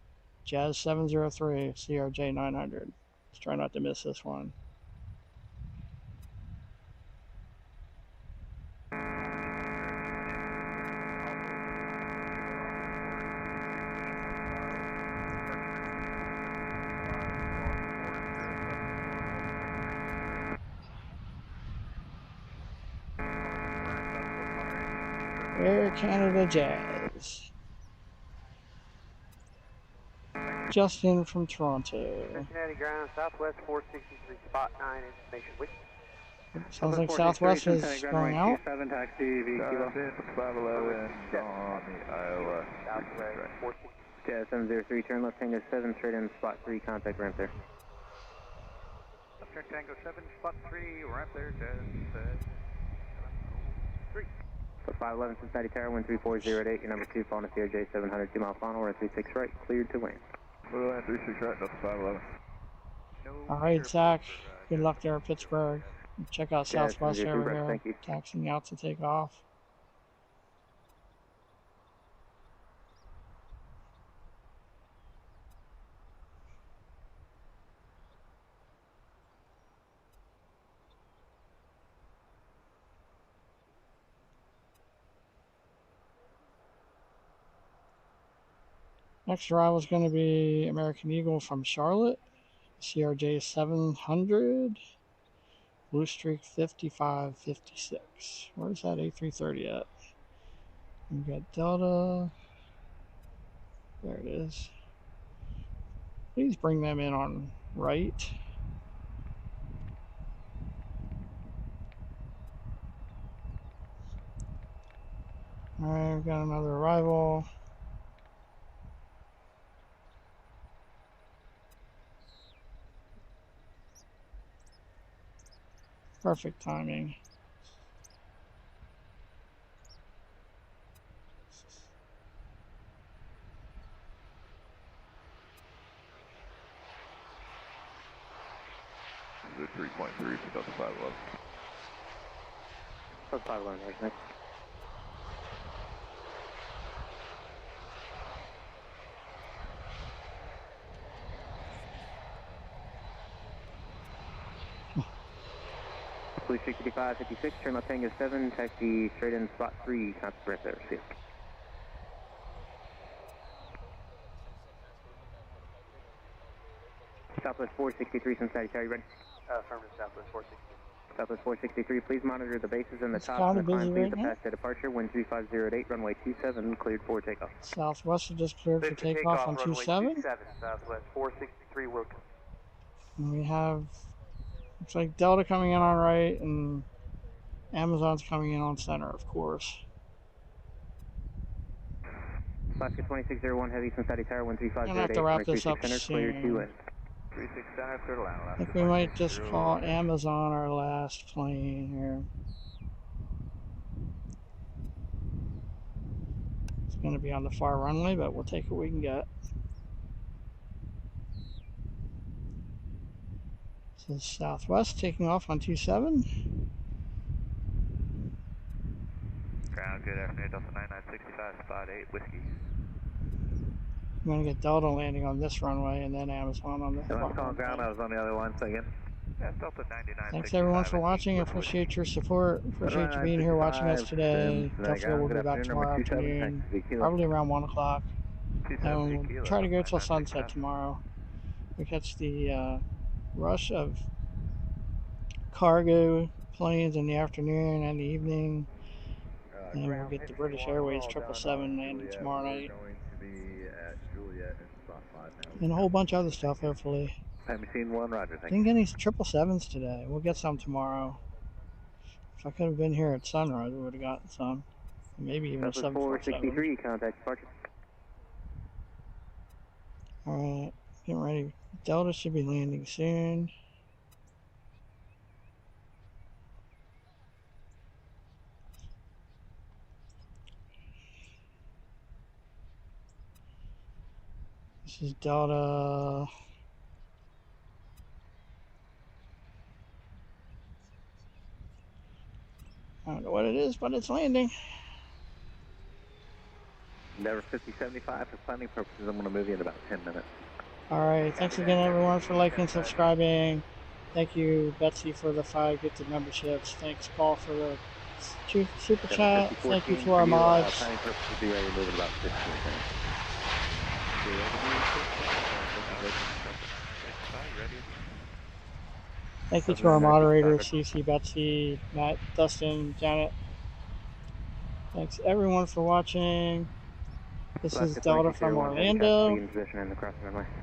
[SPEAKER 1] Jazz 703, CRJ 900. Let's try not to miss this one. Air Canada Jazz. Justin from Toronto.
[SPEAKER 15] Cincinnati ground, Southwest 463, spot 9, information with.
[SPEAKER 1] Sounds like Southwest is going out.
[SPEAKER 3] 7 taxi V kilo.
[SPEAKER 6] 511 on the Iowa.
[SPEAKER 15] Southwest 463.
[SPEAKER 4] Jazz 703, turn left Tango 7, straight in spot 3, contact ramp there.
[SPEAKER 9] Left turn Tango 7, spot 3, ramp there, Jazz 703.
[SPEAKER 4] 511 Cincinnati Tower 13408, your number 2, following CRJ 700, 2 mile final, run 36 right, cleared to land.
[SPEAKER 6] We'll land 36 right, that's 511.
[SPEAKER 1] All right, Zach. Good luck there at Pittsburgh. Check out Southwest over here, taxiing out to take off. Next arrival is going to be American Eagle from Charlotte, CRJ 700, Blue Streak 5556. Where's that A330 at? We got Delta. There it is. Please bring them in on right. All right, we've got another arrival. Perfect timing.
[SPEAKER 16] This is 3.3 for Delta 511.
[SPEAKER 4] Delta 511, there's next. Police 6556, turn left Tango 7, taxi straight in spot 3, contact right there, see you. Southwest 463, Cincinnati, Tower, you ready?
[SPEAKER 15] Affirmative, Southwest 463.
[SPEAKER 4] Southwest 463, please monitor the bases and the
[SPEAKER 1] It's
[SPEAKER 4] tops
[SPEAKER 1] kind
[SPEAKER 4] and
[SPEAKER 1] of
[SPEAKER 4] the climb,
[SPEAKER 1] busy
[SPEAKER 4] please
[SPEAKER 1] right now.
[SPEAKER 4] pass their departure, wind 3508, runway 27, cleared for takeoff.
[SPEAKER 1] Southwest is just cleared for
[SPEAKER 15] Cleared for
[SPEAKER 1] takeoff on
[SPEAKER 15] runway
[SPEAKER 1] 27.
[SPEAKER 15] 27, Southwest 463, welcome.
[SPEAKER 1] And we have, looks like Delta coming in on right and Amazon's coming in on center, of course.
[SPEAKER 4] Alaska 2601, heavy Cincinnati Tower, wind
[SPEAKER 1] I'm gonna
[SPEAKER 4] 3508,
[SPEAKER 1] have to wrap
[SPEAKER 4] runway
[SPEAKER 1] this
[SPEAKER 4] 36
[SPEAKER 1] up
[SPEAKER 4] center, cleared to
[SPEAKER 1] soon.
[SPEAKER 4] wind.
[SPEAKER 8] 36 center, clear to land,
[SPEAKER 1] I
[SPEAKER 8] Alaska
[SPEAKER 1] think we might just
[SPEAKER 8] 2601.
[SPEAKER 1] call Amazon our last plane here. It's going to be on the far runway, but we'll take what we can get. This is Southwest taking off on 27.
[SPEAKER 8] Ground, good afternoon, Delta 9965, spot 8, whiskey.
[SPEAKER 1] I'm going to get Delta landing on this runway and then Amazon on the far
[SPEAKER 2] I'm calling ground, I
[SPEAKER 1] runway.
[SPEAKER 2] was on the other line, say again.
[SPEAKER 8] Yeah, Delta 9965.
[SPEAKER 1] Thanks everyone for watching. I appreciate your support. Appreciate you being here watching us today. Definitely we'll be back tomorrow afternoon, probably around 1 o'clock. And we'll try to go till sunset tomorrow. We catch the rush of cargo planes in the afternoon and the evening. And we'll get the British Airways 777 landing tomorrow night.
[SPEAKER 16] Going to be at Juliet in spot 5 now.
[SPEAKER 1] And a whole bunch of other stuff, hopefully.
[SPEAKER 2] Time machine 1, roger, thank
[SPEAKER 1] Didn't get any 777s today. We'll get some tomorrow. If I could have been here at sunrise, we would have gotten some. Maybe even a 747.
[SPEAKER 4] 463, contact departure.
[SPEAKER 1] Alright, getting ready. Delta should be landing soon. This is Delta. I don't know what it is, but it's landing.
[SPEAKER 2] Never 5075 for planning purposes. I'm going to move you in about 10 minutes.
[SPEAKER 1] Alright, thanks again everyone for liking and subscribing. Thank you, Betsy, for the 5 gifted memberships. Thanks, Paul, for the super chat. Thank you to our mods.
[SPEAKER 2] Planning purposes, be ready to move in about 15 minutes.
[SPEAKER 1] Thank you to our moderators, CC, Betsy, Matt, Dustin, Janet. Thanks everyone for watching. This is Delta from Orlando.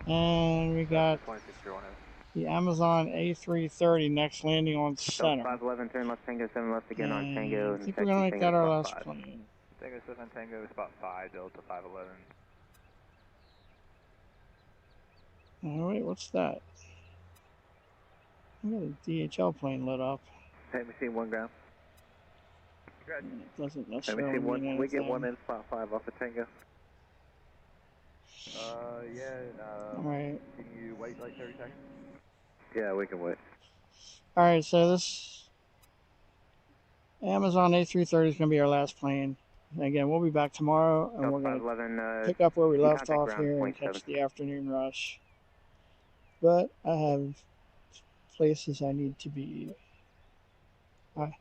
[SPEAKER 1] And we got the Amazon A330 next landing on center.
[SPEAKER 4] 511, turn left Tango 7 left again on Tango.
[SPEAKER 1] I think we're going to make that our last plane.
[SPEAKER 8] Tango 7, Tango, spot 5, Delta 511.
[SPEAKER 1] Oh, wait, what's that? I got a DHL plane lit up.
[SPEAKER 2] Time machine 1, ground.
[SPEAKER 1] It doesn't
[SPEAKER 2] Time
[SPEAKER 1] necessarily
[SPEAKER 2] machine 1,
[SPEAKER 1] mean
[SPEAKER 2] can we get
[SPEAKER 1] anything.
[SPEAKER 2] 1 in spot 5 off of Tango?
[SPEAKER 1] Alright.
[SPEAKER 16] Can you wait like 30 seconds?
[SPEAKER 2] Yeah, we can wait.
[SPEAKER 1] Alright, so this Amazon A330 is going to be our last plane. And again, we'll be back tomorrow, and we're going to pick up where we left off here and catch the afternoon rush. But I have places I need to be. Bye.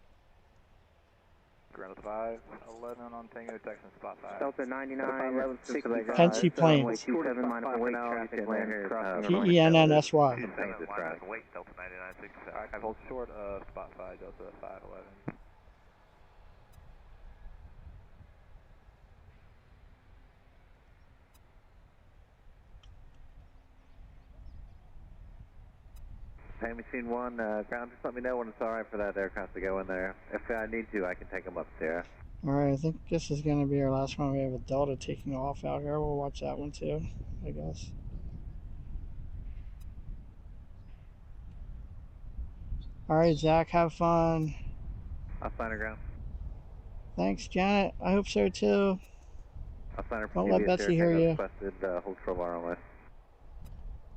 [SPEAKER 8] Ground 511 on Tango, Texan, spot 5.
[SPEAKER 4] Delta 99,
[SPEAKER 1] Fancy plane.
[SPEAKER 4] runway 27, minus weight, traffic land, crossing runway
[SPEAKER 1] PENNSY.
[SPEAKER 8] Wait, Delta 9965. I hold short of spot 5, Delta 511.
[SPEAKER 2] Time machine 1, ground, just let me know when it's alright for that aircraft to go in there. If I need to, I can take them up there.
[SPEAKER 1] Alright, I think this is going to be our last one. We have a Delta taking off out here. We'll watch that one too, I guess. All right, Zach, have fun.
[SPEAKER 2] I'll sign her ground.
[SPEAKER 1] Thanks, Janet. I hope so too.
[SPEAKER 2] I'll sign her
[SPEAKER 1] Don't let Betsy hear you.
[SPEAKER 2] Requested, hold 12 RLS.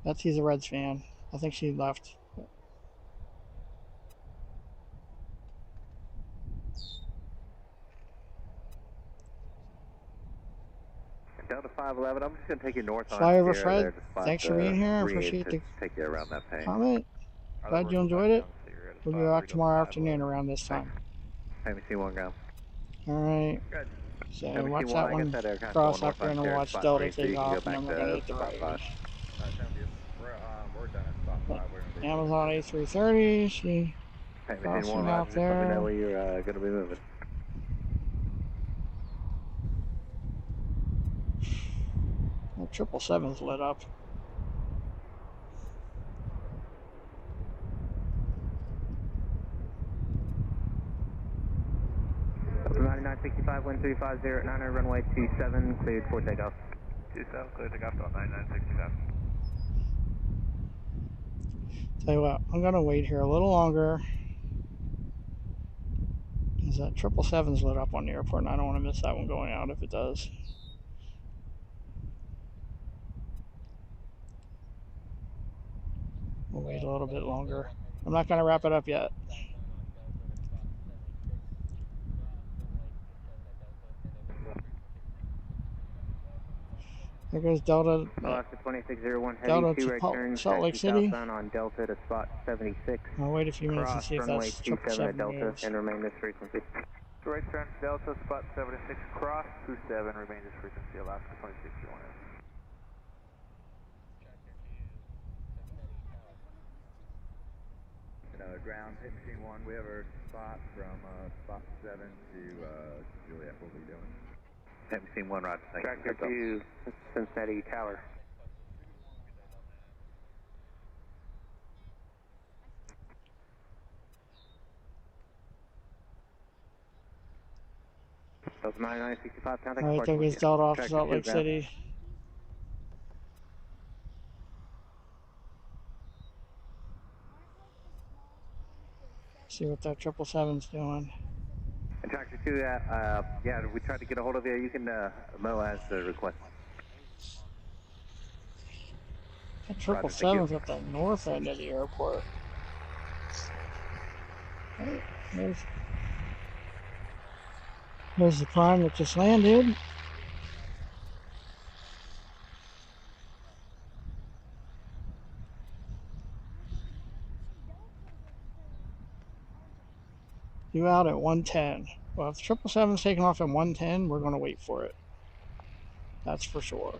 [SPEAKER 1] Betsy's a Reds fan. I think she left.
[SPEAKER 2] Delta 511, I'm just going to take you north on
[SPEAKER 1] Flyover
[SPEAKER 2] Sierra
[SPEAKER 1] Fred,
[SPEAKER 2] there,
[SPEAKER 1] thanks for being here. I appreciate the
[SPEAKER 2] take you around that pay.
[SPEAKER 1] comment. Glad you enjoyed it. We'll be back tomorrow afternoon around this time.
[SPEAKER 2] Have you seen one ground?
[SPEAKER 1] All right.
[SPEAKER 2] Good.
[SPEAKER 1] So watch that one cross up here, and then we'll watch Delta take off, and then we're going to hit the right.
[SPEAKER 16] We're done at spot 5. We're going to be
[SPEAKER 1] Amazon A330, she crossing out there.
[SPEAKER 2] Let me know where you're going to be moving.
[SPEAKER 1] The 777's lit up.
[SPEAKER 4] From 9965, wind 350 at 900, runway 27, cleared for takeoff.
[SPEAKER 13] 27, cleared takeoff to 9965.
[SPEAKER 1] Tell you what, I'm going to wait here a little longer. Because that 777's lit up on the airport, and I don't want to miss that one going out if it does. We'll wait a little bit longer. I'm not going to wrap it up yet. There goes Delta.
[SPEAKER 4] Alaska 2601 heavy,
[SPEAKER 1] Delta
[SPEAKER 4] 2 right turn,
[SPEAKER 1] Salt Lake
[SPEAKER 4] taxi
[SPEAKER 1] City.
[SPEAKER 4] southbound on Delta to spot 76.
[SPEAKER 1] I'll wait a few minutes
[SPEAKER 4] Cross
[SPEAKER 1] to see if
[SPEAKER 4] runway
[SPEAKER 1] that's
[SPEAKER 4] 27 at
[SPEAKER 1] 777
[SPEAKER 4] Delta
[SPEAKER 1] news.
[SPEAKER 4] and remain this frequency.
[SPEAKER 9] Right turn Delta, spot 76, cross 27, remain this frequency, Alaska 2601.
[SPEAKER 16] ground, hit machine 1. We have our spot from spot 7 to Juliet. What are we doing?
[SPEAKER 2] Hit machine 1, Roger.
[SPEAKER 4] Tractor to Cincinnati Tower. Delta 9965, contact.
[SPEAKER 1] Alright, there goes Delta off Salt Lake City. See what that 777's doing.
[SPEAKER 2] And Tractor 2, yeah, we tried to get a hold of you. You can Mo as the request.
[SPEAKER 1] That 777's at the north end of the airport. Right, there's the prime that just landed. Due out at 110. Well, if 777's taking off at 110, we're going to wait for it. That's for sure.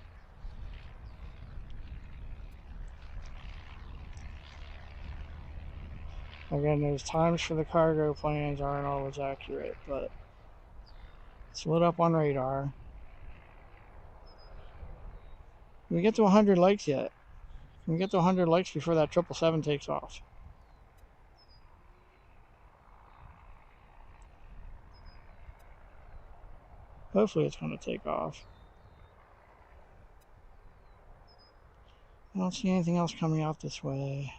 [SPEAKER 1] Again, those times for the cargo planes aren't always accurate, but it's lit up on radar. Can we get to 100 likes yet? Can we get to 100 likes before that 777 takes off? Hopefully it's going to take off. I don't see anything else coming out this way.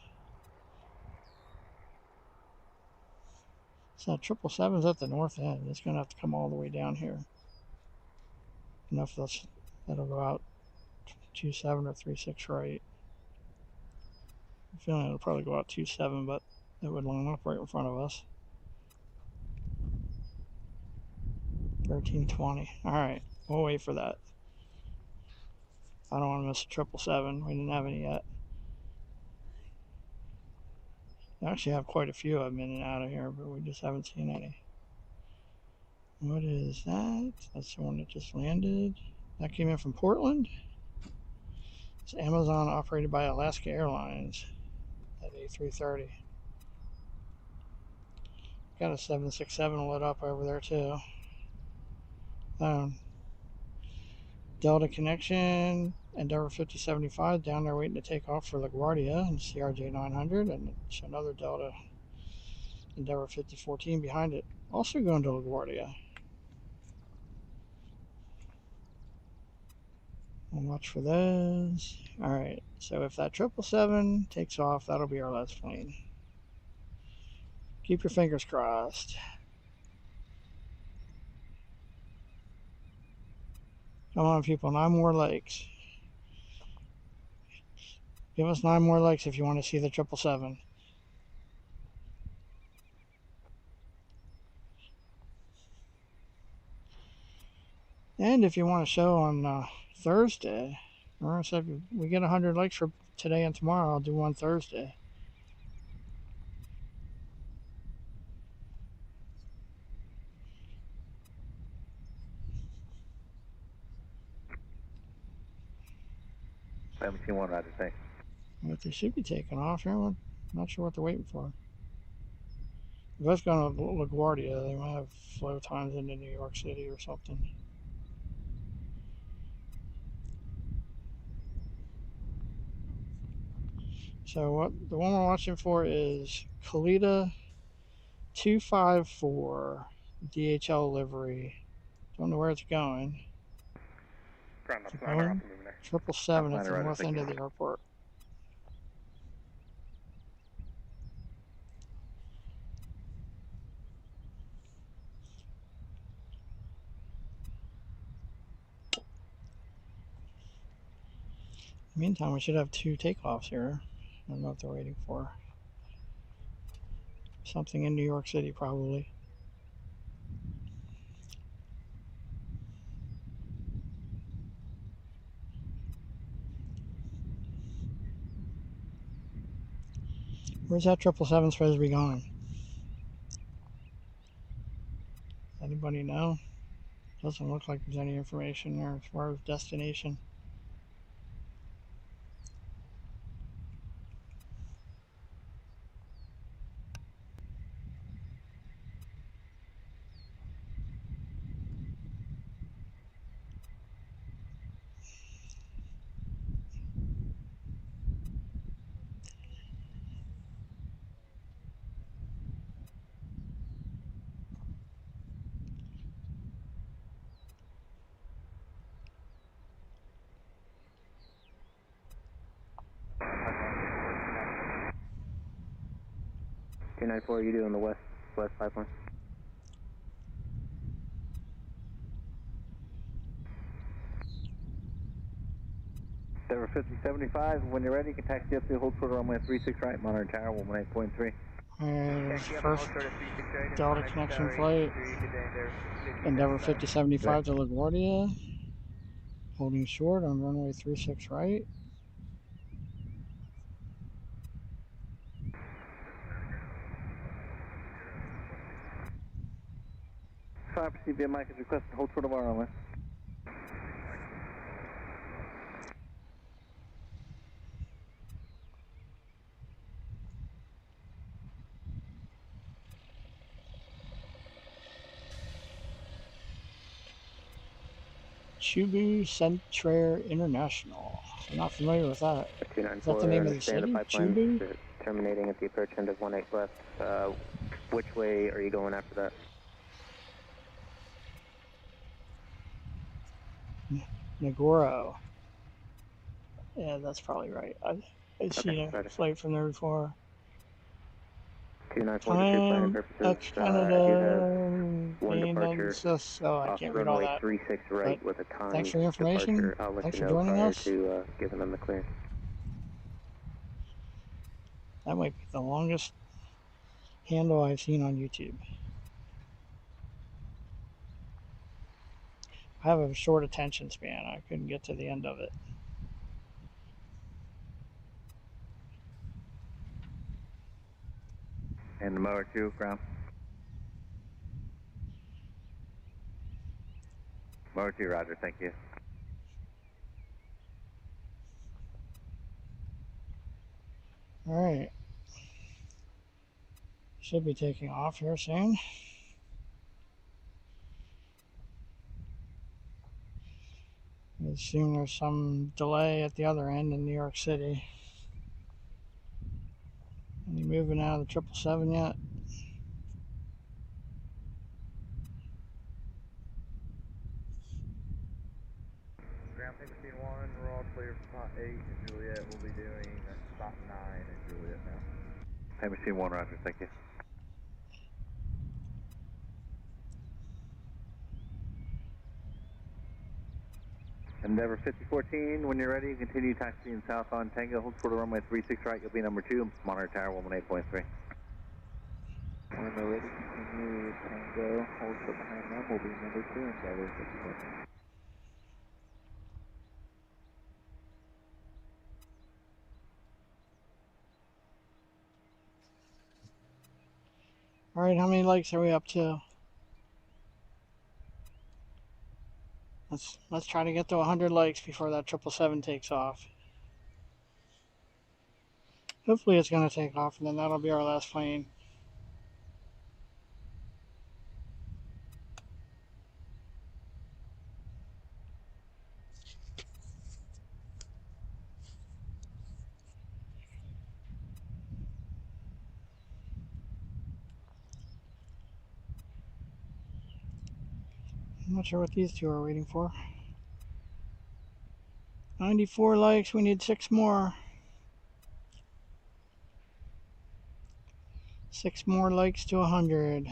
[SPEAKER 1] So that 777's at the north end. It's going to have to come all the way down here. Enough that'll go out 27 or 36 right. I'm feeling it'll probably go out 27, but it would line up right in front of us. 1320. Alright, we'll wait for that. I don't want to miss a 777. We didn't have any yet. I actually have quite a few of them in and out of here, but we just haven't seen any. What is that? That's the one that just landed. That came in from Portland. It's Amazon operated by Alaska Airlines at A330. Got a 767 lit up over there too. Delta connection, Endeavour 5075 down there waiting to take off for LaGuardia and CRJ 900, and it's another Delta Endeavour 5014 behind it, also going to LaGuardia. We'll watch for those. Alright, so if that 777 takes off, that'll be our last plane. Keep your fingers crossed. Come on, people, 9 more likes. Give us 9 more likes if you want to see the 777. And if you want a show on Thursday, or so if we get 100 likes for today and tomorrow, I'll do one Thursday.
[SPEAKER 2] Machine 1, Roger, thanks.
[SPEAKER 1] But they should be taking off here. I'm not sure what they're waiting for. If that's going to LaGuardia, they might have flow times into New York City or something. So what the one we're watching for is Kalita 254 DHL livery. Don't know where it's going.
[SPEAKER 13] Ground
[SPEAKER 1] It's
[SPEAKER 13] up, liner,
[SPEAKER 1] going
[SPEAKER 13] up and moving there.
[SPEAKER 1] 777 at the north end of the airport. Meantime, we should have 2 takeoffs here. I don't know what they're waiting for. Something in New York City, probably. Where's that 777 supposed to be going? Anybody know? Doesn't look like there's any information there as far as destination.
[SPEAKER 4] $294, what are you doing the west pipeline?
[SPEAKER 2] Denver 5075, when you're ready, you can taxi up to hold short runway 36 right, monitor tower 18.3.
[SPEAKER 1] And first Delta connection flight, Endeavor 5075 to LaGuardia, holding short on runway 36 right.
[SPEAKER 2] Five CBM Mike is requested hold short of our runway.
[SPEAKER 1] Chubu Centraire International. I'm not familiar with that. Is that the name of the city? Chubu?
[SPEAKER 4] Terminating at the approach end of 18 left. Which way are you going after that?
[SPEAKER 1] Negoro. Yeah, that's probably right. I've seen a flight from there before.
[SPEAKER 4] 294
[SPEAKER 1] Time,
[SPEAKER 4] purposes.
[SPEAKER 1] Canada,
[SPEAKER 4] One departure.
[SPEAKER 1] so I can't read all that.
[SPEAKER 4] 36 right with a time.
[SPEAKER 1] Thanks for the information. Thanks for joining us.
[SPEAKER 4] To giving them the clearance.
[SPEAKER 1] That might be the longest handle I've seen on YouTube. I have a short attention span. I couldn't get to the end of it.
[SPEAKER 2] And the motor 2, ground. Motor 2, roger, thank you.
[SPEAKER 1] All right. Should be taking off here soon. I assume there's some delay at the other end in New York City. Any moving out of the 777 yet?
[SPEAKER 16] Ground Machine 1, we're all clear for spot 8 in Juliet. We'll be doing spot 9 in Juliet now.
[SPEAKER 2] Machine 1, roger, thank you. Endeavor 5014, when you're ready, continue taxiing south on Tango, hold short of runway 36 right, you'll be number 2, monitor tower 118.3.
[SPEAKER 7] When we're ready, continue Tango, hold short behind them, we'll be number 2, Endeavor 5014.
[SPEAKER 1] All right, how many likes are we up to? Let's try to get to 100 likes before that 777 takes off. Hopefully it's going to take off, and then that'll be our last plane. I'm not sure what these two are waiting for. 94 likes, we need 6 more. 6 more likes to 100.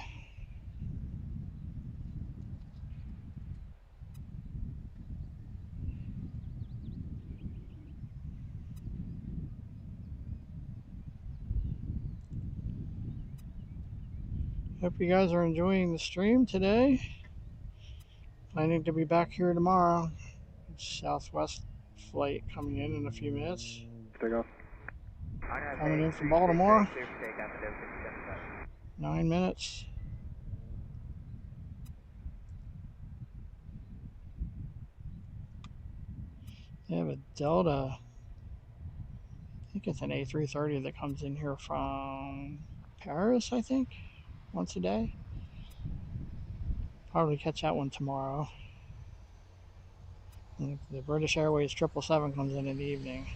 [SPEAKER 1] Hope you guys are enjoying the stream today. Planning to be back here tomorrow. Southwest flight coming in a few minutes.
[SPEAKER 6] Take off.
[SPEAKER 1] Coming in from Baltimore. 9 minutes. They have a Delta. I think it's an A330 that comes in here from Paris, I think, once a day. Probably catch that one tomorrow. And the British Airways 777 comes in the evening.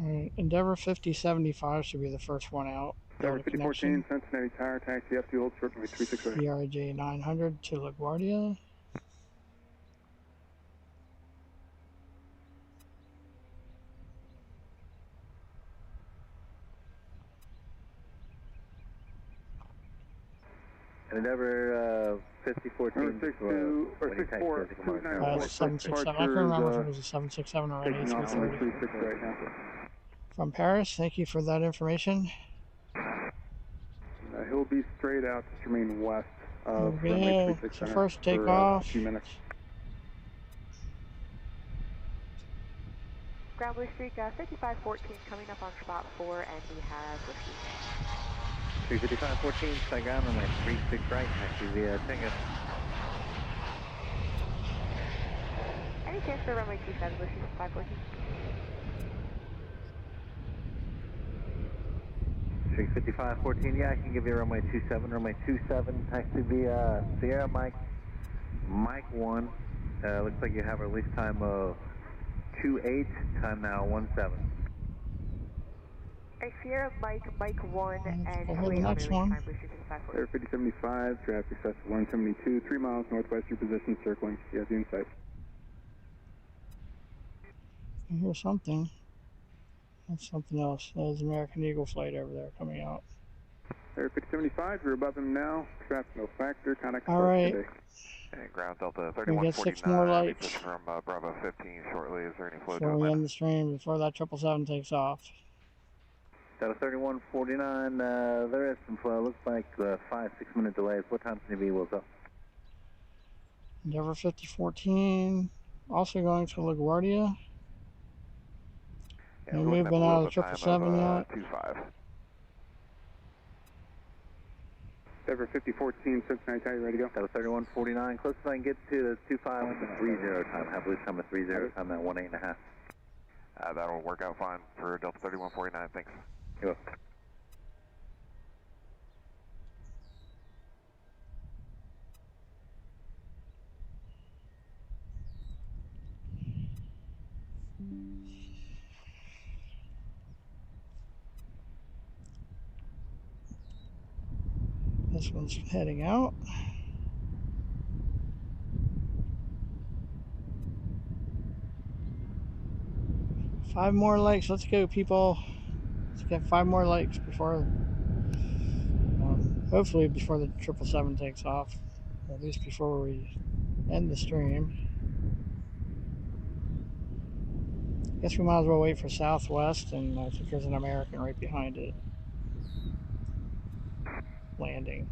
[SPEAKER 1] All right, Endeavor 5075 should be the first one out.
[SPEAKER 6] Endeavor 5014, Cincinnati Tower, taxi up to hold short runway 36 right.
[SPEAKER 1] ERJ 900 to LaGuardia.
[SPEAKER 2] Endeavor 5014.
[SPEAKER 1] 767. I can remember if it was a 767 or an A330.
[SPEAKER 6] Right now.
[SPEAKER 1] From Paris, thank you for that information.
[SPEAKER 6] He'll be straight out, just remain west of
[SPEAKER 1] Okay, so first takeoff.
[SPEAKER 6] A few minutes.
[SPEAKER 5] Ground Blue Streak 5514 coming up on spot 4, and we have whiskey.
[SPEAKER 2] 35514, fly ground runway 36 right, taxi via Tango.
[SPEAKER 5] Any chance for runway 27, whiskey 514?
[SPEAKER 2] 35514, yeah, I can give you runway 27, taxi via Sierra Mike 1. Looks like you have a release time of 28, time now 17.
[SPEAKER 5] Alright, Sierra Mike 1, and
[SPEAKER 1] the next one.
[SPEAKER 6] Air 5075, traffic access 172, 3 miles northwest your position, circling, you have the insight.
[SPEAKER 1] I hear something. That's something else. There's an American Eagle flight over there coming out.
[SPEAKER 6] Air 5075, you're above them now. Traffic no factor. Contact
[SPEAKER 1] all right.
[SPEAKER 6] today.
[SPEAKER 17] And ground Delta
[SPEAKER 1] We get 6 more lights.
[SPEAKER 17] From Bravo 15 shortly. Is there any flow
[SPEAKER 1] before we end the stream, before that 777 takes off.
[SPEAKER 2] Delta 3149, there is some flow. Looks like 5-6 minute delays. What time's going to be wheels up?
[SPEAKER 1] Endeavor 5014, also going to LaGuardia.
[SPEAKER 17] Yeah,
[SPEAKER 1] no movement out of the 777 yet.
[SPEAKER 17] 25.
[SPEAKER 6] Endeavor 5014, Cincinnati Tower, you ready to go?
[SPEAKER 2] Delta 3149, closest I can get to the 25 with the 30 time. Have release time of 30 time at 18.5.
[SPEAKER 17] That'll work out fine for Delta 3149, thanks.
[SPEAKER 2] You're welcome.
[SPEAKER 1] This one's heading out. Five more legs. Let's go, people. Let's get 5 more likes before, hopefully before the 777 takes off. At least before we end the stream. Guess we might as well wait for Southwest, and I think there's an American right behind it. Landing.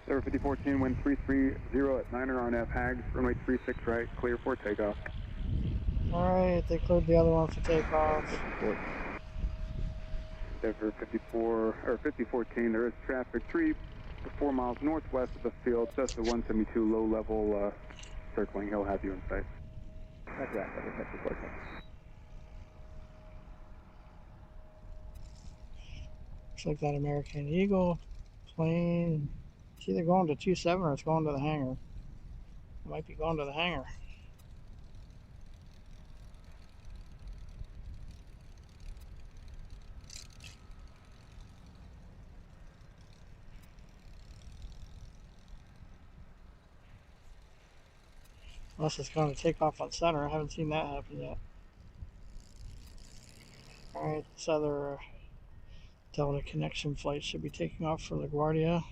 [SPEAKER 18] 5014, wind 330 at 9er on F Hags, runway 36 right, clear for takeoff.
[SPEAKER 1] Alright, they cleared the other one for takeoff.
[SPEAKER 18] Denver 5014, there is traffic 4 miles northwest of the field, Cessna 172 low level circling, he'll have you in sight.
[SPEAKER 7] That's right, 5014.
[SPEAKER 1] Looks like that American Eagle plane, it's either going to 27 or it's going to the hangar. It might be going to the hangar. Unless it's going to take off on center. I haven't seen that happen yet. Alright, this other Delta connection flight should be taking off for LaGuardia.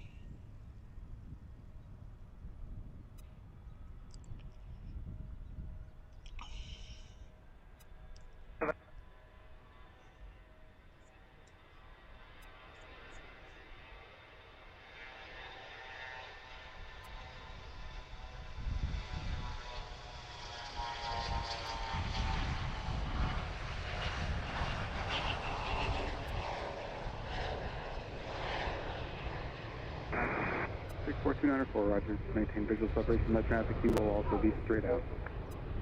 [SPEAKER 18] Roger. Maintain visual separation. That traffic key will also be straight out.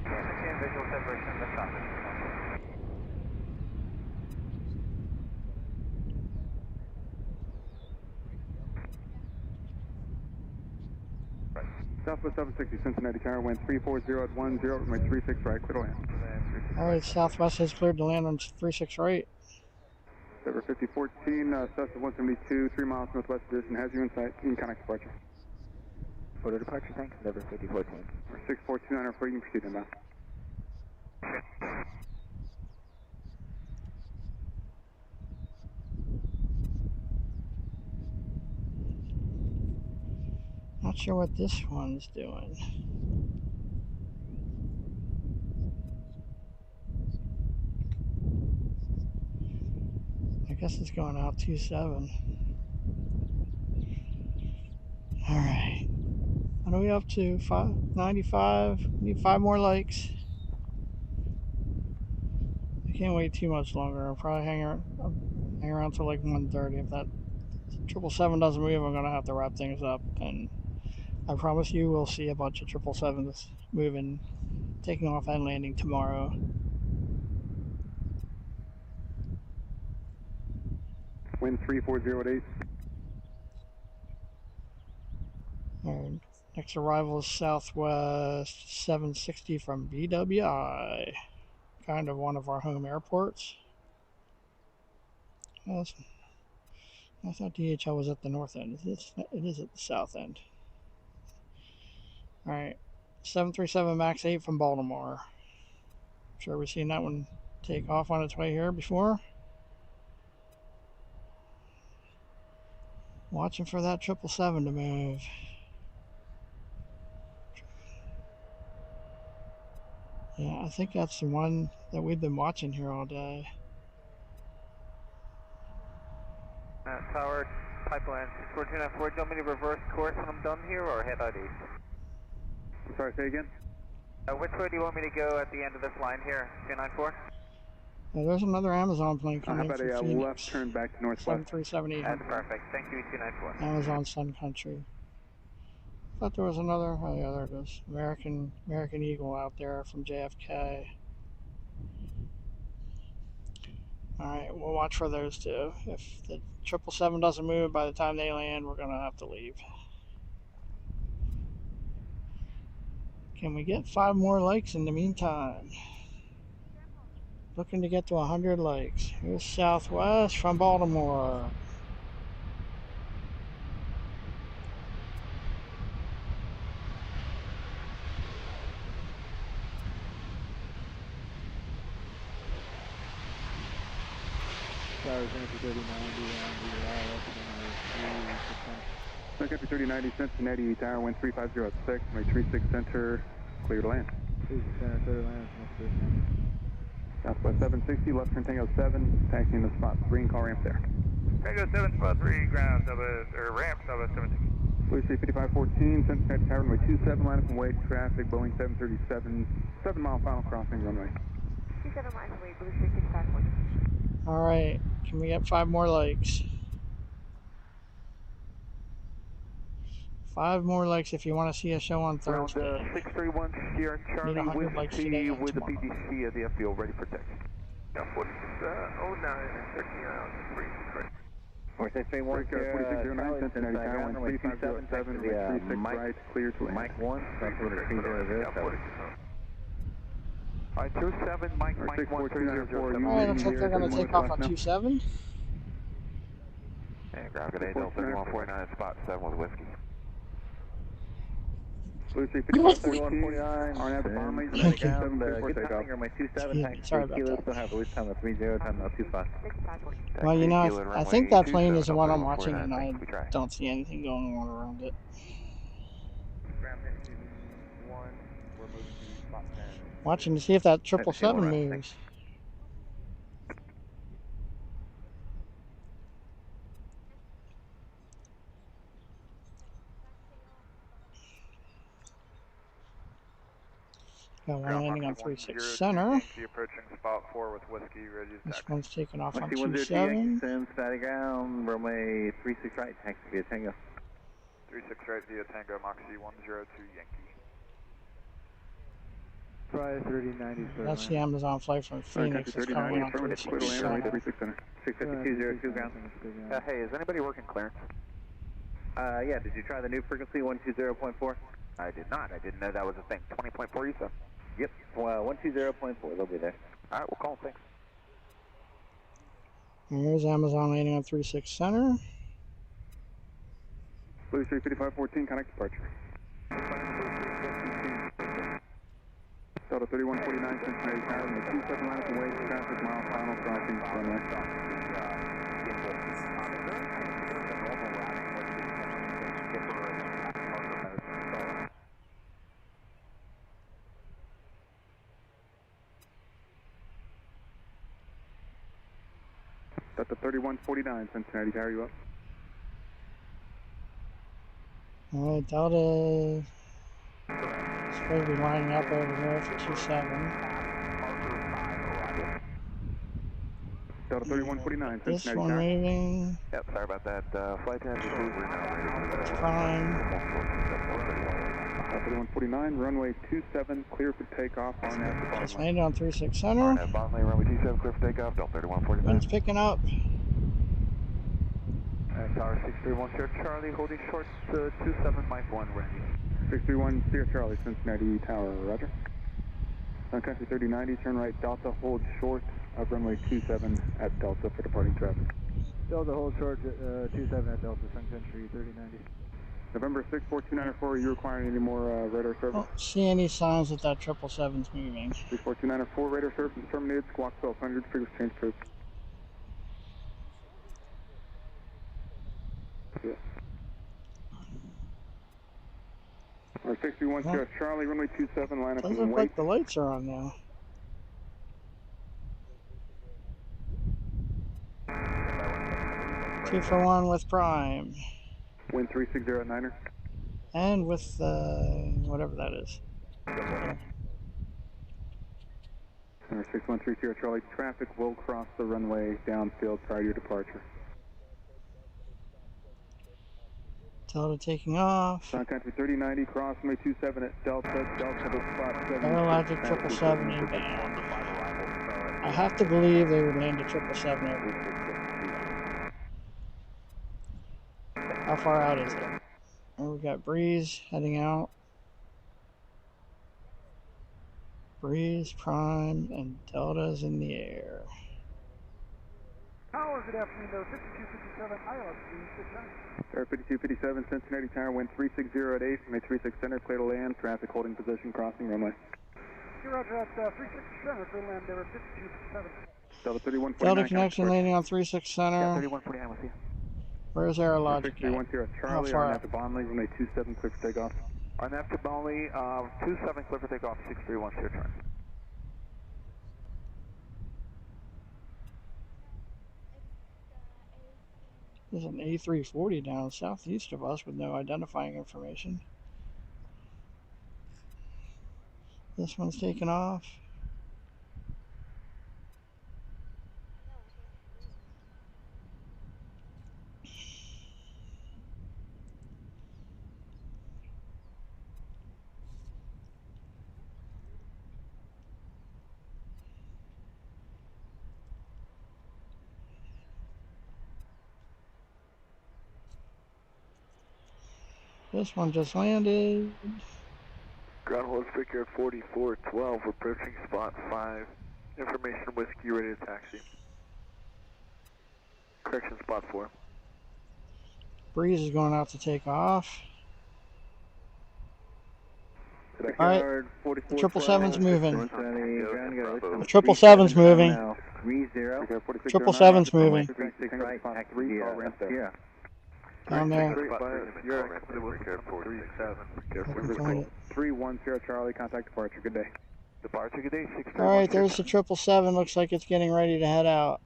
[SPEAKER 9] Maintain visual separation of the traffic.
[SPEAKER 18] Southwest 760, Cincinnati Tower, wind 340 at 10, runway 36 right, clear to land.
[SPEAKER 1] Alright, Southwest has cleared to land on 36 right.
[SPEAKER 18] Denver 5014, Cessna 172, 3 miles northwest position, has you in sight, in contact departure.
[SPEAKER 7] Order departure, thanks, Denver 5014.
[SPEAKER 18] 6429, report, you can proceed inbound.
[SPEAKER 1] Not sure what this one's doing. I guess it's going out 27. Alright. What are we up to? 95? Need 5 more likes. I can't wait too much longer. I'll probably hang around till like 1:30. If that 777 doesn't move, I'm gonna have to wrap things up. And I promise you, we'll see a bunch of 777s moving, taking off and landing tomorrow.
[SPEAKER 18] Wind 340 at 8.
[SPEAKER 1] Our next arrival is Southwest 760 from BWI. Kind of one of our home airports. I thought DHL was at the north end. It is at the south end. Alright, 737 MAX 8 from Baltimore. I'm sure we've seen that one take off on its way here before. Watching for that 777 to move. Yeah, I think that's the one that we've been watching here all day.
[SPEAKER 9] Tower, pipeline 6294. Do you want me to reverse course when I'm done here or head out east?
[SPEAKER 18] I'm sorry, say again?
[SPEAKER 9] Which way do you want me to go at the end of this line here, 294?
[SPEAKER 1] There's another Amazon plane
[SPEAKER 18] How
[SPEAKER 1] coming
[SPEAKER 18] about
[SPEAKER 1] from
[SPEAKER 18] a
[SPEAKER 1] Phoenix.
[SPEAKER 18] left turn back to northwest?
[SPEAKER 1] 737-800.
[SPEAKER 9] That's perfect. Thank you, 294.
[SPEAKER 1] Amazon Sun Country. Thought there was another. Oh yeah, there it is. American Eagle out there from JFK. Alright, we'll watch for those two. If the 777 doesn't move by the time they land, we're gonna have to leave. Can we get 5 more likes in the meantime? Looking to get to 100 likes. Here's Southwest from Baltimore.
[SPEAKER 7] Tower, Country 3090 on the left runway 36 center.
[SPEAKER 18] Country 3090, Cincinnati Tower, wind 3506, runway 36 center, clear to land.
[SPEAKER 7] 36 center, clear to land, next 3090.
[SPEAKER 18] Southwest 760, left turn Tango 7, taxiing the spot, green car ramp there.
[SPEAKER 13] Tango 7, spot 3, ground, ramp, Southwest 760.
[SPEAKER 18] Blue Street 5514, Cincinnati Tower, runway 27, line up and wait, traffic, Boeing 737, 7 mile final crossing runway.
[SPEAKER 5] 27 miles away, Blue Street 5514.
[SPEAKER 1] Alright, can we get 5 more likes? 5 more likes if you want to see a show on Thursday.
[SPEAKER 8] Ground 631, Sierra Charlie, with
[SPEAKER 1] today
[SPEAKER 8] with the BBC at the airfield, ready for taxi.
[SPEAKER 9] Yeah, 09 and 13 around, 3
[SPEAKER 2] 4631,
[SPEAKER 18] 4609, Cincinnati Tower, wind 3507, runway 36 right, clear to land.
[SPEAKER 2] Mike 1, Southwest 300.
[SPEAKER 8] Alright, 27, Mike 1, 300.
[SPEAKER 1] Alright, looks like they're going to take off on 27.
[SPEAKER 17] And ground good Delta 3149, spot 7 with whiskey.
[SPEAKER 18] Blue Street
[SPEAKER 2] 5549,
[SPEAKER 18] RNAV Farmley,
[SPEAKER 2] good
[SPEAKER 18] takeoff.
[SPEAKER 2] timing, runway 27, taxi
[SPEAKER 1] Sorry about
[SPEAKER 2] kilos,
[SPEAKER 1] that.
[SPEAKER 2] still have release time of 30, time of 25.
[SPEAKER 1] Well, you know, I think that plane is the one I'm watching, and I don't see anything going on around it. Watching to see if that 777 moves. Got one landing on 36 center.
[SPEAKER 13] Approaching spot 4 with whiskey, ready to
[SPEAKER 1] This one's taking off on
[SPEAKER 2] 27.
[SPEAKER 1] 27.
[SPEAKER 2] Cincinnati ground, runway 36 right, taxi via Tango.
[SPEAKER 13] 36 right via Tango, Moxie 102 Yankee.
[SPEAKER 7] Try 3090.
[SPEAKER 1] That's the Amazon flight from Phoenix. It's coming on 36 center.
[SPEAKER 2] 65202 ground.
[SPEAKER 8] Hey, is anybody working clearance?
[SPEAKER 2] Yeah, did you try the new frequency 120.4?
[SPEAKER 8] I did not. I didn't know that was a thing. 20.4 you said?
[SPEAKER 2] Yep, 120.4, they'll be there.
[SPEAKER 8] Alright, we'll call them, thanks.
[SPEAKER 1] Here's Amazon landing on 36 center.
[SPEAKER 18] Blue Street 5514, connect departure. Delta 3149, Cincinnati Tower, runway 27, line up and wait, traffic, mile final crossing, runway. Delta 3149, Cincinnati Tower, you up?
[SPEAKER 1] Alright, Delta is supposed to be lining up over there for 27.
[SPEAKER 18] Delta 3149,
[SPEAKER 1] This
[SPEAKER 18] Cincinnati
[SPEAKER 1] one
[SPEAKER 18] Tower.
[SPEAKER 1] leaving.
[SPEAKER 17] Yep, sorry about that. Flight 1022, we're now ready for the
[SPEAKER 1] Prime.
[SPEAKER 18] Delta 3149, runway 27, clear for takeoff, RNAV.
[SPEAKER 1] Just landed on 36 center.
[SPEAKER 17] RNAV Bosley, runway 27, clear for takeoff, Delta 3149.
[SPEAKER 1] Wind's picking up.
[SPEAKER 8] Tower 631, Sierra Charlie, holding short 27, Mike 1, ready.
[SPEAKER 18] 631, Sierra Charlie, Cincinnati Tower, roger. Sun Country 3090, turn right, Delta, hold short of runway 27 at Delta for departing traffic.
[SPEAKER 7] Delta hold short 27 at Delta, Sun Country 3090.
[SPEAKER 18] November 64294, are you requiring any more radar service?
[SPEAKER 1] Don't see any signs that 777's moving.
[SPEAKER 18] 64294, radar service is terminated, squawk 1200, figures change code. Yeah. Or 61 Sierra Charlie, runway 27, line up
[SPEAKER 1] Doesn't
[SPEAKER 18] and
[SPEAKER 1] look
[SPEAKER 18] wait.
[SPEAKER 1] like the lights are on now. Two for one with Prime.
[SPEAKER 18] Wind 3609er.
[SPEAKER 1] And with whatever that is.
[SPEAKER 18] Number 613 Sierra Charlie, traffic will cross the runway downfield prior to your departure.
[SPEAKER 1] Delta taking off.
[SPEAKER 18] Sun Country 3090, cross runway 27 at Delta, Delta to spot 7.
[SPEAKER 1] Aerologic 777 inbound. I have to believe they would land a 777 everywhere. How far out is it? Oh, we got Breeze heading out. Breeze, Prime, and Delta's in the air.
[SPEAKER 11] Tower, good afternoon, 5257, ILS 369.
[SPEAKER 18] Tower 5257, Cincinnati Tower, wind 360 at 8, runway 36 center, clear to land, traffic holding position, crossing runway.
[SPEAKER 11] Roger at 36 center, clear to land, there 5257.
[SPEAKER 18] Delta 3149.
[SPEAKER 1] Delta connection landing on 36 center.
[SPEAKER 18] Yeah, 3149 with you.
[SPEAKER 1] Where's Aerologic?
[SPEAKER 18] 6310 Charlie,
[SPEAKER 1] far
[SPEAKER 18] RNAV to Bonnley, runway 27, clear for takeoff.
[SPEAKER 8] RNAV to Bonnley, 27, clear for takeoff, 6310 turn.
[SPEAKER 1] There's an A340 down southeast of us with no identifying information. This one's taking off. This one just landed.
[SPEAKER 6] Ground hold figure at 4412, approaching spot 5. Information whiskey, ready to taxi. Correction, spot 4.
[SPEAKER 1] Breeze is going out to take off. All right, the 777's moving. The 777's moving. 777's moving. Down there.
[SPEAKER 18] 310 Charlie, contact departure. Good day.
[SPEAKER 8] Departure, good day.
[SPEAKER 1] All right, there's the 777. Looks like it's getting ready to head out.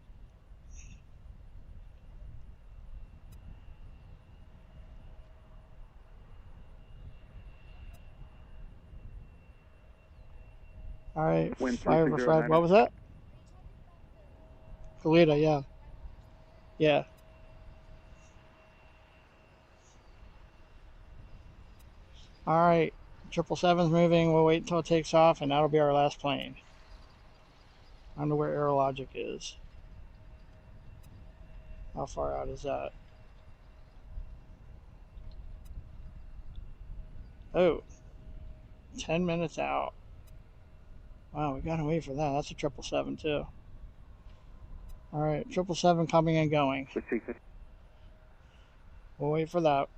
[SPEAKER 1] All right, fire for Fred. What was that? Kalita, yeah. Yeah. All right, 777's moving. We'll wait until it takes off, and that'll be our last plane. I don't know where Aerologic is. How far out is that? Oh, 10 minutes out. Wow, we gotta wait for that. That's a 777 too. All right, 777 coming and going. We'll wait for that.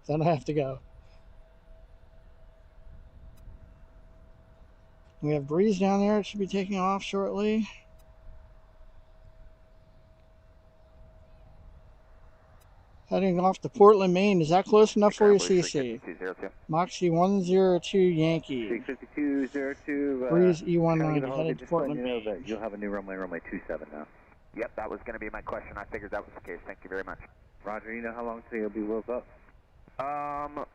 [SPEAKER 1] Then I have to go. We have Breeze down there. It should be taking off shortly. Heading off to Portland, Maine. Is that close enough for you, CC? Moxie 102 Yankee.
[SPEAKER 2] 65202.
[SPEAKER 1] Breeze E190 headed to Portland,
[SPEAKER 2] Maine. You'll have a new runway 27 now.
[SPEAKER 17] Yep, that was going to be my question. I figured that was the case. Thank you very much.
[SPEAKER 2] Roger, you know how long till you'll be woke up?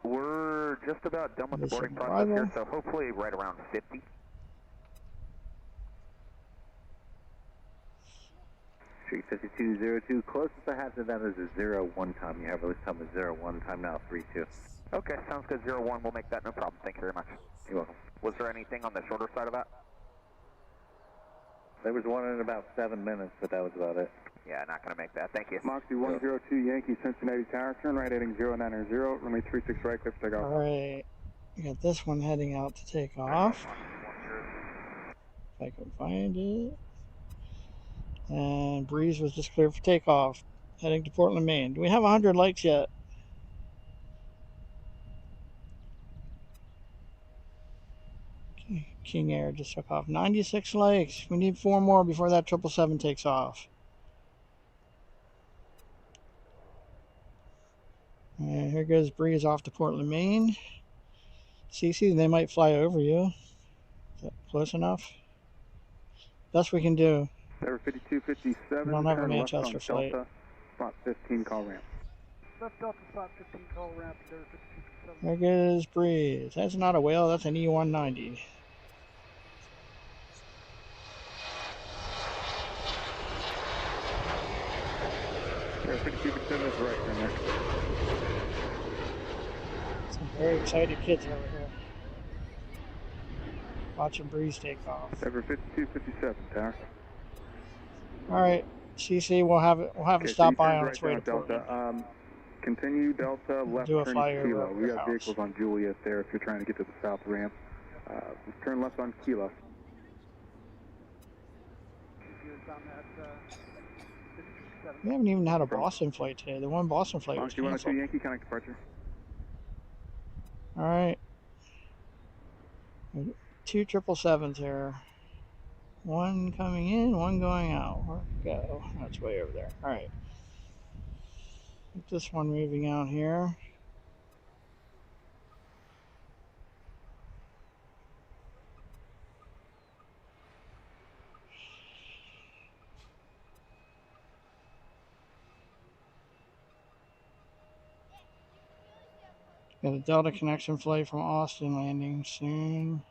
[SPEAKER 17] We're just about done with the boarding process here, so hopefully right around 50.
[SPEAKER 2] Street 5202. Closest I have to that is a 01 time. You have release time of 01 time now, 32.
[SPEAKER 17] Okay, sounds good. 01, we'll make that no problem. Thank you very much.
[SPEAKER 2] You're welcome.
[SPEAKER 17] Was there anything on the shorter side of that?
[SPEAKER 2] There was one in about 7 minutes, but that was about it.
[SPEAKER 17] Yeah, not going to make that. Thank you.
[SPEAKER 18] Moxie 102 Yankee, Cincinnati Tower, turn right heading 090, runway 36 right, clear for takeoff.
[SPEAKER 1] All right, we got this one heading out to take off. If I can find it. And Breeze was just cleared for takeoff, heading to Portland, Maine. Do we have 100 likes yet? King Air just took off. 96 likes. We need 4 more before that 777 takes off. And here goes Breeze off to Portland, Maine. CC, they might fly over you. Is that close enough? Best we can do.
[SPEAKER 18] Tower 5257.
[SPEAKER 1] We don't have a Manchester flight.
[SPEAKER 18] Delta, spot 15, call ramp.
[SPEAKER 11] Left Delta, spot 15, call ramp, Tower 5257.
[SPEAKER 1] There goes Breeze. That's not a whale, that's an E190.
[SPEAKER 18] Tower 5257 is right from there.
[SPEAKER 1] Some very excited kids over here. Watching Breeze take off.
[SPEAKER 18] Tower 5257, Tower.
[SPEAKER 1] All right, CC, we'll have it stop by on its way to Portland.
[SPEAKER 18] Delta. Continue Delta, left
[SPEAKER 1] Do a
[SPEAKER 18] turn
[SPEAKER 1] flyover
[SPEAKER 18] Kilo.
[SPEAKER 1] over
[SPEAKER 18] We
[SPEAKER 1] your
[SPEAKER 18] got
[SPEAKER 1] house.
[SPEAKER 18] vehicles on Juliet there if you're trying to get to the south ramp. Just turn left on Kilo.
[SPEAKER 1] We haven't even had a Boston flight today. The one Boston flight was
[SPEAKER 18] Moxie 102
[SPEAKER 1] canceled.
[SPEAKER 18] Yankee, connect departure.
[SPEAKER 1] All right. 2 777s here. One coming in, one going out. Where'd it go? That's way over there. All right. Get this one moving out here. Got a Delta connection flight from Austin landing soon.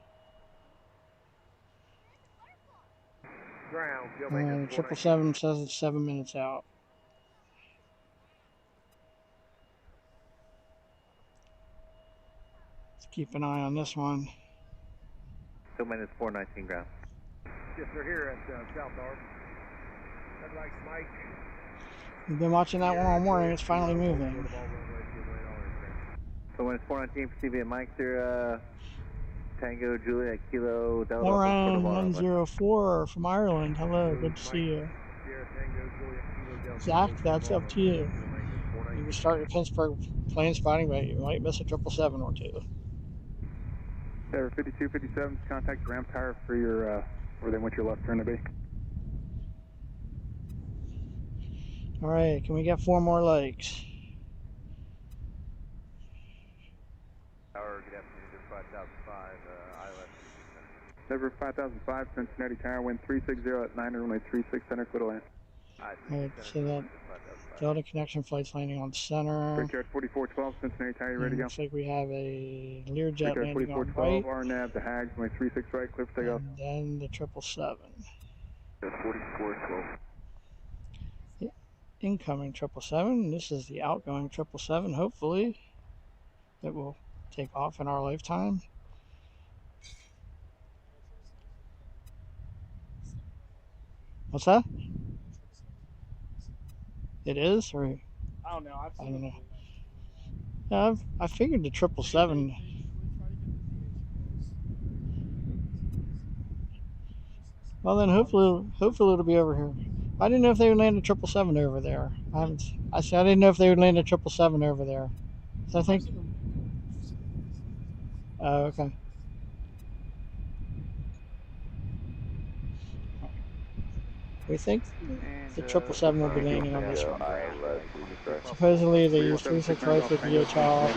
[SPEAKER 12] Ground,
[SPEAKER 1] The 777 says it's 7 minutes out. Let's keep an eye on this one.
[SPEAKER 2] 2 minutes 419 ground.
[SPEAKER 12] Yes, they're here at South Arc. That likes Mike.
[SPEAKER 1] We've been watching that one all morning. It's finally moving.
[SPEAKER 2] 2 minutes 419 for CV at Mike there. Tango Juliet Kilo Delta.
[SPEAKER 1] Lauren 104 from Ireland. Hello, good to see you. Zach, that's up to you. You can start your Pittsburgh plane spotting, but you might miss a 777 or two.
[SPEAKER 18] Tower 5257, contact ramp tower for your where they want your left turn to be.
[SPEAKER 1] All right, can we get 4 more legs?
[SPEAKER 16] Tower, good afternoon, to 5005, ILS.
[SPEAKER 18] Denver 5005, Cincinnati Tower, wind 360 at 9, runway 36, center, clear to land.
[SPEAKER 1] Alright, so that Delta connection flight's landing on center.
[SPEAKER 18] Brickyard 4412, Cincinnati Tower, you ready to go?
[SPEAKER 1] Looks like we have a Learjet
[SPEAKER 18] Brickyard
[SPEAKER 1] landing on
[SPEAKER 18] 4412,
[SPEAKER 1] right.
[SPEAKER 18] RNAV, the Hags, runway 36 right, clear for takeoff.
[SPEAKER 1] And then the 777.
[SPEAKER 18] 4412.
[SPEAKER 1] Incoming 777. This is the outgoing 777, hopefully. That will take off in our lifetime. What's that? It is, or
[SPEAKER 11] I don't know.
[SPEAKER 1] I don't know. Yeah, I figured the 777. Well, then hopefully it'll be over here. I didn't know if they would land a 777 over there. I said I didn't know if they would land a 777 over there. So I think. Oh, okay. We think the 777 will be landing on this one. Supposedly they use 36 right for DHL.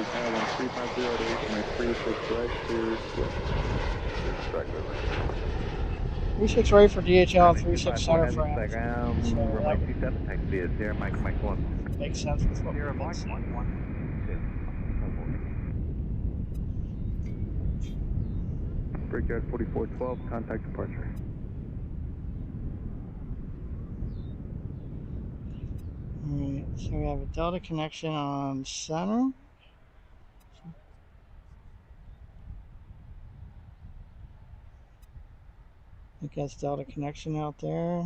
[SPEAKER 1] 36 right for DHL, 36 center for Amazon. So
[SPEAKER 2] runway 27, taxi is there, Mike 1.
[SPEAKER 1] Makes sense with what we're
[SPEAKER 12] Mike 1.
[SPEAKER 18] Brickyard 4412, contact departure.
[SPEAKER 1] Alright, so we have a Delta connection on center. I think that's Delta connection out there.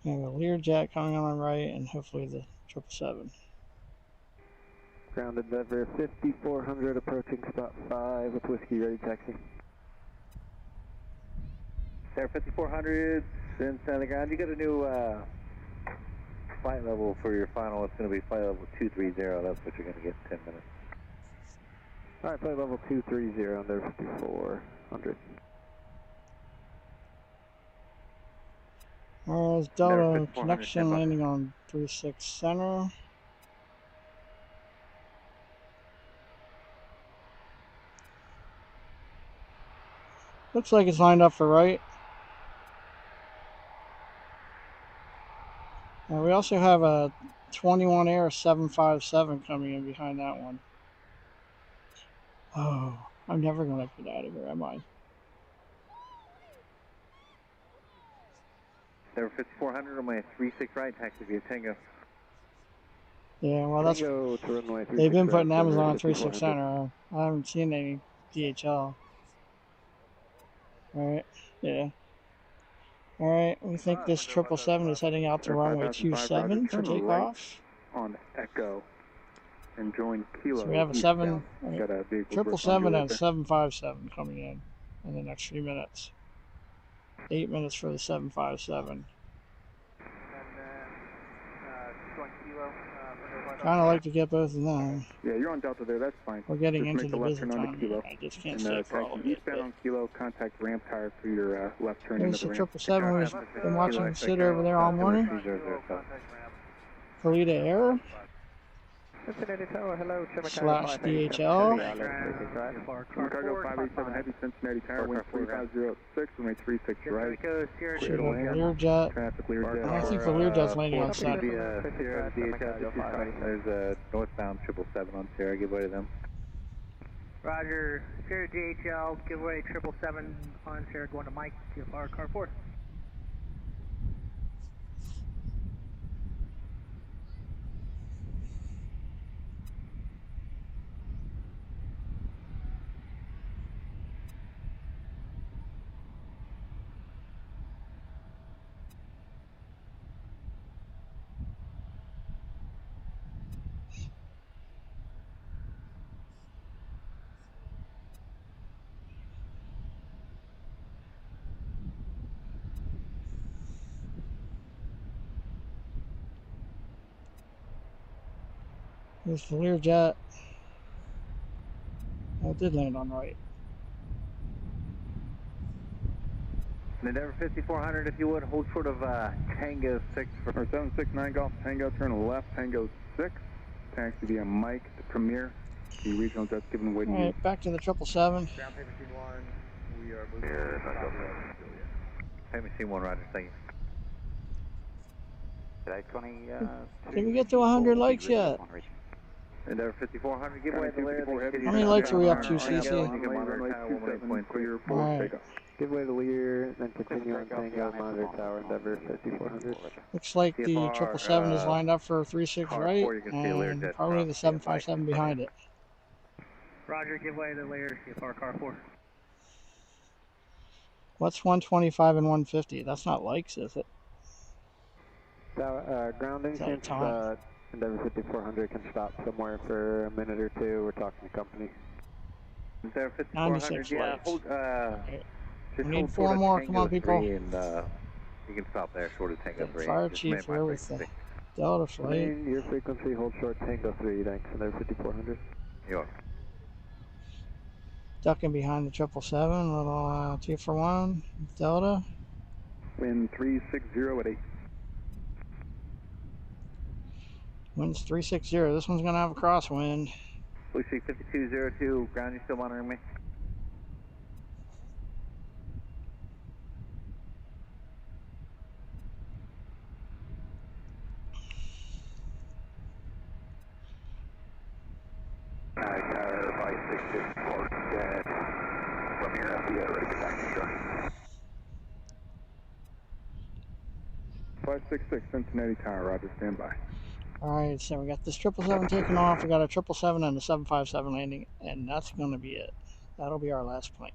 [SPEAKER 1] We have a Learjet coming on the right, and hopefully the 777.
[SPEAKER 10] Grounded Denver 5400, approaching spot 5 with whiskey ready taxi.
[SPEAKER 2] There 5400, Cincinnati ground. You got a new flight level for your final. It's going to be flight level 230. That's what you're going to get in 10 minutes.
[SPEAKER 10] Alright, flight level 230 under 5400.
[SPEAKER 1] There's Delta connection landing on 36 center. Looks like it's lined up for right. We also have a 21 Air 757 coming in behind that one. Oh, I'm never going to get out of here, am I?
[SPEAKER 2] There 5400, runway 36 right, taxi via Tango.
[SPEAKER 1] Yeah, well, that's. They've been putting Amazon on 36 center. I haven't seen any DHL. Alright, yeah. Alright, we think this 777 is heading out to runway 27 for takeoff.
[SPEAKER 18] On Echo and join Kilo.
[SPEAKER 1] So we have a 777 and
[SPEAKER 18] a
[SPEAKER 1] 757 coming in the next few minutes. 8 minutes for the 757.
[SPEAKER 15] And then join Kilo,
[SPEAKER 1] Kind of like to get both of them.
[SPEAKER 18] Yeah, you're on Delta there, that's fine.
[SPEAKER 1] We're getting
[SPEAKER 18] just
[SPEAKER 1] into
[SPEAKER 18] make
[SPEAKER 1] the
[SPEAKER 18] the left
[SPEAKER 1] busy
[SPEAKER 18] turn onto
[SPEAKER 1] time.
[SPEAKER 18] Kilo.
[SPEAKER 1] I just can't
[SPEAKER 18] and,
[SPEAKER 1] stay for all of
[SPEAKER 18] taxi
[SPEAKER 1] it.
[SPEAKER 18] eastbound on Kilo, contact ramp tire for your left turn
[SPEAKER 1] There's
[SPEAKER 18] into
[SPEAKER 1] the
[SPEAKER 18] the ramp.
[SPEAKER 1] 777 we've been watching sit over there all morning. Kalita Air
[SPEAKER 15] Cincinnati Tower, hello,
[SPEAKER 1] slash DHL.
[SPEAKER 18] Cargo 587 Heavy, Cincinnati Tower, wind 3506, runway 36 right.
[SPEAKER 1] Should have a Learjet.
[SPEAKER 18] Traffic
[SPEAKER 1] I
[SPEAKER 18] Learjet.
[SPEAKER 1] don't think the Learjet's landing on set.
[SPEAKER 2] There's a northbound 777 on Sierra. Give way to them.
[SPEAKER 15] Roger, Sierra DHL, give away 777 on Sierra going to Mike, TFR car 4.
[SPEAKER 1] There's the Learjet. Oh, it did land on right.
[SPEAKER 2] Endeavor 5400, if you would, hold short of Tango 6 for
[SPEAKER 18] 769 Golf Tango, turn left, Tango 6. Taxi via Mike to Premier. The regional jet's given way to you.
[SPEAKER 1] Alright, back to the 777.
[SPEAKER 16] Ground payment C1, we are moving to
[SPEAKER 2] Payment C1, Roger, thank you.
[SPEAKER 1] Did we get to 100 likes yet?
[SPEAKER 2] Endeavor 5400, give way the Lear.
[SPEAKER 1] How many likes are we up to, CC? Alright.
[SPEAKER 10] Give way the Lear, then continue on Tango, monitor tower, Endeavor 5400.
[SPEAKER 1] Looks like the 777 is lined up for 36 right, and probably the 757 behind it.
[SPEAKER 15] Roger, give way the Lear, TFR car 4.
[SPEAKER 1] What's 125 and 150? That's not likes, is it?
[SPEAKER 10] Grounding since Endeavor 5400 can stop somewhere for a minute or two. We're talking to company.
[SPEAKER 2] Endeavor 5400, yeah, hold,
[SPEAKER 1] we need 4 more, come on people.
[SPEAKER 2] And, you can stop there, short of Tango 3.
[SPEAKER 1] Fire chief here with the Delta flight.
[SPEAKER 10] Your frequency, hold short Tango 3, thanks. Endeavor 5400.
[SPEAKER 2] You are.
[SPEAKER 1] Ducking behind the 777, little 2 for 1, Delta.
[SPEAKER 18] Wind 360 at 8.
[SPEAKER 1] Wind's 360. This one's going to have a crosswind.
[SPEAKER 2] Lucy 5202, ground, you still monitoring me?
[SPEAKER 16] Tower 566 Port dead. From here, FBO, ready to get back to shore.
[SPEAKER 18] 566 Cincinnati Tower, Roger, stand by.
[SPEAKER 1] Alright, so we got this 777 taking off. We got a 777 and a 757 landing, and that's going to be it. That'll be our last plane.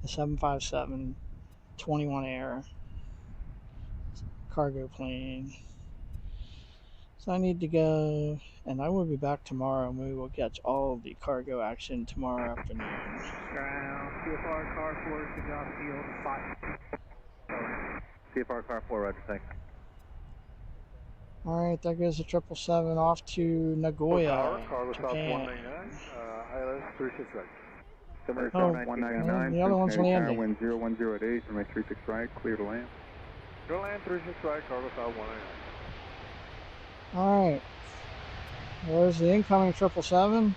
[SPEAKER 1] The 757, 21 Air, cargo plane. So I need to go, and I will be back tomorrow, and we will catch all of the cargo action tomorrow afternoon.
[SPEAKER 15] Ground, TFR car 4, to job field, 5.
[SPEAKER 2] CFR car 4, Roger, thanks.
[SPEAKER 1] Alright, there goes the 777 off to Nagoya, Japan.
[SPEAKER 6] ILS 36 right.
[SPEAKER 1] Oh, 199, the other one's landing.
[SPEAKER 18] Wind 010 at 8, runway 36 right, clear to land.
[SPEAKER 6] Go land 36 right, cargo south 199.
[SPEAKER 1] Alright, there's the incoming 777.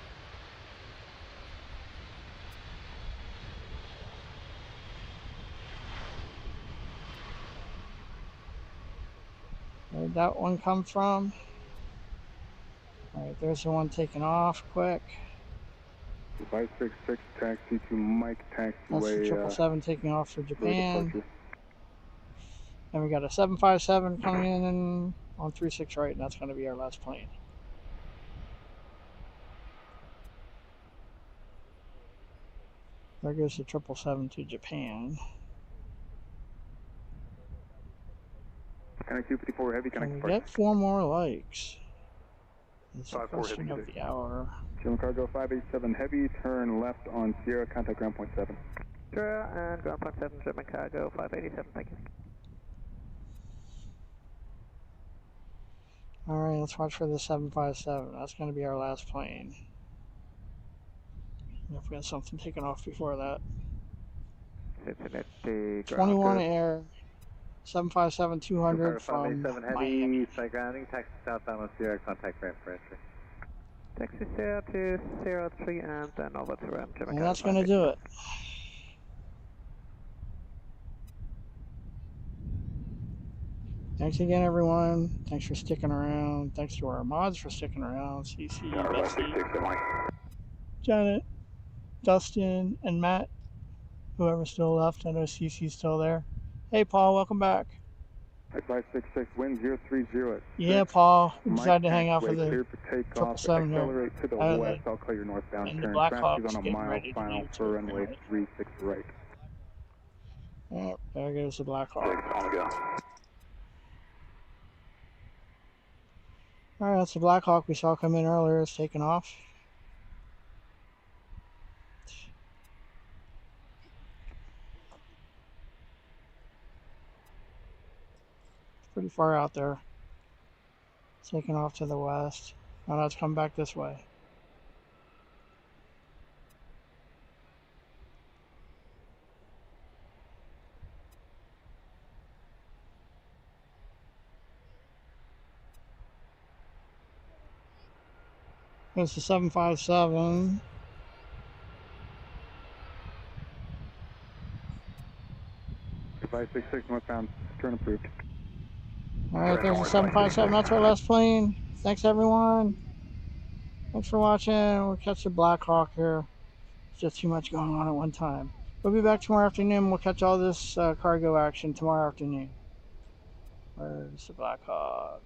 [SPEAKER 1] Where'd that one come from? Alright, there's the one taking off quick.
[SPEAKER 18] 566 taxi to Mike,
[SPEAKER 1] That's the
[SPEAKER 18] taxiway.
[SPEAKER 1] 777 taking off for Japan. And we got a 757 coming in on 36 right, and that's going to be our last plane. There goes the 777 to Japan.
[SPEAKER 18] Connect 254 heavy,
[SPEAKER 1] Can
[SPEAKER 18] connect
[SPEAKER 1] we get 4 more likes? It's the question of the hour.
[SPEAKER 18] German Cargo 587 heavy, turn left on Sierra, contact ground point 7.
[SPEAKER 15] Sierra and ground point 7, German Cargo 587, thank you.
[SPEAKER 1] Alright, let's watch for the 757. That's going to be our last plane. If we have something taken off before that.
[SPEAKER 2] Cincinnati,
[SPEAKER 1] 21 Air, 757-200 from Miami.
[SPEAKER 2] side grounding, taxi southbound on Sierra, contact ramp for entry.
[SPEAKER 10] Taxi Sierra to Sierra 3 and then over to ramp.
[SPEAKER 1] And that's going to do it. Thanks again, everyone. Thanks for sticking around. Thanks to our mods for sticking around. CC, Betsy, Janet, Dustin, and Matt. Whoever's still left. I know CC's still there. Hey, Paul, welcome back.
[SPEAKER 18] 566, wind 030 at
[SPEAKER 1] Yeah, Paul. We
[SPEAKER 18] Mike
[SPEAKER 1] decided to hang out for the
[SPEAKER 18] clear for takeoff.
[SPEAKER 1] 777 here.
[SPEAKER 18] Accelerate to the west. I'll call your northbound
[SPEAKER 1] and
[SPEAKER 18] turn.
[SPEAKER 1] the Black
[SPEAKER 18] Traffic
[SPEAKER 1] Hawk's
[SPEAKER 18] is on a
[SPEAKER 1] getting
[SPEAKER 18] mile
[SPEAKER 1] ready to
[SPEAKER 18] final
[SPEAKER 1] leave
[SPEAKER 18] for runway
[SPEAKER 1] too.
[SPEAKER 18] 36 right.
[SPEAKER 1] Yep, there goes the Black Hawk.
[SPEAKER 18] On the go.
[SPEAKER 1] Alright, that's the Black Hawk we saw come in earlier. It's taking off. Pretty far out there. It's taking off to the west. Oh no, it's coming back this way. There's the 757.
[SPEAKER 18] Two 566 northbound turn approved.
[SPEAKER 1] Alright, there's the 757. That's our last plane. Thanks, everyone. Thanks for watching. We'll catch the Black Hawk here. There's just too much going on at one time. We'll be back tomorrow afternoon. We'll catch all this cargo action tomorrow afternoon. Where's the Black Hawk?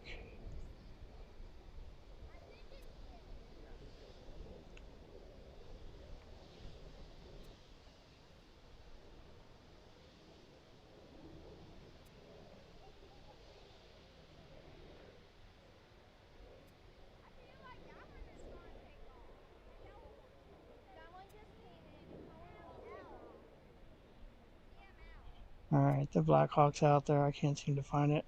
[SPEAKER 1] Alright, the Black Hawk's out there. I can't seem to find it.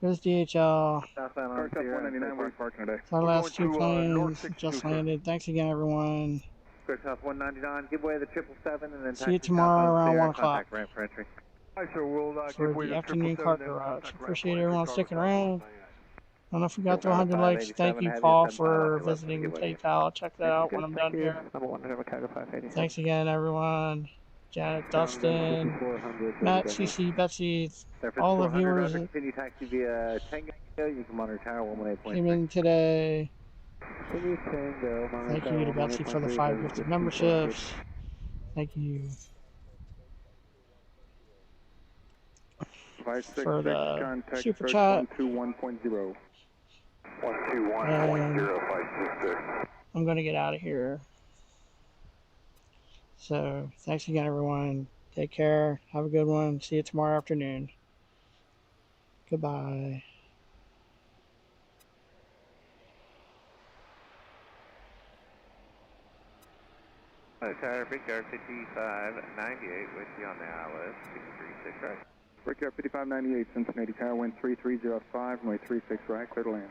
[SPEAKER 1] There's DHL.
[SPEAKER 2] Southbound on Sierra.
[SPEAKER 18] 199, where are you parking today?
[SPEAKER 1] It's our last two planes. Just landed. Thanks again, everyone.
[SPEAKER 2] Square South 199, give way the 777 and then
[SPEAKER 1] See you tomorrow around 1 o'clock
[SPEAKER 2] ramp for entry.
[SPEAKER 11] Hi, sir. We'll
[SPEAKER 1] for
[SPEAKER 11] give way
[SPEAKER 1] the
[SPEAKER 11] to
[SPEAKER 1] afternoon
[SPEAKER 11] 777,
[SPEAKER 1] car
[SPEAKER 11] then
[SPEAKER 1] garage.
[SPEAKER 11] contact
[SPEAKER 1] Appreciate
[SPEAKER 11] ramp
[SPEAKER 1] everyone
[SPEAKER 11] for
[SPEAKER 1] sticking
[SPEAKER 11] entry.
[SPEAKER 1] around. I don't know if we got to 100 likes. Thank you, Paul, for visiting PayPal. I'll check that out when I'm done here. Thanks again, everyone. Janet, Dustin, Matt, CC, Betsy, all the viewers that
[SPEAKER 2] Continue taxi via Tango. You can monitor tower 118.3.
[SPEAKER 1] came in today. Thank you to Betsy for the 5 gifted memberships. Thank you for the super chat.
[SPEAKER 18] 121.0.
[SPEAKER 1] 121.0566. I'm going to get out of here. So, thanks again, everyone. Take care. Have a good one. See you tomorrow afternoon. Goodbye.
[SPEAKER 4] Tower, Brickyard 5598 with you on the ILS 636 right.
[SPEAKER 18] Brickyard 5598, Cincinnati Tower, wind 3305, runway 36 right, clear to land.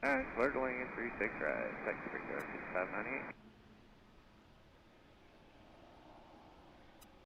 [SPEAKER 4] Alright, clear to land 36 right. Taxi Brickyard 5598.